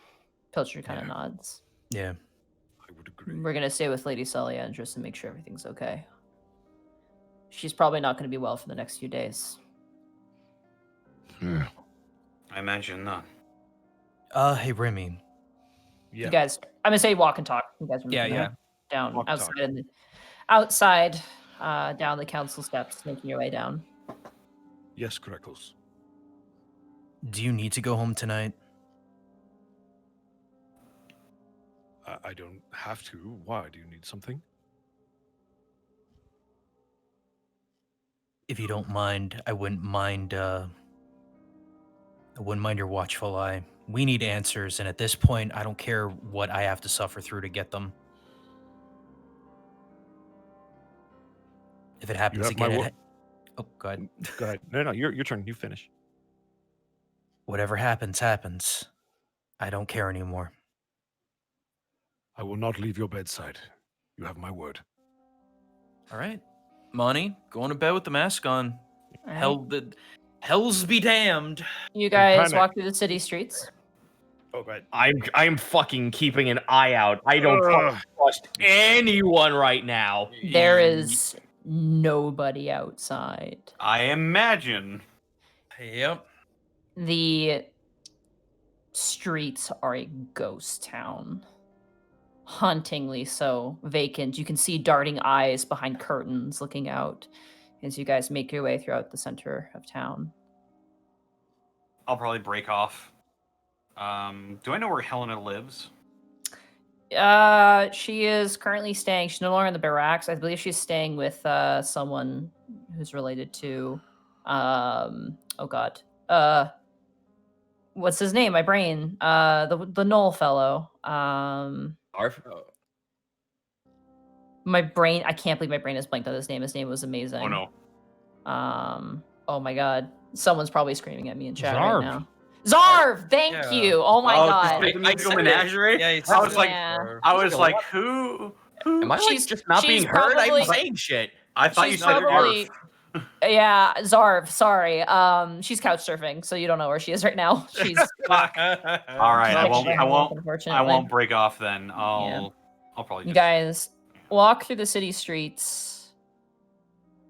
Pilcher kind of nods. Yeah. I would agree. We're gonna stay with Lady Sully Andress and make sure everything's okay. She's probably not gonna be well for the next few days. I imagine not. Hey, Remy. Yeah. You guys, I'm gonna say walk and talk. You guys are Yeah, making yeah. down Walk and outside talk. outside, down the council steps, making your way down. Yes, Greckles. Do you need to go home tonight? I don't have to. Why? Do you need something? If you don't mind, I wouldn't mind your watchful eye. We need answers, and at this point, I don't care what I have to suffer through to get them. If it happens have my again, wo- oh, go ahead. Go ahead. No, your turn. You finish. Whatever happens, happens. I don't care anymore. I will not leave your bedside. You have my word. All right, Monty, going to bed with the mask on. All right. Hells be damned. You guys panic. walk through the city streets. Oh, right. I'm fucking keeping an eye out. I don't fucking trust anyone right now. There is nobody outside. I imagine. Yep. The streets are a ghost town. Hauntingly so, vacant. You can see darting eyes behind curtains looking out as you guys make your way throughout the center of town. I'll probably break off. Do I know where Helena lives? She is currently staying. She's no longer in the barracks. I believe she's staying with someone who's related to, oh god, what's his name? My brain. The Knoll fellow. My brain. I can't believe my brain is blanked on his name. His name was amazing. Oh no. Oh my god. Someone's probably screaming at me in chat Zarv. right now. Zarv, thank you. Oh my god. Menagerie. Yeah, I was like, who? Am I like just not being she's heard? I'm probably- saying shit. I thought you She's said probably- Arf. Yeah, Zarv. Sorry. She's couch surfing, so you don't know where she is right now. She's All right, I won't unfortunately. break off then. I'll probably. You guys walk through the city streets,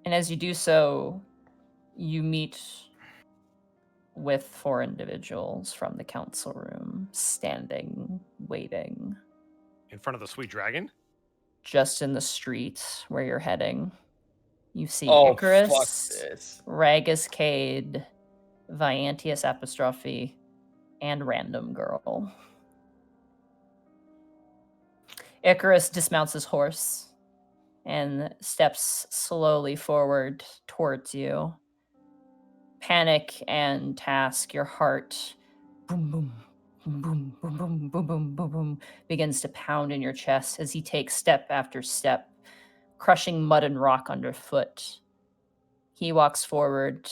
and as you do so, you meet with 4 individuals from the council room, standing, waiting, In front of the sweet dragon? just in the street where you're heading. You see Oh, Icarus, fuck this. Ragus Cade, Viantius Apostrophe, and Random Girl. Icarus dismounts his horse and steps slowly forward towards you. Panic and Task, your heart, boom, boom, boom, boom, boom, boom, boom, boom, boom, boom, begins to pound in your chest as he takes step after step, crushing mud and rock underfoot. He walks forward,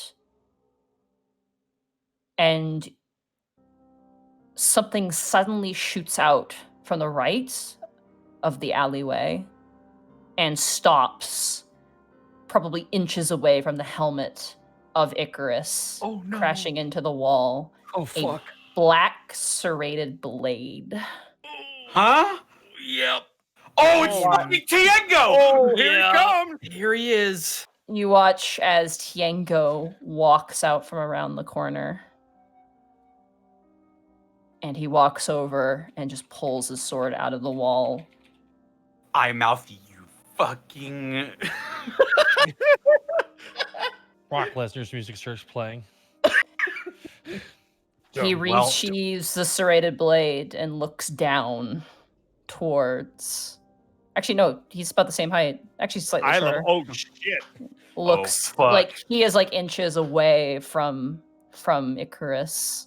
and something suddenly shoots out from the right of the alleyway and stops probably inches away from the helmet of Icarus, crashing into the wall. Oh, fuck. A black serrated blade. Huh? Yep. Oh, it's fucking Tenango! Oh, here he comes! Here he is. You watch as Tenango walks out from around the corner. And he walks over and just pulls his sword out of the wall. I mouth you fucking. Brock Lesnar's music starts playing. He retrieves the serrated blade and looks down towards. Actually, no, he's about the same height. Actually, slightly shorter. Oh shit! Looks fuck. like he is like inches away from Icarus.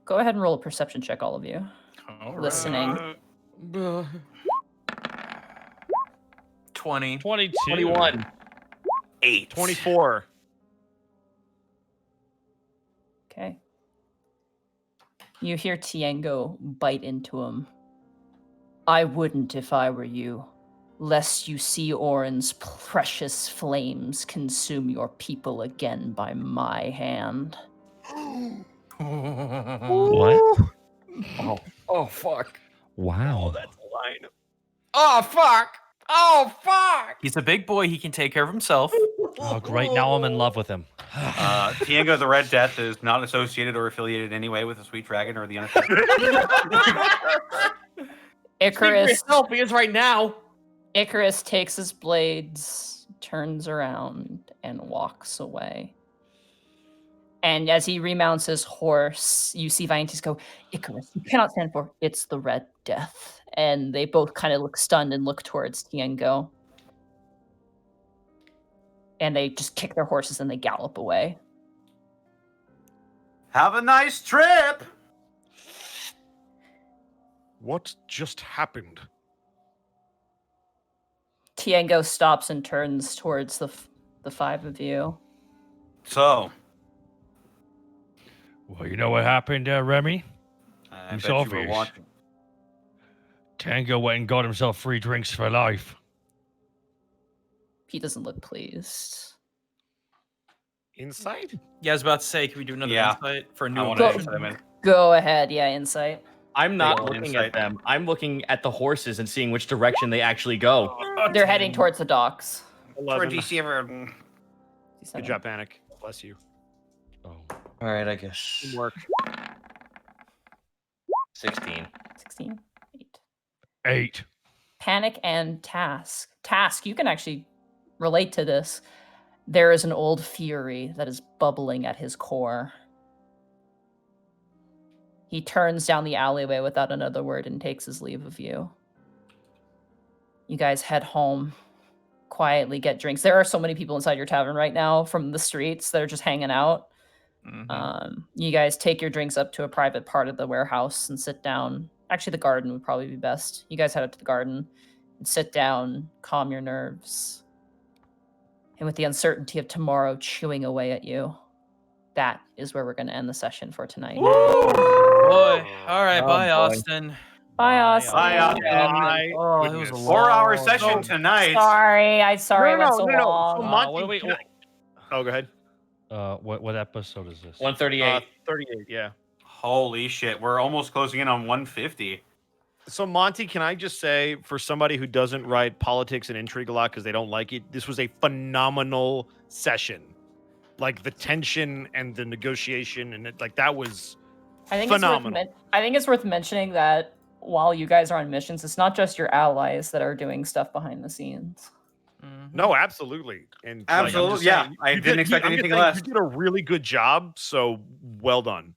Go ahead and roll a perception check, all of you. Listening. 20. 22. 21. 8. 24. Okay. You hear Tenango bite into him. I wouldn't if I were you, lest you see Orin's precious flames consume your people again by my hand. What? Oh, fuck. Wow. That's a line. Oh, fuck. Oh, fuck. He's a big boy. He can take care of himself. Oh, great. Now I'm in love with him. Tenango the Red Death is not associated or affiliated in any way with the Sweet Dragon or the Unexpectables. Icarus, He is right now. Icarus takes his blades, turns around, and walks away. And as he remounts his horse, you see Viantis go, Icarus, you cannot stand for it's the Red Death. And they both kind of look stunned and look towards Tenango. And they just kick their horses and they gallop away. Have a nice trip! What just happened? Tenango stops and turns towards the 5 of you. So, Well, you know what happened, Remy? I It's bet you were obvious. watching. Tango went and got himself free drinks for life. He doesn't look pleased. Insight? Yeah, I was about to say, can we do another Yeah. insight for a I new want to Go- emotion? insight. Go ahead, yeah, insight. I'm not Roll looking insight. at them. I'm looking at the horses and seeing which direction they actually go. They're heading towards the docks. 11. 27. Good job, Panic. Bless you. Oh. All right, I guess. Teamwork. 16. 16. 8. 8. Panic and Task. Task, you can actually relate to this. There is an old fury that is bubbling at his core. He turns down the alleyway without another word and takes his leave of you. You guys head home, quietly get drinks. There are so many people inside your tavern right now from the streets that are just hanging out. You guys take your drinks up to a private part of the warehouse and sit down. Actually, the garden would probably be best. You guys head up to the garden and sit down, calm your nerves. And with the uncertainty of tomorrow chewing away at you, that is where we're going to end the session for tonight. Boy. All right, bye, boy. Austin. Bye, Austin. Bye, Austin. Oh, it was a 4-hour long session tonight. Sorry, I No, it went so no. long. So Monty, what do we- Oh, go ahead. What episode is this? 138. 38, yeah. Holy shit, we're almost closing in on 150. So, Monty, can I just say, for somebody who doesn't write politics and intrigue a lot because they don't like it, this was a phenomenal session. Like, the tension and the negotiation, and that was phenomenal. I think it's worth mentioning that while you guys are on missions, it's not just your allies that are doing stuff behind the scenes. No, absolutely. And Absolutely, yeah. I didn't expect anything less. You did a really good job, so well done.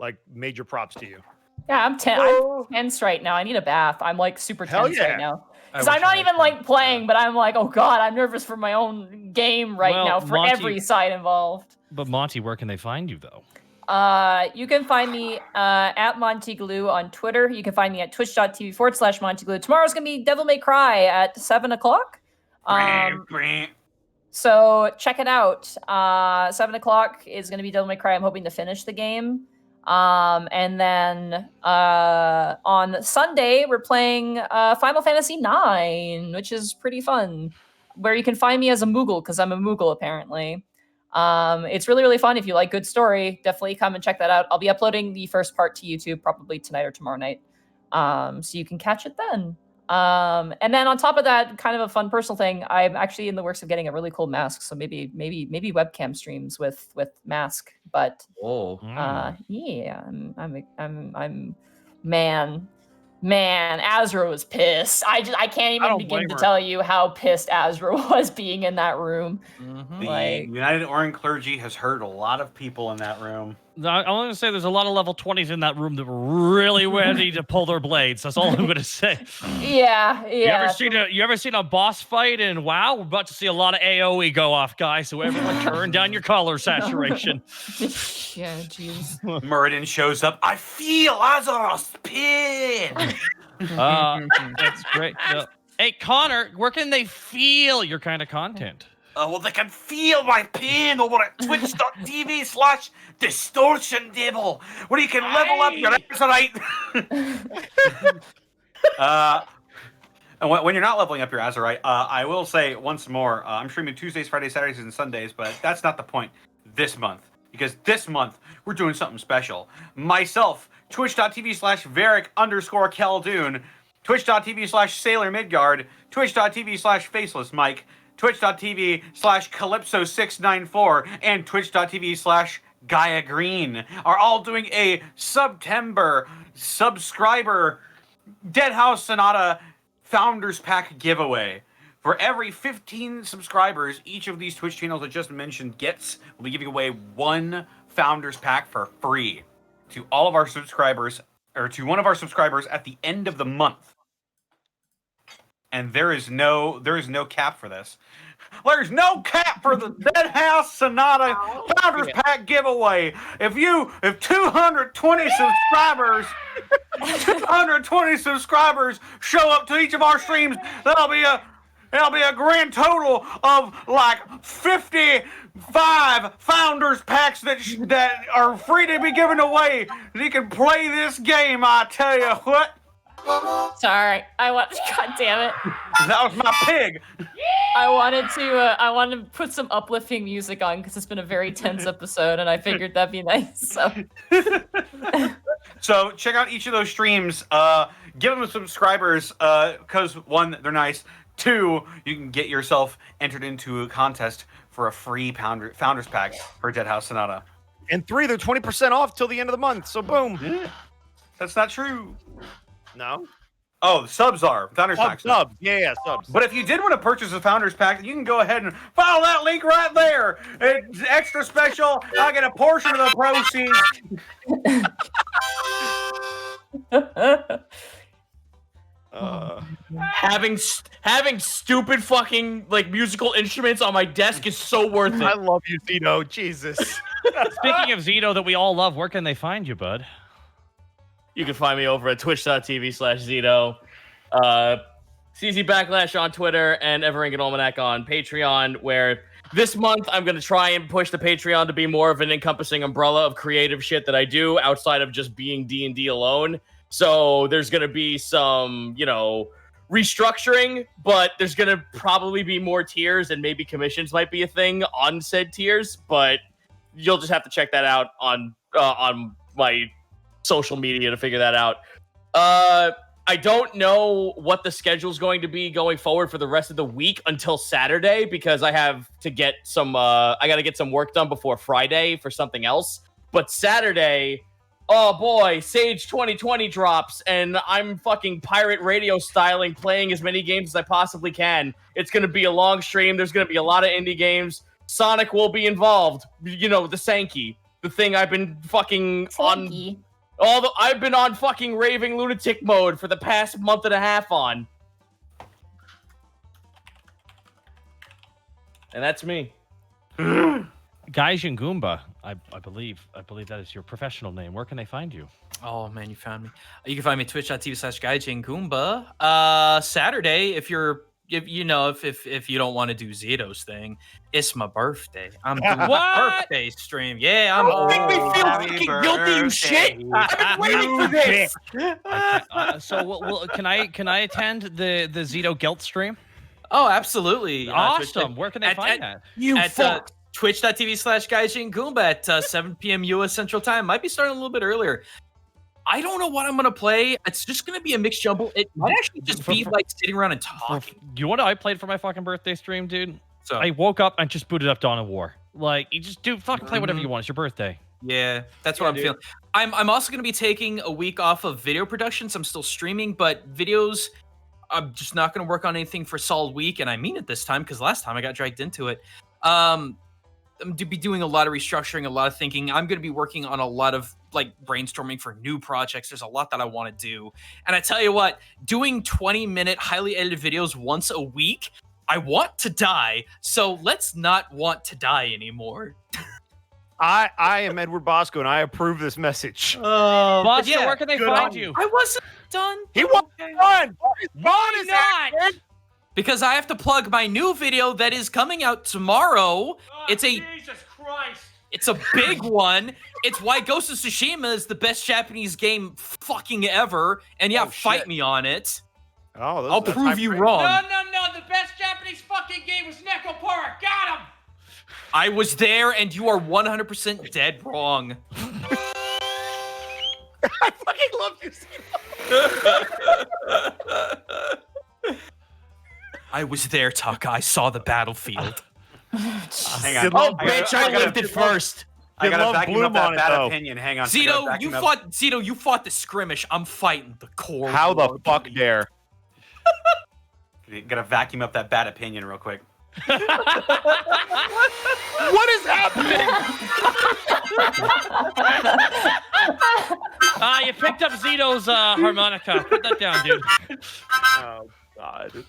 Like, major props to you. Yeah, I'm tense right now. I need a bath. I'm like super Hell tense yeah. right now. Because I'm not even like playing, but I'm like, oh god, I'm nervous for my own game right Well, now for Monty- every side involved. But Monty, where can they find you though? You can find me at Montyglue on Twitter. You can find me at twitch.tv/Montyglue. Tomorrow's going to be Devil May Cry at 7 o'clock. So check it out. 7 o'clock is going to be Devil May Cry. I'm hoping to finish the game. And then on Sunday, we're playing Final Fantasy IX, which is pretty fun, where you can find me as a Moogle, because I'm a Moogle, apparently. It's really, really fun. If you like good story, definitely come and check that out. I'll be uploading the first part to YouTube probably tonight or tomorrow night. So you can catch it then. And then on top of that, kind of a fun personal thing, I'm actually in the works of getting a really cool mask. So maybe webcam streams with mask. But yeah, I'm man, Azra was pissed. I can't even begin to tell you how pissed Azra was being in that room. The United Orin clergy has hurt a lot of people in that room. I'm going to say there's a lot of level 20s in that room that were really ready to pull their blades. That's all I'm going to say. Yeah. You ever seen a boss fight in WoW? We're about to see a lot of AoE go off, guys. So everyone turn down your color saturation. Yeah, jeez. Muradin shows up. I feel Azra's pin. That's great. Hey, Connor, where can they feel your kind of content? Well, they can feel my pain over at twitch.tv/distortion devil, where you can level up your Azurite. And when you're not leveling up your Azurite, I will say once more, I'm streaming Tuesdays, Fridays, Saturdays, and Sundays, but that's not the point this month. Because this month, we're doing something special. Myself, twitch.tv/Varric_Khaldun, twitch.tv/Sailor Midgard, twitch.tv/FacelessMike, twitch.tv/Calypso694, and twitch.tv/Gaia Green are all doing a September subscriber Dead House Sonata Founders Pack giveaway. For every 15 subscribers, each of these Twitch channels I just mentioned gets, we'll be giving away one Founders Pack for free to all of our subscribers, or to one of our subscribers at the end of the month. And there is no cap for this. There's no cap for the Dead House Sonata Founders Pack giveaway. If 220 subscribers show up to each of our streams, that'll be a grand total of like 55 Founders Packs that are free to be given away. You can play this game, I tell you what. Sorry, God damn it. That was my pig. I wanted to put some uplifting music on because it's been a very tense episode, and I figured that'd be nice. So check out each of those streams. Give them subscribers because one, they're nice. Two, you can get yourself entered into a contest for a free Founders Pack for Dead House Sonata. And three, they're 20% off till the end of the month. So boom. Yeah. That's not true. No. Oh, subs are Founders Pack. Subs. Yeah, subs. But if you did want to purchase a Founders Pack, you can go ahead and follow that link right there. It's extra special. I get a portion of the proceeds. Having stupid fucking like musical instruments on my desk is so worth it. I love you, Zito. Jesus. Speaking of Zito that we all love, where can they find you, bud? You can find me over at twitch.tv/Zito. CZ Backlash on Twitter and Everink and Almanac on Patreon, where this month I'm going to try and push the Patreon to be more of an encompassing umbrella of creative shit that I do outside of just being D&D alone. So there's going to be some, restructuring, but there's going to probably be more tiers and maybe commissions might be a thing on said tiers, but you'll just have to check that out on my social media to figure that out. I don't know what the schedule's going to be going forward for the rest of the week until Saturday because I have to get some I got to get some work done before Friday for something else. But Saturday, oh boy, Sage 2020 drops and I'm fucking pirate radio styling playing as many games as I possibly can. It's going to be a long stream. There's going to be a lot of indie games. Sonic will be involved. The Sankey, the thing I've been fucking Sankey. I've been on fucking raving lunatic mode for the past month and a half on. And that's me. Gaijin Goomba, I believe that is your professional name. Where can they find you? Oh man, you found me. You can find me at twitch.tv/Gaijin Goomba. Saturday, if you don't want to do Zito's thing, it's my birthday. I'm doing a birthday stream. Yeah, I'm old. Make me feel fucking guilty, you shit. I've been waiting for this. So can I attend the Zito Guilt stream? Oh, absolutely. Awesome. Where can they find that? Twitch.tv/Gaijin Goomba at 7 p.m. U.S. Central Time. Might be starting a little bit earlier. I don't know what I'm going to play. It's just going to be a mixed jumble. It might actually just be like sitting around and talking. You know what I played for my fucking birthday stream, dude? So I woke up and just booted up Dawn of War. Like, you just fucking play whatever you want. It's your birthday. Yeah, that's what I'm feeling. I'm also going to be taking a week off of video productions. I'm still streaming, but videos, I'm just not going to work on anything for a solid week. And I mean it this time because last time I got dragged into it. I'm going to be doing a lot of restructuring, a lot of thinking. I'm going to be working on a lot of brainstorming for new projects. There's a lot that I want to do. And I tell you what, doing 20-minute highly edited videos once a week, I want to die. So let's not want to die anymore. I am Edward Bosco, and I approve this message. Bosco, where can they find you? I wasn't done. He wasn't done. Why not? Because I have to plug my new video that is coming out tomorrow. Jesus Christ. It's a big one. It's why Ghost of Tsushima is the best Japanese game fucking ever. And fight me on it. Oh, I'll prove you wrong. No. The best Japanese fucking game was Neko Park. Got him. I was there, and you are 100% dead wrong. I fucking love you. I was there, Taka. I saw the battlefield. Hang on. Oh, bitch, I lived it first. I gotta vacuum up that bad opinion. Hang on. Zito, you fought the skirmish. I'm fighting the core. How the fuck dare? Gotta vacuum up that bad opinion real quick. What is happening? You picked up Zito's harmonica. Put that down, dude. Oh, God.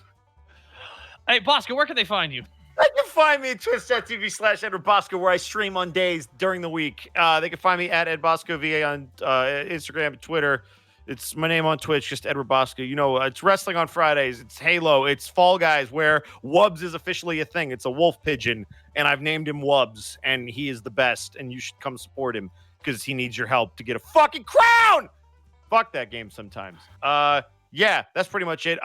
Hey, Bosco, where can they find you? They can find me at twitch.tv/Edward Bosco, where I stream on days during the week. They can find me at Ed Bosco VA on Instagram and Twitter. It's my name on Twitch, just Edward Bosco. It's wrestling on Fridays. It's Halo. It's Fall Guys, where Wubbs is officially a thing. It's a wolf pigeon, and I've named him Wubbs, and he is the best, and you should come support him because he needs your help to get a fucking crown. Fuck that game sometimes. Yeah, that's pretty much it.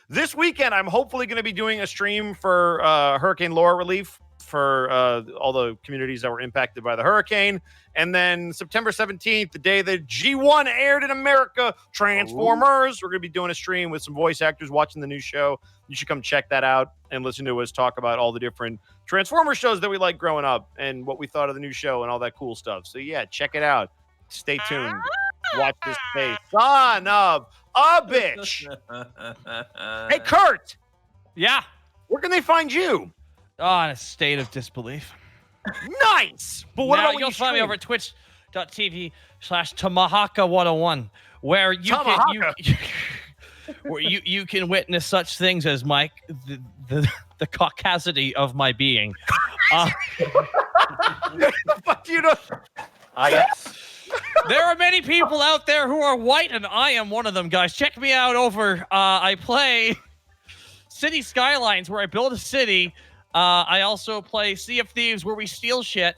This weekend, I'm hopefully going to be doing a stream for Hurricane Laura relief for all the communities that were impacted by the hurricane. And then September 17th, the day that G1 aired in America, Transformers, we're going to be doing a stream with some voice actors watching the new show. You should come check that out and listen to us talk about all the different Transformers shows that we liked growing up and what we thought of the new show and all that cool stuff. So yeah, check it out. Stay tuned. Watch this space. Son of a bitch. Hey, Kurt. Yeah. Where can they find you? Oh, in a state of disbelief. Nice. But what about when you'll you find me over at twitch.tv/Tamahaka101, where you can witness such things as Mike, the caucasity of my being. Fuck you know. There are many people out there who are white, and I am one of them, guys. Check me out over. I play City Skylines, where I build a city. I also play Sea of Thieves, where we steal shit.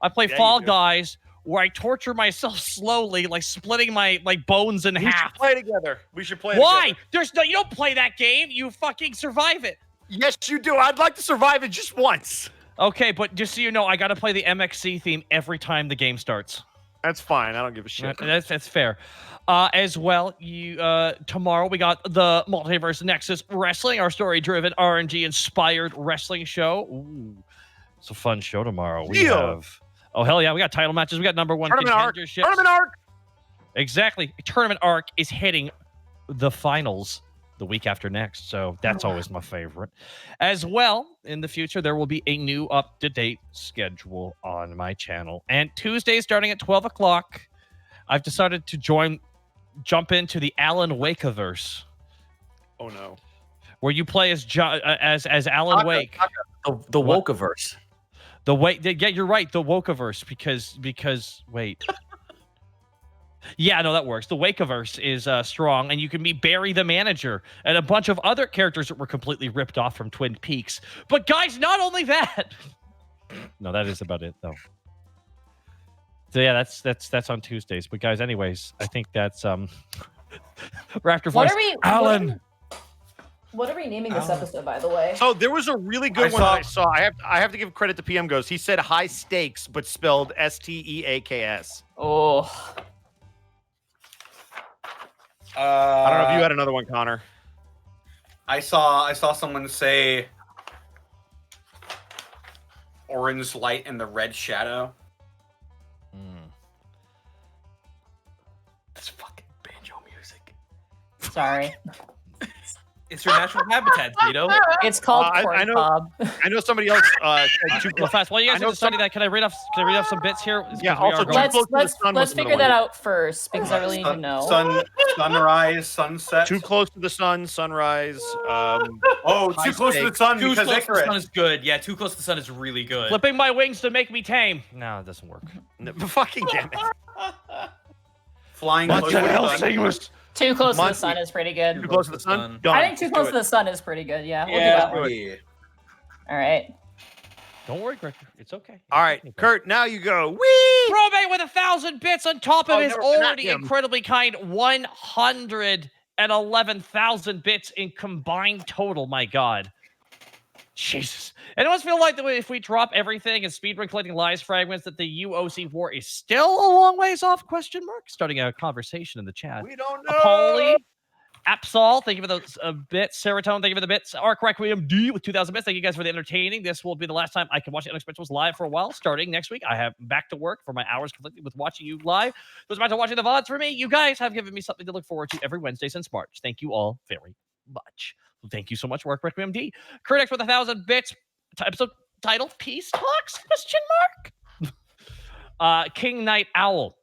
I play Fall Guys, where I torture myself slowly, like splitting my bones in half. We should play together. We should play Why? together. You don't play that game. You fucking survive it. Yes, you do. I'd like to survive it just once. Okay, but just so you know, I got to play the MXC theme every time the game starts. That's fine. I don't give a shit. That's fair. As well, tomorrow we got the Multiverse Nexus Wrestling, our story-driven, RNG-inspired wrestling show. Ooh, it's a fun show tomorrow. We have... Oh, hell yeah. We got title matches. We got number one contenderships. Tournament arc. Exactly. Tournament arc is hitting the finals the week after next, so that's always my favorite. As well, in the future, there will be a new up-to-date schedule on my channel. And Tuesday, starting at 12 o'clock, I've decided to jump into the Alan Wakeverse. Oh, no. Where you play as Alan Wake. The Wokeverse. Yeah, you're right. The Wokeverse, because wait. Yeah, no, that works. The Wakeverse is strong, and you can meet Barry the manager and a bunch of other characters that were completely ripped off from Twin Peaks. But guys, not only that. No, that is about it, though. So yeah, that's on Tuesdays. But guys, anyways, I think that's Raptor Voice. Alan. What are we naming this episode, by the way? So there was a really good one I saw. I have to give credit to PM Ghost. He said high stakes, but spelled STEAKS. Oh. I don't know if you had another one, Connor. I saw someone say orange light and the red shadow. That's fucking banjo music. Sorry. It's your natural habitat, Tito. It's called corn cob. I know somebody else. Too fast. While you guys are studying that, can I read off some bits here? Yeah. Also, let's figure that out first because I really need to know. Sunrise, sunset. Too close to the sun, sunrise. Too close to the sun Too because close to the sun is good. Yeah, too close to the sun is really good. Flipping my wings to make me tame. No, it doesn't work. Fucking damn it. Flying close to the sun. Too close to the sun is pretty good. Too close to the sun? I think too close to the sun is pretty good. Yeah, we'll do that one. All right. Don't worry, Greg. It's okay. All right, Kurt, now you go. Whee! Probate with 1,000 bits on top of his already incredibly kind 111,000 bits in combined total. My God. Jesus. Anyone feel like that if we drop everything and speedrun collecting lives fragments that the UOC war is still a long ways off? Question mark. Starting a conversation in the chat. We don't know. Paulie, Absol, thank you for those bits. Serotonin, thank you for the bits. Arc Requiem D with 2,000 bits. Thank you guys for the entertaining. This will be the last time I can watch The Unexpectables live for a while. Starting next week, I have back to work for my hours conflicted with watching you live. Those back to watching the VODs for me. You guys have given me something to look forward to every Wednesday since March. Thank you all very much. Thank you so much, Arc Requiem D. Kurdex with 1,000 bits. Episode title: Peace Talks? Question mark. King Knight Owl.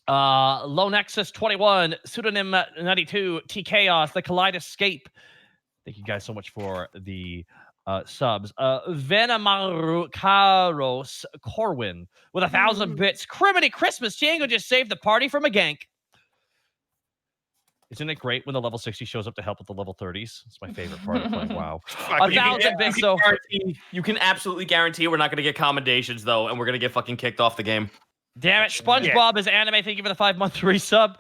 Low Nexus 21, Pseudonym 92, T Chaos, The Kaleidoscape. Thank you guys so much for the subs. Venamaru Karos Corwin with 1,000 bits. Criminy Christmas. Django just saved the party from a gank. Isn't it great when the level 60 shows up to help with the level 30s? It's my favorite part of playing WoW. 1,000 bits, so... You can absolutely guarantee we're not going to get commendations, though, and we're going to get fucking kicked off the game. Damn it. SpongeBob is anime. Thank you for the 5-month resub.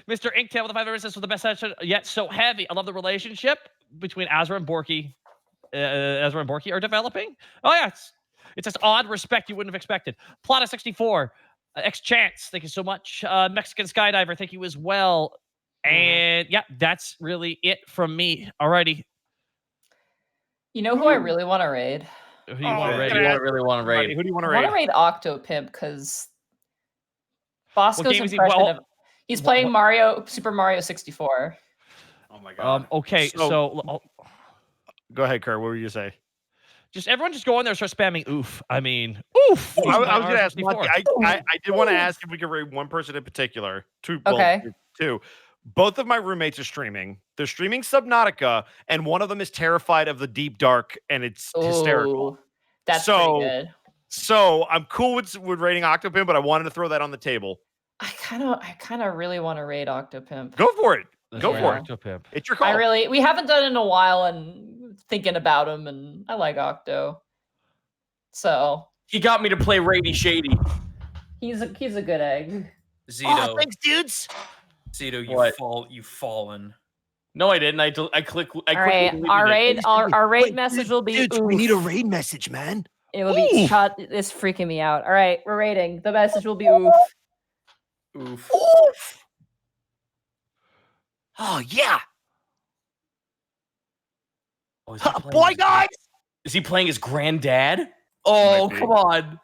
Mr. Inktail with the 5 resub for the best session yet so heavy. I love the relationship between Azra and Borky. Azra and Borky are developing. Oh, yeah. It's this odd respect you wouldn't have expected. Plata 64. X-Chance, thank you so much. Mexican Skydiver, thank you as well. And yeah, that's really it from me. Alrighty. You know who I really want to raid? Who do you want to raid? Really want to raid? Who do you want to I raid? want to raid Octopimp because Bosco's impression of He's playing Super Mario 64. Oh my god. Okay, so go ahead, Kurt. What were you say? Everyone just go in there and start spamming oof. I mean, oof. Well, I was going to ask Monty. I did want to ask if we could rate one person in particular. Two. Both of my roommates are streaming. They're streaming Subnautica, and one of them is terrified of the deep dark, and it's hysterical. That's pretty good. So I'm cool with rating Octopimp, but I wanted to throw that on the table. I kind of really want to rate Octopimp. Go for it. Go for it. Octopimp. It's your call. We haven't done it in a while, and thinking about him, and I like Octo. So he got me to play Rady Shady. He's a good egg. Zito. Thanks, dudes. Zito, you've fallen. No, I didn't. I click. All right, our raid message will be. Dudes, we need a raid message, man. It will be shot. It's freaking me out. All right, we're rating. The message will be oof. Oof. Oof. Oh yeah. Boy, guys. Is he playing his granddad? Oh, come on.